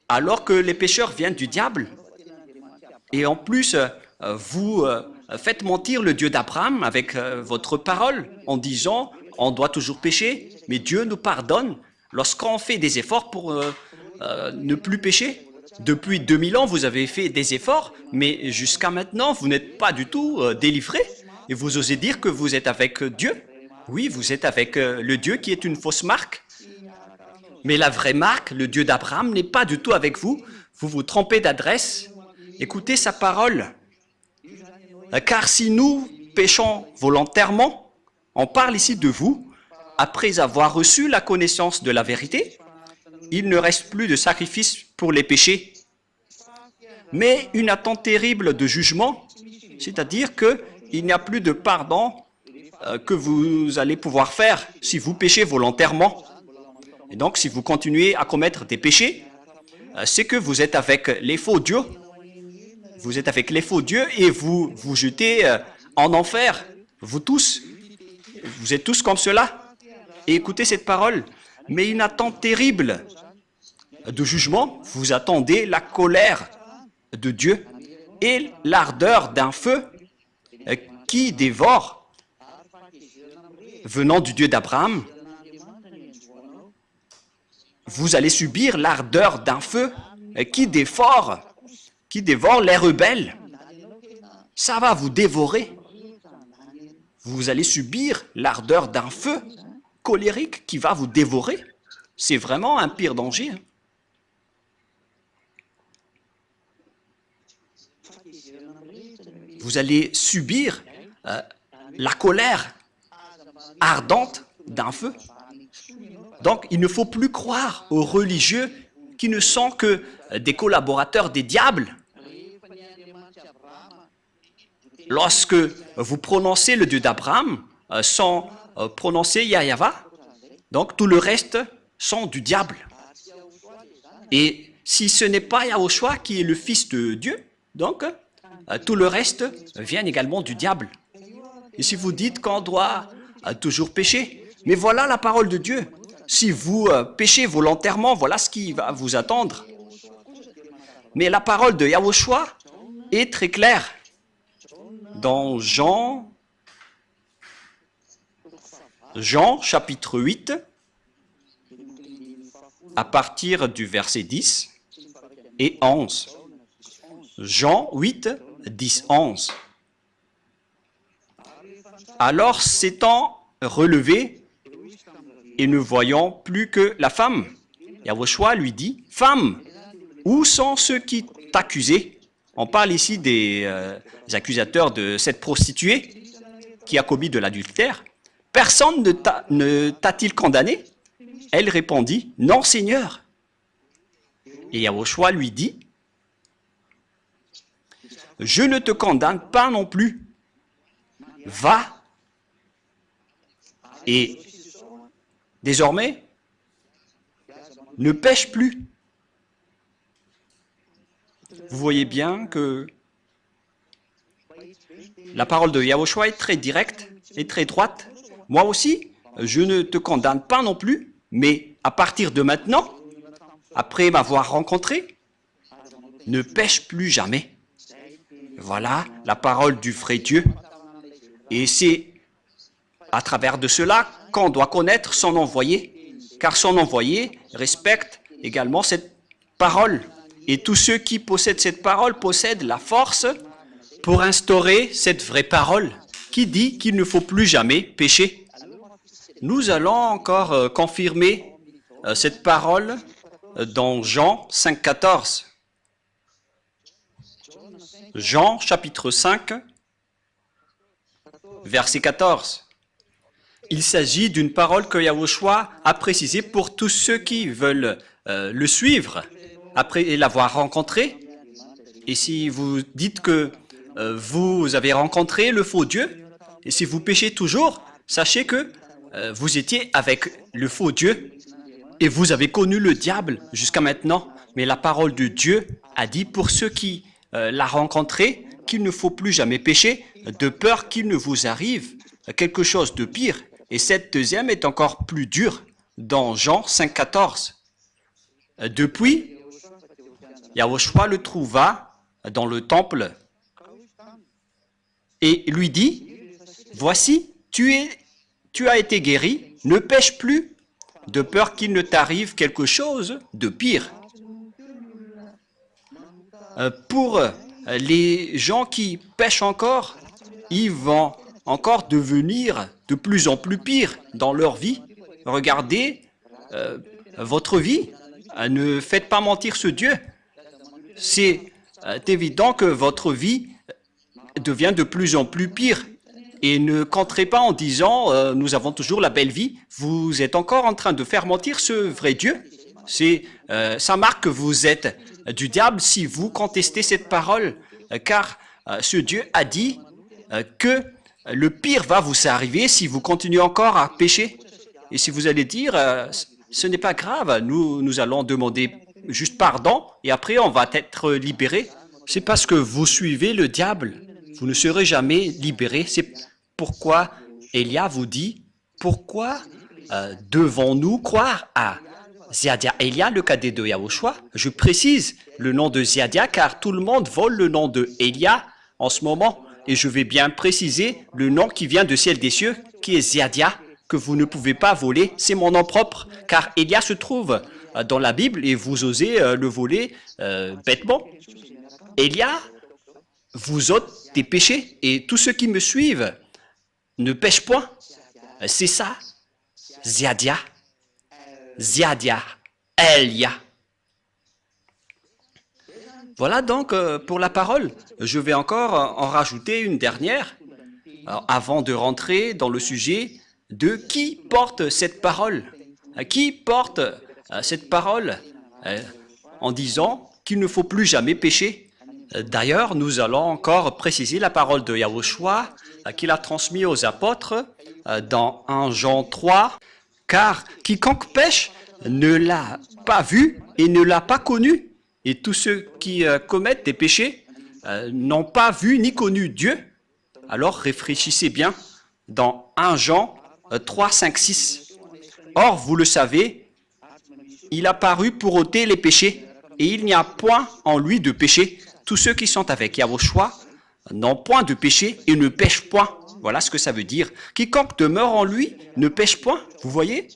alors que les pécheurs viennent du diable. Et en plus, vous faites mentir le Dieu d'Abraham avec votre parole en disant on doit toujours pécher, mais Dieu nous pardonne lorsqu'on fait des efforts pour ne plus pécher. Depuis 2000 ans, vous avez fait des efforts, mais jusqu'à maintenant, vous n'êtes pas du tout délivré. Et vous osez dire que vous êtes avec Dieu. Oui, vous êtes avec le Dieu qui est une fausse marque. Mais la vraie marque, le Dieu d'Abraham, n'est pas du tout avec vous. Vous vous trompez d'adresse. Écoutez sa parole. Car si nous péchons volontairement, on parle ici de vous, après avoir reçu la connaissance de la vérité, il ne reste plus de sacrifice pour les péchés, mais une attente terrible de jugement, c'est-à-dire qu'il n'y a plus de pardon que vous allez pouvoir faire si vous péchez volontairement. Et donc, si vous continuez à commettre des péchés, c'est que vous êtes avec les faux dieux. Vous êtes avec les faux dieux et vous vous jetez en enfer. Vous tous, vous êtes tous comme cela. Et écoutez cette parole. Mais une attente terrible de jugement, vous attendez la colère de Dieu et l'ardeur d'un feu qui dévore, venant du Dieu d'Abraham. Vous allez subir l'ardeur d'un feu qui dévore les rebelles. Ça va vous dévorer. Vous allez subir l'ardeur d'un feu colérique qui va vous dévorer. C'est vraiment un pire danger. Vous allez subir la colère ardente d'un feu. Donc, il ne faut plus croire aux religieux qui ne sont que des collaborateurs des diables. Lorsque vous prononcez le Dieu d'Abraham sans prononcer Yahva, donc tout le reste sont du diable. Et si ce n'est pas Yahushua qui est le Fils de Dieu, donc tout le reste vient également du diable. Et si vous dites qu'on doit toujours pécher, mais voilà la parole de Dieu. Si vous péchez volontairement, voilà ce qui va vous attendre. Mais la parole de Yahushua est très claire. Dans Jean chapitre 8, à partir du verset 10 et 11. Jean 8, 10, 11. Alors s'étant relevé et ne voyant plus que la femme, Yahushua lui dit, « Femme, où sont ceux qui t'accusaient ?» On parle ici des accusateurs de cette prostituée qui a commis de l'adultère. « Personne ne t'a-t-il condamné ?» Elle répondit, « Non, Seigneur. » Et Yahushua lui dit, « Je ne te condamne pas non plus. Va. Et désormais, ne pêche plus. Vous voyez bien que la parole de Yahushua est très directe et très droite. Moi aussi, je ne te condamne pas non plus, mais à partir de maintenant, après m'avoir rencontré, ne pêche plus jamais. Voilà la parole du vrai Dieu. Et c'est à travers de cela qu'on doit connaître son envoyé, car son envoyé respecte également cette parole. Et tous ceux qui possèdent cette parole possèdent la force pour instaurer cette vraie parole qui dit qu'il ne faut plus jamais pécher. Nous allons encore confirmer cette parole dans Jean 5,14. Jean chapitre 5, verset 14. Il s'agit d'une parole que Yahushua a précisée pour tous ceux qui veulent le suivre après l'avoir rencontré. Et si vous dites que vous avez rencontré le faux Dieu, et si vous péchez toujours, sachez que vous étiez avec le faux Dieu et vous avez connu le diable jusqu'à maintenant. Mais la parole de Dieu a dit pour ceux qui l'a rencontré qu'il ne faut plus jamais pécher de peur qu'il ne vous arrive quelque chose de pire. Et cette deuxième est encore plus dure dans Jean 5,14. Depuis, Yahushua le trouva dans le temple et lui dit, « Voici, tu as été guéri, ne pêche plus, de peur qu'il ne t'arrive quelque chose de pire. » Pour les gens qui pêchent encore, ils vont encore devenir de plus en plus pires dans leur vie. Regardez votre vie, ne faites pas mentir ce Dieu. C'est évident que votre vie devient de plus en plus pire. Et ne comptez pas en disant nous avons toujours la belle vie. Vous êtes encore en train de faire mentir ce vrai Dieu. Ça marque que vous êtes du diable si vous contestez cette parole, car ce Dieu a dit que le pire va vous arriver si vous continuez encore à pécher. Et si vous allez dire ce n'est pas grave, nous allons demander juste pardon et après on va être libéré. C'est parce que vous suivez le diable, vous ne serez jamais libéré. C'est pourquoi Elia vous dit, pourquoi devons-nous croire à Ziadia Elia, le cadet de Yahushua? Je précise le nom de Ziadia car tout le monde vole le nom de Elia en ce moment. Et je vais bien préciser le nom qui vient de ciel des cieux, qui est Ziadia, que vous ne pouvez pas voler. C'est mon nom propre, car Elia se trouve dans la Bible et vous osez le voler bêtement. Elia vous ôte des péchés et tous ceux qui me suivent ne pêchent point. C'est ça, Ziadia. Ziadia, Elia. Voilà donc pour la parole. Je vais encore en rajouter une dernière avant de rentrer dans le sujet de qui porte cette parole. Qui porte cette parole en disant qu'il ne faut plus jamais pécher. D'ailleurs, nous allons encore préciser la parole de Yahushua qu'il a transmise aux apôtres dans 1 Jean 3. Car quiconque pêche ne l'a pas vu et ne l'a pas connu. Et tous ceux qui commettent des péchés n'ont pas vu ni connu Dieu. Alors réfléchissez bien dans 1 Jean 3, 5, 6. Or, vous le savez, il a paru pour ôter les péchés et il n'y a point en lui de péché. Tous ceux qui sont avec Yahushua n'ont point de péché et ne pêchent point. Voilà ce que ça veut dire. Quiconque demeure en lui ne pêche point. Vous voyez?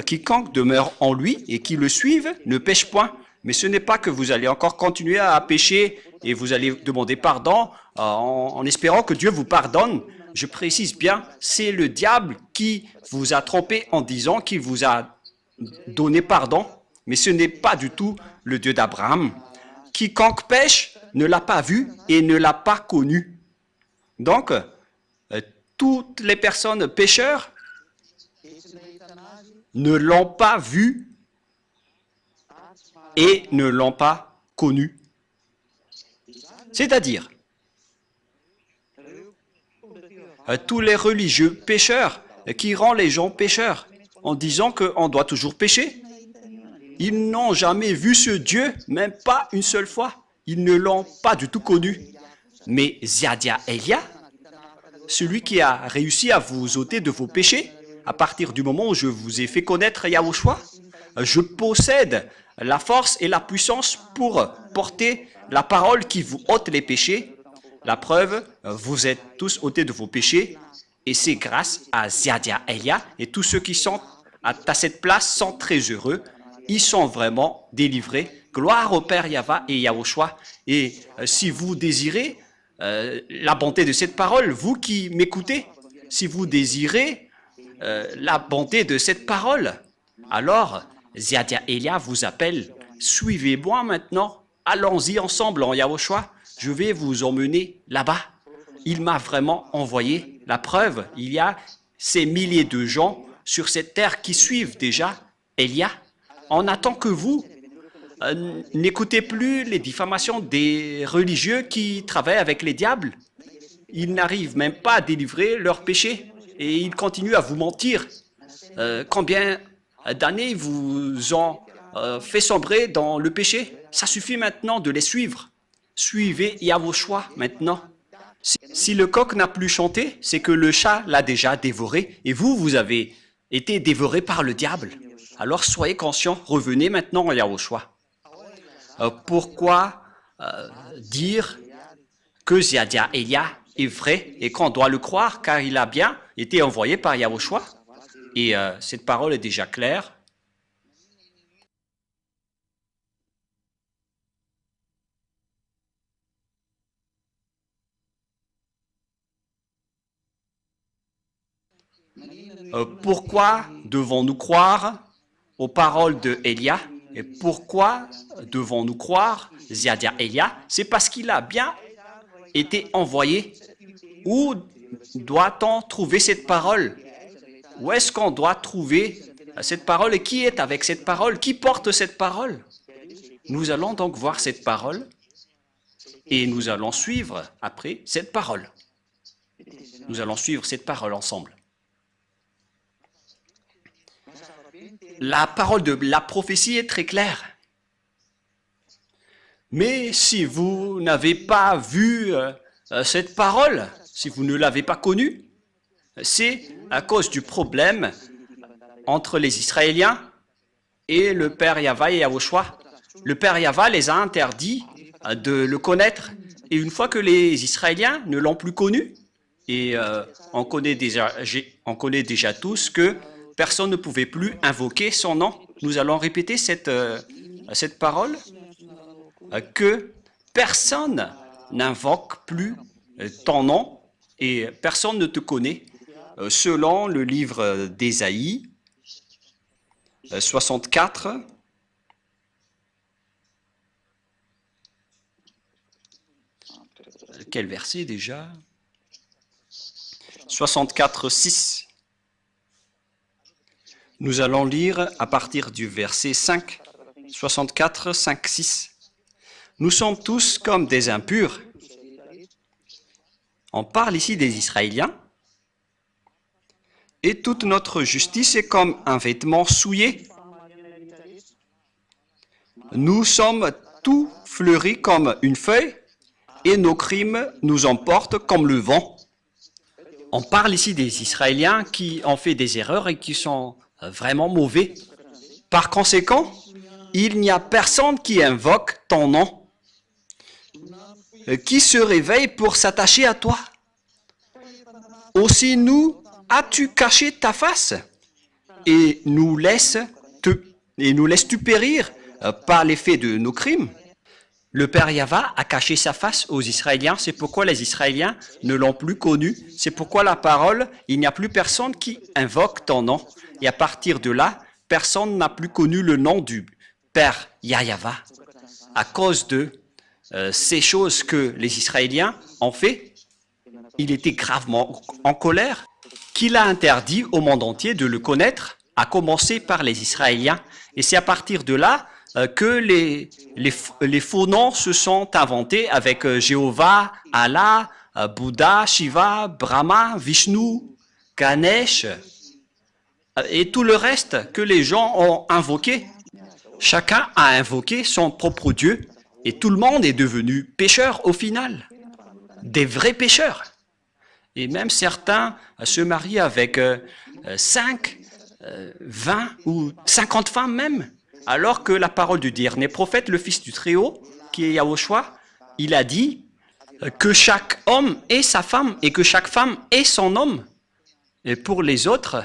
Quiconque demeure en lui et qui le suive ne pêche point. Mais ce n'est pas que vous allez encore continuer à pécher et vous allez demander pardon en espérant que Dieu vous pardonne. Je précise bien, c'est le diable qui vous a trompé en disant qu'il vous a donné pardon. Mais ce n'est pas du tout le Dieu d'Abraham. Quiconque pêche ne l'a pas vu et ne l'a pas connu. Donc, toutes les personnes pécheurs ne l'ont pas vu et ne l'ont pas connu. C'est-à-dire, tous les religieux pécheurs qui rendent les gens pécheurs en disant qu'on doit toujours pécher, ils n'ont jamais vu ce Dieu, même pas une seule fois. ils ne l'ont pas du tout connu. Mais Ziadia Elia, celui qui a réussi à vous ôter de vos péchés, à partir du moment où je vous ai fait connaître Yahushua, je possède la force et la puissance pour porter la parole qui vous ôte les péchés. La preuve, vous êtes tous ôtés de vos péchés et c'est grâce à Ziadia Elia et tous ceux qui sont à cette place sont très heureux. Ils sont vraiment délivrés. Gloire au Père Yahva et Yahushua. Et si vous désirez la bonté de cette parole, vous qui m'écoutez, si vous désirez la bonté de cette parole, alors Ziadia Elia vous appelle, suivez-moi maintenant, allons-y ensemble en Yahushua, je vais vous emmener là-bas. Il m'a vraiment envoyé. La preuve, il y a ces milliers de gens sur cette terre qui suivent déjà Elia. On attend que vous n'écoutez plus les diffamations des religieux qui travaillent avec les diables. Ils n'arrivent même pas à délivrer leurs péchés et ils continuent à vous mentir. Combien d'années vous ont fait sombrer dans le péché? Ça suffit maintenant de les suivre. Suivez Yahushua maintenant. Si le coq n'a plus chanté, c'est que le chat l'a déjà dévoré et vous avez été dévoré par le diable. Alors soyez conscients, revenez maintenant à Yahushua. Pourquoi dire que Ziadia Elia est vrai et qu'on doit le croire car il a bien été envoyé par Yahushua? Et cette parole est déjà claire. Pourquoi devons-nous croire aux paroles de Elia? Et pourquoi devons-nous croire Ziadia Elia? C'est parce qu'il a bien été envoyé. Où doit-on trouver cette parole? Où est-ce qu'on doit trouver cette parole? Et qui est avec cette parole? Qui porte cette parole? Nous allons donc voir cette parole et nous allons suivre après cette parole. Nous allons suivre cette parole ensemble. La parole de la prophétie est très claire. Mais si vous n'avez pas vu cette parole, si vous ne l'avez pas connue, c'est à cause du problème entre les Israéliens et le Père Yahva et Yahushua. Le Père Yahva les a interdits de le connaître. Et une fois que les Israéliens ne l'ont plus connu, et on connaît déjà tous que personne ne pouvait plus invoquer son nom. Nous allons répéter cette parole, que personne n'invoque plus ton nom et personne ne te connaît. Selon le livre d'Ésaïe 64, quel verset déjà? 64, 6. Nous allons lire à partir du verset 5, 64, 5, 6. Nous sommes tous comme des impurs. On parle ici des Israéliens. Et toute notre justice est comme un vêtement souillé. Nous sommes tout fleuris comme une feuille et nos crimes nous emportent comme le vent. On parle ici des Israéliens qui ont fait des erreurs et qui sont vraiment mauvais. Par conséquent, il n'y a personne qui invoque ton nom, qui se réveille pour s'attacher à toi. Aussi nous, as-tu caché ta face et nous laisses-tu périr par l'effet de nos crimes? Le Père Yahva a caché sa face aux Israéliens, c'est pourquoi les Israéliens ne l'ont plus connu, c'est pourquoi la parole, il n'y a plus personne qui invoque ton nom. Et à partir de là, personne n'a plus connu le nom du Père Yahva. À cause de ces choses que les Israéliens ont fait, il était gravement en colère, qu'il a interdit au monde entier de le connaître, à commencer par les Israéliens. Et c'est à partir de là que les faux noms se sont inventés avec Jéhovah, Allah, Bouddha, Shiva, Brahma, Vishnu, Ganesh et tout le reste que les gens ont invoqué. Chacun a invoqué son propre Dieu Et tout le monde est devenu pécheur au final. Des vrais pécheurs. Et même certains se marient avec 5, 20 ou 50 femmes même. Alors que la parole du dernier prophète, le fils du Très-Haut, qui est Yahushua, il a dit que chaque homme ait sa femme et que chaque femme ait son homme. Et pour les autres,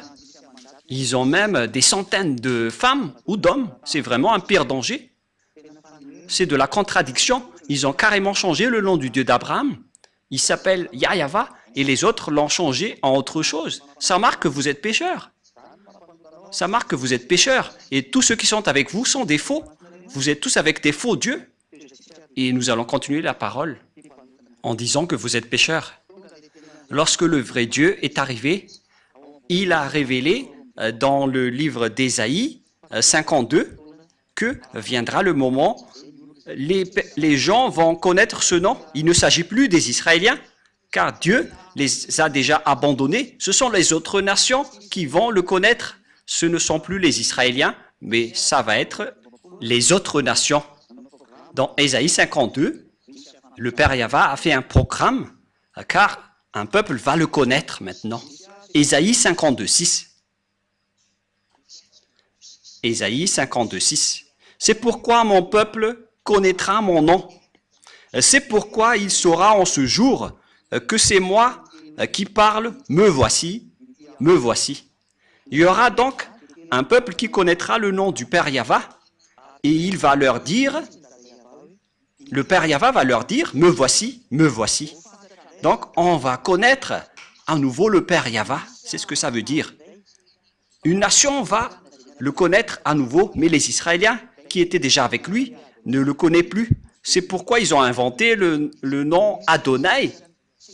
ils ont même des centaines de femmes ou d'hommes. C'est vraiment un pire danger. C'est de la contradiction. Ils ont carrément changé le nom du Dieu d'Abraham. Il s'appelle Yahva et les autres l'ont changé en autre chose. Ça marque que vous êtes pécheurs. Ça marque que vous êtes pécheurs. Et tous ceux qui sont avec vous sont des faux. Vous êtes tous avec des faux dieux. Et nous allons continuer la parole en disant que vous êtes pécheurs. Lorsque le vrai Dieu est arrivé, il a révélé dans le livre d'Ésaïe 52 que viendra le moment, les gens vont connaître ce nom. Il ne s'agit plus des Israéliens, car Dieu les a déjà abandonnés. Ce sont les autres nations qui vont le connaître. Ce ne sont plus les Israéliens, mais ça va être les autres nations. Dans Ésaïe 52, le Père Yahva a fait un programme, car un peuple va le connaître maintenant. Ésaïe 52, 6. Ésaïe 52, 6. C'est pourquoi mon peuple connaîtra mon nom. C'est pourquoi il saura en ce jour que c'est moi qui parle, me voici, me voici. Il y aura donc un peuple qui connaîtra le nom du Père Yahva et il va leur dire, le Père Yahva va leur dire, me voici, me voici. Donc on va connaître à nouveau le Père Yahva, c'est ce que ça veut dire. Une nation va le connaître à nouveau, mais les Israéliens qui étaient déjà avec lui ne le connaissent plus. C'est pourquoi ils ont inventé le nom Adonai,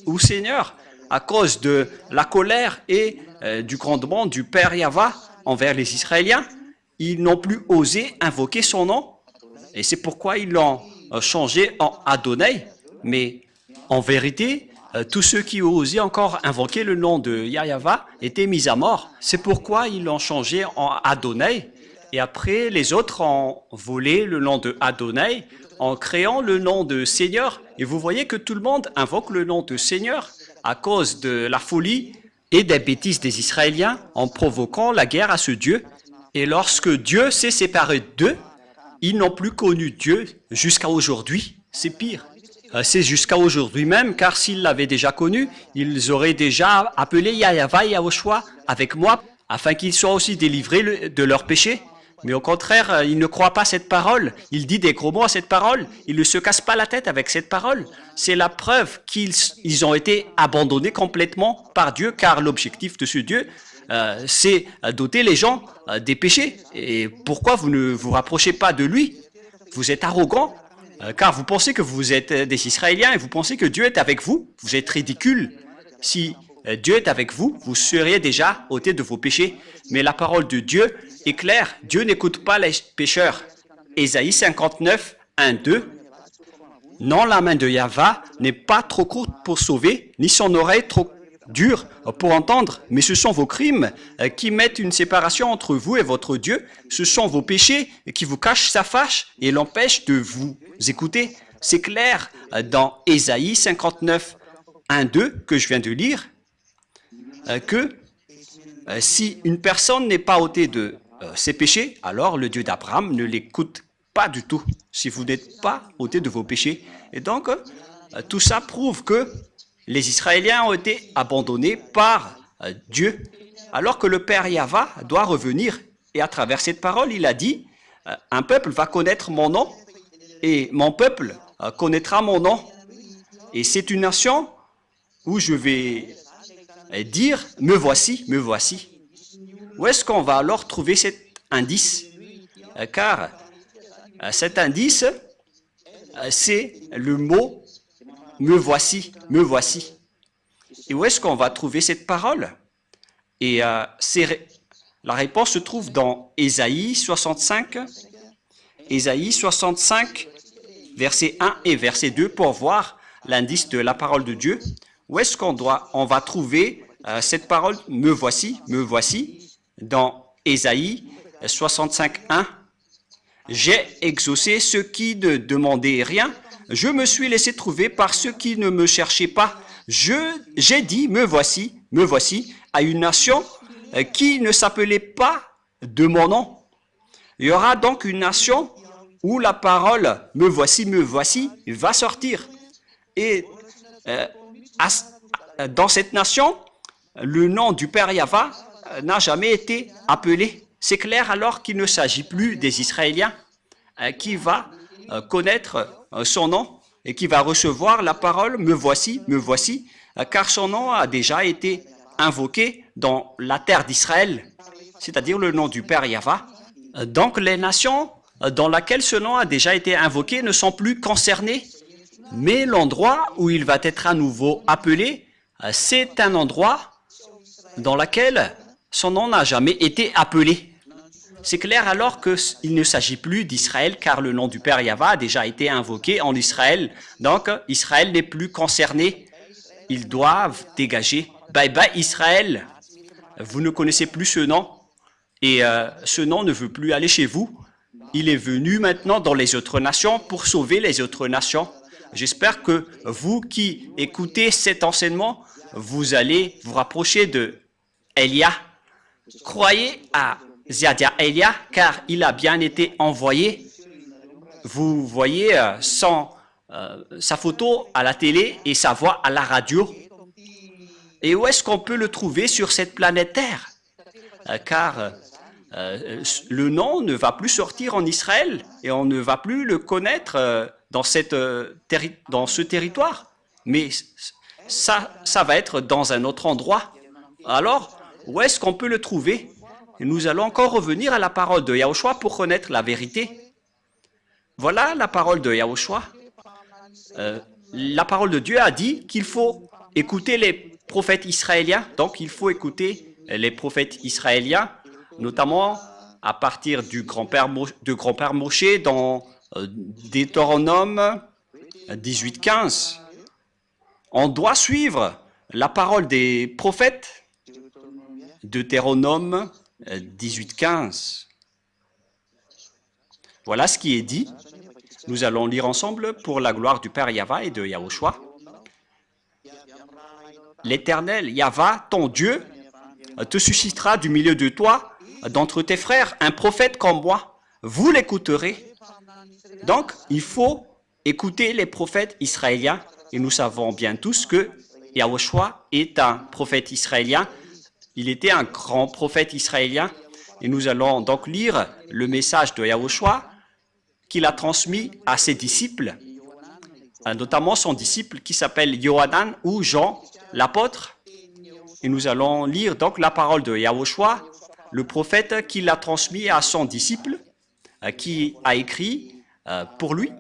ou Seigneur, à cause de la colère et du grondement du Père Yahva envers les Israéliens. Ils n'ont plus osé invoquer son nom, et c'est pourquoi ils l'ont changé en Adonai. Mais en vérité, tous ceux qui osaient encore invoquer le nom de Yahva étaient mis à mort. C'est pourquoi ils l'ont changé en Adonai. Et après, les autres ont volé le nom de Adonai en créant le nom de Seigneur. Et vous voyez que tout le monde invoque le nom de Seigneur à cause de la folie et des bêtises des Israéliens en provoquant la guerre à ce Dieu. Et lorsque Dieu s'est séparé d'eux, ils n'ont plus connu Dieu jusqu'à aujourd'hui. C'est pire. C'est jusqu'à aujourd'hui même, car s'ils l'avaient déjà connu, ils auraient déjà appelé Yahva et Yahushua avec moi, afin qu'ils soient aussi délivrés de leurs péchés. Mais au contraire, ils ne croient pas cette parole. Il dit des gros mots à cette parole. Il ne se casse pas la tête avec cette parole. C'est la preuve qu'ils ont été abandonnés complètement par Dieu, car l'objectif de ce Dieu, c'est d'ôter les gens des péchés. Et pourquoi vous ne vous rapprochez pas de lui? Vous êtes arrogant, car vous pensez que vous êtes des Israéliens et vous pensez que Dieu est avec vous. Vous êtes ridicule. Si Dieu est avec vous, vous seriez déjà ôtés de vos péchés. Mais la parole de Dieu est claire. Dieu n'écoute pas les pécheurs. Ésaïe 59, 1, 2. Non, la main de Yahva n'est pas trop courte pour sauver, ni son oreille trop dure pour entendre, mais ce sont vos crimes qui mettent une séparation entre vous et votre Dieu. Ce sont vos péchés qui vous cachent sa face et l'empêchent de vous écouter. C'est clair dans Ésaïe 59, 1, 2 que je viens de lire, que si une personne n'est pas ôtée de ses péchés, alors le Dieu d'Abraham ne l'écoute pas du tout, si vous n'êtes pas ôté de vos péchés. Et donc, tout ça prouve que les Israéliens ont été abandonnés par Dieu, alors que le Père Yahva doit revenir. Et à travers cette parole, il a dit, un peuple va connaître mon nom, et mon peuple connaîtra mon nom. Et c'est une nation où je vais dire, me voici, me voici. Où est-ce qu'on va alors trouver cet indice? Car cet indice, c'est le mot « me voici, me voici ». Et où est-ce qu'on va trouver cette parole? Et la réponse se trouve dans Ésaïe 65, versets 1 et verset 2, pour voir l'indice de la parole de Dieu. Où est-ce qu'on va trouver cette parole « me voici, me voici » dans Ésaïe 65, 1. J'ai exaucé ceux qui ne demandaient rien. Je me suis laissé trouver par ceux qui ne me cherchaient pas. J'ai dit, me voici, à une nation qui ne s'appelait pas de mon nom. Il y aura donc une nation où la parole me voici va sortir. Et dans cette nation, le nom du Père Yahva n'a jamais été appelé. C'est clair alors qu'il ne s'agit plus des Israéliens qui va connaître son nom et qui va recevoir la parole me voici, car son nom a déjà été invoqué dans la terre d'Israël, c'est-à-dire le nom du Père Yahva. Donc les nations dans lesquelles ce nom a déjà été invoqué ne sont plus concernées, mais l'endroit où il va être à nouveau appelé, c'est un endroit dans lequel son nom n'a jamais été appelé. C'est clair alors qu'il ne s'agit plus d'Israël, car le nom du Père Yahva a déjà été invoqué en Israël. Donc Israël n'est plus concerné. Ils doivent dégager. Bye bye Israël, vous ne connaissez plus ce nom. Et ce nom ne veut plus aller chez vous. Il est venu maintenant dans les autres nations pour sauver les autres nations. J'espère que vous qui écoutez cet enseignement, vous allez vous rapprocher de Elia. Croyez à Ziadia Elia, car il a bien été envoyé. Vous voyez sa photo à la télé et sa voix à la radio. Et où est-ce qu'on peut le trouver sur cette planète Terre? Car le nom ne va plus sortir en Israël et on ne va plus le connaître dans ce territoire. Mais ça va être dans un autre endroit. Alors, où est-ce qu'on peut le trouver? Et nous allons encore revenir à la parole de Yahushua pour connaître la vérité. Voilà la parole de Yahushua. La parole de Dieu a dit qu'il faut écouter les prophètes israéliens. Donc, il faut écouter les prophètes israéliens, notamment à partir de grand-père Moshe dans Deutéronome 18:15. On doit suivre la parole des prophètes. Deutéronome 18:15. Voilà ce qui est dit. Nous allons lire ensemble pour la gloire du Père Yahva et de Yahushua. L'Éternel Yahva, ton Dieu, te suscitera du milieu de toi, d'entre tes frères, un prophète comme moi. Vous l'écouterez. Donc, il faut écouter les prophètes israéliens. Et nous savons bien tous que Yahushua est un prophète israélien. Il était un grand prophète israélien. Et nous allons donc lire le message de Yahushua qu'il a transmis à ses disciples, notamment son disciple qui s'appelle Yohanan ou Jean, l'apôtre. Et nous allons lire donc la parole de Yahushua, le prophète qui l'a transmis à son disciple, qui a écrit pour lui.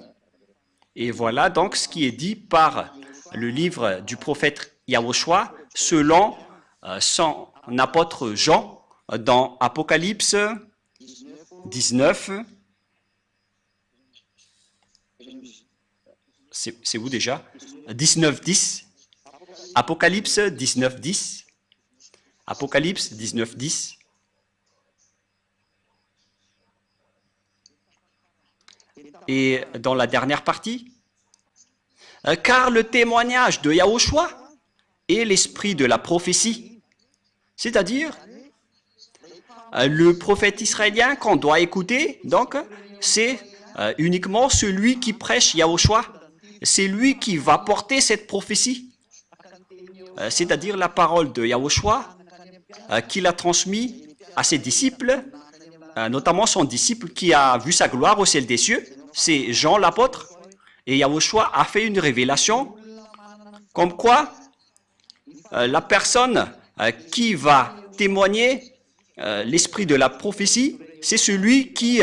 Et voilà donc ce qui est dit par le livre du prophète Yahushua selon son apôtre Jean dans Apocalypse 19. C'est où déjà? 19:10. Apocalypse 19:10. Apocalypse 19:10. Et dans la dernière partie, car le témoignage de Yahushua est l'esprit de la prophétie, c'est-à-dire le prophète israélien qu'on doit écouter, donc c'est uniquement celui qui prêche Yahushua. C'est lui qui va porter cette prophétie, c'est-à-dire la parole de Yahushua qu'il a transmis à ses disciples, notamment son disciple qui a vu sa gloire au ciel des cieux, c'est Jean l'apôtre. Et Yahushua a fait une révélation comme quoi la personne qui va témoigner l'esprit de la prophétie, c'est celui qui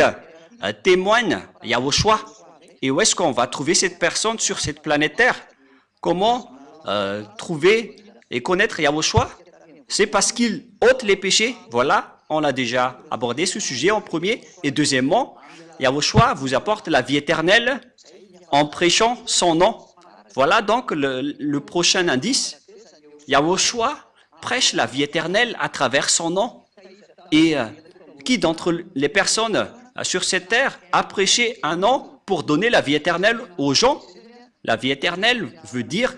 témoigne Yahushua. Et où est-ce qu'on va trouver cette personne sur cette planète Terre? Comment trouver et connaître Yahushua? C'est parce qu'il ôte les péchés. Voilà, on a déjà abordé ce sujet en premier. Et deuxièmement, Yahushua vous apporte la vie éternelle en prêchant son nom. Voilà donc le prochain indice. Yahushua prêche la vie éternelle à travers son nom. Et qui d'entre les personnes sur cette terre a prêché un an pour donner la vie éternelle aux gens. La vie éternelle veut dire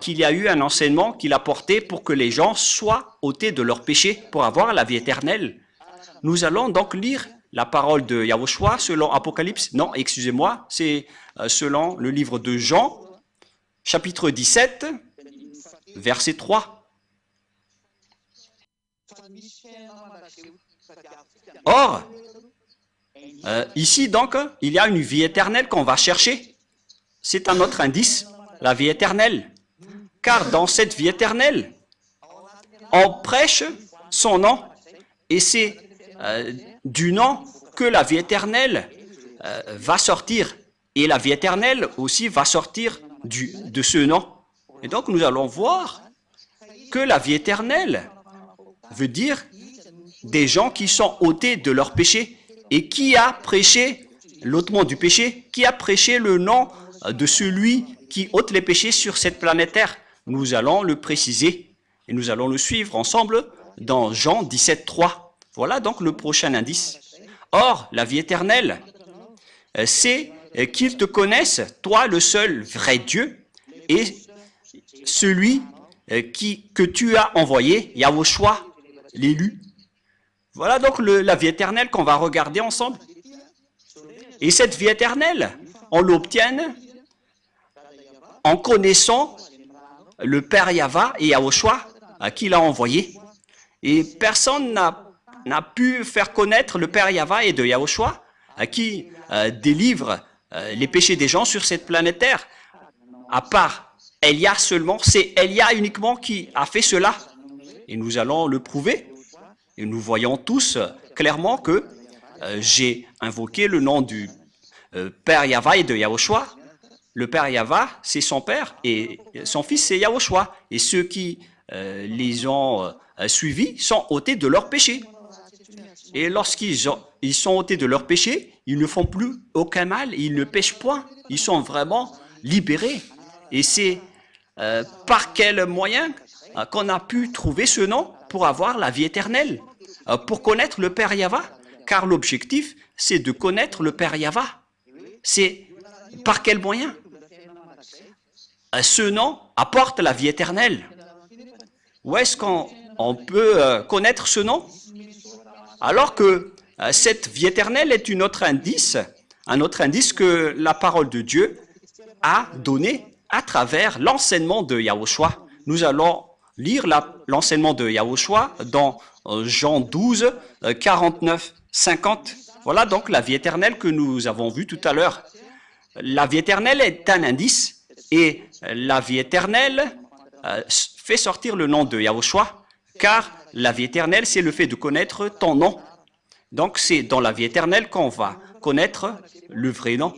qu'il y a eu un enseignement qu'il a porté pour que les gens soient ôtés de leurs péchés pour avoir la vie éternelle. Nous allons donc lire la parole de Yahushua selon Apocalypse. Non, excusez-moi, c'est selon le livre de Jean, chapitre 17, verset 3. Or, ici donc, il y a une vie éternelle qu'on va chercher. C'est un autre indice, la vie éternelle. Car dans cette vie éternelle, on prêche son nom. Et c'est du nom que la vie éternelle va sortir. Et la vie éternelle aussi va sortir de ce nom. Et donc nous allons voir que la vie éternelle veut dire des gens qui sont ôtés de leur péché. Et qui a prêché l'ôtement du péché? Qui a prêché le nom de celui qui ôte les péchés sur cette planète Terre? Nous allons le préciser et nous allons le suivre ensemble dans Jean 17, 3. Voilà donc le prochain indice. Or, la vie éternelle, c'est qu'ils te connaissent, toi le seul vrai Dieu, et celui que tu as envoyé, Yahushua, l'élu. Voilà donc la vie éternelle qu'on va regarder ensemble. Et cette vie éternelle, on l'obtient en connaissant le Père Yahva et Yahushua qui l'a envoyé. Et personne n'a pu faire connaître le Père Yahva et de Yahushua qui délivre les péchés des gens sur cette planète Terre. À part Elia seulement, c'est Elia uniquement qui a fait cela. Et nous allons le prouver. Et nous voyons tous clairement que j'ai invoqué le nom du Père Yahva et de Yahushua. Le Père Yahva, c'est son Père, et son Fils, c'est Yahushua. Et ceux qui les ont suivis sont ôtés de leurs péchés. Et lorsqu'ils sont ôtés de leurs péchés, ils ne font plus aucun mal, ils ne pêchent point. Ils sont vraiment libérés. Et c'est par quel moyen qu'on a pu trouver ce nom pour avoir la vie éternelle, pour connaître le Père Yahva, car l'objectif, c'est de connaître le Père Yahva. C'est par quel moyen? Ce nom apporte la vie éternelle. Où est-ce qu'on peut connaître ce nom? Alors que cette vie éternelle est un autre indice que la parole de Dieu a donné à travers l'enseignement de Yahushua. Nous allons lire l'enseignement de Yahushua dans Jean 12, 49, 50. Voilà donc la vie éternelle que nous avons vue tout à l'heure. La vie éternelle est un indice et la vie éternelle fait sortir le nom de Yahushua, car la vie éternelle, c'est le fait de connaître ton nom. Donc c'est dans la vie éternelle qu'on va connaître le vrai nom.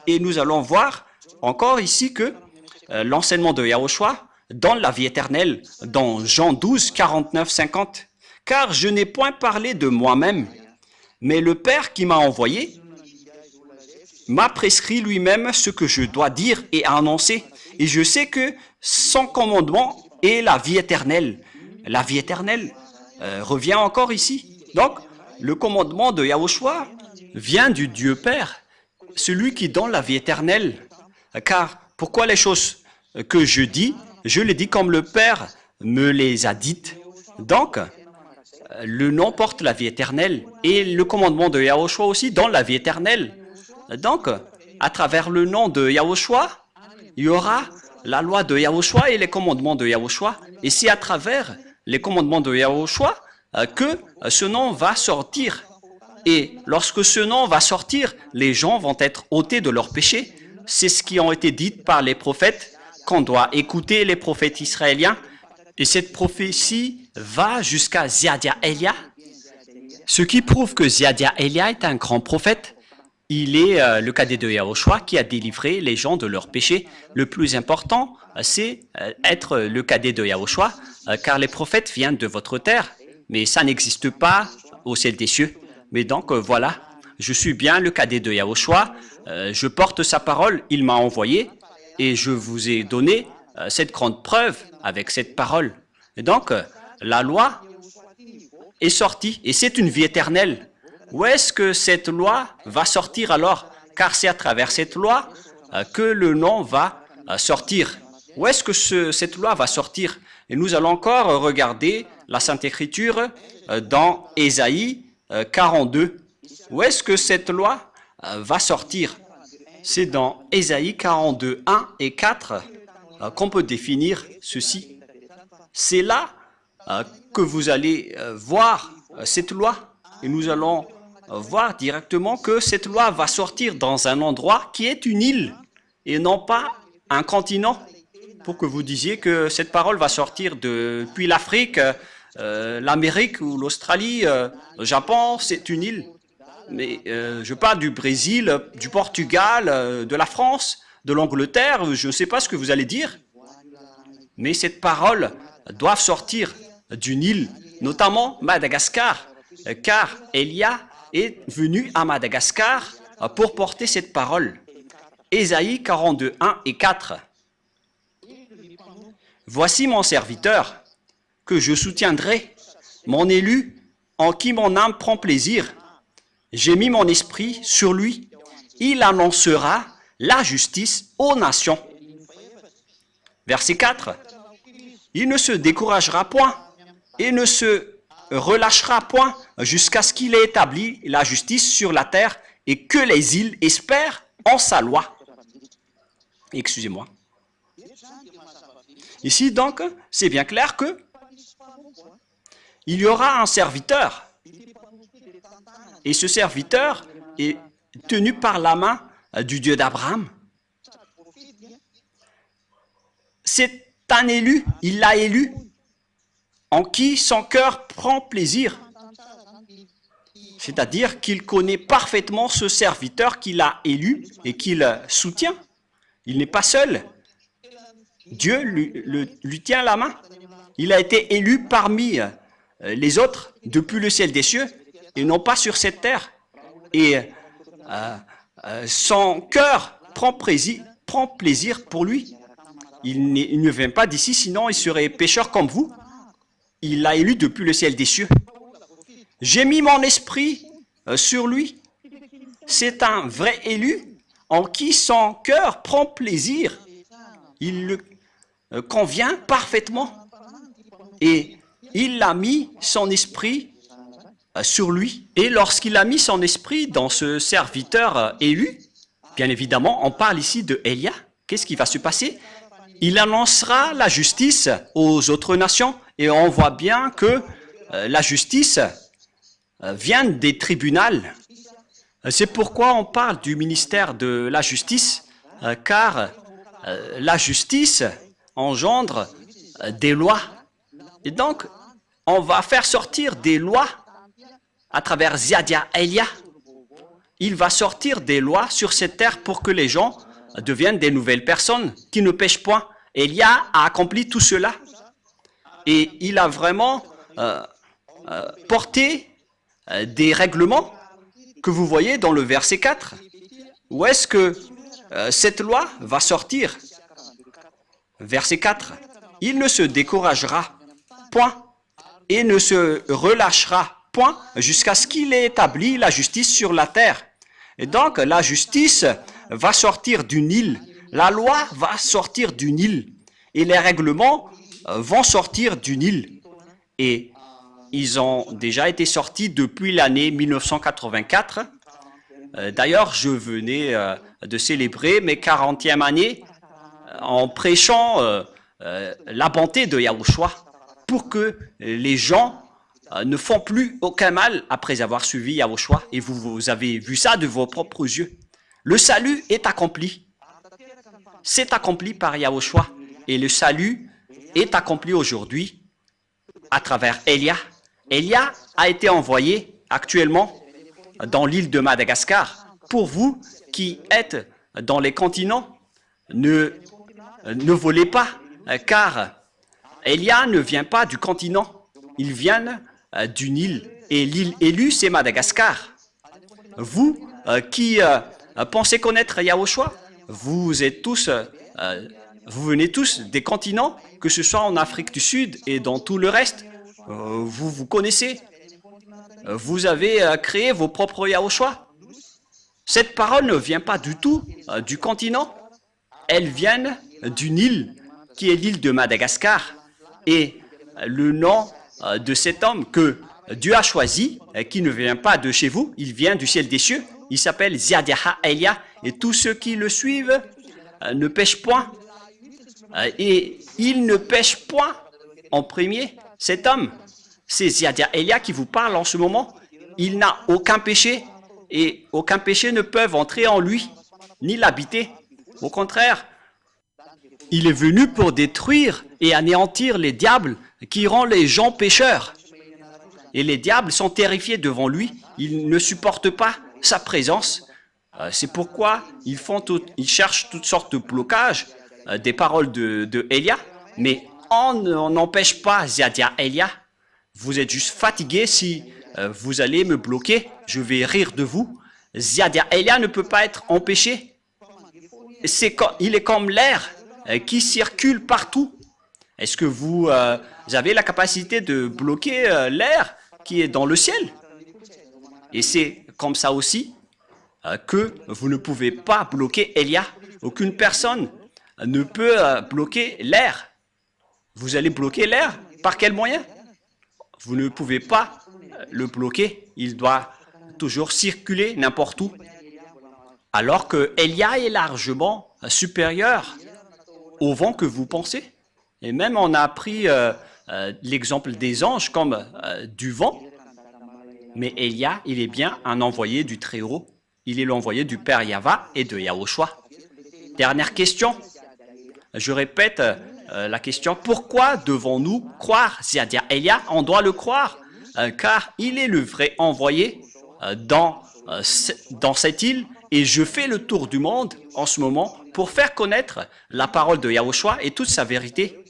Et nous allons voir encore ici que l'enseignement de Yahushua donne la vie éternelle dans Jean 12, 49, 50. Car je n'ai point parlé de moi-même, mais le Père qui m'a envoyé m'a prescrit lui-même ce que je dois dire et annoncer. Et je sais que son commandement est la vie éternelle. La vie éternelle revient encore ici. Donc, le commandement de Yahushua vient du Dieu Père, celui qui donne la vie éternelle. Car pourquoi les choses que je dis, je les dis comme le Père me les a dites. Donc, le nom porte la vie éternelle et le commandement de Yahushua aussi donne la vie éternelle. Donc, à travers le nom de Yahushua, il y aura la loi de Yahushua et les commandements de Yahushua. Et c'est à travers les commandements de Yahushua que ce nom va sortir. Et lorsque ce nom va sortir, les gens vont être ôtés de leurs péchés. C'est ce qui a été dit par les prophètes, qu'on doit écouter les prophètes israéliens. Et cette prophétie va jusqu'à Ziadia Elia, ce qui prouve que Ziadia Elia est un grand prophète. Il est le cadet de Yahushua qui a délivré les gens de leurs péchés. Le plus important, c'est être le cadet de Yahushua, car les prophètes viennent de votre terre, mais ça n'existe pas au ciel des cieux. Mais donc voilà, je suis bien le cadet de Yahushua, je porte sa parole, il m'a envoyé, et je vous ai donné cette grande preuve avec cette parole. Et donc, la loi est sortie, et c'est une vie éternelle. Où est-ce que cette loi va sortir alors? Car c'est à travers cette loi que le nom va sortir. Où est-ce que cette loi va sortir? Et nous allons encore regarder la Sainte Écriture dans Ésaïe 42. Où est-ce que cette loi va sortir? C'est dans Ésaïe 42, 1 et 4 qu'on peut définir ceci. C'est là que vous allez voir cette loi. Et nous allons voir directement que cette loi va sortir dans un endroit qui est une île et non pas un continent. Pour que vous disiez que cette parole va sortir depuis l'Afrique, l'Amérique ou l'Australie, le Japon, c'est une île. Mais je parle du Brésil, du Portugal, de la France, de l'Angleterre, je ne sais pas ce que vous allez dire. Mais cette parole doit sortir d'une île, notamment Madagascar, car Élia est venu à Madagascar pour porter cette parole. Ésaïe 42, 1 et 4. Voici mon serviteur, que je soutiendrai, mon élu, en qui mon âme prend plaisir. J'ai mis mon esprit sur lui. Il annoncera la justice aux nations. Verset 4. Il ne se découragera point et ne se relâchera point jusqu'à ce qu'il ait établi la justice sur la terre et que les îles espèrent en sa loi. Excusez-moi. Ici, donc, c'est bien clair que il y aura un serviteur. Et ce serviteur est tenu par la main du Dieu d'Abraham. C'est un élu, il l'a élu, en qui son cœur prend plaisir. C'est-à-dire qu'il connaît parfaitement ce serviteur qu'il a élu et qu'il soutient. Il n'est pas seul. Dieu lui tient la main. Il a été élu parmi les autres depuis le ciel des cieux et non pas sur cette terre. Et son cœur prend plaisir pour lui. Il ne vient pas d'ici, sinon il serait pécheur comme vous. Il l'a élu depuis le ciel des cieux. J'ai mis mon esprit sur lui. C'est un vrai élu en qui son cœur prend plaisir. Il le convient parfaitement. Et il a mis son esprit sur lui. Et lorsqu'il a mis son esprit dans ce serviteur élu, bien évidemment, on parle ici de Élia. Qu'est-ce qui va se passer? Il annoncera la justice aux autres nations. Et on voit bien que la justice vient des tribunaux. C'est pourquoi on parle du ministère de la justice, car la justice engendre des lois. Et donc, on va faire sortir des lois à travers Ziadia Elia. Il va sortir des lois sur cette terre pour que les gens deviennent des nouvelles personnes qui ne pêchent point. Elia a accompli tout cela. Et il a vraiment porté des règlements que vous voyez dans le verset 4. Où est-ce que cette loi va sortir? Verset 4. Il ne se découragera point et ne se relâchera point jusqu'à ce qu'il ait établi la justice sur la terre. Et donc, la justice va sortir d'une île. La loi va sortir d'une île. Et les règlements vont sortir d'une île. Et ils ont déjà été sortis depuis l'année 1984. D'ailleurs, je venais de célébrer mes 40e années en prêchant la bonté de Yahushua pour que les gens ne font plus aucun mal après avoir suivi Yahushua. Et vous avez vu ça de vos propres yeux. Le salut est accompli. C'est accompli par Yahushua. Et le salut est accompli aujourd'hui à travers Élia. Élia a été envoyé actuellement dans l'île de Madagascar. Pour vous qui êtes dans les continents, ne volez pas, car Élia ne vient pas du continent. Il vient d'une île. Et l'île élue, c'est Madagascar. Vous qui pensez connaître Yahushua, vous êtes tous... vous venez tous des continents, que ce soit en Afrique du Sud et dans tout le reste. Vous connaissez. vous avez créé vos propres Yahushua. Cette parole ne vient pas du tout du continent. Elle vient d'une île qui est l'île de Madagascar. Et le nom de cet homme que Dieu a choisi, qui ne vient pas de chez vous, il vient du ciel des cieux. Il s'appelle Ziadiaha Elia. Et tous ceux qui le suivent ne pêchent point. Et il ne pêche point en premier. Cet homme, c'est Ziadiaha Elia qui vous parle en ce moment. Il n'a aucun péché. Et aucun péché ne peut entrer en lui, ni l'habiter. Au contraire, il est venu pour détruire et anéantir les diables qui rendent les gens pécheurs. Et les diables sont terrifiés devant lui. Ils ne supportent pas sa présence. C'est pourquoi ils cherchent toutes sortes de blocages des paroles de Elia. Mais on n'empêche pas Ziadiaha Elia. Vous êtes juste fatigué si vous allez me bloquer. Je vais rire de vous. Ziadiaha Elia ne peut pas être empêché. Il est comme l'air qui circule partout. Est-ce que vous avez la capacité de bloquer l'air qui est dans le ciel? Et c'est comme ça aussi que vous ne pouvez pas bloquer Elia. Aucune personne ne peut bloquer l'air. Vous allez bloquer l'air? Par quel moyen? Vous ne pouvez pas le bloquer. Il doit toujours circuler n'importe où. Alors que Elia est largement supérieur au vent que vous pensez. Et même on a pris l'exemple des anges comme du vent. Mais Elia, il est bien un envoyé du Très-Haut. Il est l'envoyé du Père Yahva et de Yahushua. Dernière question. Je répète la question. Pourquoi devons-nous croire Ziadiaha Elia? On doit le croire car il est le vrai envoyé dans cette île. Et je fais le tour du monde en ce moment pour faire connaître la parole de Yahushua et toute sa vérité.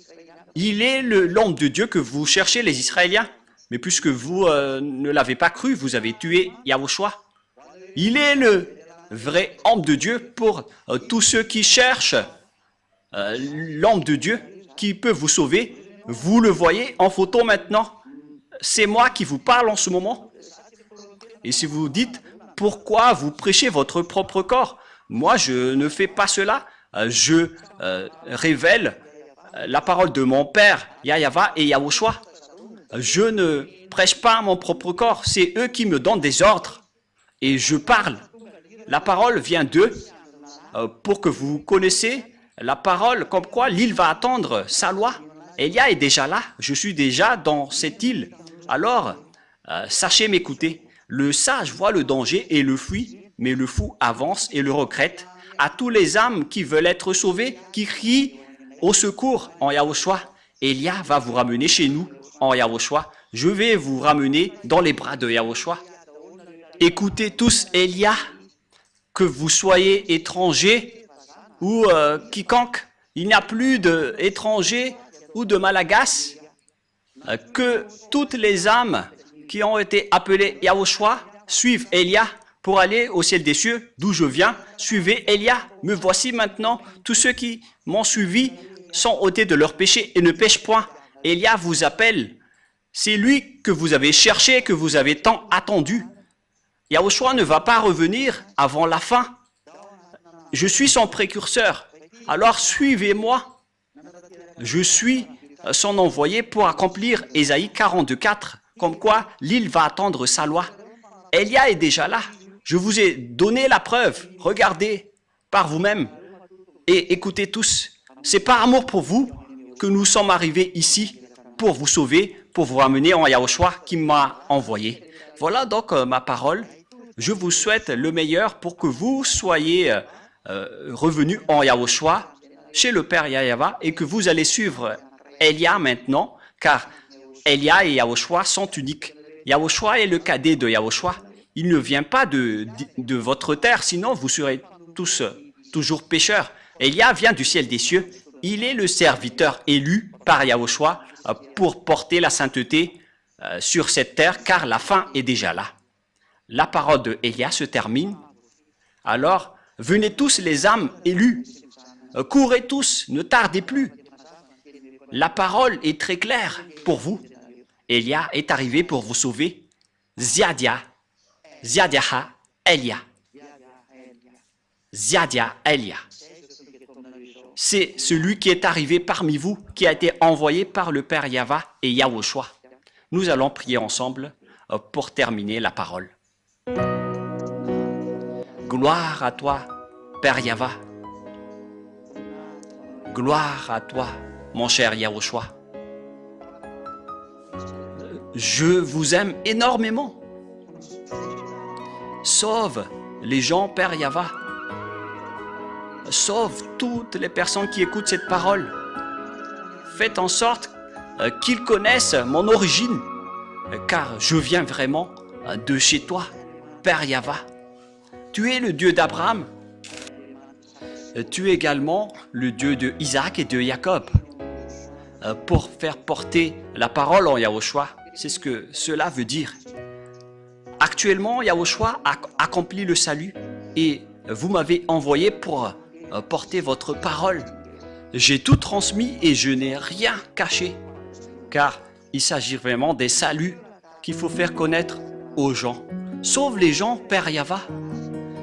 Il est l'homme de Dieu que vous cherchez, les Israéliens. Mais puisque vous ne l'avez pas cru, vous avez tué Yahushua. Il est le vrai homme de Dieu pour tous ceux qui cherchent l'homme de Dieu qui peut vous sauver. Vous le voyez en photo maintenant. C'est moi qui vous parle en ce moment. Et si vous dites, pourquoi vous prêchez votre propre corps? Moi, je ne fais pas cela. Je révèle la parole de mon Père, Yahva et Yahushua. Je ne prêche pas mon propre corps. C'est eux qui me donnent des ordres. Et je parle. La parole vient d'eux pour que vous connaissiez la parole comme quoi l'île va attendre sa loi. Elia est déjà là. Je suis déjà dans cette île. Alors, sachez m'écouter. Le sage voit le danger et le fuit, mais le fou avance et le regrette. À tous les âmes qui veulent être sauvées, qui crient au secours en Yahushua, Elia va vous ramener chez nous en Yahushua. Je vais vous ramener dans les bras de Yahushua. Écoutez tous Elia, que vous soyez étrangers ou quiconque. Il n'y a plus d'étrangers ou de malagasy. Que toutes les âmes qui ont été appelées Yahushua suivent Elia pour aller au ciel des cieux, d'où je viens. Suivez Elia. Me voici maintenant. Tous ceux qui m'ont suivi sont ôtés de leurs péchés et ne pêchent point. Elia vous appelle. C'est lui que vous avez cherché, que vous avez tant attendu. Yahushua ne va pas revenir avant la fin. Je suis son précurseur. Alors suivez-moi. Je suis son envoyé pour accomplir Ésaïe 42:4, comme quoi l'île va attendre sa loi. Elia est déjà là. Je vous ai donné la preuve. Regardez par vous-même et écoutez tous. C'est par amour pour vous que nous sommes arrivés ici pour vous sauver, pour vous ramener en Yahushua qui m'a envoyé. Voilà donc ma parole. Je vous souhaite le meilleur pour que vous soyez revenus en Yahushua chez le Père Yahva et que vous allez suivre Elia maintenant, car Elia et Yahushua sont uniques. Yahushua est le cadet de Yahushua. Il ne vient pas de votre terre, sinon vous serez tous toujours pécheurs. Elia vient du ciel des cieux. Il est le serviteur élu par Yahushua pour porter la sainteté sur cette terre, car la fin est déjà là. La parole de Elia se termine. Alors, venez tous les âmes élues. Courez tous, ne tardez plus. La parole est très claire pour vous. Elia est arrivé pour vous sauver. Ziadia, Ziadiaha, Elia. Ziadia, Elia. C'est celui qui est arrivé parmi vous, qui a été envoyé par le Père Yahva et Yahushua. Nous allons prier ensemble pour terminer la parole. Gloire à toi, Père Yahva. Gloire à toi, mon cher Yahushua. Je vous aime énormément. Sauve les gens, Père Yahva. Sauve toutes les personnes qui écoutent cette parole. Faites en sorte qu'ils connaissent mon origine, car je viens vraiment de chez toi, Père Yahva. Tu es le Dieu d'Abraham. Tu es également le Dieu de Isaac et de Jacob. Pour faire porter la parole en Yahushua, c'est ce que cela veut dire. Actuellement, Yahushua a accompli le salut et vous m'avez envoyé pour porter votre parole. J'ai tout transmis et je n'ai rien caché, car il s'agit vraiment des saluts qu'il faut faire connaître aux gens. Sauve les gens, Père Yahva.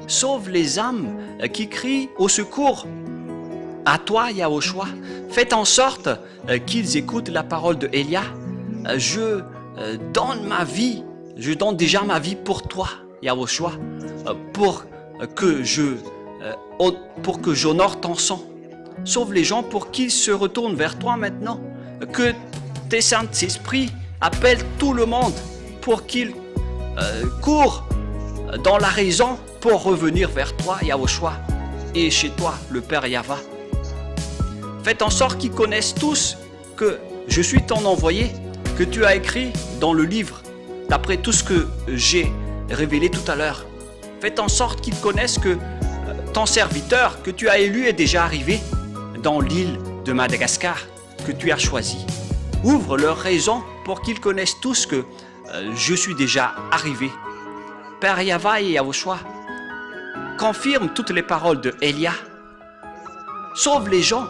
Sauve les âmes qui crient au secours. À toi, Yahushua, faites en sorte qu'ils écoutent la parole de Elia. Je donne ma vie, je donne déjà ma vie pour toi, Yahushua, pour que j'honore ton sang. Sauve les gens pour qu'ils se retournent vers toi maintenant. Que tes Saint-Esprit appellent tout le monde pour qu'ils courent dans la raison pour revenir vers toi, Yahushua, et chez toi, le Père Yahva. Faites en sorte qu'ils connaissent tous que je suis ton envoyé, que tu as écrit dans le livre, d'après tout ce que j'ai révélé tout à l'heure. Faites en sorte qu'ils connaissent que ton serviteur que tu as élu est déjà arrivé dans l'île de Madagascar que tu as choisi. Ouvre leur raison pour qu'ils connaissent tous que je suis déjà arrivé. Père Yahva et Yahushua, confirme toutes les paroles de Elia. Sauve les gens,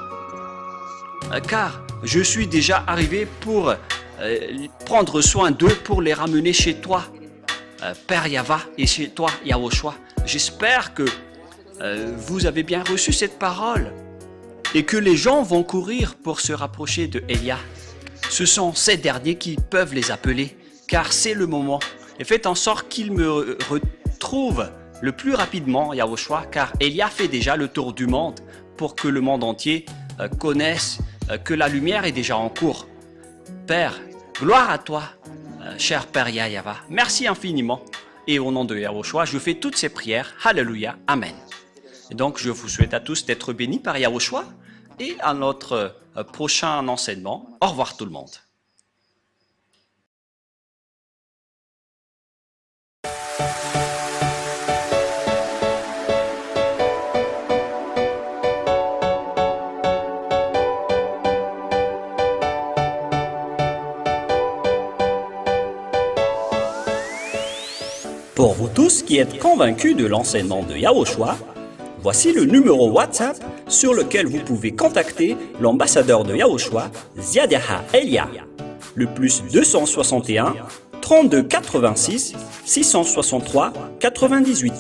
car je suis déjà arrivé pour prendre soin d'eux, pour les ramener chez toi, Père Yahva, et chez toi, Yahushua. J'espère que vous avez bien reçu cette parole et que les gens vont courir pour se rapprocher de Elia. Ce sont ces derniers qui peuvent les appeler, car c'est le moment. Et faites en sorte qu'ils me retrouvent le plus rapidement, Yahushua, car Elia fait déjà le tour du monde pour que le monde entier connaisse que la lumière est déjà en cours. Père, gloire à toi, cher Père Yahva. Merci infiniment. Et au nom de Yahushua, je fais toutes ces prières. Alléluia. Amen. Et donc, je vous souhaite à tous d'être bénis par Yahushua et à notre prochain enseignement. Au revoir tout le monde. Pour vous tous qui êtes convaincus de l'enseignement de Yahushua, voici le numéro WhatsApp sur lequel vous pouvez contacter l'ambassadeur de Yahushua, Ziadiaha Elia, le plus 261 32 86 663 98,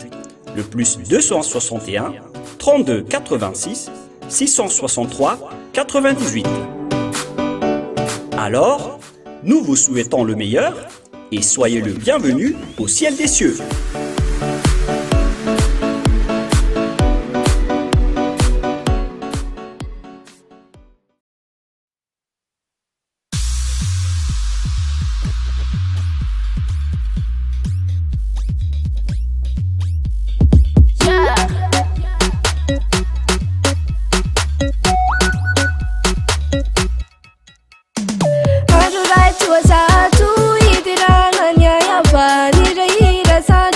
le plus 261 32 86 663 98. Alors, nous vous souhaitons le meilleur et soyez le bienvenu au ciel des cieux. Satu, iti ranga nyaya pa, ni rei rasa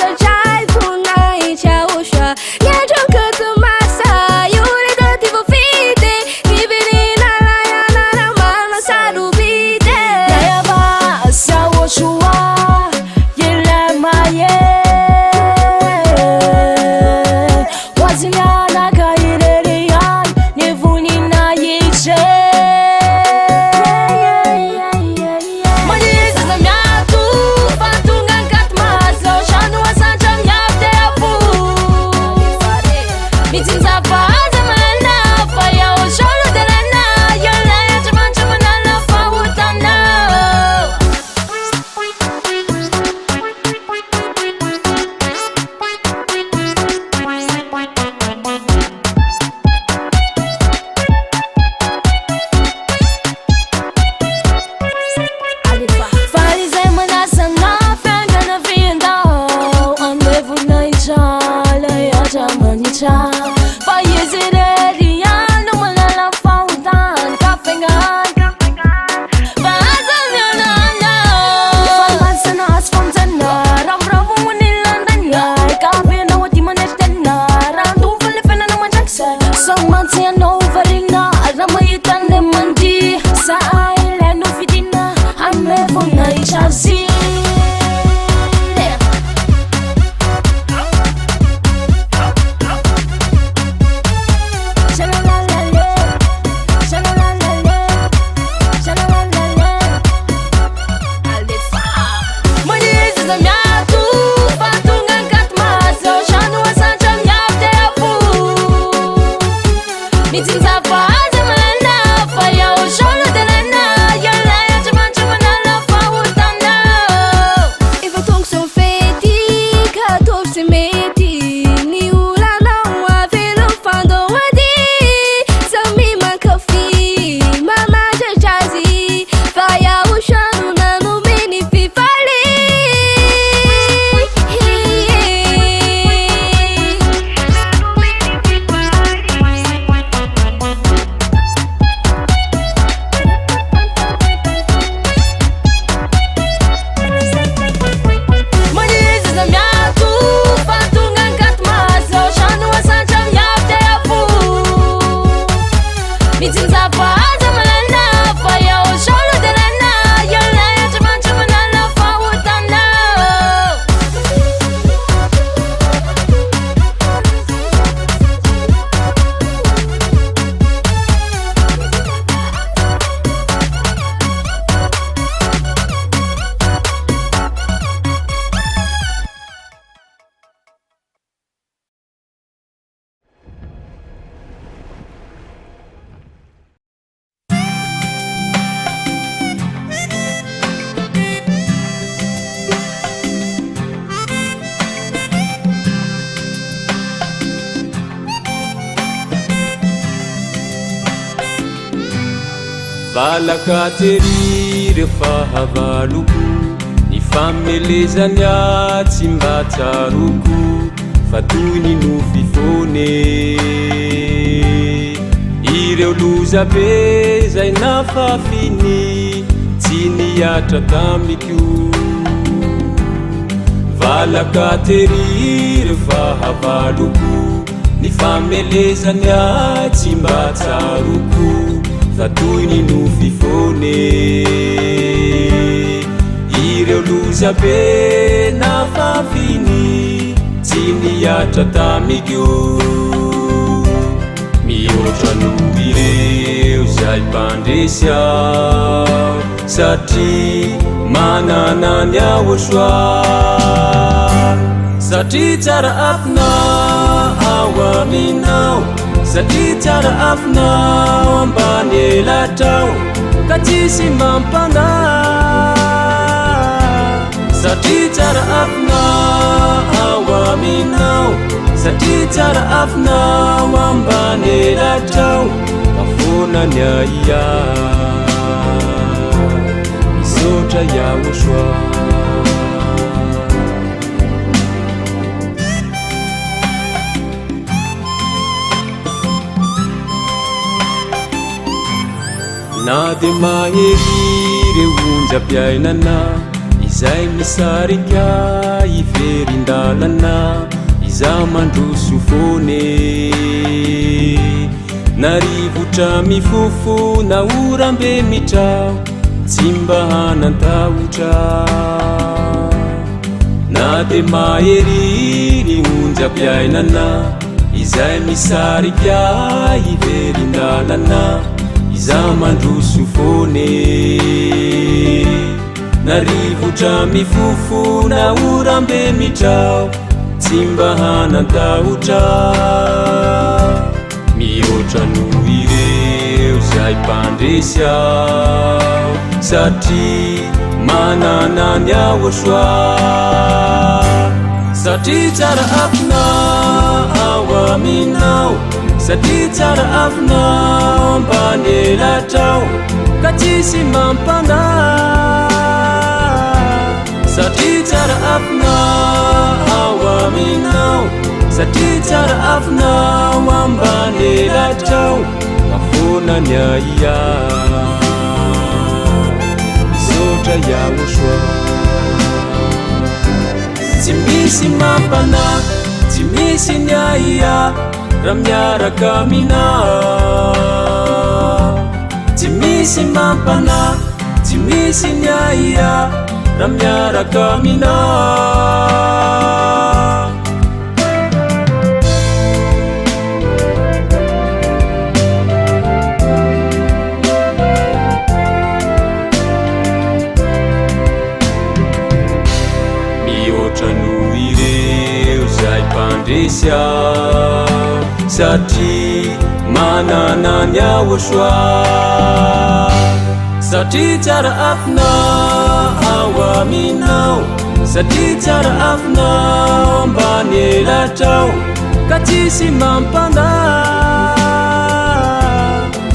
valaka tery rehefa havaloko ny famelezany tsy mba tsaroko fa toy ny nofifone ireo loza be zay nafafiny tsy niatra tamiko valaka tery rehefa havaloko ny famelezany tsy mba tsaroko fa toy ny nofifone ireo loza be nafafiny tsy niatra tamiko mihoatra noho ireo zay mpandresy aho satria manana ny aho soa satria tsara afinao ao aminao satria tsara afinao ambany elatrao ka tsisy mampana satria tsara afinao ao aminao satria tsara afinao ambany elatrao afonany aia misaotra iaho soa na de mahery reo onjam-piainana izay misarika iverindalana iza mandroso fone narivotra mifofo na orambe mitrao tsy mba hanantahotra na de mahery ny onjam-piainana izay misarika iverindalana iza mandroso fone narivotra mifofo na orambe mitrao tsy mba hanantahotra mihoatra noho ireo zay mpandresy aho satria manana ny aho soa satria tsara afinao ao aminao satria tsara afinao ambany elatrao ka tsisy mampana satria tsara afinao ao aminao satria tsara afinao ambany elatrao afonany aia misaotra iaho soa tsy misy mampana tsy misy ny aia raha miaraka aminao tsy misy mampana tsy misy ny aia raha miaraka aminao mihoatra noho ireo zay mpandresy aho satria manana ny aho soa satria tsara afinao ao aminao satria tsara afinao ambany elatrao ka tsisy mampana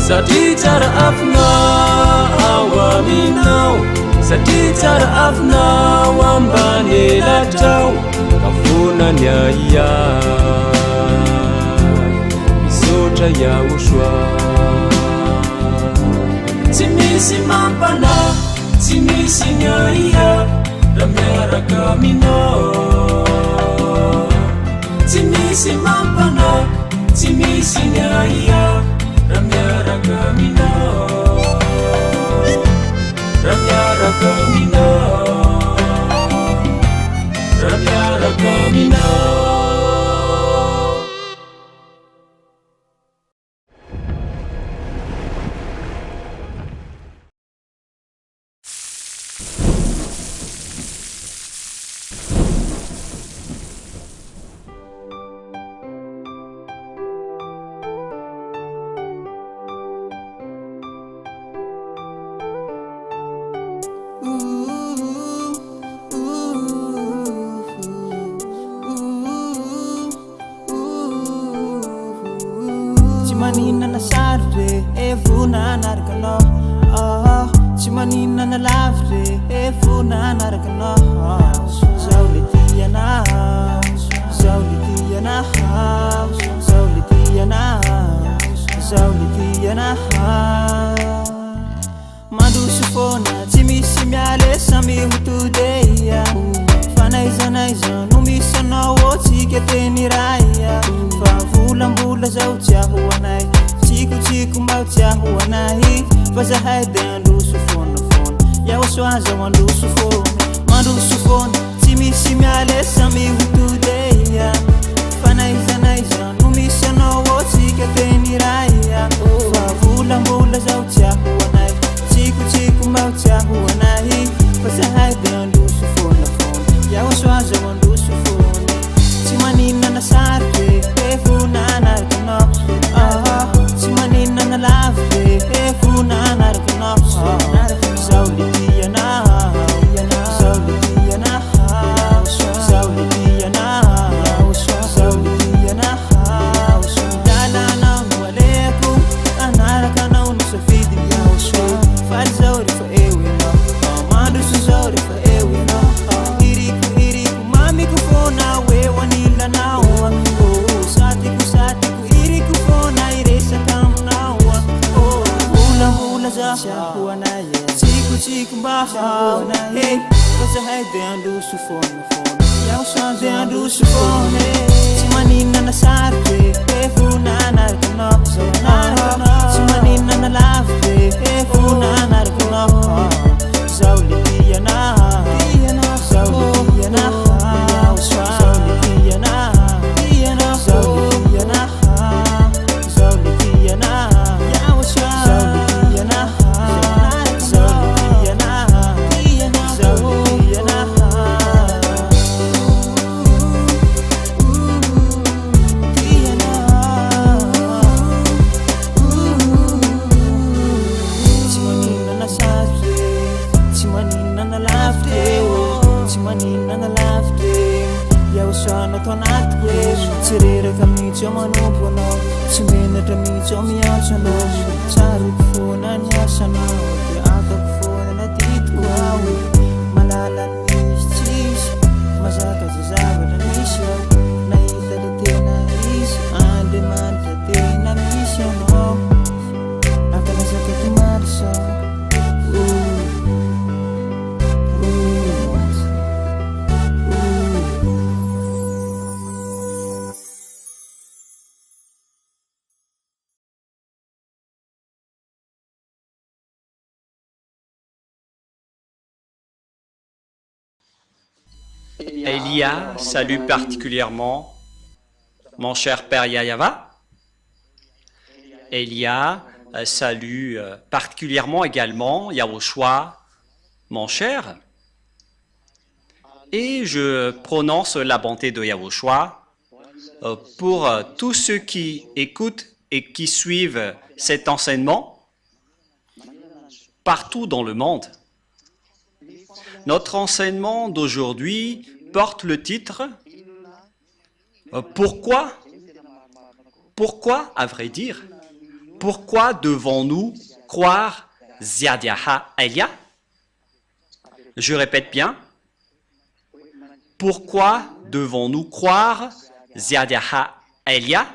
satria tsara afinao ao aminao satria tsara afinao ambany elatrao afonany aia misaotra iaho soa tsy misy mampana tsy misy ny aia raha miaraka aminao tsy misy mampana tsy misy ny aia raha miaraka aminao raha miaraka aminao raha miaraka aminao lavde efuna narkana Zaulitiana Zaulitiana Zaulitiana Zaulitiana Mandu sufona timisi miale sami hutudeya Fanaiza numisana woti keteni raya Favula zautia huanai Chiku mautia huanai Faza haidendu sufona Ya waswaza wandu sufona Mandu sufona timisi miale sami hutudeya Fanaiza numisana woti keteni raya Favula zautia huanai Chiku mautia huanai Faza haidendu sufona Ya waswaza wandu sufona Timanina na sarpe Efuna narkana Timanina na lavde Efuna narkana Zaulitiana Zaulitiana Zaulitiana Zaulitiana Dalana walaikum Anarakana unusafidi ya uswa Fal zauri fa ewina Amadu su zauri fa ewina Iriku mami kufona we wanila nawa Satiku iriku fona iresa kamunawa Hula za huanaye Chiku baha Hey, kaza haide andu sufona Ya usande andu sufona Timanina na sarpe Efuna narkana Timanina na lavde Efuna narkana Zaulitiana Zaulitiana Zaulitiana Zaulitiana Zaulitiana Ya waswa Zaulitiana Zaulitiana Zaulitiana Timanina na sarpe Timanina na lavde Timanina na lavde Ya wasana tonatwe Tirere kamicho manupono Timena tamicho miyachano Charu kufuna nyashana Ya aka kufuna na titwawe Malala nishtis Mazaka zizaba na nisha Na italite na isha Ande mantate na misha no Akala zakati marsa Elia salue particulièrement mon cher père Yayava. Elia salue particulièrement également Yahushua, mon cher. Et je prononce la bonté de Yahushua pour tous ceux qui écoutent et qui suivent cet enseignement partout dans le monde. Notre enseignement d'aujourd'hui porte le titre « Pourquoi, à vrai dire, pourquoi devons-nous croire Ziadiaha Elia ?» Je répète bien, « Pourquoi devons-nous croire Ziadiaha Elia ?»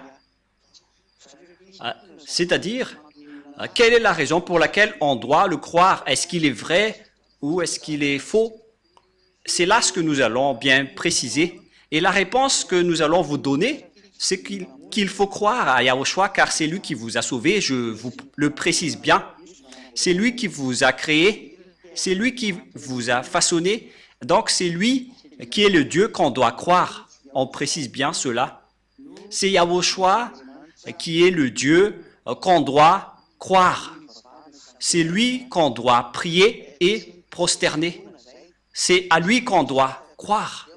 C'est-à-dire, quelle est la raison pour laquelle on doit le croire? Est-ce qu'il est vrai ou est-ce qu'il est faux? C'est là ce que nous allons bien préciser. Et la réponse que nous allons vous donner, c'est qu'il faut croire à Yahushua car c'est lui qui vous a sauvé, je vous le précise bien. C'est lui qui vous a créé, c'est lui qui vous a façonné, donc c'est lui qui est le Dieu qu'on doit croire. On précise bien cela. C'est Yahushua qui est le Dieu qu'on doit croire. C'est lui qu'on doit prier et prosterner. C'est à lui qu'on doit croire.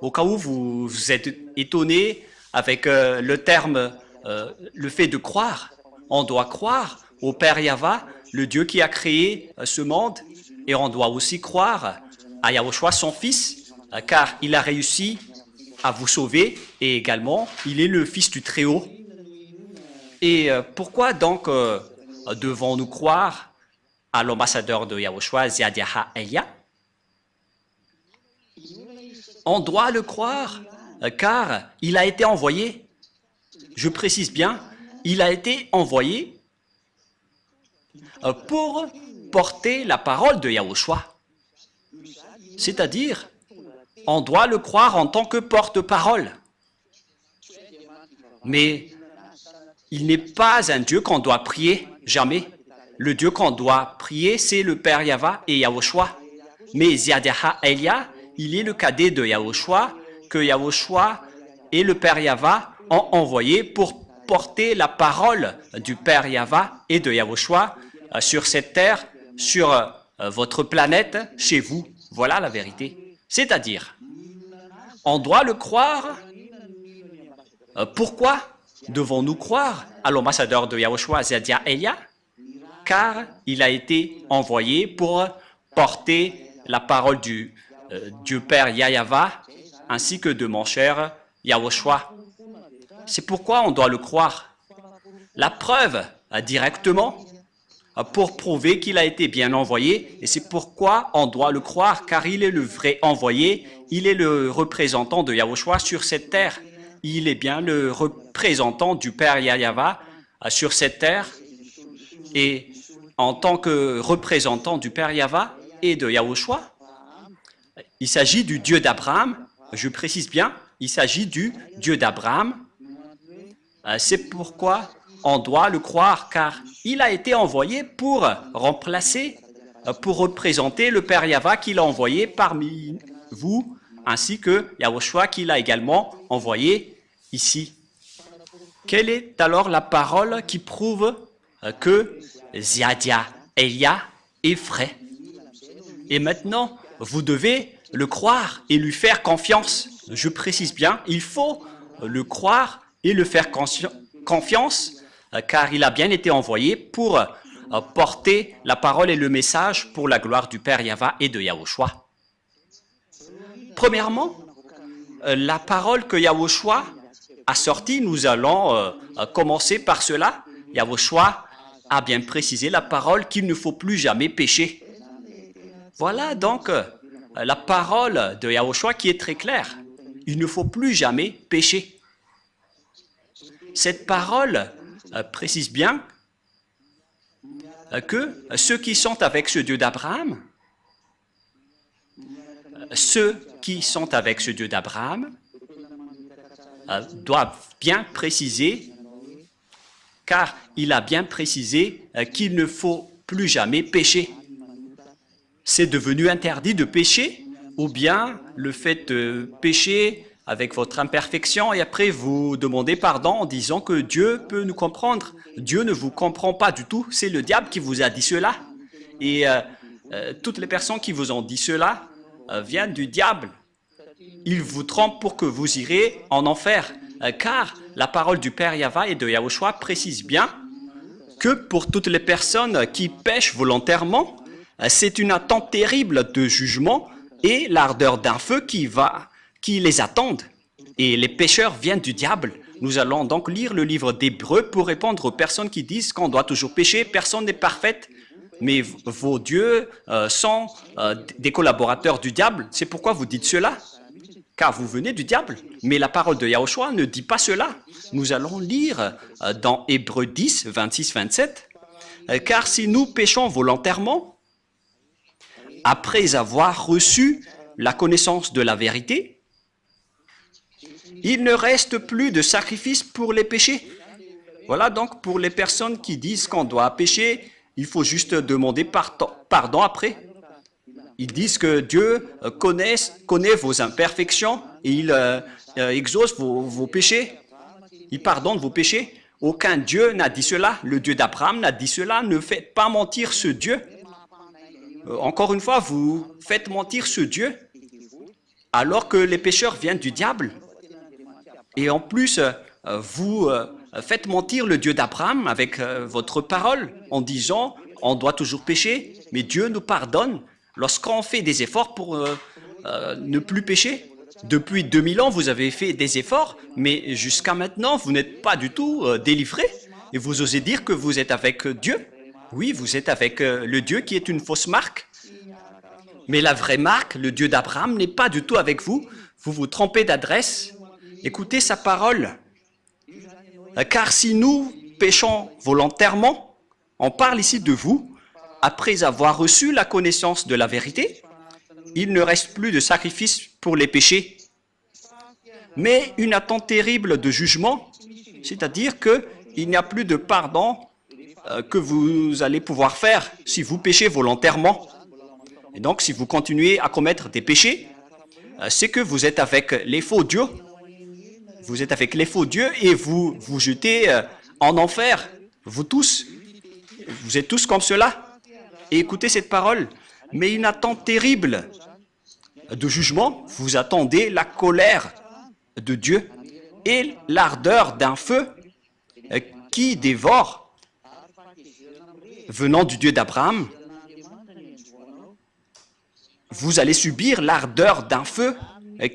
Au cas où vous êtes étonné avec le terme, le fait de croire, on doit croire au Père Yahva, le Dieu qui a créé ce monde, et on doit aussi croire à Yahushua, son Fils, car il a réussi à vous sauver, et également, il est le Fils du Très-Haut. Et pourquoi donc devons-nous croire à l'ambassadeur de Yahushua, Ziadiaha Elia? On doit le croire, car il a été envoyé. Je précise bien, il a été envoyé pour porter la parole de Yahushua. C'est-à-dire, on doit le croire en tant que porte-parole. Mais il n'est pas un Dieu qu'on doit prier, jamais. Le Dieu qu'on doit prier, c'est le Père Yahva et Yahushua. Mais Ziadiaha Elia, il est le cadet de Yahushua, que Yahushua et le Père Yahva ont envoyé pour porter la parole du Père Yahva et de Yahushua sur cette terre, sur votre planète, chez vous. Voilà la vérité. C'est-à-dire, on doit le croire. Pourquoi devons-nous croire à l'ambassadeur de Yahushua, Ziadiaha Elia? Car il a été envoyé pour porter la parole du Père Yahva ainsi que de mon cher Yahushua. C'est pourquoi on doit le croire. La preuve, directement, pour prouver qu'il a été bien envoyé, et c'est pourquoi on doit le croire, car il est le vrai envoyé, il est le représentant de Yahushua sur cette terre. Il est bien le représentant du Père Yahva sur cette terre, et en tant que représentant du Père Yahva et de Yahushua, il s'agit du Dieu d'Abraham, je précise bien, il s'agit du Dieu d'Abraham. C'est pourquoi on doit le croire, car il a été envoyé pour remplacer, pour représenter le Père Yahva qu'il a envoyé parmi vous, ainsi que Yahushua qu'il a également envoyé ici. Quelle est alors la parole qui prouve que Ziadiaha Elia est vrai? Et maintenant, vous devez le croire et lui faire confiance. Je précise bien, il faut le croire et le faire confiance, car il a bien été envoyé pour porter la parole et le message pour la gloire du Père Yahva et de Yahushua. Premièrement, la parole que Yahushua a sortie, nous allons commencer par cela. Yahushua a bien précisé la parole qu'il ne faut plus jamais pécher. Voilà donc la parole de Yahushua qui est très claire. Il ne faut plus jamais pécher. Cette parole précise bien que ceux qui sont avec ce Dieu d'Abraham, doivent bien préciser, car il a bien précisé qu'il ne faut plus jamais pécher. C'est devenu interdit de pécher, ou bien le fait de pécher avec votre imperfection et après vous demandez pardon en disant que Dieu peut nous comprendre. Dieu ne vous comprend pas du tout, c'est le diable qui vous a dit cela. Et toutes les personnes qui vous ont dit cela viennent du diable. Il vous trompe pour que vous irez en enfer, car la parole du Père Yahva et de Yahushua précise bien que pour toutes les personnes qui pêchent volontairement, c'est une attente terrible de jugement et l'ardeur d'un feu qui les attendent. Et les pécheurs viennent du diable. Nous allons donc lire le livre d'Hébreux pour répondre aux personnes qui disent qu'on doit toujours pécher. Personne n'est parfaite, mais vos dieux sont des collaborateurs du diable. C'est pourquoi vous dites cela, car vous venez du diable. Mais la parole de Yahushua ne dit pas cela. Nous allons lire dans Hébreux 10, 26-27. Car si nous péchons volontairement, après avoir reçu la connaissance de la vérité, il ne reste plus de sacrifice pour les péchés. Voilà donc pour les personnes qui disent qu'on doit pécher, il faut juste demander pardon après. Ils disent que Dieu connaît vos imperfections et il exauce vos péchés. Il pardonne vos péchés. Aucun Dieu n'a dit cela. Le Dieu d'Abraham n'a dit cela. Ne faites pas mentir ce Dieu. Encore une fois, vous faites mentir ce Dieu alors que les pécheurs viennent du diable. Et en plus, vous faites mentir le Dieu d'Abraham avec votre parole en disant on doit toujours pécher, mais Dieu nous pardonne lorsqu'on fait des efforts pour ne plus pécher. Depuis 2000 ans, vous avez fait des efforts, mais jusqu'à maintenant, vous n'êtes pas du tout délivré. Et vous osez dire que vous êtes avec Dieu. Oui, vous êtes avec le Dieu qui est une fausse marque. Mais la vraie marque, le Dieu d'Abraham, n'est pas du tout avec vous. Vous vous trompez d'adresse. Écoutez sa parole. Car si nous péchons volontairement, on parle ici de vous, après avoir reçu la connaissance de la vérité, il ne reste plus de sacrifice pour les péchés, mais une attente terrible de jugement, c'est-à-dire qu'il n'y a plus de pardon que vous allez pouvoir faire si vous péchez volontairement. Et donc, si vous continuez à commettre des péchés, c'est que vous êtes avec les faux dieux. Vous êtes avec les faux dieux et vous vous jetez en enfer. Vous tous, vous êtes tous comme cela. Et écoutez cette parole. Mais une attente terrible de jugement, vous attendez la colère de Dieu et l'ardeur d'un feu qui dévore, venant du Dieu d'Abraham. Vous allez subir l'ardeur d'un feu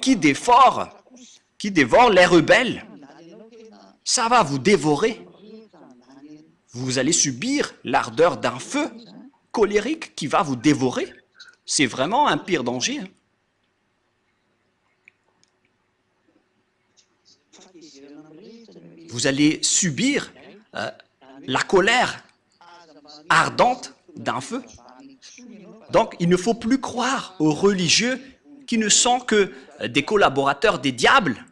qui dévore les rebelles. Ça va vous dévorer. Vous allez subir l'ardeur d'un feu colérique qui va vous dévorer. C'est vraiment un pire danger. Vous allez subir la colère ardente d'un feu. Donc, il ne faut plus croire aux religieux qui ne sont que des collaborateurs des diables.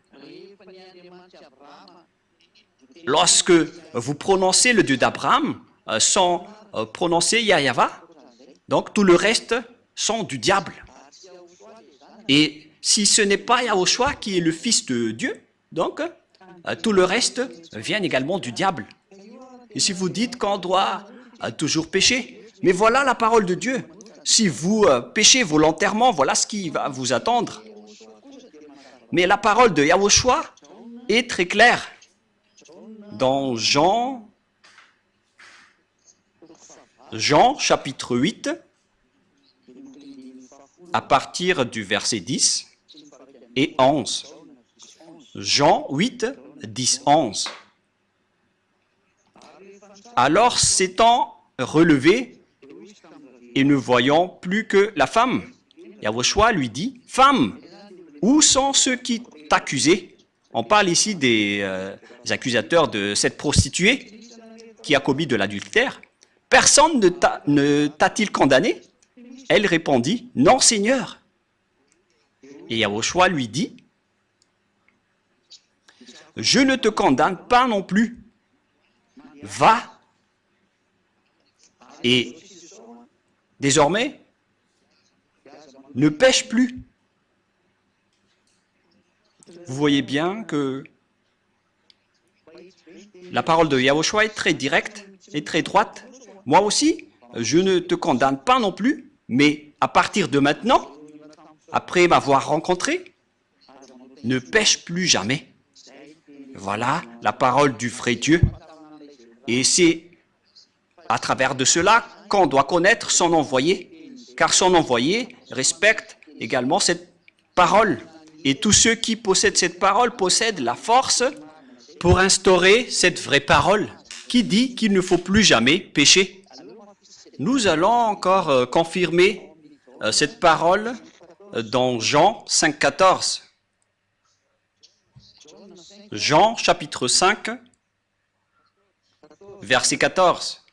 Lorsque vous prononcez le Dieu d'Abraham sans prononcer Yahweh, donc tout le reste sont du diable. Et si ce n'est pas Yahushua qui est le Fils de Dieu, donc tout le reste vient également du diable. Et si vous dites qu'on doit toujours pécher, mais voilà la parole de Dieu. Si vous péchez volontairement, voilà ce qui va vous attendre. Mais la parole de Yahushua est très claire. Dans Jean chapitre 8, à partir du verset 10 et 11. Jean 8, 10, 11. Alors s'étant relevé, et ne voyant plus que la femme, Yahushua lui dit, « Femme, où sont ceux qui t'accusaient » On parle ici des accusateurs de cette prostituée qui a commis de l'adultère. « Personne ne t'a-t-il condamné » Elle répondit, « Non, Seigneur. » Et Yahushua lui dit, « Je ne te condamne pas non plus. Va et désormais, ne pêche plus. » Vous voyez bien que la parole de Yahushua est très directe et très droite. Moi aussi, je ne te condamne pas non plus, mais à partir de maintenant, après m'avoir rencontré, ne pêche plus jamais. Voilà la parole du vrai Dieu. Et c'est à travers de cela qu'on doit connaître son envoyé, car son envoyé respecte également cette parole. Et tous ceux qui possèdent cette parole possèdent la force pour instaurer cette vraie parole qui dit qu'il ne faut plus jamais pécher. Nous allons encore confirmer cette parole dans Jean 5, 14. Jean chapitre 5, verset 14.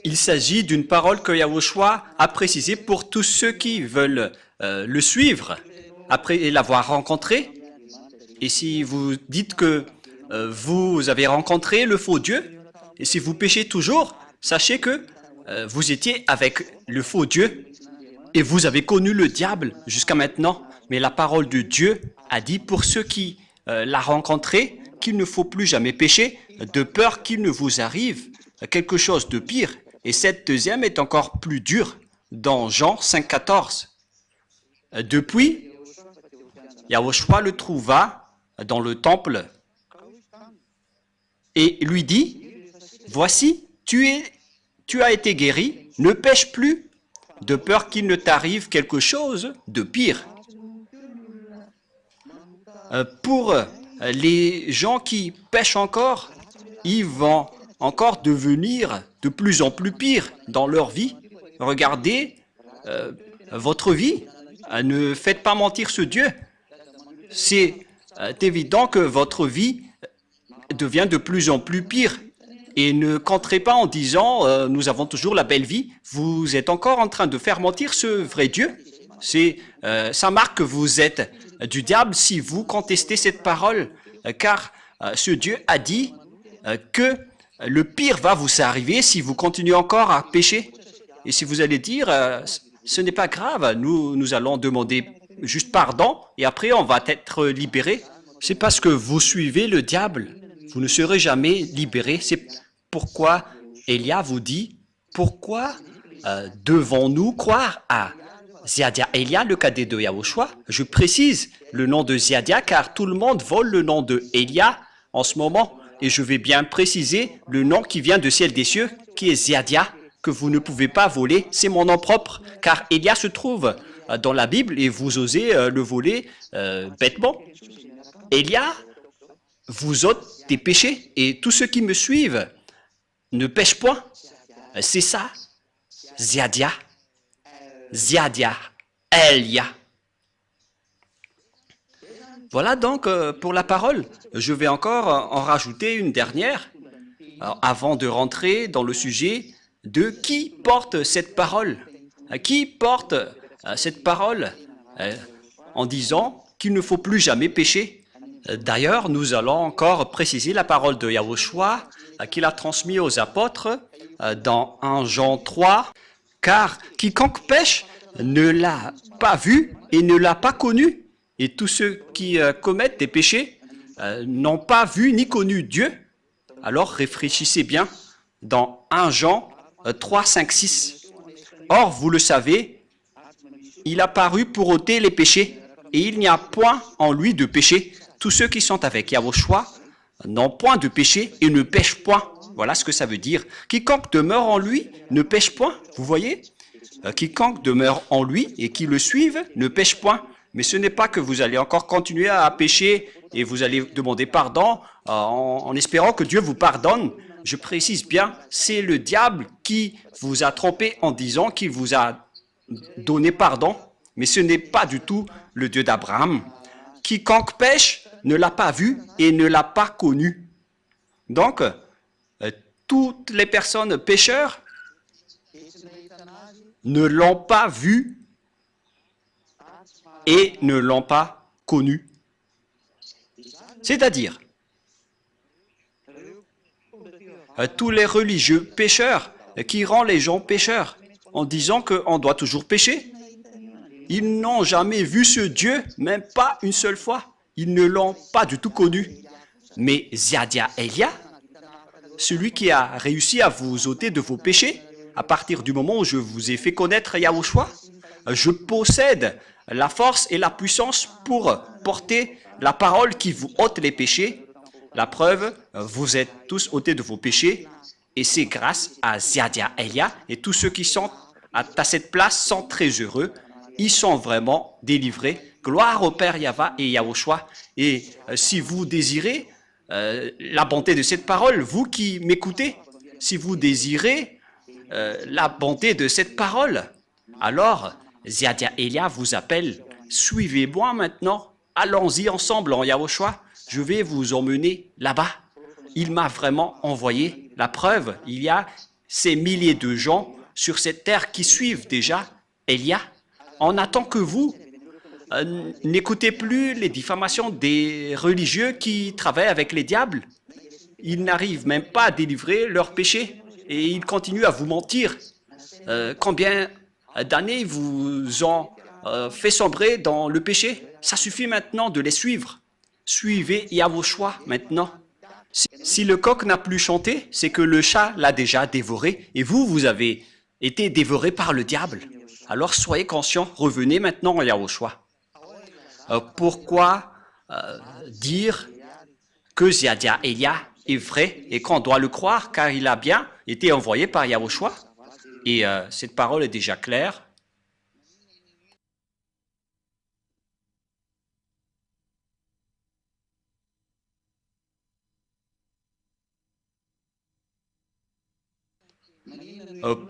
Il s'agit d'une parole que Yahushua a précisée pour tous ceux qui veulent le suivre après l'avoir rencontré. Et si vous dites que vous avez rencontré le faux Dieu, et si vous péchez toujours, sachez que vous étiez avec le faux Dieu et vous avez connu le diable jusqu'à maintenant. Mais la parole de Dieu a dit pour ceux qui l'ont rencontré qu'il ne faut plus jamais pécher de peur qu'il ne vous arrive quelque chose de pire. Et cette deuxième est encore plus dure dans Jean 5, 14. Depuis, Yahushua le trouva dans le temple et lui dit, « Voici, tu as été guéri, ne pêche plus, de peur qu'il ne t'arrive quelque chose de pire. » Pour les gens qui pêchent encore, ils vont encore devenir de plus en plus pire dans leur vie. Regardez votre vie. Ne faites pas mentir ce Dieu. C'est évident que votre vie devient de plus en plus pire. Et ne comptez pas en disant nous avons toujours la belle vie. Vous êtes encore en train de faire mentir ce vrai Dieu. Ça marque que vous êtes du diable si vous contestez cette parole, car ce Dieu a dit que le pire va vous arriver si vous continuez encore à pécher. Et si vous allez dire ce n'est pas grave, nous allons demander juste pardon et après on va être libéré. C'est parce que vous suivez le diable. Vous ne serez jamais libéré. C'est pourquoi Elia vous dit, pourquoi devons-nous croire à Ziadia Elia, le cadet de Yahushua? Je précise le nom de Ziadia car tout le monde vole le nom de Elia en ce moment. Et je vais bien préciser le nom qui vient du ciel des cieux, qui est Ziadia, que vous ne pouvez pas voler. C'est mon nom propre, car Elia se trouve dans la Bible et vous osez le voler bêtement. Elia vous ôte des péchés et tous ceux qui me suivent ne pêchent point. C'est ça, Ziadia. Ziadia, Elia. Voilà donc pour la parole. Je vais encore en rajouter une dernière avant de rentrer dans le sujet de qui porte cette parole. Qui porte cette parole en disant qu'il ne faut plus jamais pécher. D'ailleurs, nous allons encore préciser la parole de Yahushua qu'il a transmise aux apôtres dans 1 Jean 3. Car quiconque pêche ne l'a pas vu et ne l'a pas connu. Et tous ceux qui commettent des péchés n'ont pas vu ni connu Dieu. Alors réfléchissez bien dans 1 Jean 3, 5, 6. Or, vous le savez, il a paru pour ôter les péchés, et il n'y a point en lui de péché. Tous ceux qui sont avec Yahushua n'ont point de péché et ne pêchent point. Voilà ce que ça veut dire. Quiconque demeure en lui ne pêche point. Vous voyez? Quiconque demeure en lui et qui le suive ne pêche point. Mais ce n'est pas que vous allez encore continuer à pécher et vous allez demander pardon en espérant que Dieu vous pardonne. Je précise bien, c'est le diable qui vous a trompé en disant qu'il vous a donné pardon. Mais ce n'est pas du tout le Dieu d'Abraham. Quiconque pêche ne l'a pas vu et ne l'a pas connu. Donc, toutes les personnes pécheurs ne l'ont pas vu et ne l'ont pas connu. C'est-à-dire, tous les religieux pécheurs qui rendent les gens pécheurs en disant qu'on doit toujours pécher, ils n'ont jamais vu ce Dieu, même pas une seule fois. Ils ne l'ont pas du tout connu. Mais Ziadia Elia, celui qui a réussi à vous ôter de vos péchés, à partir du moment où je vous ai fait connaître Yahushua, je possède la force et la puissance pour porter la parole qui vous ôte les péchés. La preuve, vous êtes tous ôtés de vos péchés, et c'est grâce à Ziadia Elia, et tous ceux qui sont à cette place sont très heureux. Ils sont vraiment délivrés. Gloire au Père Yahva et Yahushua. Et si vous désirez la bonté de cette parole, vous qui m'écoutez, si vous désirez la bonté de cette parole, alors Ziadia Elia vous appelle. Suivez-moi maintenant. Allons-y ensemble en Yahushua. Je vais vous emmener là-bas. Il m'a vraiment envoyé. La preuve, il y a ces milliers de gens sur cette terre qui suivent déjà Elia. On attend que vous n'écoutez plus les diffamations des religieux qui travaillent avec les diables. Ils n'arrivent même pas à délivrer leurs péchés et ils continuent à vous mentir. Combien d'années vous ont fait sombrer dans le péché? Ça suffit maintenant de les suivre. Suivez Yahushua maintenant. Si le coq n'a plus chanté, c'est que le chat l'a déjà dévoré et vous avez été dévoré par le diable. Alors soyez conscients, revenez maintenant à Yahushua. Pourquoi dire que Ziadia Elia est vrai et qu'on doit le croire car il a bien été envoyé par Yahushua? Et cette parole est déjà claire.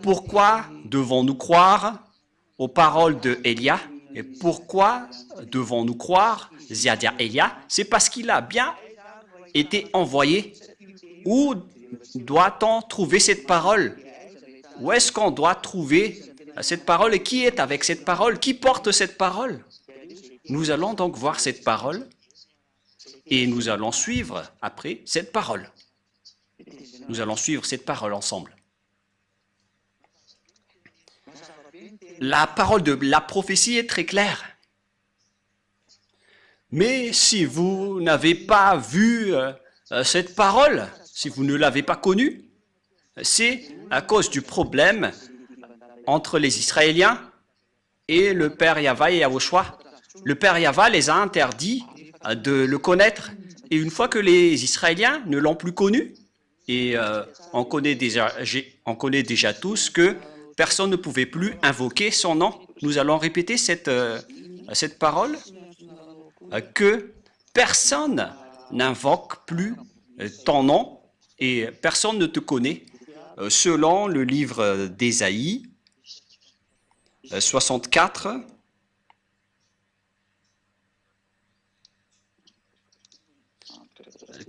Pourquoi devons-nous croire aux paroles de Élia? Et pourquoi devons-nous croire c'est-à-dire Élia? C'est parce qu'il a bien été envoyé. Où doit-on trouver cette parole? Où est-ce qu'on doit trouver cette parole? Et qui est avec cette parole? Qui porte cette parole? Nous allons donc voir cette parole et nous allons suivre après cette parole. Nous allons suivre cette parole ensemble. La parole de la prophétie est très claire. Mais si vous n'avez pas vu cette parole, si vous ne l'avez pas connue, c'est à cause du problème entre les Israéliens et le Père Yahva et Yahushua. Le Père Yahva les a interdits de le connaître. Et une fois que les Israéliens ne l'ont plus connu, et on connaît déjà tous que personne ne pouvait plus invoquer son nom. Nous allons répéter cette parole, que personne n'invoque plus ton nom et personne ne te connaît. Selon le livre d'Ésaïe 64,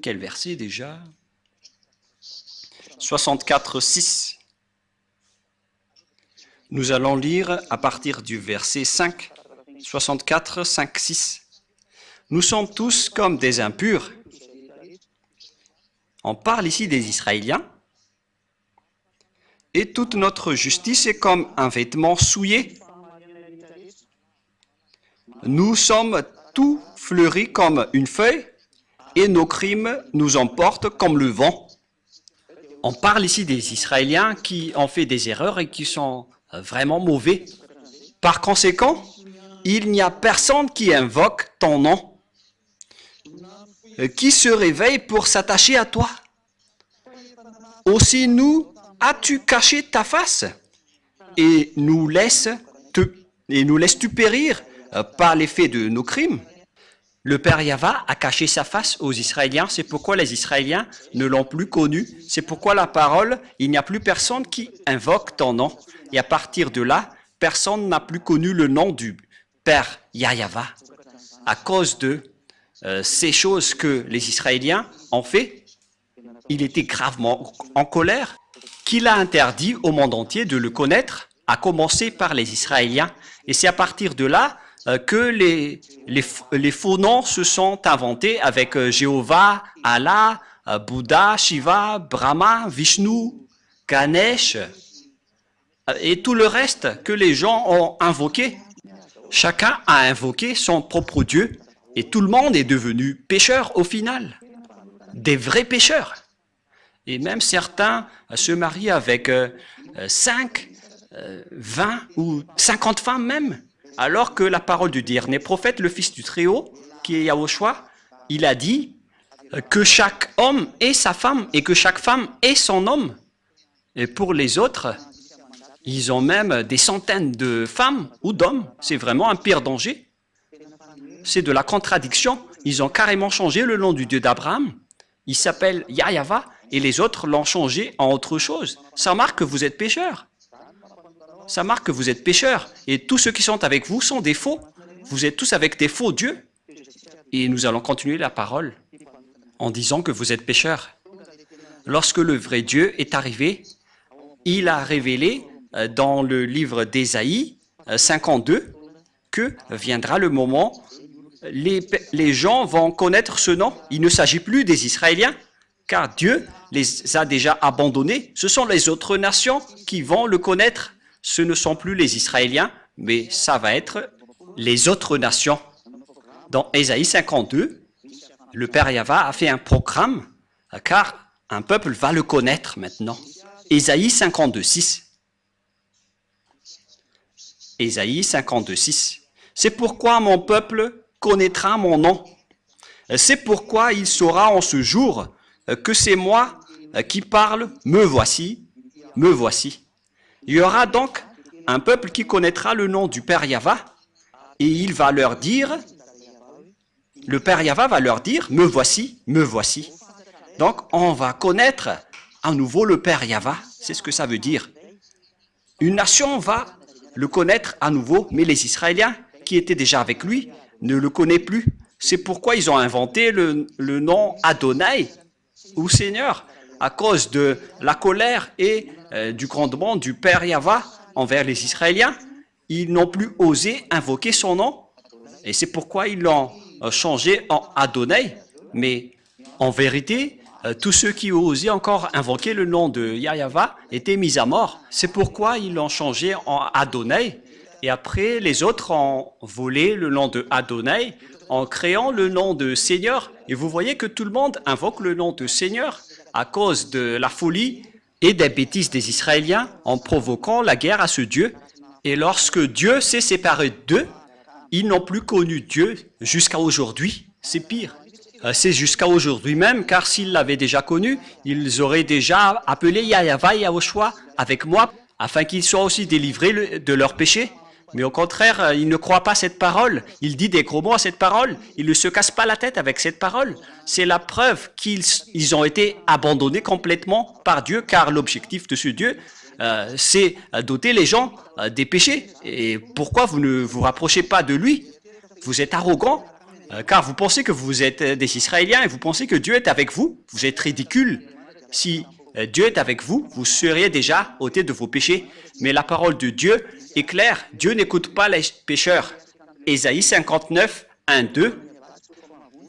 quel verset déjà? 64, 6. Nous allons lire à partir du verset 5, 64, 5, 6. Nous sommes tous comme des impurs. On parle ici des Israéliens. Et toute notre justice est comme un vêtement souillé. Nous sommes tout fleuris comme une feuille et nos crimes nous emportent comme le vent. On parle ici des Israéliens qui ont fait des erreurs et qui sont vraiment mauvais. Par conséquent, il n'y a personne qui invoque ton nom, qui se réveille pour s'attacher à toi. Aussi nous, as-tu caché ta face et nous laisses-tu périr par l'effet de nos crimes? Le Père Yahva a caché sa face aux Israéliens, c'est pourquoi les Israéliens ne l'ont plus connu, c'est pourquoi la parole, il n'y a plus personne qui invoque ton nom. Et à partir de là, personne n'a plus connu le nom du Père Yahva. À cause de ces choses que les Israéliens ont fait, il était gravement en colère, qu'il a interdit au monde entier de le connaître, à commencer par les Israéliens. Et c'est à partir de là que les faux noms se sont inventés avec Jéhovah, Allah, Bouddha, Shiva, Brahma, Vishnu, Ganesh et tout le reste que les gens ont invoqué. Chacun a invoqué son propre Dieu et tout le monde est devenu pécheur au final, des vrais pécheurs. Et même certains se marient avec 5, 20 ou 50 femmes même. Alors que la parole du dernier prophète, le Fils du Très-Haut, qui est Yahushua, il a dit que chaque homme est sa femme et que chaque femme est son homme. Et pour les autres, ils ont même des centaines de femmes ou d'hommes. C'est vraiment un pire danger. C'est de la contradiction. Ils ont carrément changé le nom du Dieu d'Abraham. Il s'appelle Yahva et les autres l'ont changé en autre chose. Ça marque que vous êtes pécheurs. Ça marque que vous êtes pécheurs. Et tous ceux qui sont avec vous sont des faux. Vous êtes tous avec des faux dieux. Et nous allons continuer la parole en disant que vous êtes pécheurs. Lorsque le vrai Dieu est arrivé, il a révélé dans le livre d'Ésaïe 52 que viendra le moment, les gens vont connaître ce nom. Il ne s'agit plus des Israéliens, car Dieu les a déjà abandonnés. Ce sont les autres nations qui vont le connaître. Ce ne sont plus les Israéliens, mais ça va être les autres nations. Dans Ésaïe 52, le Père Yahva a fait un programme, car un peuple va le connaître maintenant. Ésaïe 52, 6. Ésaïe 52, 6. C'est pourquoi mon peuple connaîtra mon nom. C'est pourquoi il saura en ce jour que c'est moi qui parle, me voici, me voici. Il y aura donc un peuple qui connaîtra le nom du Père Yahva et il va leur dire, le Père Yahva va leur dire, me voici, me voici. Donc on va connaître à nouveau le Père Yahva. C'est ce que ça veut dire. Une nation va le connaître à nouveau, mais les Israéliens qui étaient déjà avec lui ne le connaissent plus. C'est pourquoi ils ont inventé le nom Adonai, ou Seigneur, à cause de la colère et du grondement du Père Yahva envers les Israéliens. Ils n'ont plus osé invoquer son nom, et c'est pourquoi ils l'ont changé en Adonai. Mais en vérité, tous ceux qui osaient encore invoquer le nom de Yahva étaient mis à mort. C'est pourquoi ils l'ont changé en Adonai. Et après, les autres ont volé le nom de Adonai en créant le nom de Seigneur. Et vous voyez que tout le monde invoque le nom de Seigneur à cause de la folie et des bêtises des Israéliens en provoquant la guerre à ce Dieu. Et lorsque Dieu s'est séparé d'eux, ils n'ont plus connu Dieu jusqu'à aujourd'hui. C'est pire. C'est jusqu'à aujourd'hui même, car s'ils l'avaient déjà connu, ils auraient déjà appelé Yahva et Yahushua avec moi, afin qu'ils soient aussi délivrés de leurs péchés. Mais au contraire, ils ne croient pas cette parole. Il dit des gros mots à cette parole. Ils ne se cassent pas la tête avec cette parole. C'est la preuve qu'ils ont été abandonnés complètement par Dieu, car l'objectif de ce Dieu, c'est d'ôter les gens des péchés. Et pourquoi vous ne vous rapprochez pas de lui? Vous êtes arrogant, car vous pensez que vous êtes des Israéliens et vous pensez que Dieu est avec vous. Vous êtes ridicule. Si Dieu est avec vous, vous seriez déjà ôtés de vos péchés. Mais la parole de Dieu est claire. Dieu n'écoute pas les pécheurs. Ésaïe 59, 1, 2.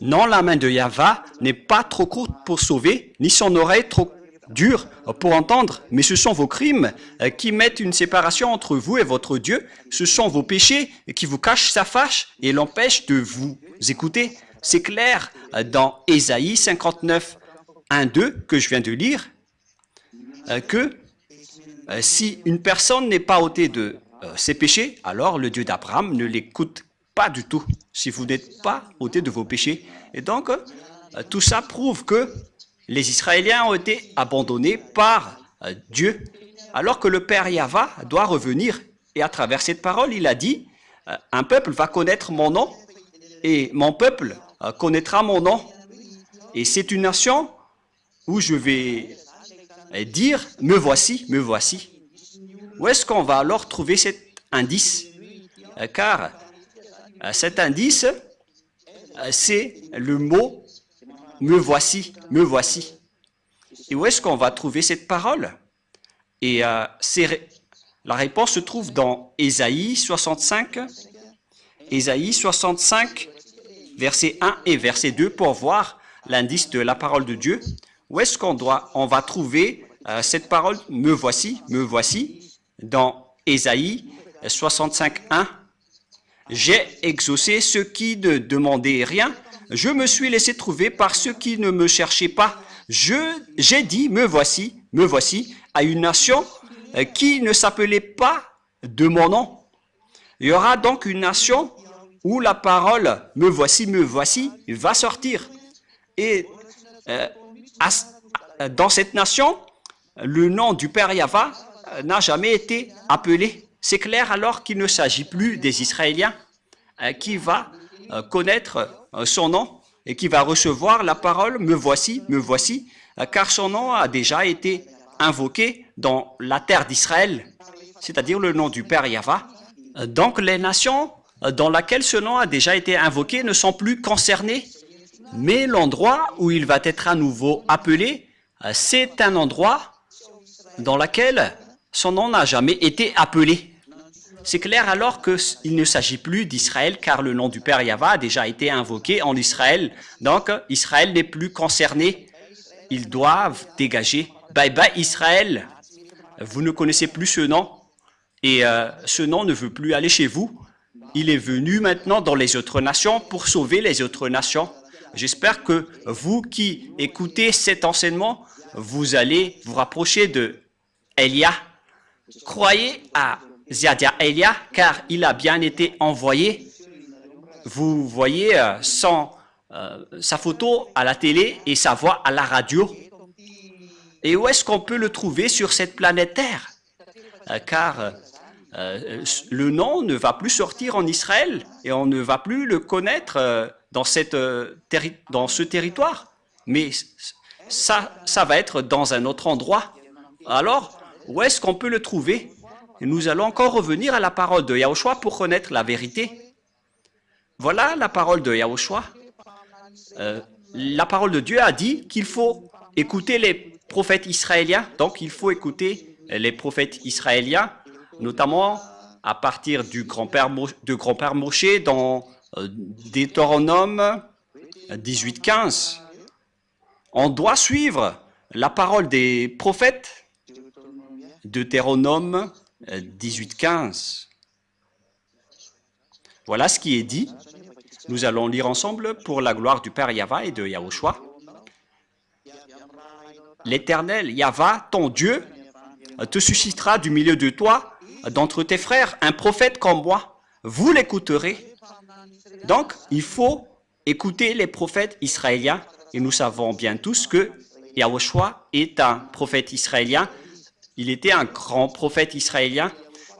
Non, la main de Yahva n'est pas trop courte pour sauver, ni son oreille trop dure pour entendre, mais ce sont vos crimes qui mettent une séparation entre vous et votre Dieu. Ce sont vos péchés qui vous cachent sa face et l'empêchent de vous écouter. C'est clair dans Ésaïe 59, 1, 2 que je viens de lire, que si une personne n'est pas ôtée de ses péchés, alors le Dieu d'Abraham ne l'écoute pas du tout, si vous n'êtes pas ôté de vos péchés. Et donc, tout ça prouve que les Israéliens ont été abandonnés par Dieu, alors que le Père Yahva doit revenir. Et à travers cette parole, il a dit, un peuple va connaître mon nom, et mon peuple connaîtra mon nom. Et c'est une nation où je vais dire, me voici, me voici. Où est-ce qu'on va alors trouver cet indice? Car cet indice, c'est le mot « me voici, me voici ». Et où est-ce qu'on va trouver cette parole? Et la réponse se trouve dans Ésaïe 65, verset 1 et verset 2, pour voir l'indice de la parole de Dieu. Où est-ce qu'on va trouver cette parole « me voici, me voici » dans Ésaïe 65, 1. J'ai exaucé ceux qui ne demandaient rien. Je me suis laissé trouver par ceux qui ne me cherchaient pas. J'ai dit, me voici, à une nation qui ne s'appelait pas de mon nom. Il y aura donc une nation où la parole, me voici, va sortir. Et dans cette nation, le nom du Père Yahva n'a jamais été appelé. C'est clair alors qu'il ne s'agit plus des Israéliens qui va connaître son nom et qui va recevoir la parole « me voici », car son nom a déjà été invoqué dans la terre d'Israël, c'est-à-dire le nom du Père Yahva. Donc les nations dans lesquelles ce nom a déjà été invoqué ne sont plus concernées, mais l'endroit où il va être à nouveau appelé, c'est un endroit dans lequel son nom n'a jamais été appelé. C'est clair alors qu'il ne s'agit plus d'Israël, car le nom du Père Yahva a déjà été invoqué en Israël. Donc, Israël n'est plus concerné. Ils doivent dégager. Bye bye Israël. Vous ne connaissez plus ce nom. Et ce nom ne veut plus aller chez vous. Il est venu maintenant dans les autres nations pour sauver les autres nations. J'espère que vous qui écoutez cet enseignement, vous allez vous rapprocher de Elia. Croyez à Ziadia Elia, car il a bien été envoyé. Vous voyez sa photo à la télé et sa voix à la radio. Et où est-ce qu'on peut le trouver sur cette planète Terre? Car le nom ne va plus sortir en Israël et on ne va plus le connaître dans ce territoire. Mais ça va être dans un autre endroit. Alors, Où est-ce qu'on peut le trouver? Et nous allons encore revenir à la parole de Yahushua pour connaître la vérité. Voilà la parole de Yahushua. La parole de Dieu a dit qu'il faut écouter les prophètes israéliens. Donc, il faut écouter les prophètes israéliens, notamment à partir du grand-père Moshe dans Deutéronome 18:15. On doit suivre la parole des prophètes. Deutéronome 18:15. Voilà ce qui est dit. Nous allons lire ensemble pour la gloire du Père Yahva et de Yahushua. L'Éternel, Yahva, ton Dieu, te suscitera du milieu de toi, d'entre tes frères, un prophète comme moi. Vous l'écouterez. Donc, il faut écouter les prophètes israéliens. Et nous savons bien tous que Yahushua est un prophète israélien. Il était un grand prophète israélien.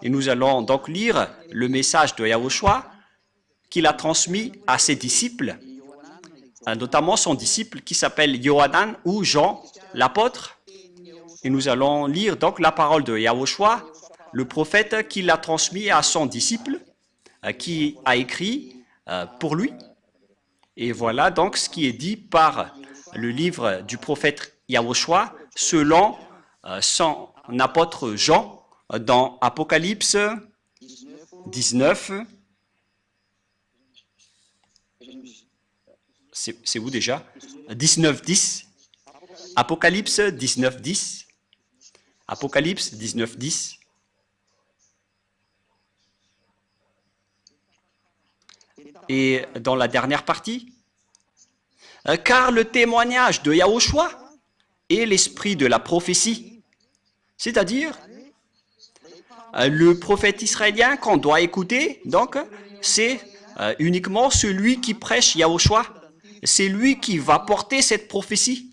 Et nous allons donc lire le message de Yahushua qu'il a transmis à ses disciples, notamment son disciple qui s'appelle Yohanan ou Jean, l'apôtre. Et nous allons lire donc la parole de Yahushua, le prophète qui l'a transmis à son disciple, qui a écrit pour lui. Et voilà donc ce qui est dit par le livre du prophète Yahushua selon son apôtre Jean dans Apocalypse 19. C'est où déjà? 19:10. Apocalypse 19:10. Apocalypse 19:10. Et dans la dernière partie, car le témoignage de Yahushua est l'esprit de la prophétie, c'est-à-dire le prophète israélien qu'on doit écouter, donc c'est uniquement celui qui prêche Yahushua. C'est lui qui va porter cette prophétie,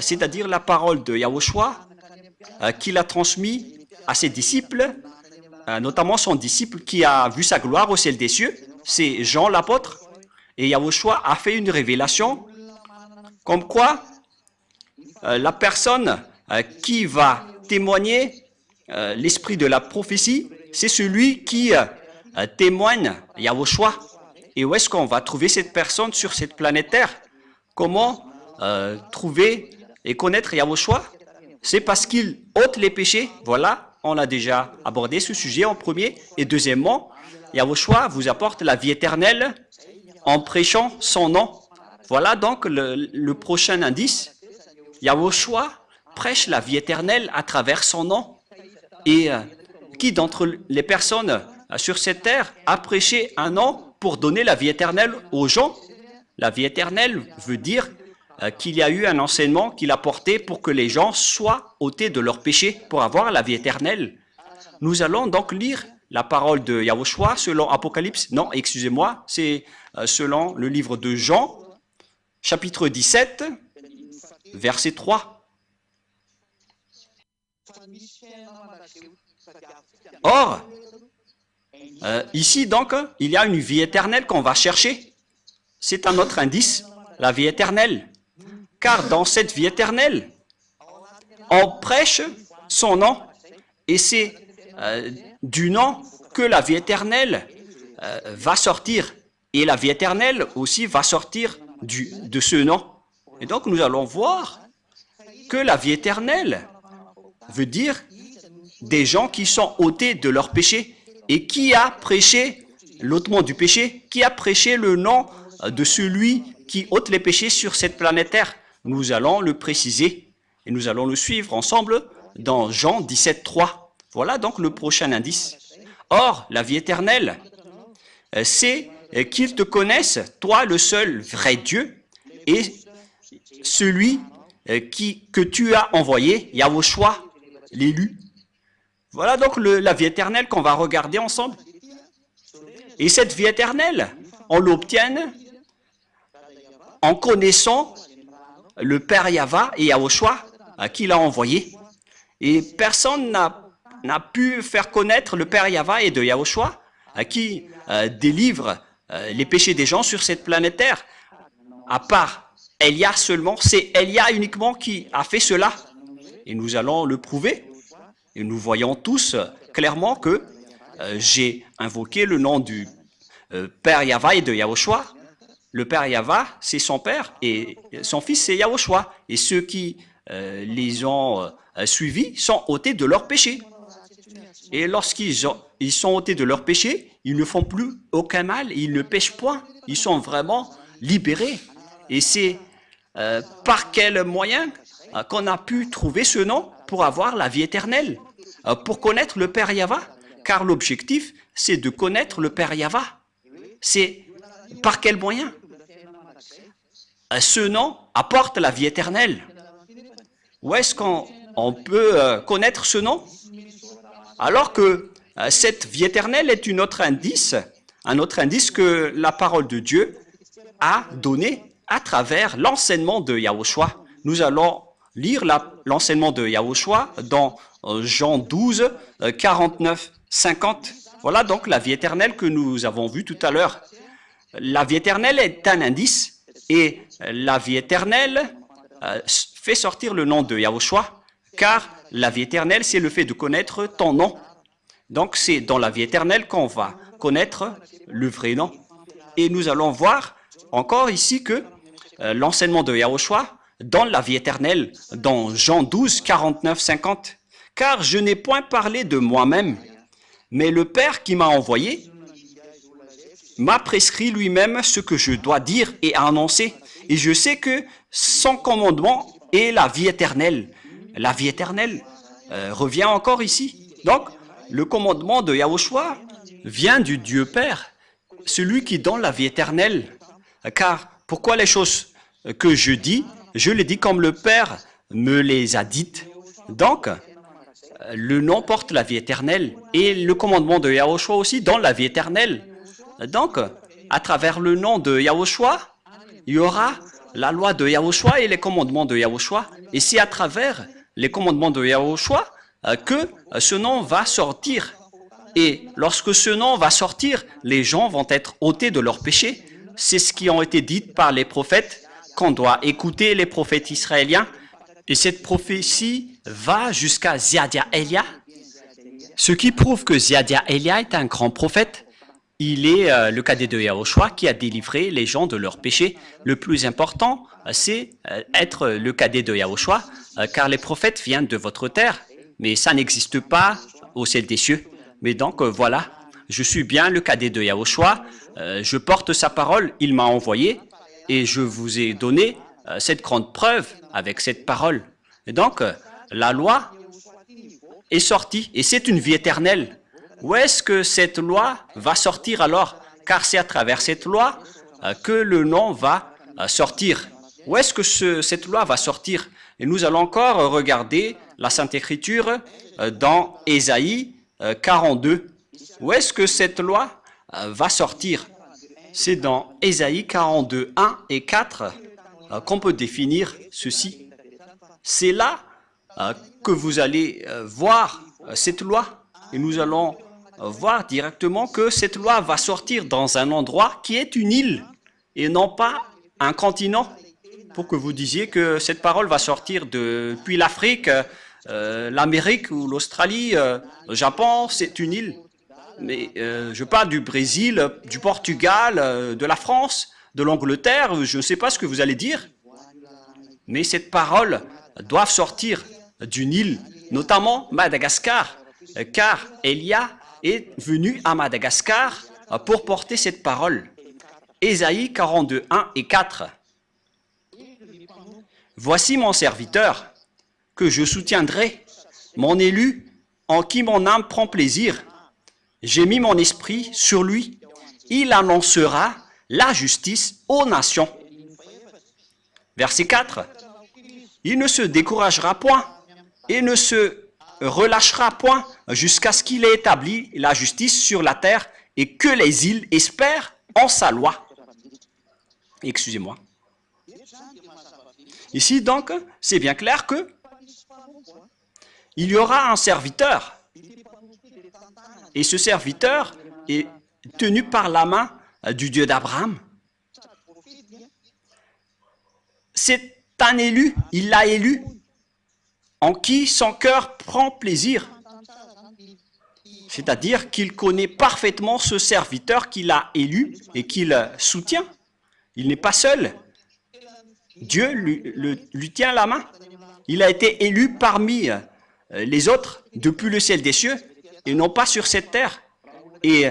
c'est-à-dire la parole de Yahushua qu'il a transmis à ses disciples, notamment son disciple qui a vu sa gloire au ciel des cieux, c'est Jean l'apôtre. Et Yahushua a fait une révélation comme quoi la personne qui va témoigner l'esprit de la prophétie, c'est celui qui témoigne Yahushua. Et où est-ce qu'on va trouver cette personne sur cette planète Terre? Comment trouver et connaître Yahushua? C'est parce qu'il ôte les péchés. Voilà, on a déjà abordé ce sujet en premier. Et deuxièmement, Yahushua vous apporte la vie éternelle en prêchant son nom. Voilà donc le prochain indice. Yahushua prêche la vie éternelle à travers son nom. Et qui d'entre les personnes sur cette terre a prêché un nom pour donner la vie éternelle aux gens? La vie éternelle veut dire qu'il y a eu un enseignement qu'il a porté pour que les gens soient ôtés de leurs péchés pour avoir la vie éternelle. Nous allons donc lire la parole de Yahushua selon Apocalypse, non, excusez-moi, c'est selon le livre de Jean, chapitre 17, verset 3. Or, ici donc, il y a une vie éternelle qu'on va chercher. C'est un autre indice, la vie éternelle. Car dans cette vie éternelle, on prêche son nom. Et c'est du nom que la vie éternelle va sortir. Et la vie éternelle aussi va sortir de ce nom. Et donc nous allons voir que la vie éternelle veut dire des gens qui sont ôtés de leurs péchés. Et qui a prêché l'ôtement du péché? Qui a prêché le nom de celui qui ôte les péchés sur cette planète Terre? Nous allons le préciser et nous allons le suivre ensemble dans Jean 17, 3. Voilà donc le prochain indice. Or, la vie éternelle, c'est qu'ils te connaissent, toi le seul vrai Dieu, et celui que tu as envoyé, Yahushua, l'élu. Voilà donc la vie éternelle qu'on va regarder ensemble. Et cette vie éternelle, on l'obtient en connaissant le Père Yahva et Yahushua qui l'a envoyé. Et personne n'a pu faire connaître le Père Yahva et de Yahushua qui délivre les péchés des gens sur cette planète Terre. À part Elia seulement, c'est Elia uniquement qui a fait cela. et nous allons le prouver. Et nous voyons tous clairement que j'ai invoqué le nom du Père Yahva et de Yahushua. Le Père Yahva, c'est son Père, et son Fils, c'est Yahushua. Et ceux qui les ont suivis sont ôtés de leurs péchés. Et lorsqu'ils sont ôtés de leurs péchés, ils ne font plus aucun mal, ils ne pêchent point. Ils sont vraiment libérés. Et c'est par quel moyen qu'on a pu trouver ce nom pour avoir la vie éternelle, pour connaître le Père Yahva, car l'objectif, c'est de connaître le Père Yahva. C'est par quel moyen? Ce nom apporte la vie éternelle. Où est-ce qu'on peut connaître ce nom? Alors que cette vie éternelle est un autre indice que la parole de Dieu a donné à travers l'enseignement de Yahushua. Nous allons lire l'enseignement de Yahushua dans Jean 12, 49, 50. Voilà donc la vie éternelle que nous avons vue tout à l'heure. La vie éternelle est un indice et la vie éternelle fait sortir le nom de Yahushua, car la vie éternelle, c'est le fait de connaître ton nom. Donc c'est dans la vie éternelle qu'on va connaître le vrai nom. Et nous allons voir encore ici que l'enseignement de Yahushua donne la vie éternelle dans Jean 12, 49, 50. Car je n'ai point parlé de moi-même, mais le Père qui m'a envoyé m'a prescrit lui-même ce que je dois dire et annoncer. Et je sais que son commandement est la vie éternelle. La vie éternelle revient encore ici. Donc, le commandement de Yahushua vient du Dieu Père, celui qui donne la vie éternelle. Car pourquoi les choses que je dis, je les dis comme le Père me les a dites. Donc, le nom porte la vie éternelle et le commandement de Yahushua aussi donne la vie éternelle. Donc, à travers le nom de Yahushua, il y aura la loi de Yahushua et les commandements de Yahushua. Et c'est à travers les commandements de Yahushua que ce nom va sortir. Et lorsque ce nom va sortir, les gens vont être ôtés de leurs péchés. C'est ce qui a été dit par les prophètes, qu'on doit écouter les prophètes israéliens. Et cette prophétie va jusqu'à Ziadia Elia, ce qui prouve que Ziadia Elia est un grand prophète. Il est le cadet de Yahushua qui a délivré les gens de leurs péchés. Le plus important, c'est être le cadet de Yahushua, car les prophètes viennent de votre terre, mais ça n'existe pas au ciel des cieux. Mais donc voilà, je suis bien le cadet de Yahushua, je porte sa parole, il m'a envoyé, et je vous ai donné cette grande preuve avec cette parole. Et donc, la loi est sortie, et c'est une vie éternelle. Où est-ce que cette loi va sortir alors? Car c'est à travers cette loi que le nom va sortir. Où est-ce que cette loi va sortir? Et nous allons encore regarder la Sainte Écriture dans Ésaïe 42. Où est-ce que cette loi va sortir? C'est dans Ésaïe 42, 1 et 4 qu'on peut définir ceci. C'est là que vous allez voir cette loi. Et nous allons voir directement que cette loi va sortir dans un endroit qui est une île et non pas un continent. Pour que vous disiez que cette parole va sortir depuis l'Afrique, l'Amérique ou l'Australie, le Japon, c'est une île. Mais je parle du Brésil, du Portugal, de la France, de l'Angleterre, je ne sais pas ce que vous allez dire. Mais cette parole doit sortir d'une île, notamment Madagascar, car Elia est venu à Madagascar pour porter cette parole. Ésaïe 42, 1 et 4. Voici mon serviteur, que je soutiendrai, mon élu, en qui mon âme prend plaisir. J'ai mis mon esprit sur lui. Il annoncera la justice aux nations. Verset 4. Il ne se découragera point et ne se relâchera point jusqu'à ce qu'il ait établi la justice sur la terre et que les îles espèrent en sa loi. Excusez-moi. Ici donc, c'est bien clair que il y aura un serviteur. Et ce serviteur est tenu par la main du Dieu d'Abraham. C'est un élu, il l'a élu. en qui son cœur prend plaisir. C'est-à-dire qu'il connaît parfaitement ce serviteur qu'il a élu et qu'il soutient. Il n'est pas seul. Dieu lui tient la main. Il a été élu parmi les autres depuis le ciel des cieux et non pas sur cette terre. Et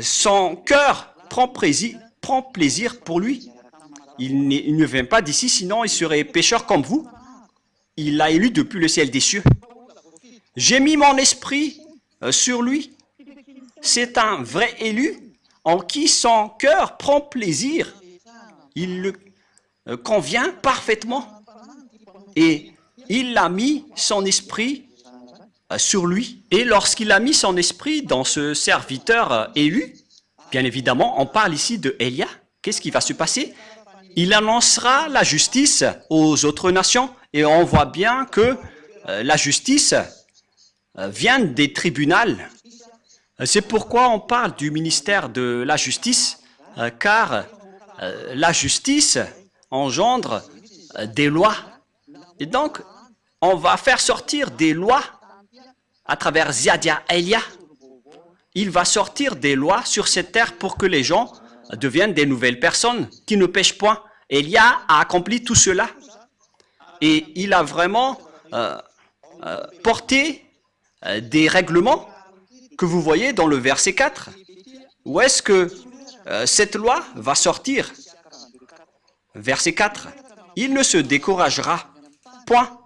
son cœur prend plaisir pour lui. Il ne vient pas d'ici, sinon il serait pécheur comme vous. Il l'a élu depuis le ciel des cieux. J'ai mis mon esprit sur lui. C'est un vrai élu en qui son cœur prend plaisir. Il le convient parfaitement. Et il a mis son esprit sur lui. Et lorsqu'il a mis son esprit dans ce serviteur élu, bien évidemment, on parle ici de Élia. Qu'est-ce qui va se passer? Il annoncera la justice aux autres nations. Et on voit bien que la justice vient des tribunaux. C'est pourquoi on parle du ministère de la justice, car la justice engendre des lois. Et donc, on va faire sortir des lois à travers Ziadia Elia. Il va sortir des lois sur cette terre pour que les gens deviennent des nouvelles personnes qui ne pêchent point. Elia a accompli tout cela. Et il a vraiment porté des règlements que vous voyez dans le verset 4. Où est-ce que cette loi va sortir? Verset 4. Il ne se découragera point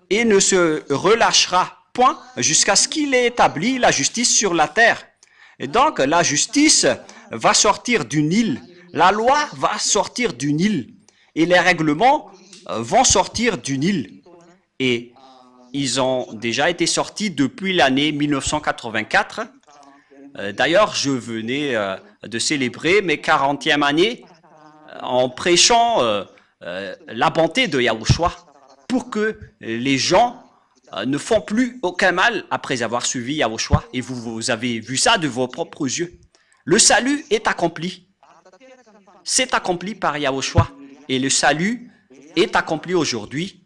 et ne se relâchera point jusqu'à ce qu'il ait établi la justice sur la terre. Et donc la justice va sortir du Nil. La loi va sortir du Nil. Et les règlements vont sortir du Nil. Et ils ont déjà été sortis depuis l'année 1984. D'ailleurs, je venais de célébrer mes 40e années en prêchant la bonté de Yahushua pour que les gens ne font plus aucun mal après avoir suivi Yahushua. Et vous avez vu ça de vos propres yeux. Le salut est accompli. C'est accompli par Yahushua. Et le salut est accompli aujourd'hui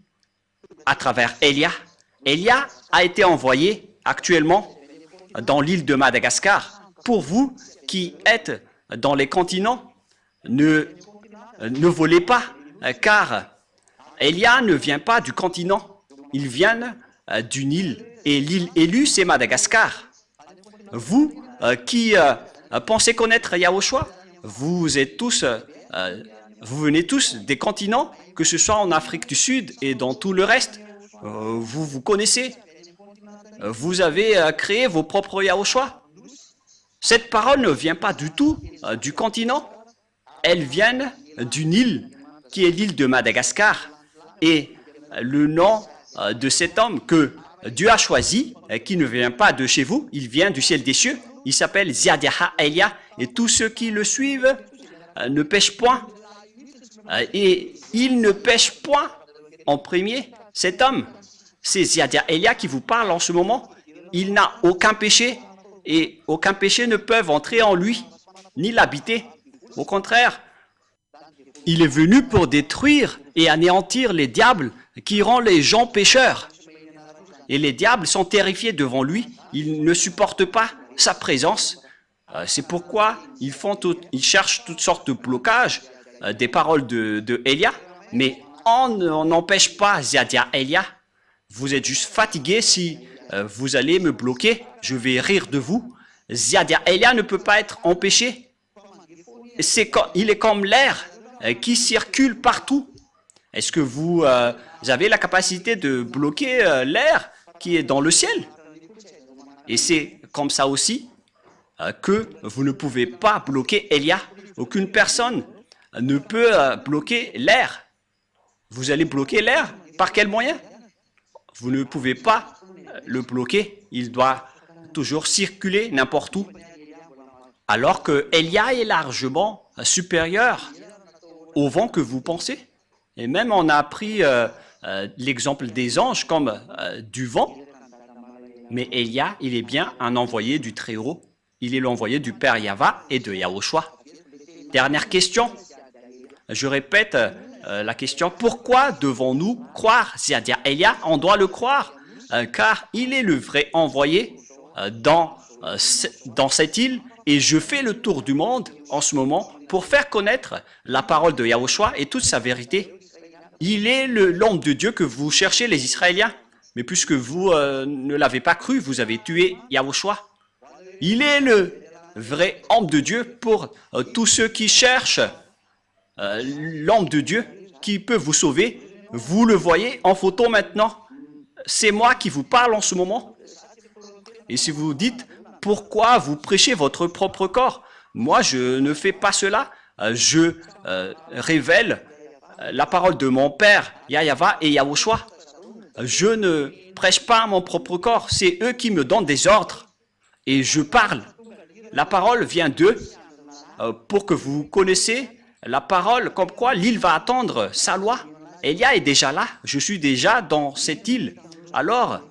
à travers Elia. Elia a été envoyé actuellement dans l'île de Madagascar. Pour vous qui êtes dans les continents, ne volez pas, car Elia ne vient pas du continent, il vient du Nil. Et l'île élue, c'est Madagascar. Vous qui pensez connaître Yahushua, vous venez tous des continents, que ce soit en Afrique du Sud et dans tout le reste. Vous connaissez. Vous avez créé vos propres Yahushua. Cette parole ne vient pas du tout du continent. Elle vient du Nil, qui est l'île de Madagascar. Et le nom de cet homme que Dieu a choisi, qui ne vient pas de chez vous, il vient du ciel des cieux. Il s'appelle Ziadia Elia. Et tous ceux qui le suivent ne pêchent point. Et il ne pêche point en premier. Cet homme, c'est Ziadia Elia qui vous parle en ce moment. Il n'a aucun péché et aucun péché ne peut entrer en lui, ni l'habiter. Au contraire, il est venu pour détruire et anéantir les diables qui rendent les gens pécheurs. Et les diables sont terrifiés devant lui. Ils ne supportent pas sa présence. C'est pourquoi ils cherchent toutes sortes de blocages des paroles de Elia. Mais on n'empêche pas Ziadia Elia. Vous êtes juste fatigué si vous allez me bloquer. Je vais rire de vous. Ziadia Elia ne peut pas être empêché. Il est comme l'air qui circule partout. Est-ce que vous avez la capacité de bloquer l'air qui est dans le ciel? Et c'est comme ça aussi que vous ne pouvez pas bloquer Elia. Aucune personne ne peut bloquer l'air. Vous allez bloquer l'air par quel moyen? Vous ne pouvez pas le bloquer. Il doit toujours circuler n'importe où. Alors que Elia est largement supérieur au vent que vous pensez. Et même on a pris l'exemple des anges comme du vent. Mais Elia, il est bien un envoyé du Très-Haut. Il est l'envoyé du Père Yahva et de Yahushua. Dernière question. Je répète la question, pourquoi devons-nous croire Ziadia Elia? On doit le croire, car il est le vrai envoyé dans cette île, et je fais le tour du monde en ce moment pour faire connaître la parole de Yahushua et toute sa vérité. Il est l'homme de Dieu que vous cherchez, les Israéliens, mais puisque vous ne l'avez pas cru, vous avez tué Yahushua. Il est le vrai homme de Dieu pour tous ceux qui cherchent l'homme de Dieu qui peut vous sauver. Vous le voyez en photo maintenant. C'est moi qui vous parle en ce moment. Et si vous dites, pourquoi vous prêchez votre propre corps? Moi, je ne fais pas cela. Je révèle la parole de mon père, Yahava et Yahushua. Je ne prêche pas mon propre corps. C'est eux qui me donnent des ordres. Et je parle. La parole vient d'eux. Pour que vous connaissiez la parole, comme quoi l'île va attendre sa loi. Elia est déjà là. Je suis déjà dans cette île. Alors,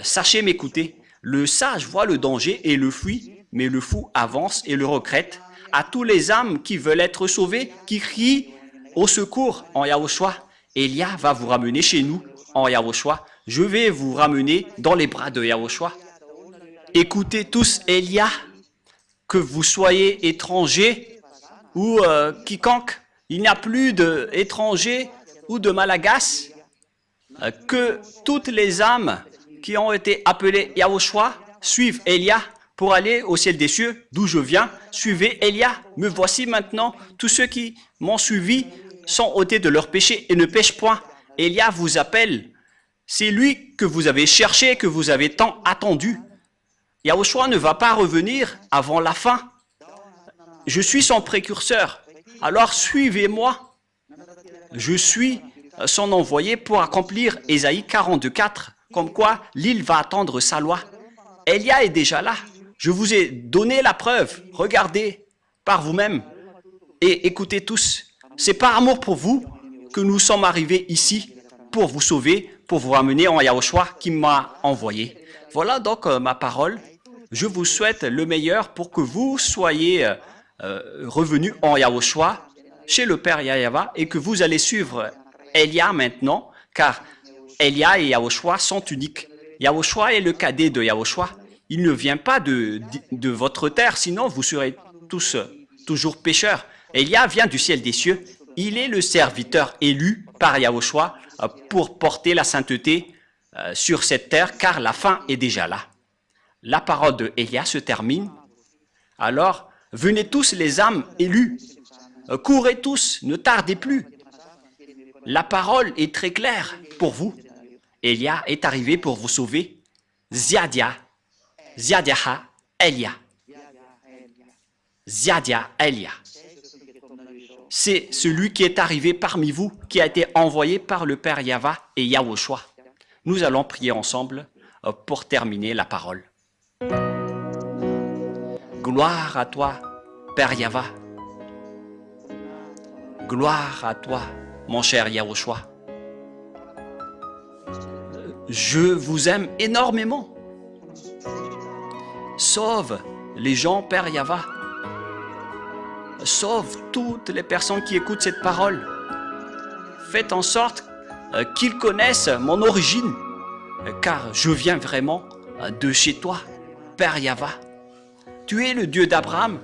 sachez m'écouter. Le sage voit le danger et le fuit, mais le fou avance et le regrette. À tous les âmes qui veulent être sauvées, qui crient au secours en Yahushua, Elia va vous ramener chez nous en Yahushua. Je vais vous ramener dans les bras de Yahushua. Écoutez tous Elia, que vous soyez étrangers ou quiconque, il n'y a plus d'étrangers ou de malagas, que toutes les âmes qui ont été appelées Yahushua suivent Elia pour aller au ciel des cieux, d'où je viens. Suivez Elia, me voici maintenant. Tous ceux qui m'ont suivi sont ôtés de leurs péchés et ne pêchent point. Elia vous appelle. C'est lui que vous avez cherché, que vous avez tant attendu. Yahushua ne va pas revenir avant la fin. Je suis son précurseur. Alors suivez-moi. Je suis son envoyé pour accomplir Ésaïe 42:4, comme quoi l'île va attendre sa loi. Elia est déjà là. Je vous ai donné la preuve. Regardez par vous-même et écoutez tous. C'est par amour pour vous que nous sommes arrivés ici pour vous sauver, pour vous ramener en Yahushua qui m'a envoyé. Voilà donc ma parole. Je vous souhaite le meilleur pour que vous soyez revenus en Yahushua chez le Père Yahava et que vous allez suivre Elia maintenant, car Elia et Yahushua sont uniques. Yahushua est le cadet de Yahushua. Il ne vient pas de votre terre, sinon vous serez tous toujours pécheurs. Elia vient du ciel des cieux. Il est le serviteur élu par Yahushua pour porter la sainteté sur cette terre, car la fin est déjà là. La parole de Elia se termine. Alors, venez tous les âmes élues. Courez tous, ne tardez plus. La parole est très claire pour vous. Elia est arrivé pour vous sauver. Ziadia Elia. Ziadia Elia. C'est celui qui est arrivé parmi vous, qui a été envoyé par le Père Yahva et Yahushua. Nous allons prier ensemble pour terminer la parole. Gloire à toi, Père Yahva. Gloire à toi, mon cher Yahushua. Je vous aime énormément. Sauve les gens, Père Yahva. Sauve toutes les personnes qui écoutent cette parole. Faites en sorte qu'ils connaissent mon origine, car je viens vraiment de chez toi, Père Yahva. Tu es le Dieu d'Abraham.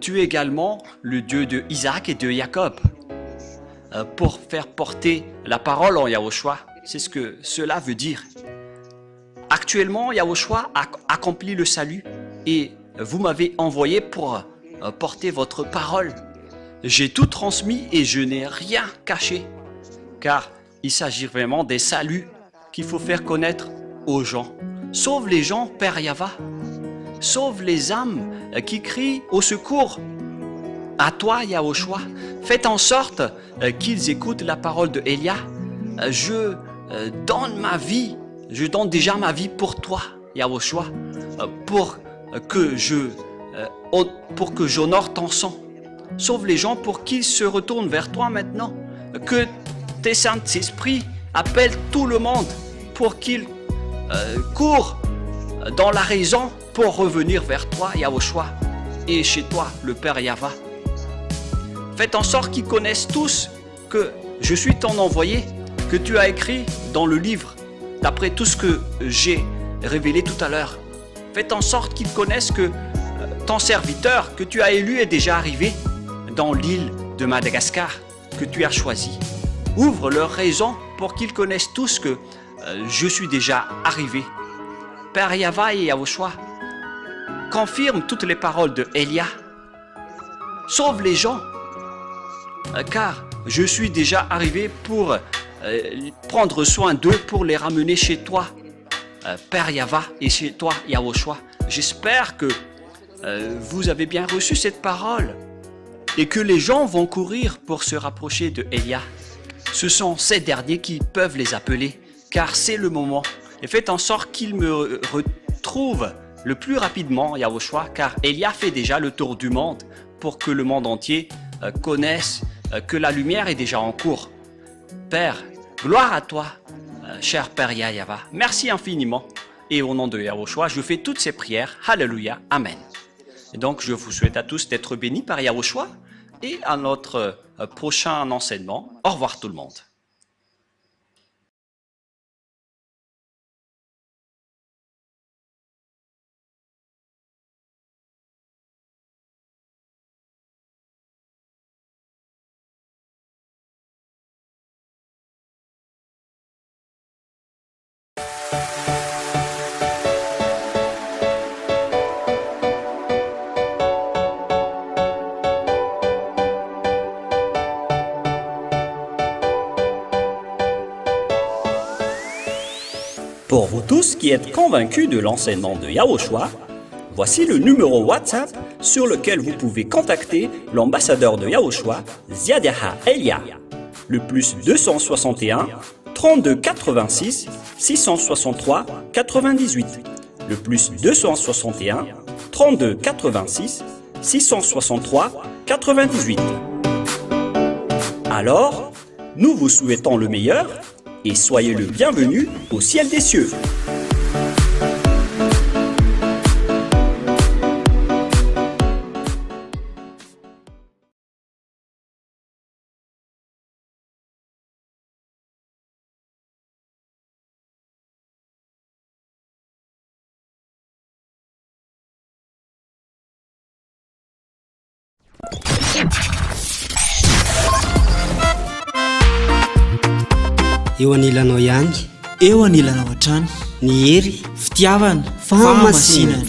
Tu es également le Dieu de Isaac et de Jacob. Pour faire porter la parole en Yahushua, c'est ce que cela veut dire. Actuellement, Yahushua a accompli le salut et vous m'avez envoyé pour porter votre parole. J'ai tout transmis et je n'ai rien caché, car il s'agit vraiment des saluts qu'il faut faire connaître aux gens. Sauve les gens, Père Yahva. Sauve les âmes qui crient au secours. À toi, Yahushua, faites en sorte qu'ils écoutent la parole de Elia. Je donne ma vie, je donne déjà ma vie pour toi, Yahushua, pour que j'honore ton sang. Sauve les gens pour qu'ils se retournent vers toi maintenant. Que tes Saint-Esprits appellent tout le monde pour qu'ils courent dans la raison pour revenir vers toi, Yahushua, et chez toi, le Père Yahva. Faites en sorte qu'ils connaissent tous que je suis ton envoyé, que tu as écrit dans le livre, d'après tout ce que j'ai révélé tout à l'heure. Faites en sorte qu'ils connaissent que ton serviteur que tu as élu est déjà arrivé dans l'île de Madagascar que tu as choisi. Ouvre leur raison pour qu'ils connaissent tous que je suis déjà arrivé. Père Yahva et Yahushua, confirme toutes les paroles de Elia. Sauve les gens, car je suis déjà arrivé pour prendre soin d'eux, pour les ramener chez toi, Père Yahva, et chez toi, Yahushua. J'espère que vous avez bien reçu cette parole et que les gens vont courir pour se rapprocher de Elia. Ce sont ces derniers qui peuvent les appeler, car c'est le moment. Et faites en sorte qu'ils me retrouvent le plus rapidement, Yahushua, car Elia fait déjà le tour du monde pour que le monde entier connaisse que la lumière est déjà en cours. Père, gloire à toi, cher Père Yahva. Merci infiniment. Et au nom de Yahushua, je fais toutes ces prières. Alléluia. Amen. Et donc, je vous souhaite à tous d'être bénis par Yahushua et à notre prochain enseignement. Au revoir tout le monde. Pour vous tous qui êtes convaincus de l'enseignement de Yahushua, voici le numéro WhatsApp sur lequel vous pouvez contacter l'ambassadeur de Yahushua, Ziadaha Elia, le plus 261 32 86 663 98, le plus 261 32 86 663 98. Alors, nous vous souhaitons le meilleur et soyez le bienvenu au ciel des cieux. eo anilanao ihany eo anilanao hatrany ny hery fitiavana fahamasinana.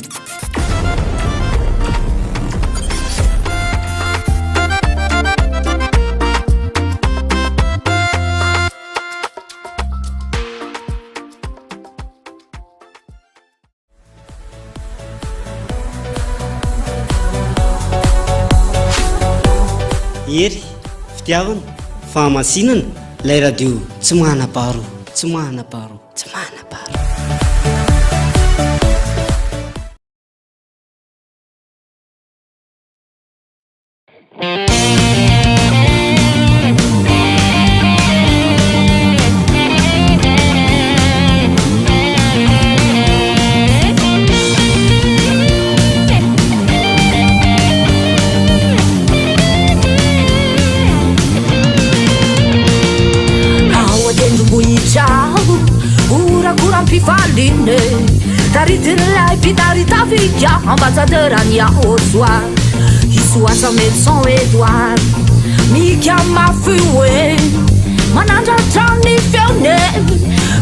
Hery fitiavana fahamasinana. Ilay radio tsy manam-paharoa, tsy manam-paharoa, tsy manam-paharoa. Taritylay pitarita fika ambassadeur any Yahushua Isoasa Médecin Edouard Mika mafy hoe manandratra ny feone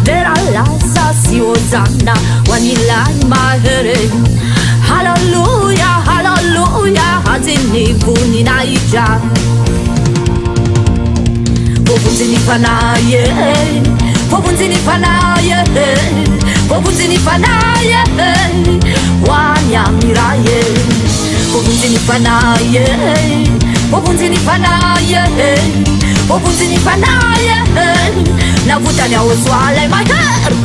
Vera lasa sy hozana ho an'ilay mahery Hallelujah, hallelujah Aziny voninahitra Vovonjiny fanahy Vovonjiny fanahy Vovonjiny fanahy ho any amirahy Vovonjiny fanahy Vovonjiny fanahy Vovonjiny fanahy navotany Yahushua lay mahery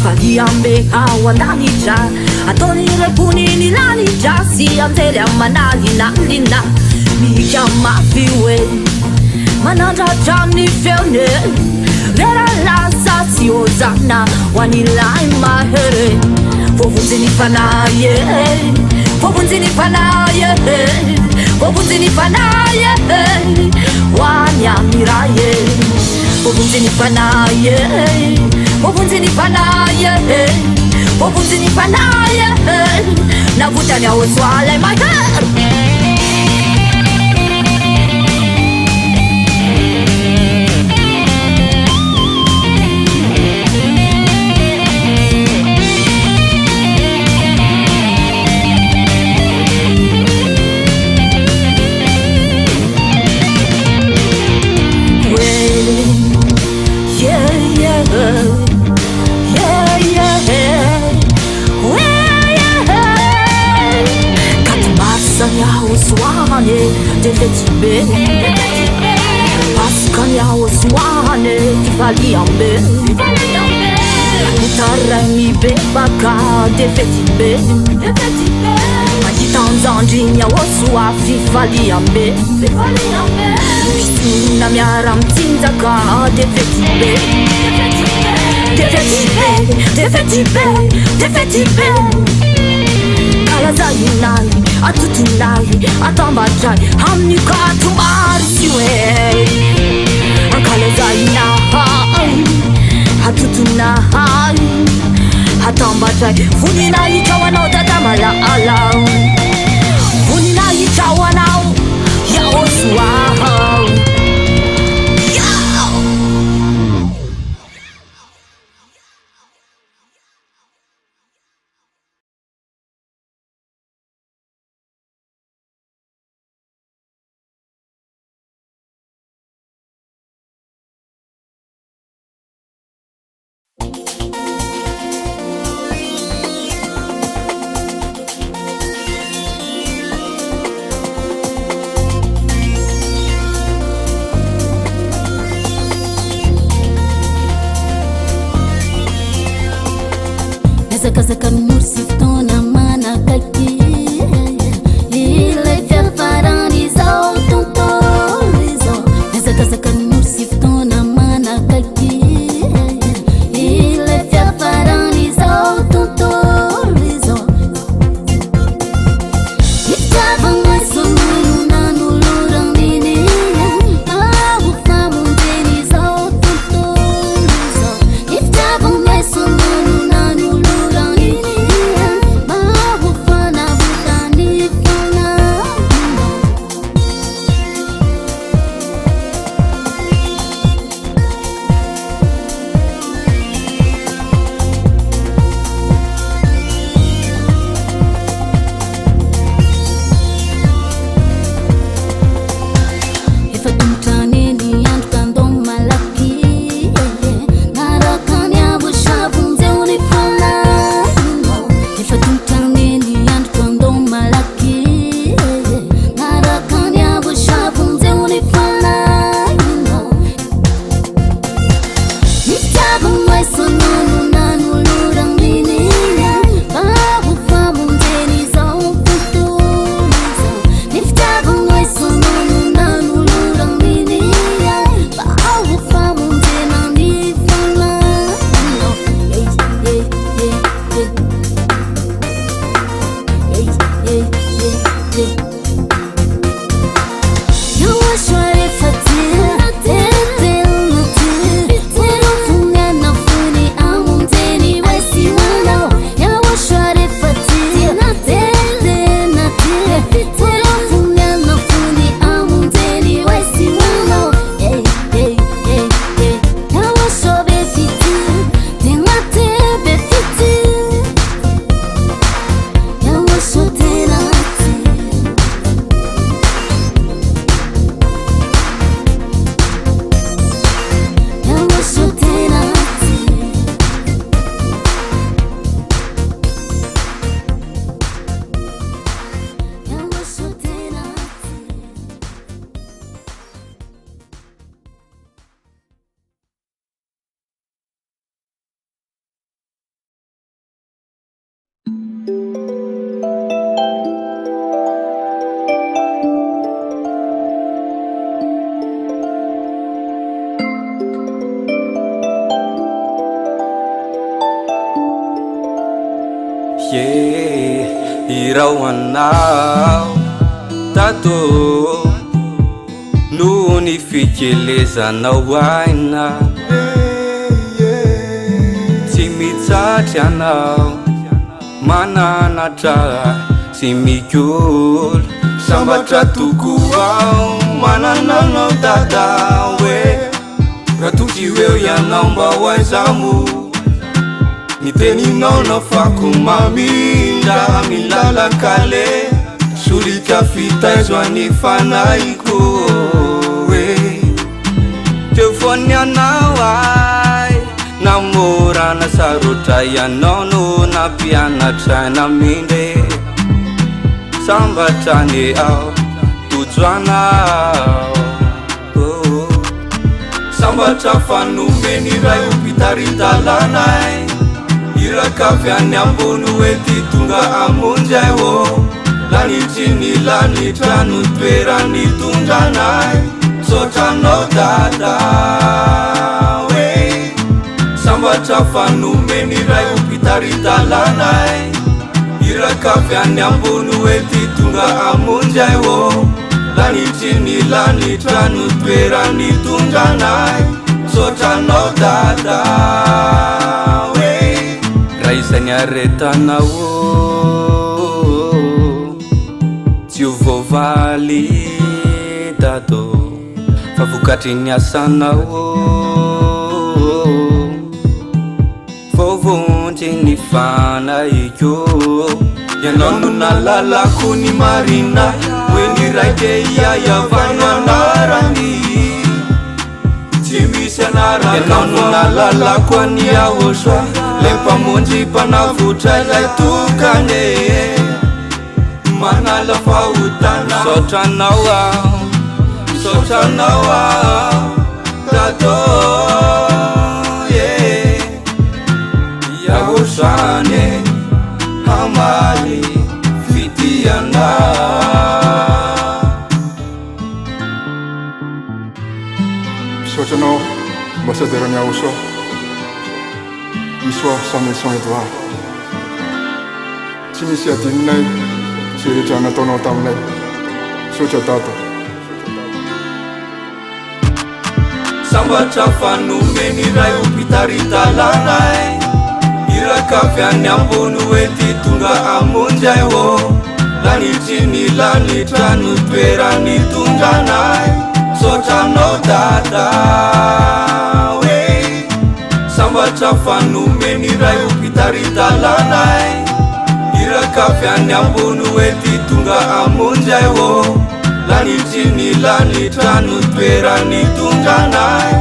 faliambe awandanitra ataony reponiny lanitra sy antely amanalinalina mika mafy hoe manandratra ny feone rera lasa sy ozana hoanilay mahere vovonjiny fanaye vovonjiny fanaye vovonjiny fanaye hoany amiraye vovonjiny fanaye vovonjiny fanaye vovonjiny fanaye navutany aosoalay mahere defetibe paskanya oswane tifaliambe utarami bebaka defetibe majitanzandrinya oswa fifaliambe pisuna miara mtinzaka defetibe defetibe defetibe defetibe kalazayinai atutunai atambajai hamnikatumarisiwe kalazayinai atutunai atambajai vuninai chawanao tatamalala vuninai chawanao yaoswahau Zakazakan mursitona mana kaki ile farani zao tontorizo zakazakan mursitona mana kaki ile farani zao tontorizo itava mais sonuna nulurang nini abu famundeni zao tontorizo itava mais sonuna iraoanao tato no ny fikelezanao aina tsy mitsatry anao mananatra sy mikolo sambatra toko ao manananao dada hoe raha toky eo ianao mba hoaizamo niteninao na fako mamindra milalakale solika fitaizo any fanaiko e teo foany anao ay namorana sarotra ianao no nampianatraina mindre sambatrany ao tojoanao sambatra fanomeny ray opitaridalanay irakavy any ambony oety tonga amonjay o lanitry ny lanitra no toerany tondranay sotranao dada hoe sambatra fanomeny ray opitaridalanay irakavy any ambony oety tonga amonjay o lanitry ny lanitra no toerany tondranay sotranao dada hoe raha izany aretanao tsy ho voavaly dato fa vokatry ny asanao vovondry ny fanaiko ianao no nalalako ny marina hoe ny raike iaiavano anarany tsy misy anarany ianao no nalalako any ahosoa le mpamonjy mpanavotra ilay tokane manala fahotana sotranao dato yahosane hamali fitiana sotranao ambassadeur ny ahosoa isoa sameson Edouard tsy misy adininay sy rehetra nataonao taminay sotra data sambatra fanomeny ray opitaridalanay irakavy any ambony oety tonga amonjay o lanitry ny lanitra no toerany tondranay sotranao dada hoe sambatra fanomeny ray opitaridalanay irakavy any ambony oety tonga amonjay o lanitry ny lanitra no toerany tondranay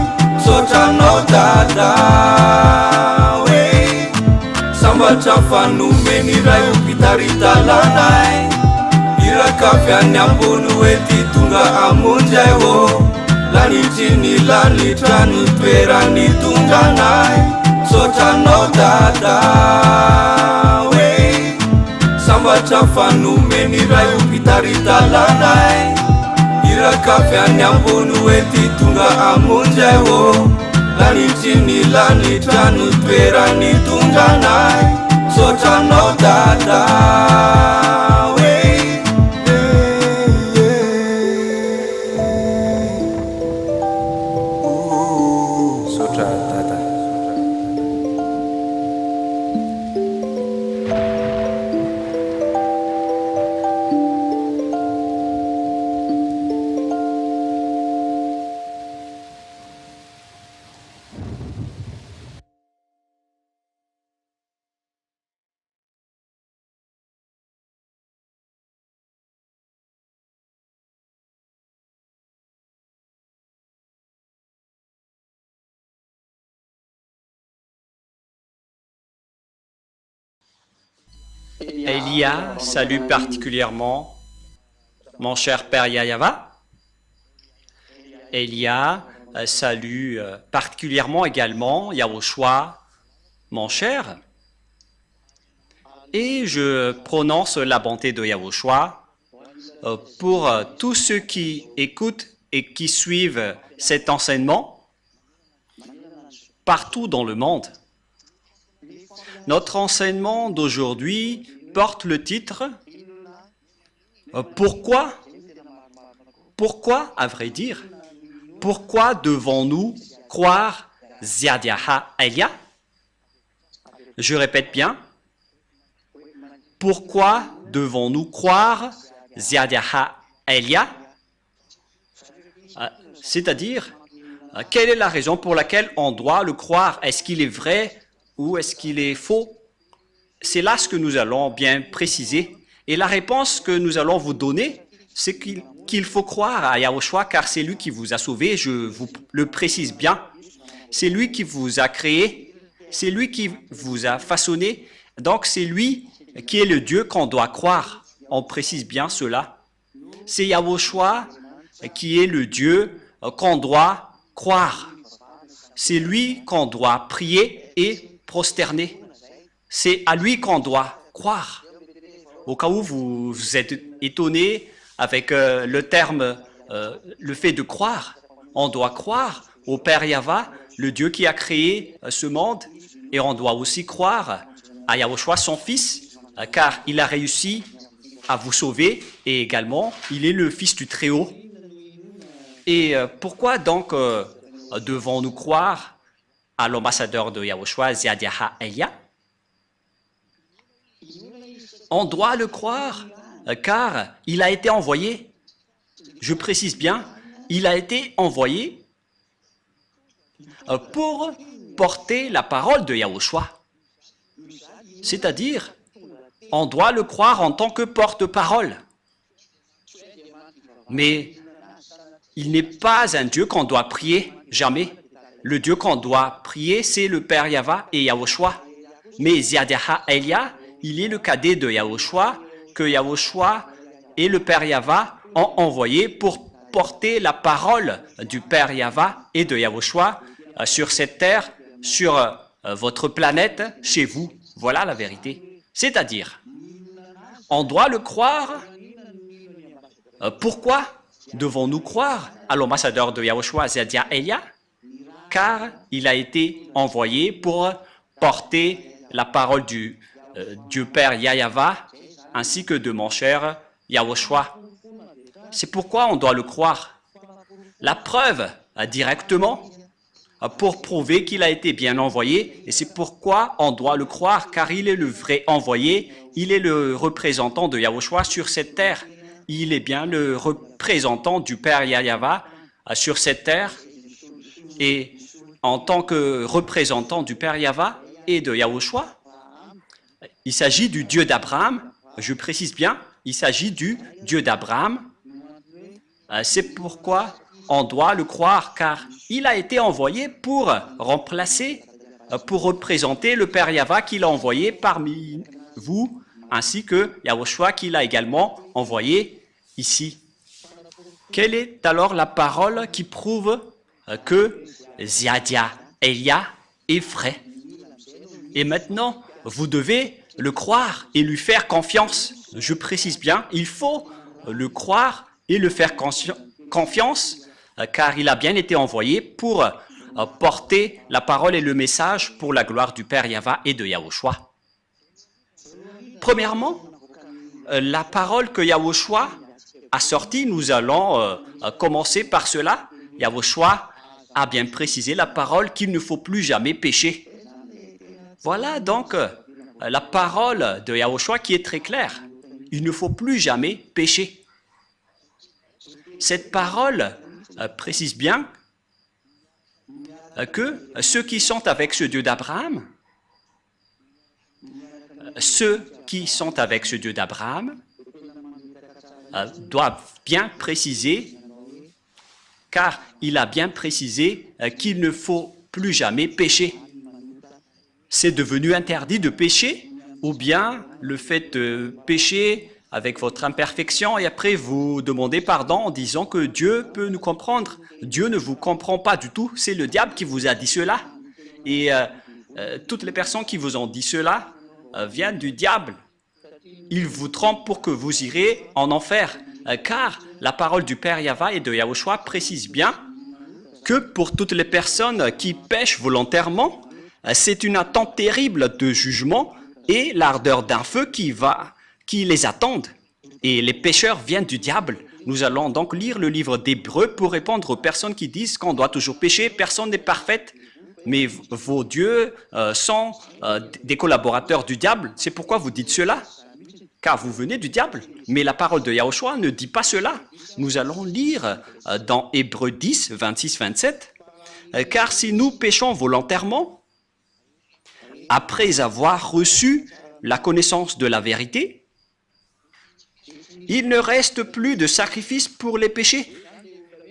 sotranao dada hoe sambatra fanomeny ray opitaridalanay irakavy any ambony oety tonga amonjay o lanitry ny lanitra no toerany tondranay sotranao dada hoe sambatra fanomeny ray opitaridalanay irakavy any ambony oety tonga amonjay o lanitry ny lanitra no toerany tondranay sotranao dada hoe sotra dada Elia salue particulièrement mon cher père Yayava. Elia salue particulièrement également Yahushua, mon cher. Et je prononce la bonté de Yahushua pour tous ceux qui écoutent et qui suivent cet enseignement partout dans le monde. Notre enseignement d'aujourd'hui porte le titre « Pourquoi, à vrai dire, pourquoi devons-nous croire Ziadiaha Elia ?» Je répète bien, pourquoi devons-nous croire Ziadiaha Elia? C'est-à-dire, quelle est la raison pour laquelle on doit le croire? Est-ce qu'il est vrai ou est-ce qu'il est faux? C'est là ce que nous allons bien préciser. Et la réponse que nous allons vous donner, c'est qu'il faut croire à Yahushua car c'est lui qui vous a sauvé, je vous le précise bien. C'est lui qui vous a créé, c'est lui qui vous a façonné. Donc c'est lui qui est le Dieu qu'on doit croire. On précise bien cela. C'est Yahushua qui est le Dieu qu'on doit croire. C'est lui qu'on doit prier et prosterner. C'est à lui qu'on doit croire. Au cas où vous êtes étonné avec le terme, le fait de croire, on doit croire au Père Yahva, le Dieu qui a créé ce monde, et on doit aussi croire à Yahushua, son Fils, car il a réussi à vous sauver, et également, il est le Fils du Très-Haut. Et pourquoi donc devons-nous croire à l'ambassadeur de Yahushua, Ziadiaha Elia? On doit le croire car il a été envoyé. Je précise bien, il a été envoyé pour porter la parole de Yahushua. C'est-à-dire, on doit le croire en tant que porte-parole. Mais il n'est pas un Dieu qu'on doit prier, jamais. Le Dieu qu'on doit prier, c'est le Père Yahva et Yahushua. Mais Ziadiaha Elia, il est le cadet de Yahushua, que Yahushua et le Père Yahva ont envoyé pour porter la parole du Père Yahva et de Yahushua sur cette terre, sur votre planète, chez vous. Voilà la vérité. C'est-à-dire, on doit le croire. Pourquoi devons-nous croire à l'ambassadeur de Yahushua, Ziadiaha Elia? Car il a été envoyé pour porter la parole du Dieu Père Yahva, ainsi que de mon cher Yahushua. C'est pourquoi on doit le croire. La preuve, directement, pour prouver qu'il a été bien envoyé, et c'est pourquoi on doit le croire, car il est le vrai envoyé, il est le représentant de Yahushua sur cette terre. Il est bien le représentant du Père Yahva sur cette terre, et en tant que représentant du Père Yahva et de Yahushua, il s'agit du Dieu d'Abraham, je précise bien, il s'agit du Dieu d'Abraham. C'est pourquoi on doit le croire, car il a été envoyé pour remplacer, pour représenter le Père Yahva qu'il a envoyé parmi vous, ainsi que Yahushua qu'il a également envoyé ici. Quelle est alors la parole qui prouve que Ziadiaha Elia est vrai? Et maintenant, vous devez le croire et lui faire confiance. Je précise bien, il faut le croire et le faire confiance, car il a bien été envoyé pour porter la parole et le message pour la gloire du Père Yahva et de Yahushua. Premièrement, la parole que Yahushua a sortie, nous allons commencer par cela. Yahushua a bien précisé la parole qu'il ne faut plus jamais pécher. Voilà donc la parole de Yahushua qui est très claire. Il ne faut plus jamais pécher. Cette parole précise bien que ceux qui sont avec ce Dieu d'Abraham, doivent bien préciser, car il a bien précisé qu'il ne faut plus jamais pécher. C'est devenu interdit de pécher, ou bien le fait de pécher avec votre imperfection et après vous demandez pardon en disant que Dieu peut nous comprendre. Dieu ne vous comprend pas du tout, c'est le diable qui vous a dit cela. Et toutes les personnes qui vous ont dit cela viennent du diable. Il vous trompe pour que vous irez en enfer, car la parole du Père Yahva et de Yahushua précise bien que pour toutes les personnes qui pêchent volontairement, c'est une attente terrible de jugement et l'ardeur d'un feu qui les attendent. Et les pécheurs viennent du diable. Nous allons donc lire le livre d'Hébreux pour répondre aux personnes qui disent qu'on doit toujours pécher. Personne n'est parfaite, mais vos dieux sont des collaborateurs du diable. C'est pourquoi vous dites cela, car vous venez du diable. Mais la parole de Yahushua ne dit pas cela. Nous allons lire dans Hébreux 10, 26-27. Car si nous péchons volontairement, après avoir reçu la connaissance de la vérité, il ne reste plus de sacrifice pour les péchés.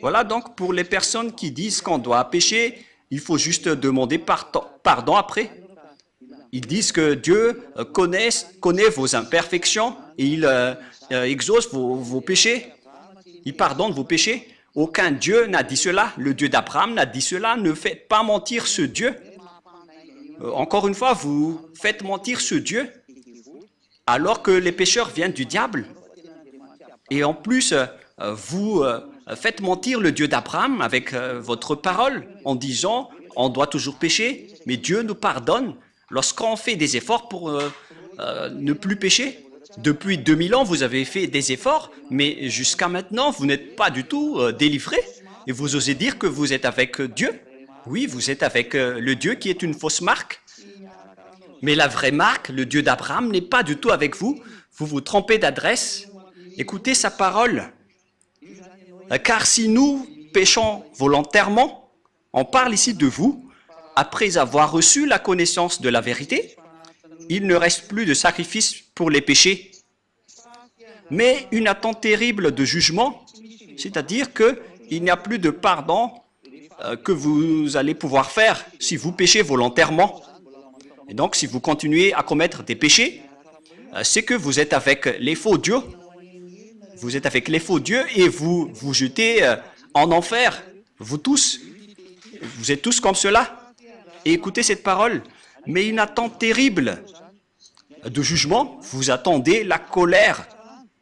Voilà donc pour les personnes qui disent qu'on doit pécher, il faut juste demander pardon après. Ils disent que Dieu connaît vos imperfections et il exauce vos péchés. Il pardonne vos péchés. Aucun Dieu n'a dit cela. Le Dieu d'Abraham n'a dit cela. Ne faites pas mentir ce Dieu. Encore une fois, vous faites mentir ce Dieu alors que les pécheurs viennent du diable. Et en plus, vous faites mentir le Dieu d'Abraham avec votre parole en disant on doit toujours pécher, mais Dieu nous pardonne lorsqu'on fait des efforts pour ne plus pécher. Depuis 2000 ans, vous avez fait des efforts, mais jusqu'à maintenant, vous n'êtes pas du tout délivré. Et vous osez dire que vous êtes avec Dieu. Oui, vous êtes avec le Dieu qui est une fausse marque. Mais la vraie marque, le Dieu d'Abraham, n'est pas du tout avec vous. Vous vous trompez d'adresse. Écoutez sa parole. Car si nous péchons volontairement, on parle ici de vous, après avoir reçu la connaissance de la vérité, il ne reste plus de sacrifice pour les péchés, mais une attente terrible de jugement, c'est-à-dire qu'il n'y a plus de pardon que vous allez pouvoir faire si vous péchez volontairement. Et donc, si vous continuez à commettre des péchés, c'est que vous êtes avec les faux dieux. Vous êtes avec les faux dieux et vous vous jetez en enfer. Vous tous, vous êtes tous comme cela. Et écoutez cette parole. Mais une attente terrible de jugement, vous attendez la colère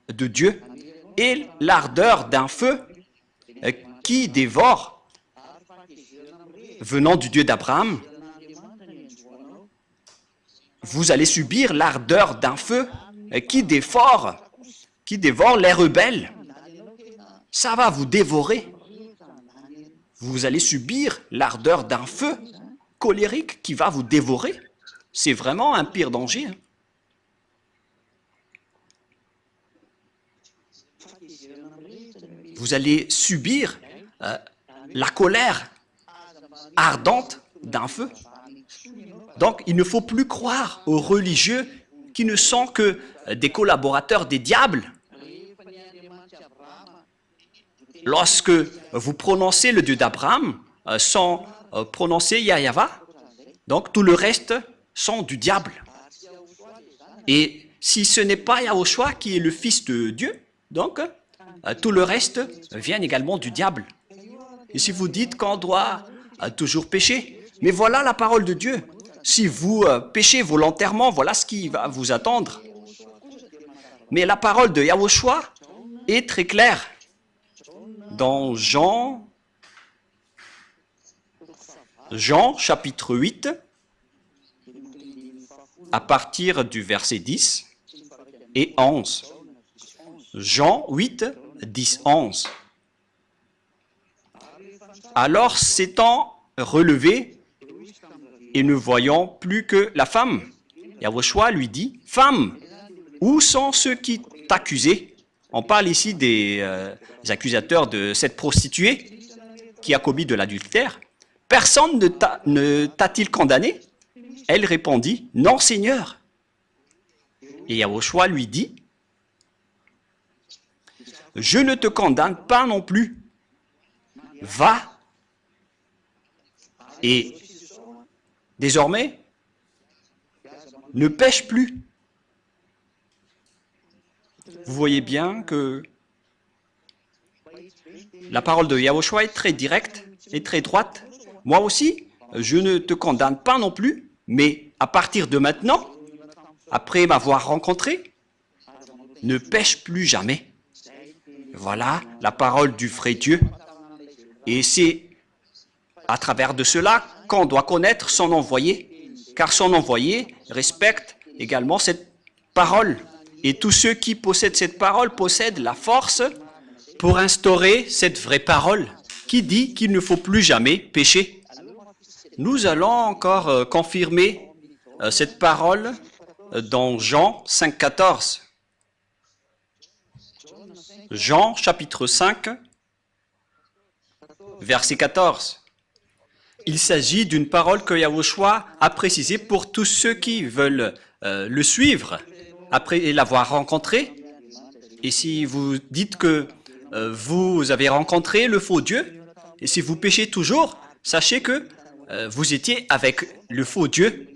de Dieu et l'ardeur d'un feu qui dévore, venant du Dieu d'Abraham. Vous allez subir l'ardeur d'un feu qui dévore les rebelles. Ça va vous dévorer. Vous allez subir l'ardeur d'un feu colérique qui va vous dévorer. C'est vraiment un pire danger. Vous allez subir la colère ardente d'un feu. Donc, il ne faut plus croire aux religieux qui ne sont que des collaborateurs des diables. Lorsque vous prononcez le Dieu d'Abraham sans prononcer Yahweh, donc tout le reste sont du diable. Et si ce n'est pas Yahushua qui est le Fils de Dieu, donc tout le reste vient également du diable. Et si vous dites qu'on doit toujours pécher, mais voilà la parole de Dieu. Si vous péchez volontairement, voilà ce qui va vous attendre. Mais la parole de Yahushua est très claire. Dans Jean chapitre 8, à partir du verset 10 et 11. Jean 8, 10, 11. Alors s'étant relevé et ne voyant plus que la femme, Yahushua lui dit, « Femme, où sont ceux qui t'accusaient ?» On parle ici des accusateurs de cette prostituée qui a commis de l'adultère. « Personne ne t'a-t-il condamné ?» Elle répondit, « Non, Seigneur. » Et Yahushua lui dit, « Je ne te condamne pas non plus. Va et désormais, ne pêche plus. » Vous voyez bien que la parole de Yahushua est très directe et très droite. Moi aussi, je ne te condamne pas non plus, mais à partir de maintenant, après m'avoir rencontré, ne pêche plus jamais. Voilà la parole du vrai Dieu. Et c'est à travers de cela qu'on doit connaître son envoyé. car son envoyé respecte également cette parole. Et tous ceux qui possèdent cette parole possèdent la force pour instaurer cette vraie parole qui dit qu'il ne faut plus jamais pécher. Nous allons encore confirmer cette parole dans Jean 5,14. Jean chapitre 5, verset 14. Il s'agit d'une parole que Yahushua a précisée pour tous ceux qui veulent le suivre après l'avoir rencontré. Et si vous dites que vous avez rencontré le faux Dieu, et si vous péchez toujours, sachez que vous étiez avec le faux Dieu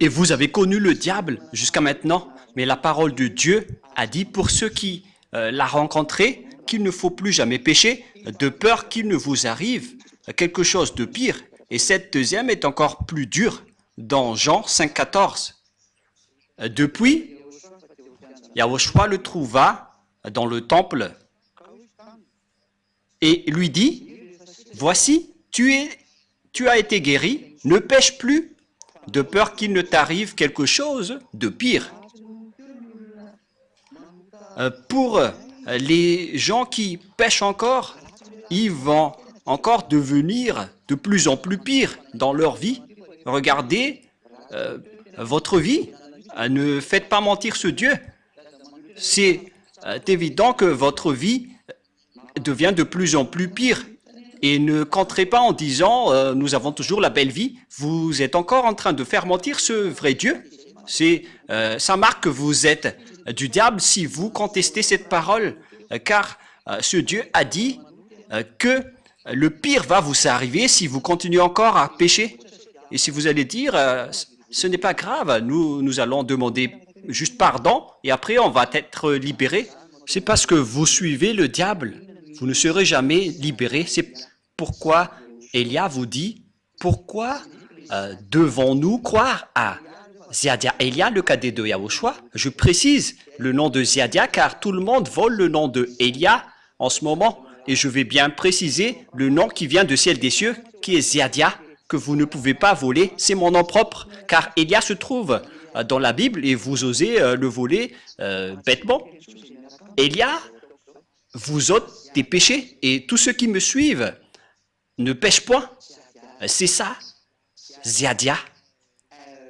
et vous avez connu le diable jusqu'à maintenant. Mais la parole de Dieu a dit pour ceux qui l'a rencontré qu'il ne faut plus jamais pécher de peur qu'il ne vous arrive quelque chose de pire. Et cette deuxième est encore plus dure dans Jean 5,14. Depuis, Yahushua le trouva dans le temple et lui dit, « Voici, tu as été guéri, ne pêche plus, de peur qu'il ne t'arrive quelque chose de pire. » Pour les gens qui pêchent encore, ils vont encore devenir de plus en plus pires dans leur vie. Regardez votre vie. Ne faites pas mentir ce Dieu. C'est évident que votre vie devient de plus en plus pire. Et ne comptez pas en disant nous avons toujours la belle vie. Vous êtes encore en train de faire mentir ce vrai Dieu. Ça marque que vous êtes du diable si vous contestez cette parole. Car ce Dieu a dit que le pire va vous arriver si vous continuez encore à pécher. Et si vous allez dire, ce n'est pas grave, nous allons demander juste pardon et après on va être libéré. C'est parce que vous suivez le diable. Vous ne serez jamais libéré. C'est pourquoi Elia vous dit, pourquoi devons-nous croire à Ziadia Elia, le cadet de Yahushua? Je précise le nom de Ziadia car tout le monde vole le nom de Elia en ce moment. Et je vais bien préciser le nom qui vient de ciel des cieux, qui est Ziadia, que vous ne pouvez pas voler. C'est mon nom propre, car Elia se trouve dans la Bible et vous osez le voler bêtement. Elia vous ôte des péchés et tous ceux qui me suivent ne pêchent point. C'est ça, Ziadia,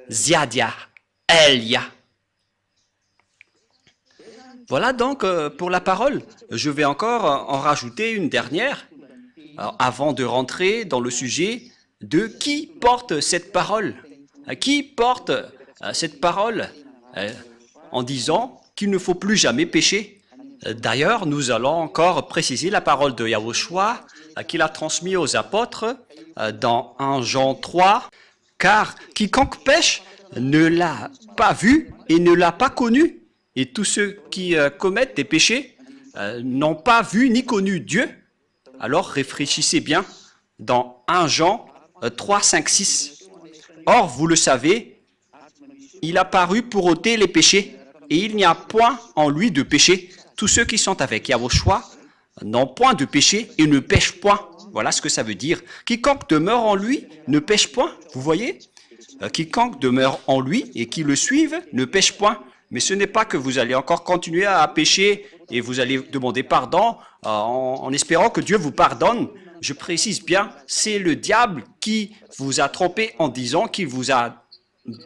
Ziadia, Elia. Voilà donc pour la parole. Je vais encore en rajouter une dernière avant de rentrer dans le sujet de qui porte cette parole. Qui porte cette parole en disant qu'il ne faut plus jamais pécher. D'ailleurs, nous allons encore préciser la parole de Yahushua qu'il a transmise aux apôtres dans 1 Jean 3. Car quiconque pêche ne l'a pas vu et ne l'a pas connu. Et tous ceux qui commettent des péchés n'ont pas vu ni connu Dieu. Alors réfléchissez bien dans 1 Jean 3, 5, 6. Or, vous le savez, il a paru pour ôter les péchés, et il n'y a point en lui de péché. Tous ceux qui sont avec Yahushua n'ont point de péché et ne pêchent point. Voilà ce que ça veut dire. Quiconque demeure en lui ne pêche point. Vous voyez? Quiconque demeure en lui et qui le suive ne pêche point. Mais ce n'est pas que vous allez encore continuer à pécher et vous allez demander pardon en espérant que Dieu vous pardonne. Je précise bien, c'est le diable qui vous a trompé en disant qu'il vous a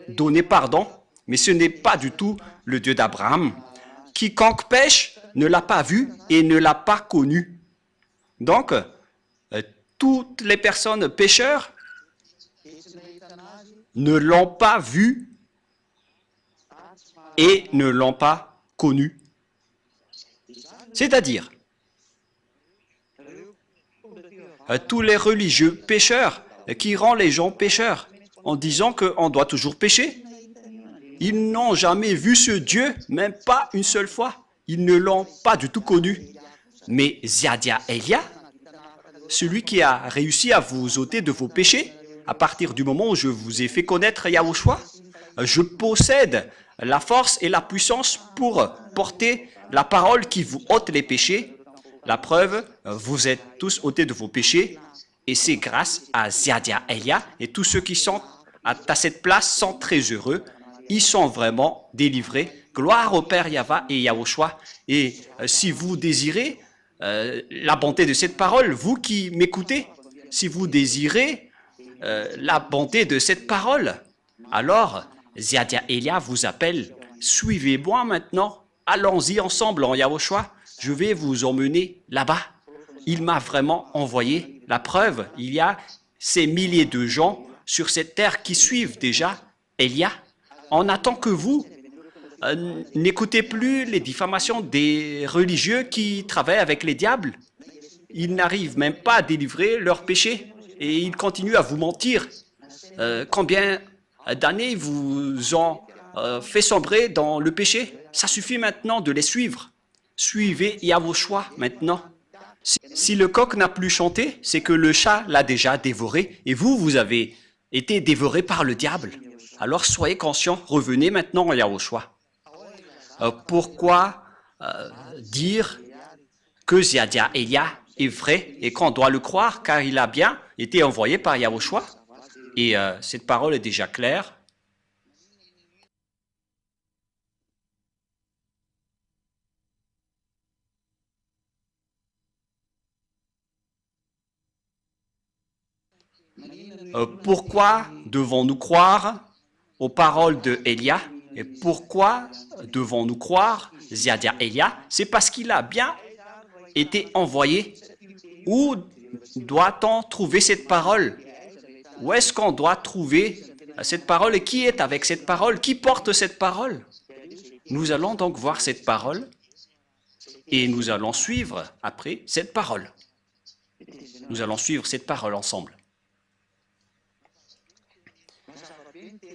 donné pardon. Mais ce n'est pas du tout le Dieu d'Abraham. Quiconque pêche ne l'a pas vu et ne l'a pas connu. Donc, toutes les personnes pécheurs ne l'ont pas vu et ne l'ont pas connu. C'est-à-dire, tous les religieux pécheurs qui rendent les gens pécheurs en disant qu'on doit toujours pécher, ils n'ont jamais vu ce Dieu, même pas une seule fois. Ils ne l'ont pas du tout connu. Mais Ziadia Elia, celui qui a réussi à vous ôter de vos péchés, à partir du moment où je vous ai fait connaître Yahushua, je possède la force et la puissance pour porter la parole qui vous ôte les péchés. La preuve, vous êtes tous ôtés de vos péchés et c'est grâce à Ziadia Elia et tous ceux qui sont à cette place sont très heureux. Ils sont vraiment délivrés. Gloire au Père Yahva et Yahushua. Et si vous désirez la bonté de cette parole, vous qui m'écoutez, si vous désirez la bonté de cette parole, alors Ziadia Elia vous appelle. Suivez-moi maintenant. Allons-y ensemble en Yahushua. Je vais vous emmener là-bas. Il m'a vraiment envoyé. La preuve, il y a ces milliers de gens sur cette terre qui suivent déjà Elia. On attend que vous n'écoutez plus les diffamations des religieux qui travaillent avec les diables. Ils n'arrivent même pas à délivrer leurs péchés et ils continuent à vous mentir. Combien d'années vous ont fait sombrer dans le péché? Ça suffit maintenant de les suivre. Suivez Yahushua maintenant. Si le coq n'a plus chanté, c'est que le chat l'a déjà dévoré et vous avez été dévoré par le diable. Alors soyez conscients, revenez maintenant à Yahushua. Pourquoi dire que Ziadia Elia est vrai et qu'on doit le croire car il a bien été envoyé par Yahushua? Et cette parole est déjà claire. Pourquoi devons-nous croire aux paroles de Elia? Et pourquoi devons-nous croire Ziadia Elia? C'est parce qu'il a bien été envoyé. Où doit-on trouver cette parole? Où est-ce qu'on doit trouver cette parole? Et qui est avec cette parole? Qui porte cette parole? Nous allons donc voir cette parole et nous allons suivre après cette parole. Nous allons suivre cette parole ensemble.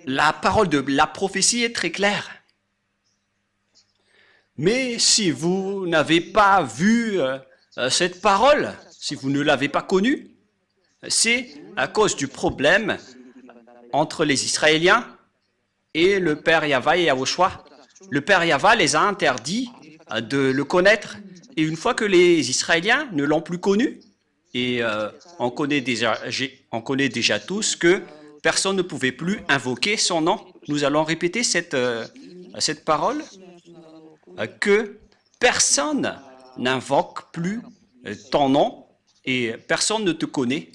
La parole de la prophétie est très claire. Mais si vous n'avez pas vu cette parole, si vous ne l'avez pas connue, c'est à cause du problème entre les Israéliens et le Père Yahva et Yahushua. Le Père Yahva les a interdits de le connaître. Et une fois que les Israéliens ne l'ont plus connu, et on connaît déjà tous que personne ne pouvait plus invoquer son nom. Nous allons répéter cette parole, que personne n'invoque plus ton nom et personne ne te connaît.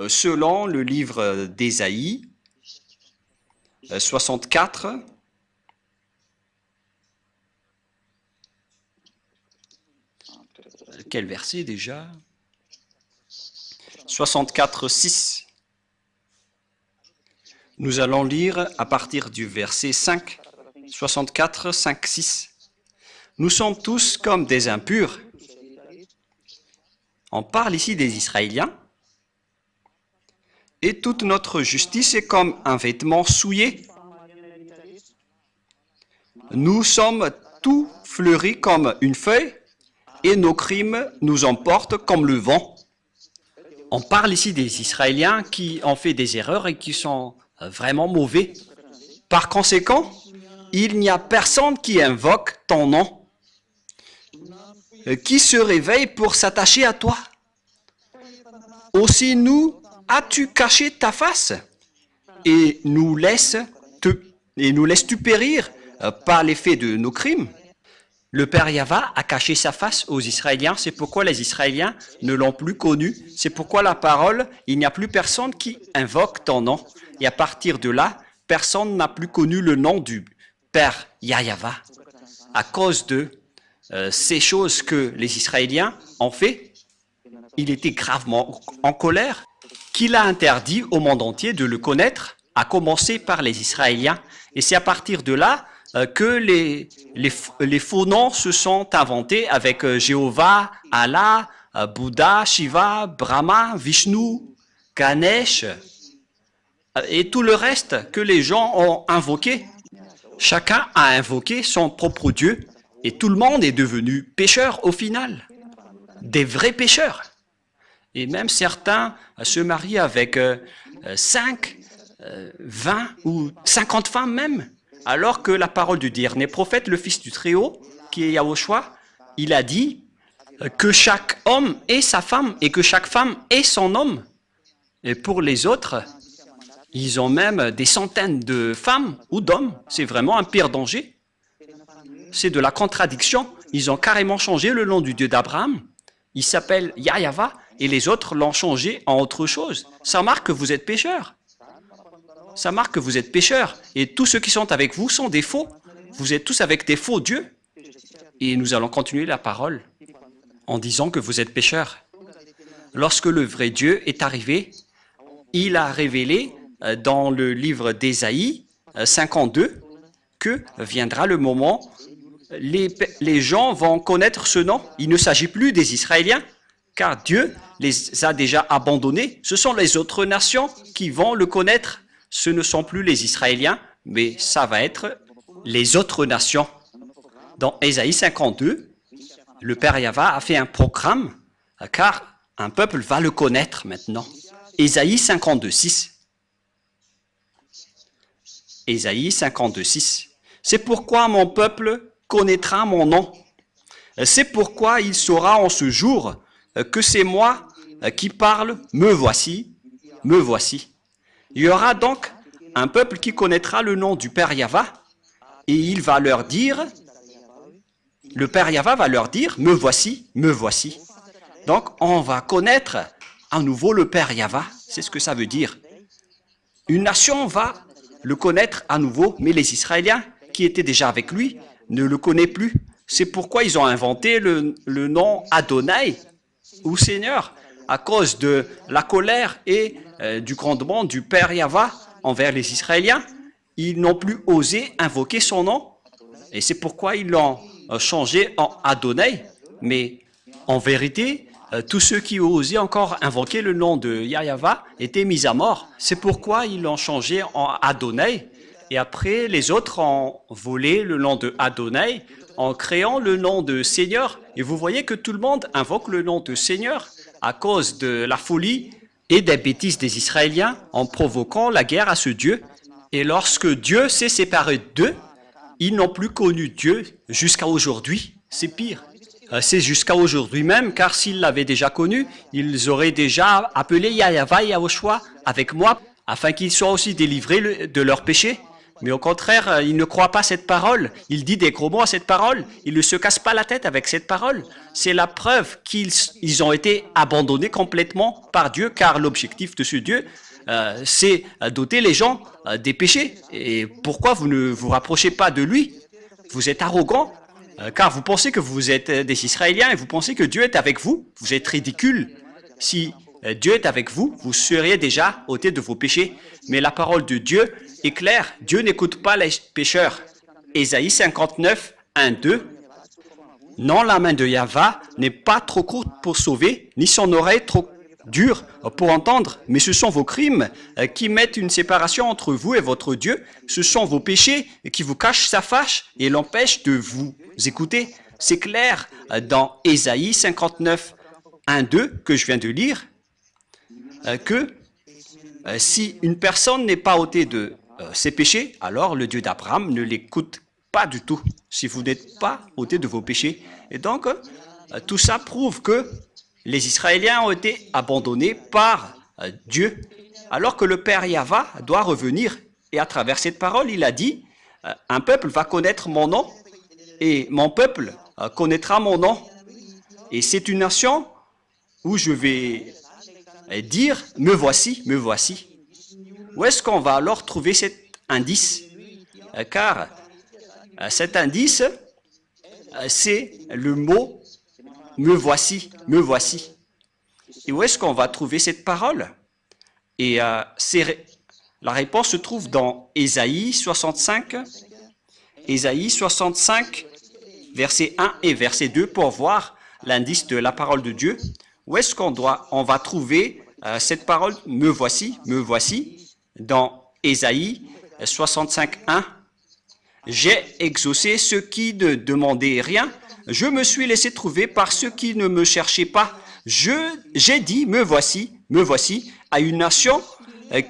Selon le livre d'Ésaïe 64, quel verset déjà? 64, 6. Nous allons lire à partir du verset 5, 64, 5, 6. Nous sommes tous comme des impurs. On parle ici des Israéliens. Et toute notre justice est comme un vêtement souillé. Nous sommes tout fleuris comme une feuille et nos crimes nous emportent comme le vent. On parle ici des Israéliens qui ont fait des erreurs et qui sont vraiment mauvais. Par conséquent, il n'y a personne qui invoque ton nom, qui se réveille pour s'attacher à toi. Aussi nous, as-tu caché ta face et nous laisses-tu périr par l'effet de nos crimes? Le Père Yahva a caché sa face aux Israéliens, c'est pourquoi les Israéliens ne l'ont plus connu, c'est pourquoi la parole, il n'y a plus personne qui invoque ton nom. Et à partir de là, personne n'a plus connu le nom du Père Yahva. À cause de ces choses que les Israéliens ont fait, il était gravement en colère, qu'il a interdit au monde entier de le connaître, à commencer par les Israéliens. Et c'est à partir de là que les faux noms se sont inventés avec Jéhovah, Allah, Bouddha, Shiva, Brahma, Vishnu, Ganesh et tout le reste que les gens ont invoqué. Chacun a invoqué son propre Dieu et tout le monde est devenu pécheur au final, des vrais pécheurs. Et même certains se marient avec 5, 20 ou 50 femmes même. Alors que la parole du dernier prophète, le Fils du Très-Haut, qui est Yahushua, il a dit que chaque homme ait sa femme et que chaque femme ait son homme. Et pour les autres, Ils ont même des centaines de femmes ou d'hommes. C'est vraiment un pire danger. C'est de la contradiction. Ils ont carrément changé le nom du Dieu d'Abraham. Il s'appelle Yahva et les autres l'ont changé en autre chose. Ça marque que vous êtes pécheurs. Ça marque que vous êtes pécheurs. Et tous ceux qui sont avec vous sont des faux. Vous êtes tous avec des faux dieux. Et nous allons continuer la parole en disant que vous êtes pécheurs. Lorsque le vrai Dieu est arrivé, il a révélé dans le livre d'Ésaïe 52 que viendra le moment, les gens vont connaître ce nom. Il ne s'agit plus des Israéliens, car Dieu les a déjà abandonnés. Ce sont les autres nations qui vont le connaître. Ce ne sont plus les Israéliens, mais ça va être les autres nations. Dans Ésaïe 52, le Père Yahva a fait un programme, car un peuple va le connaître maintenant. Ésaïe 52, 6. Ésaïe 52, 6. C'est pourquoi mon peuple connaîtra mon nom. C'est pourquoi il saura en ce jour que c'est moi qui parle, me voici, me voici. Il y aura donc un peuple qui connaîtra le nom du Père Yahva et il va leur dire, le Père Yahva va leur dire, me voici, me voici. Donc on va connaître à nouveau le Père Yahva, c'est ce que ça veut dire. Une nation va le connaître à nouveau, mais les Israéliens qui étaient déjà avec lui ne le connaissent plus. C'est pourquoi ils ont inventé le nom Adonai, ou Seigneur, à cause de la colère et du grondement du Père Yahva envers les Israéliens. Ils n'ont plus osé invoquer son nom, et c'est pourquoi ils l'ont changé en Adonai. Mais en vérité, tous ceux qui osaient encore invoquer le nom de Yahva étaient mis à mort. C'est pourquoi ils l'ont changé en Adonai. Et après, les autres ont volé le nom de Adonai en créant le nom de Seigneur. Et vous voyez que tout le monde invoque le nom de Seigneur à cause de la folie et des bêtises des Israéliens en provoquant la guerre à ce Dieu. Et lorsque Dieu s'est séparé d'eux, ils n'ont plus connu Dieu jusqu'à aujourd'hui. C'est pire. C'est jusqu'à aujourd'hui même, car s'ils l'avaient déjà connu, ils auraient déjà appelé Yahva et Yahushua avec moi, afin qu'ils soient aussi délivrés de leurs péchés. Mais au contraire, ils ne croient pas cette parole. Il dit des gros mots à cette parole. Il ne se casse pas la tête avec cette parole. C'est la preuve qu'ils ont été abandonnés complètement par Dieu, car l'objectif de ce Dieu, c'est d'ôter les gens des péchés. Et pourquoi vous ne vous rapprochez pas de lui? Vous êtes arrogant, car vous pensez que vous êtes des Israéliens et vous pensez que Dieu est avec vous. Vous êtes ridicule. Si Dieu est avec vous, vous seriez déjà ôtés de vos péchés. Mais la parole de Dieu est claire. Dieu n'écoute pas les pécheurs. Ésaïe 59, 1, 2. Non, la main de Yahva n'est pas trop courte pour sauver, ni son oreille trop dure pour entendre, mais ce sont vos crimes qui mettent une séparation entre vous et votre Dieu. Ce sont vos péchés qui vous cachent sa face et l'empêchent de vous écouter. C'est clair dans Ésaïe 59, 1, 2 que je viens de lire, que si une personne n'est pas ôtée de ses péchés, alors le Dieu d'Abraham ne l'écoute pas du tout, si vous n'êtes pas ôté de vos péchés. Et donc, tout ça prouve que les Israéliens ont été abandonnés par Dieu, alors que le Père Yahva doit revenir. Et à travers cette parole, il a dit, un peuple va connaître mon nom, et mon peuple connaîtra mon nom. Et c'est une nation où je vais dire, me voici, me voici. Où est-ce qu'on va alors trouver cet indice? Car cet indice, c'est le mot me voici, me voici. Et où est-ce qu'on va trouver cette parole? Et la réponse se trouve dans Ésaïe 65, verset 1 et verset 2, pour voir l'indice de la parole de Dieu. Où est-ce qu'on va trouver cette parole me voici, dans Ésaïe 65, 1. J'ai exaucé ceux qui ne demandaient rien. Je me suis laissé trouver par ceux qui ne me cherchaient pas. J'ai dit, me voici, à une nation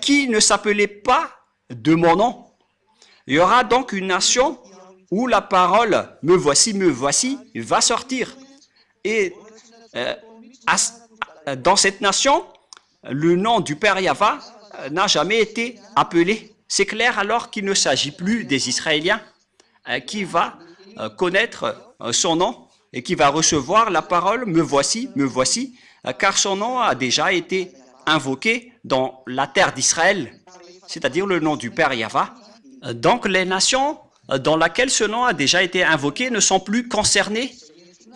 qui ne s'appelait pas de mon nom. Il y aura donc une nation où la parole me voici, va sortir. Et dans cette nation, le nom du Père Yahva n'a jamais été appelé. C'est clair alors qu'il ne s'agit plus des Israéliens qui va connaître son nom et qui va recevoir la parole « me voici », car son nom a déjà été invoqué dans la terre d'Israël, c'est-à-dire le nom du Père Yahva. Donc les nations dans lesquelles ce nom a déjà été invoqué ne sont plus concernées,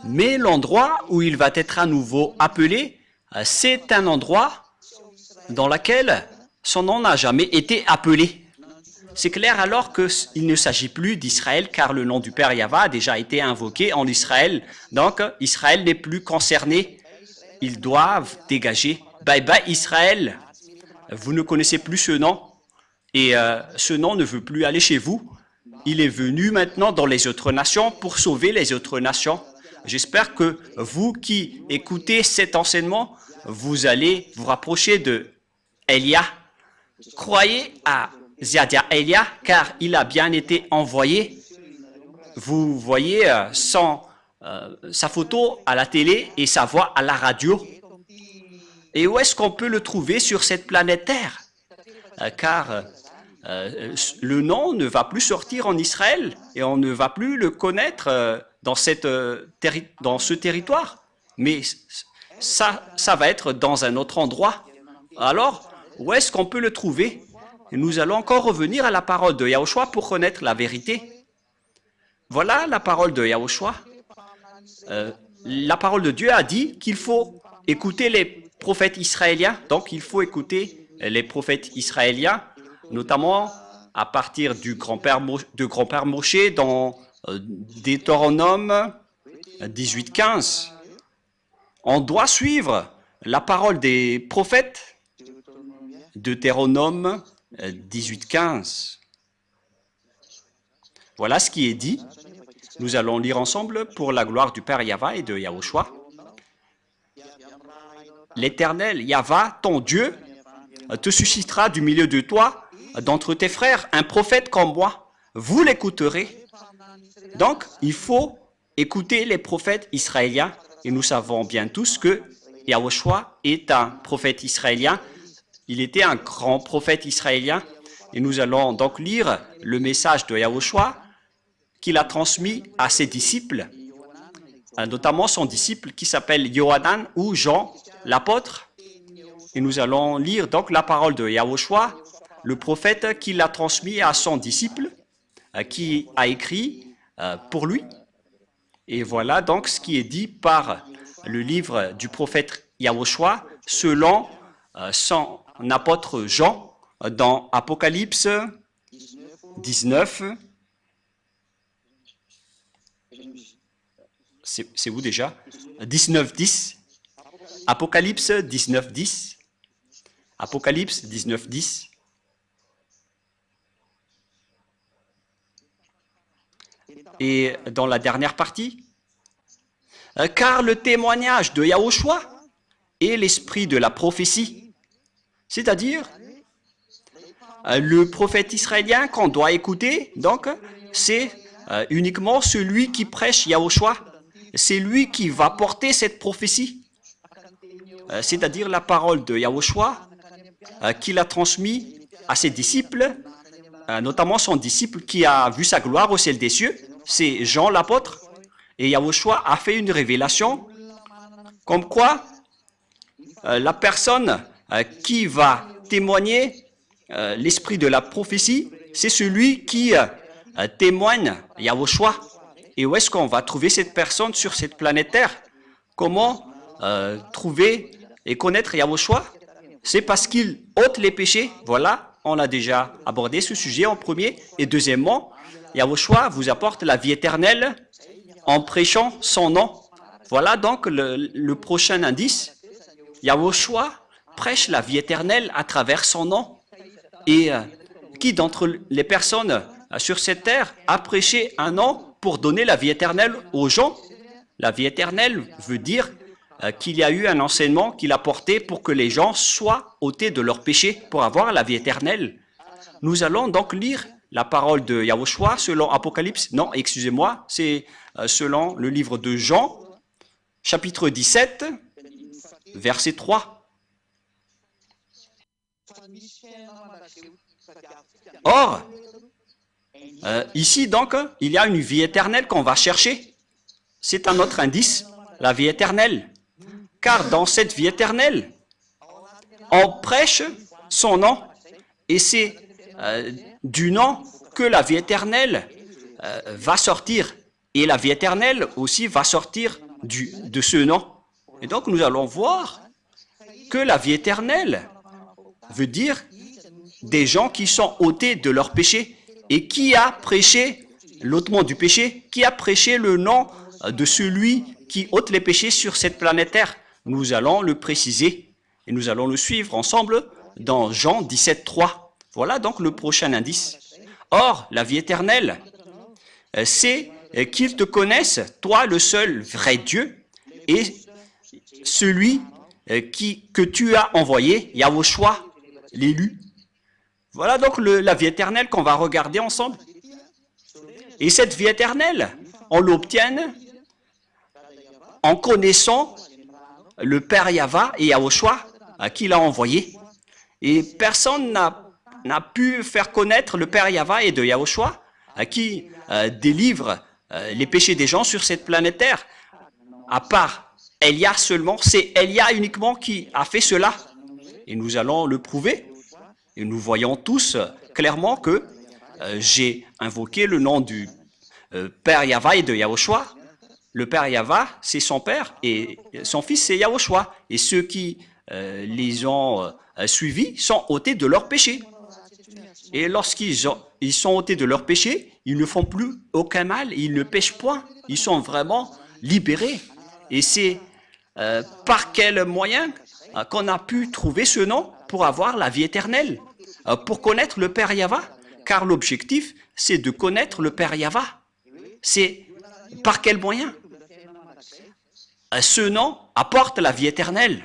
mais l'endroit où il va être à nouveau appelé, c'est un endroit dans lequel son nom n'a jamais été appelé. C'est clair alors qu'il ne s'agit plus d'Israël, car le nom du Père Yahva a déjà été invoqué en Israël. Donc Israël n'est plus concerné. Ils doivent dégager. Bye bye Israël, vous ne connaissez plus ce nom. Et ce nom ne veut plus aller chez vous. Il est venu maintenant dans les autres nations pour sauver les autres nations. J'espère que vous qui écoutez cet enseignement, vous allez vous rapprocher de Élia. Croyez à Ziadia Élia, car il a bien été envoyé. Vous voyez sa photo à la télé et sa voix à la radio. Et où est-ce qu'on peut le trouver sur cette planète Terre? Car le nom ne va plus sortir en Israël et on ne va plus le connaître dans ce territoire. Mais ça va être dans un autre endroit. Alors, où est-ce qu'on peut le trouver? Et nous allons encore revenir à la parole de Yahushua pour connaître la vérité. Voilà la parole de Yahushua. La parole de Dieu a dit qu'il faut écouter les prophètes israéliens. Donc, il faut écouter les prophètes israéliens, notamment à partir de grand-père Moshe dans Deutéronome 18:15. On doit suivre la parole des prophètes. Deutéronome 18:15. Voilà ce qui est dit. Nous allons lire ensemble pour la gloire du Père Yahva et de Yahushua. L'Éternel, Yahva, ton Dieu, te suscitera du milieu de toi, d'entre tes frères, un prophète comme moi. Vous l'écouterez. Donc, il faut écouter les prophètes israéliens. Et nous savons bien tous que Yahushua est un prophète israélien. Il était un grand prophète israélien. Et nous allons donc lire le message de Yahushua qu'il a transmis à ses disciples, notamment son disciple qui s'appelle Yohanan ou Jean, l'apôtre. Et nous allons lire donc la parole de Yahushua, le prophète qui l'a transmis à son disciple, qui a écrit pour lui. Et voilà donc ce qui est dit par le livre du prophète Yahushua selon son apôtre Jean dans Apocalypse 19. C'est où déjà? 19:10. Apocalypse 19:10. Apocalypse 19:10. Et dans la dernière partie, car le témoignage de Yahushua est l'esprit de la prophétie, c'est-à-dire le prophète israélien qu'on doit écouter, donc c'est uniquement celui qui prêche Yahushua. C'est lui qui va porter cette prophétie, c'est-à-dire la parole de Yahushua qu'il a transmis à ses disciples, notamment son disciple qui a vu sa gloire au ciel des cieux, c'est Jean l'apôtre. Et Yahushua a fait une révélation comme quoi la personne qui va témoigner l'esprit de la prophétie, c'est celui qui témoigne Yahushua. Et où est-ce qu'on va trouver cette personne sur cette planète Terre? Comment trouver et connaître Yahushua? C'est parce qu'il ôte les péchés. Voilà, on a déjà abordé ce sujet en premier. Et deuxièmement, Yahushua vous apporte la vie éternelle en prêchant son nom. Voilà donc le prochain indice. Yahushua prêche la vie éternelle à travers son nom. Et qui d'entre les personnes sur cette terre a prêché un nom pour donner la vie éternelle aux gens? La vie éternelle veut dire qu'il y a eu un enseignement qu'il a porté pour que les gens soient ôtés de leurs péchés pour avoir la vie éternelle. Nous allons donc lire la parole de Yahushua selon Apocalypse, non, excusez-moi, c'est selon le livre de Jean, chapitre 17, verset 3. Or, ici donc, il y a une vie éternelle qu'on va chercher. C'est un autre indice, la vie éternelle. Car dans cette vie éternelle, on prêche son nom. Et c'est du nom que la vie éternelle va sortir. Et la vie éternelle aussi va sortir de ce nom. Et donc nous allons voir que la vie éternelle veut dire des gens qui sont ôtés de leur péché. Et qui a prêché l'ôtement du péché? Qui a prêché le nom de celui qui ôte les péchés sur cette planète Terre? Nous allons le préciser et nous allons le suivre ensemble dans Jean 17, 3. Voilà donc le prochain indice. Or, la vie éternelle, c'est qu'ils te connaissent, toi le seul vrai Dieu, et celui que tu as envoyé, Yahushua, l'élu. Voilà donc la vie éternelle qu'on va regarder ensemble. Et cette vie éternelle, on l'obtient en connaissant le Père Yahva et Yahushua qui l'a envoyé. Et personne n'a pu faire connaître le Père Yahva et de Yahushua qui délivre les péchés des gens sur cette planète Terre. À part Elia seulement, c'est Elia uniquement qui a fait cela. Et nous allons le prouver. Et nous voyons tous clairement que j'ai invoqué le nom du Père Yahva et de Yahushua. Le Père Yahva, c'est son Père, et son Fils, c'est Yahushua. Et ceux qui les ont suivis sont ôtés de leur péché. Et lorsqu'ils sont ôtés de leur péché, ils ne font plus aucun mal, ils ne pêchent point. Ils sont vraiment libérés. Et c'est par quel moyen qu'on a pu trouver ce nom pour avoir la vie éternelle, pour connaître le Père Yahva, car l'objectif, c'est de connaître le Père Yahva. C'est par quel moyen? Ce nom apporte la vie éternelle.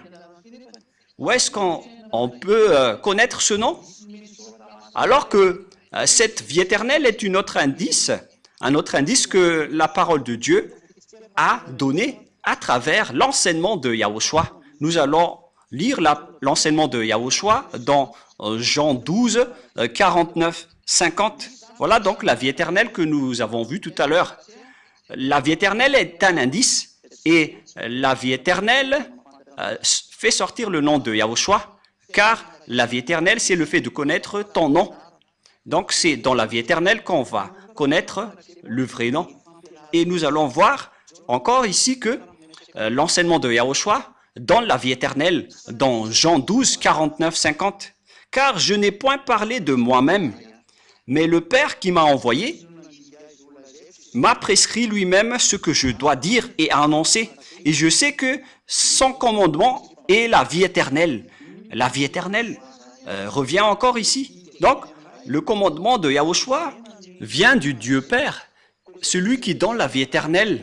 Où est-ce qu'on peut connaître ce nom? Alors que cette vie éternelle est un autre indice que la parole de Dieu a donné à travers l'enseignement de Yahushua. Nous allons lire l'enseignement de Yahushua dans Jean 12, 49, 50. Voilà donc la vie éternelle que nous avons vue tout à l'heure. La vie éternelle est un indice et la vie éternelle fait sortir le nom de Yahushua, car la vie éternelle, c'est le fait de connaître ton nom. Donc c'est dans la vie éternelle qu'on va connaître le vrai nom. Et nous allons voir encore ici que l'enseignement de Yahushua donne la vie éternelle dans Jean 12, 49, 50. Car je n'ai point parlé de moi-même, mais le Père qui m'a envoyé m'a prescrit lui-même ce que je dois dire et annoncer. Et je sais que son commandement est la vie éternelle. La vie éternelle revient encore ici. Donc, le commandement de Yahushua vient du Dieu Père, celui qui donne la vie éternelle.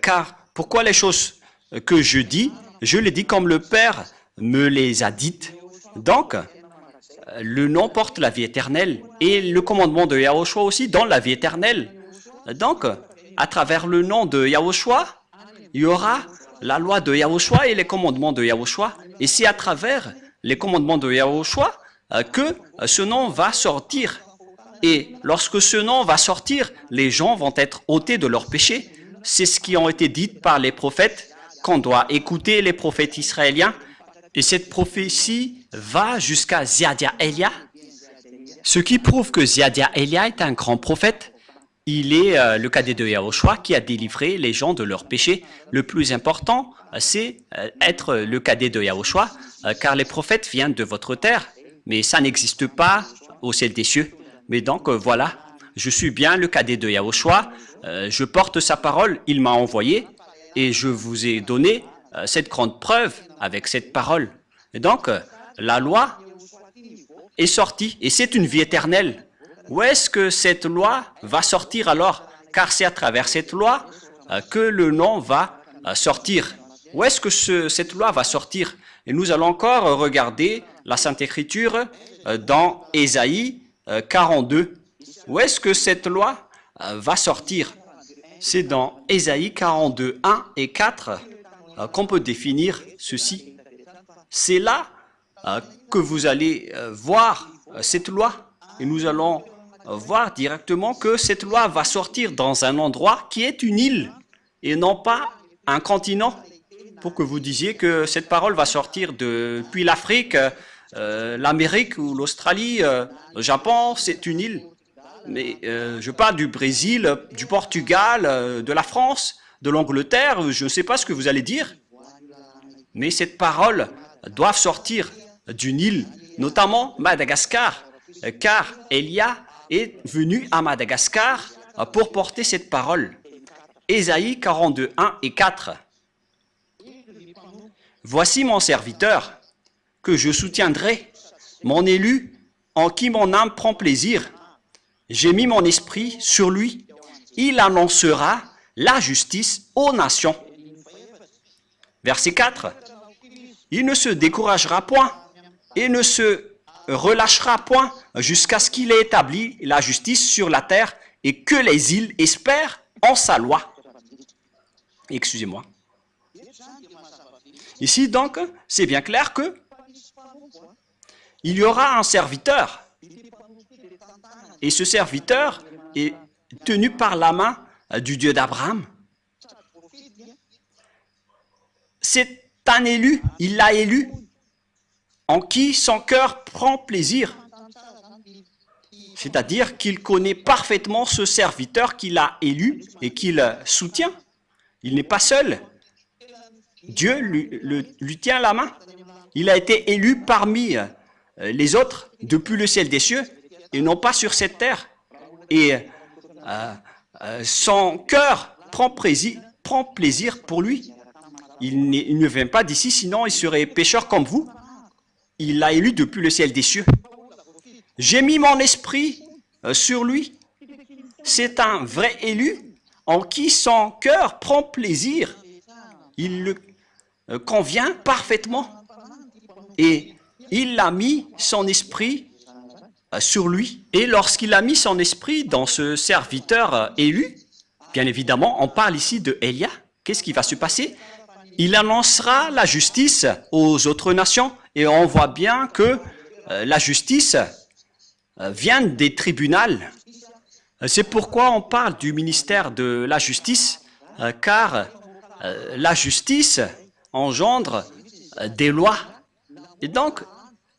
Car pourquoi les choses que je dis, je les dis comme le Père me les a dites. Donc, le nom porte la vie éternelle et le commandement de Yahushua aussi donne la vie éternelle. Donc, à travers le nom de Yahushua, il y aura la loi de Yahushua et les commandements de Yahushua. Et c'est à travers les commandements de Yahushua que ce nom va sortir. Et lorsque ce nom va sortir, les gens vont être ôtés de leurs péchés. C'est ce qui a été dit par les prophètes, qu'on doit écouter les prophètes israéliens. Et cette prophétie va jusqu'à Ziadia Elia, ce qui prouve que Ziadia Elia est un grand prophète. Il est le cadet de Yahushua qui a délivré les gens de leurs péchés. Le plus important, c'est être le cadet de Yahushua, car les prophètes viennent de votre terre, mais ça n'existe pas au ciel des cieux. Mais donc voilà, je suis bien le cadet de Yahushua, je porte sa parole, il m'a envoyé, et je vous ai donné cette grande preuve avec cette parole. Et donc, la loi est sortie, et c'est une vie éternelle. Où est-ce que cette loi va sortir alors? Car c'est à travers cette loi que le nom va sortir. Où est-ce que cette loi va sortir? Et nous allons encore regarder la Sainte Écriture dans Ésaïe 42. Où est-ce que cette loi va sortir? C'est dans Ésaïe 42, 1 et 4 qu'on peut définir ceci. C'est là que vous allez voir cette loi. Et nous allons voir directement que cette loi va sortir dans un endroit qui est une île et non pas un continent. Pour que vous disiez que cette parole va sortir depuis l'Afrique, l'Amérique ou l'Australie, le Japon, c'est une île. Mais je parle du Brésil, du Portugal, de la France, de l'Angleterre, je ne sais pas ce que vous allez dire. Mais cette parole doit sortir d'une île, notamment Madagascar, car Élia est venu à Madagascar pour porter cette parole. Ésaïe 42, 1 et 4. Voici mon serviteur, que je soutiendrai, mon élu, en qui mon âme prend plaisir. J'ai mis mon esprit sur lui. Il annoncera la justice aux nations. Verset 4. Il ne se découragera point et ne se relâchera point jusqu'à ce qu'il ait établi la justice sur la terre et que les îles espèrent en sa loi. Excusez-moi. Ici, donc, c'est bien clair que il y aura un serviteur. Et ce serviteur est tenu par la main du Dieu d'Abraham. C'est un élu, il l'a élu, en qui son cœur prend plaisir. C'est-à-dire qu'il connaît parfaitement ce serviteur qu'il a élu et qu'il soutient. Il n'est pas seul. Dieu lui tient la main. Il a été élu parmi les autres depuis le ciel des cieux et non pas sur cette terre. Et son cœur prend plaisir pour lui. Il ne vient pas d'ici, sinon il serait pécheur comme vous. Il l'a élu depuis le ciel des cieux. J'ai mis mon esprit sur lui. C'est un vrai élu en qui son cœur prend plaisir. Il le convient parfaitement. Et il a mis son esprit sur lui. Et lorsqu'il a mis son esprit dans ce serviteur élu, bien évidemment, on parle ici de Élia. Qu'est-ce qui va se passer? Il annoncera la justice aux autres nations. Et on voit bien que la justice vient des tribunaux. C'est pourquoi on parle du ministère de la justice, car la justice engendre des lois. Et donc,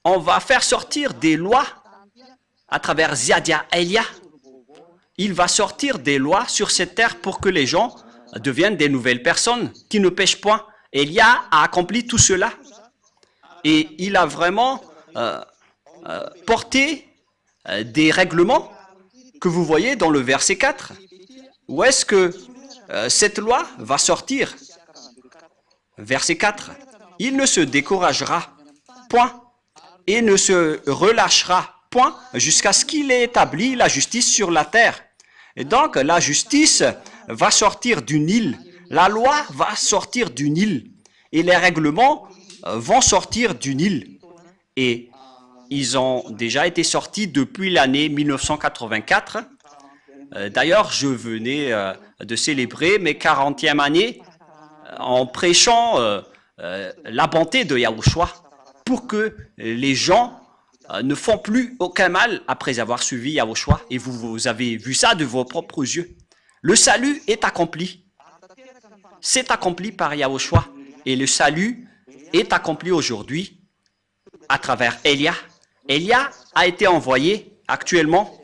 on va faire sortir des lois à travers Ziadia Elia. Il va sortir des lois sur cette terre pour que les gens deviennent des nouvelles personnes qui ne pêchent point. Elia a accompli tout cela. Et il a vraiment porté des règlements que vous voyez dans le verset 4. Où est-ce que cette loi va sortir? Verset 4. Il ne se découragera point et ne se relâchera point jusqu'à ce qu'il ait établi la justice sur la terre. Et donc, la justice va sortir d'une île. La loi va sortir d'une île. Et les règlements vont sortir d'une île. Et ils ont déjà été sortis depuis l'année 1984. D'ailleurs, je venais de célébrer mes 40e années en prêchant la bonté de Yahushua pour que les gens ne font plus aucun mal après avoir suivi Yahushua. Et vous avez vu ça de vos propres yeux. Le salut est accompli. C'est accompli par Yahushua. Et le salut est accompli aujourd'hui à travers Élia. Élia a été envoyé actuellement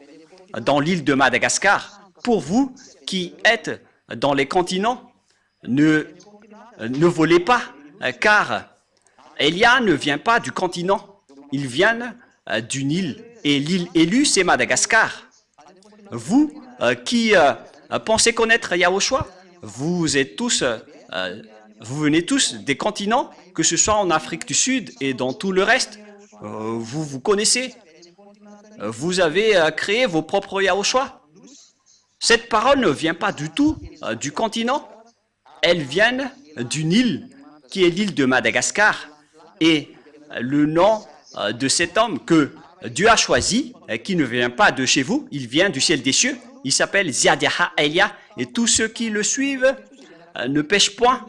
dans l'île de Madagascar. Pour vous qui êtes dans les continents, ne volez pas, car Élia ne vient pas du continent. Il vient d'une île. Et l'île élue, c'est Madagascar. Vous qui pensez connaître Yahushua, vous êtes tous... vous venez tous des continents, que ce soit en Afrique du Sud et dans tout le reste. Vous connaissez. Vous avez créé vos propres Yahushua. Cette parole ne vient pas du tout du continent. Elle vient d'une île qui est l'île de Madagascar. Et le nom de cet homme que Dieu a choisi, qui ne vient pas de chez vous, il vient du ciel des cieux. Il s'appelle Ziadia Elia. Et tous ceux qui le suivent ne pêchent point.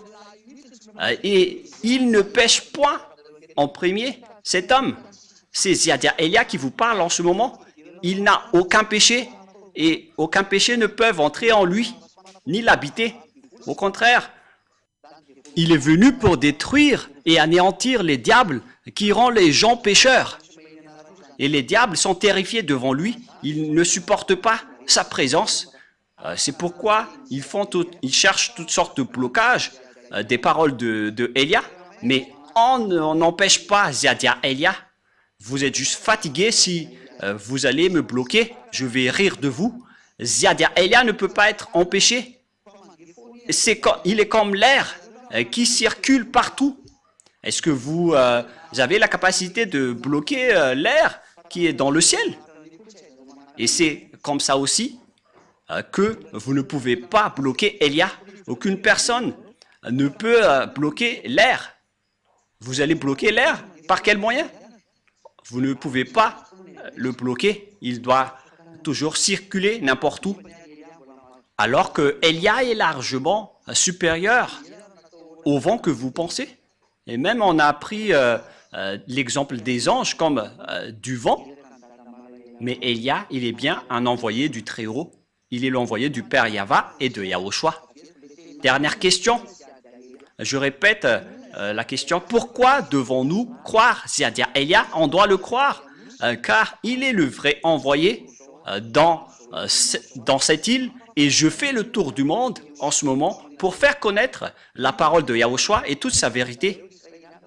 Et il ne pêche point en premier, Cet homme, c'est Ziadia Elia qui vous parle en ce moment. Il n'a aucun péché et aucun péché ne peut entrer en lui, ni l'habiter. Au contraire, il est venu pour détruire et anéantir les diables qui rendent les gens pécheurs. Et les diables sont terrifiés devant lui. Ils ne supportent pas sa présence. C'est pourquoi ils cherchent toutes sortes de blocages des paroles de Elia. Mais on n'empêche pas Ziadia Elia. Vous êtes juste fatigué si vous allez me bloquer. Je vais rire de vous. Ziadia Elia ne peut pas être empêché. Il est comme l'air qui circule partout. Est-ce que vous avez la capacité de bloquer l'air qui est dans le ciel? Et c'est comme ça aussi que vous ne pouvez pas bloquer Elia. Aucune personne ne peut bloquer l'air. Vous allez bloquer l'air? Par quel moyen? Vous ne pouvez pas le bloquer. Il doit toujours circuler n'importe où. Alors que Elia est largement supérieur au vent que vous pensez. Et même on a pris l'exemple des anges comme du vent. Mais Elia, il est bien un envoyé du Très-Haut. Il est l'envoyé du Père Yahva et de Yahushua. Dernière question. Je répète la question. Pourquoi devons-nous croire Ziadia Elia? On doit le croire car il est le vrai envoyé dans cette île. Et je fais le tour du monde en ce moment pour faire connaître la parole de Yahushua et toute sa vérité.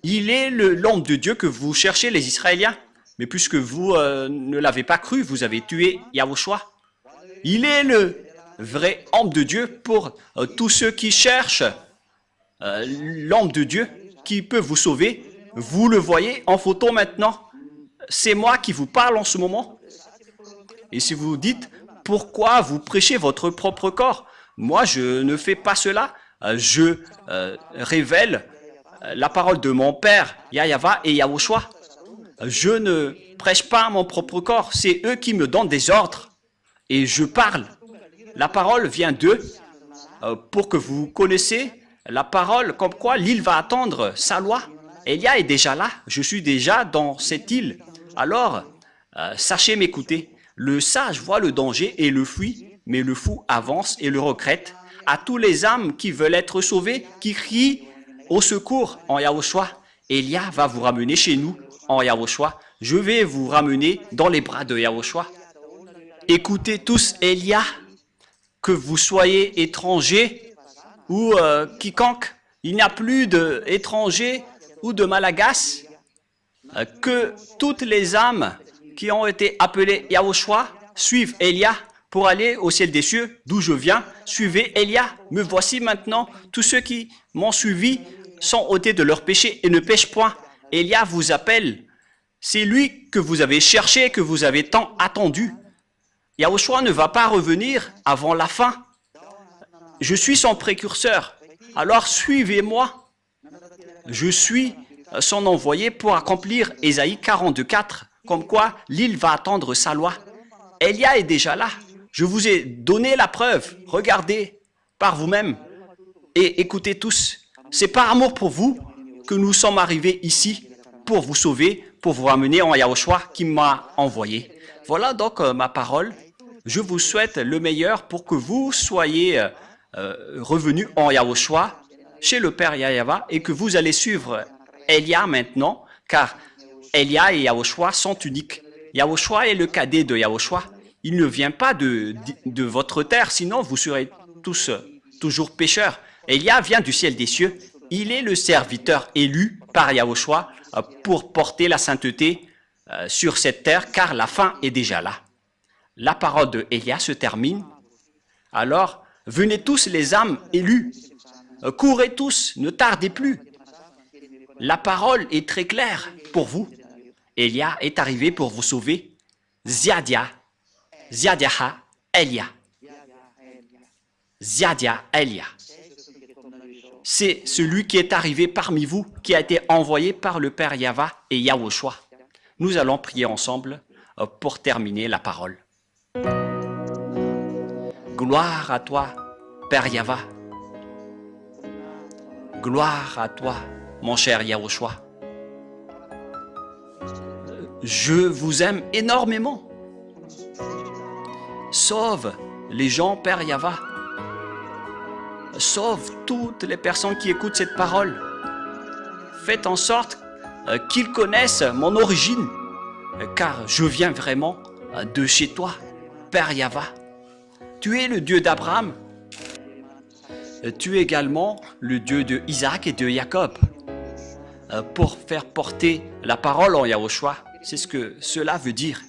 Il est l'homme de Dieu que vous cherchez, les Israéliens. Mais puisque vous ne l'avez pas cru, vous avez tué Yahushua. Il est le vrai homme de Dieu pour tous ceux qui cherchent l'homme de Dieu qui peut vous sauver. Vous le voyez en photo maintenant. C'est moi qui vous parle en ce moment. Et si vous dites, pourquoi vous prêchez votre propre corps? Moi, je ne fais pas cela. Je révèle la parole de mon Père, Yahva et Yahushua. Je ne prêche pas mon propre corps. C'est eux qui me donnent des ordres. Et je parle. La parole vient d'eux pour que vous connaissiez la parole comme quoi l'île va attendre sa loi. Elia est déjà là. Je suis déjà dans cette île. Alors, sachez m'écouter. Le sage voit le danger et le fuit, mais le fou avance et le regrette. À tous les âmes qui veulent être sauvées, qui crient au secours en Yahushua, Elia va vous ramener chez nous en Yahushua. Je vais vous ramener dans les bras de Yahushua. Écoutez tous Elia, que vous soyez étrangers ou quiconque. Il n'y a plus d'étrangers ou de malagasy. Que toutes les âmes qui ont été appelées Yahushua suivent Elia pour aller au ciel des cieux, d'où je viens. Suivez Elia. Me voici maintenant. Tous ceux qui m'ont suivi sont ôtés de leurs péchés et ne pêchent point. Elia vous appelle. C'est lui que vous avez cherché, que vous avez tant attendu. Yahushua ne va pas revenir avant la fin. Je suis son précurseur. Alors suivez-moi. Je suis son envoyé pour accomplir Ésaïe 42:4, comme quoi l'île va attendre sa loi. Elia est déjà là. Je vous ai donné la preuve. Regardez par vous-même et écoutez tous. C'est par amour pour vous que nous sommes arrivés ici pour vous sauver, pour vous ramener en Yahushua qui m'a envoyé. Voilà donc ma parole. Je vous souhaite le meilleur pour que vous soyez revenus en Yahushua chez le Père Yahva et que vous allez suivre Elia maintenant, car Elia et Yahushua sont uniques. Yahushua est le cadet de Yahushua. Il ne vient pas de votre terre, sinon vous serez tous toujours pécheurs. Elia vient du ciel des cieux. Il est le serviteur élu par Yahushua pour porter la sainteté sur cette terre, car la fin est déjà là. La parole de Elia se termine. Alors, venez tous les âmes élues. Courez tous, ne tardez plus. La parole est très claire pour vous. Elia est arrivé pour vous sauver. Ziadia Elia. Ziadia Elia. C'est celui qui est arrivé parmi vous, qui a été envoyé par le Père Yahva et Yahushua. Nous allons prier ensemble pour terminer la parole. Gloire à toi, Père Yahva. Gloire à toi, mon cher Yahushua. je vous aime énormément. Sauve les gens, Père Yahva. Sauve toutes les personnes qui écoutent cette parole. Faites en sorte qu'ils connaissent mon origine, car je viens vraiment de chez toi, Père Yahva. Tu es le Dieu d'Abraham. Tu es également le Dieu de Isaac et de Jacob. Pour faire porter la parole en Yahushua, c'est ce que cela veut dire.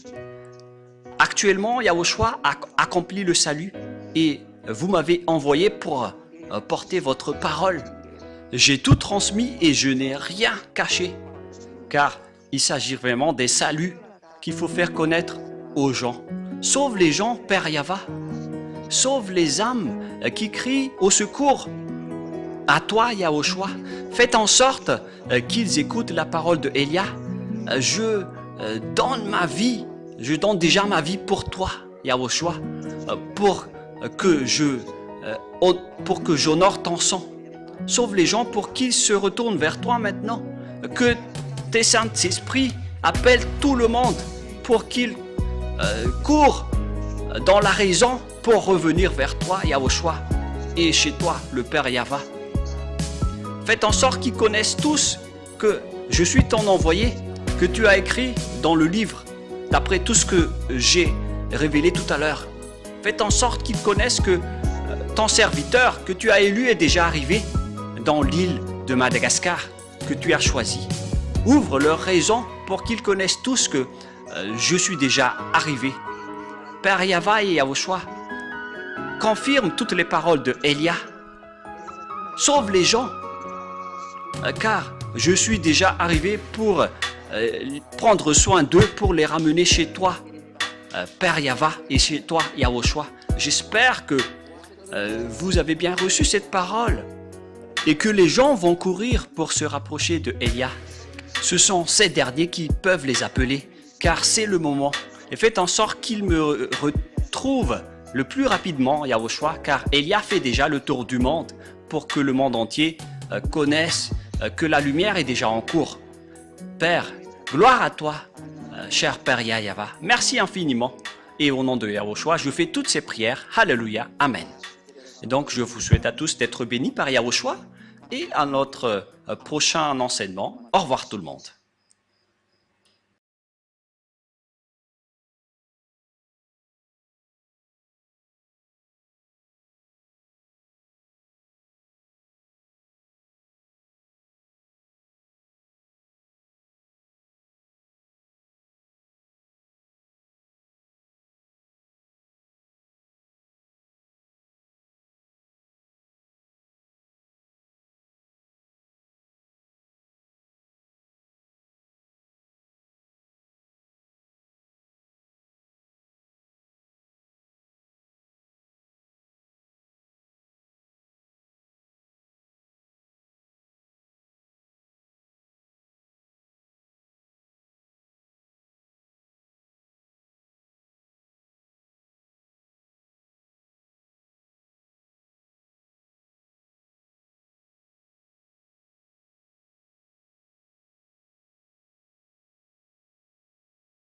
Actuellement, Yahushua a accompli le salut et vous m'avez envoyé pour porter votre parole. J'ai tout transmis et je n'ai rien caché, car il s'agit vraiment des saluts qu'il faut faire connaître aux gens. Sauve les gens, Père Yahva. Sauve les âmes qui crient au secours. À toi, Yahushua, faites en sorte qu'ils écoutent la parole de Elia. Je donne ma vie, je donne déjà ma vie pour toi, Yahushua, pour que j'honore ton sang. Sauve les gens pour qu'ils se retournent vers toi maintenant. Que tes Saint-Esprits appellent tout le monde pour qu'ils courent dans la raison pour revenir vers toi, Yahushua, et chez toi, le Père Yahva. Faites en sorte qu'ils connaissent tous que je suis ton envoyé, que tu as écrit dans le livre, d'après tout ce que j'ai révélé tout à l'heure. Faites en sorte qu'ils connaissent que ton serviteur que tu as élu est déjà arrivé dans l'île de Madagascar que tu as choisi. Ouvre leur raison pour qu'ils connaissent tous que je suis déjà arrivé. Père Yahva et Yahushua, confirme toutes les paroles de Elia. Sauve les gens, car je suis déjà arrivé pour prendre soin d'eux, pour les ramener chez toi, Père Yahva, et chez toi, Yahushua. J'espère que vous avez bien reçu cette parole et que les gens vont courir pour se rapprocher de Elia. Ce sont ces derniers qui peuvent les appeler, car c'est le moment. Et faites en sorte qu'ils me retrouvent le plus rapidement, Yahushua, car Elia fait déjà le tour du monde pour que le monde entier connaisse que la lumière est déjà en cours. Père, gloire à toi, cher Père Yahva. Merci infiniment. Et au nom de Yahushua, je fais toutes ces prières. Alléluia. Amen. Et donc, je vous souhaite à tous d'être bénis par Yahushua et à notre prochain enseignement. Au revoir tout le monde.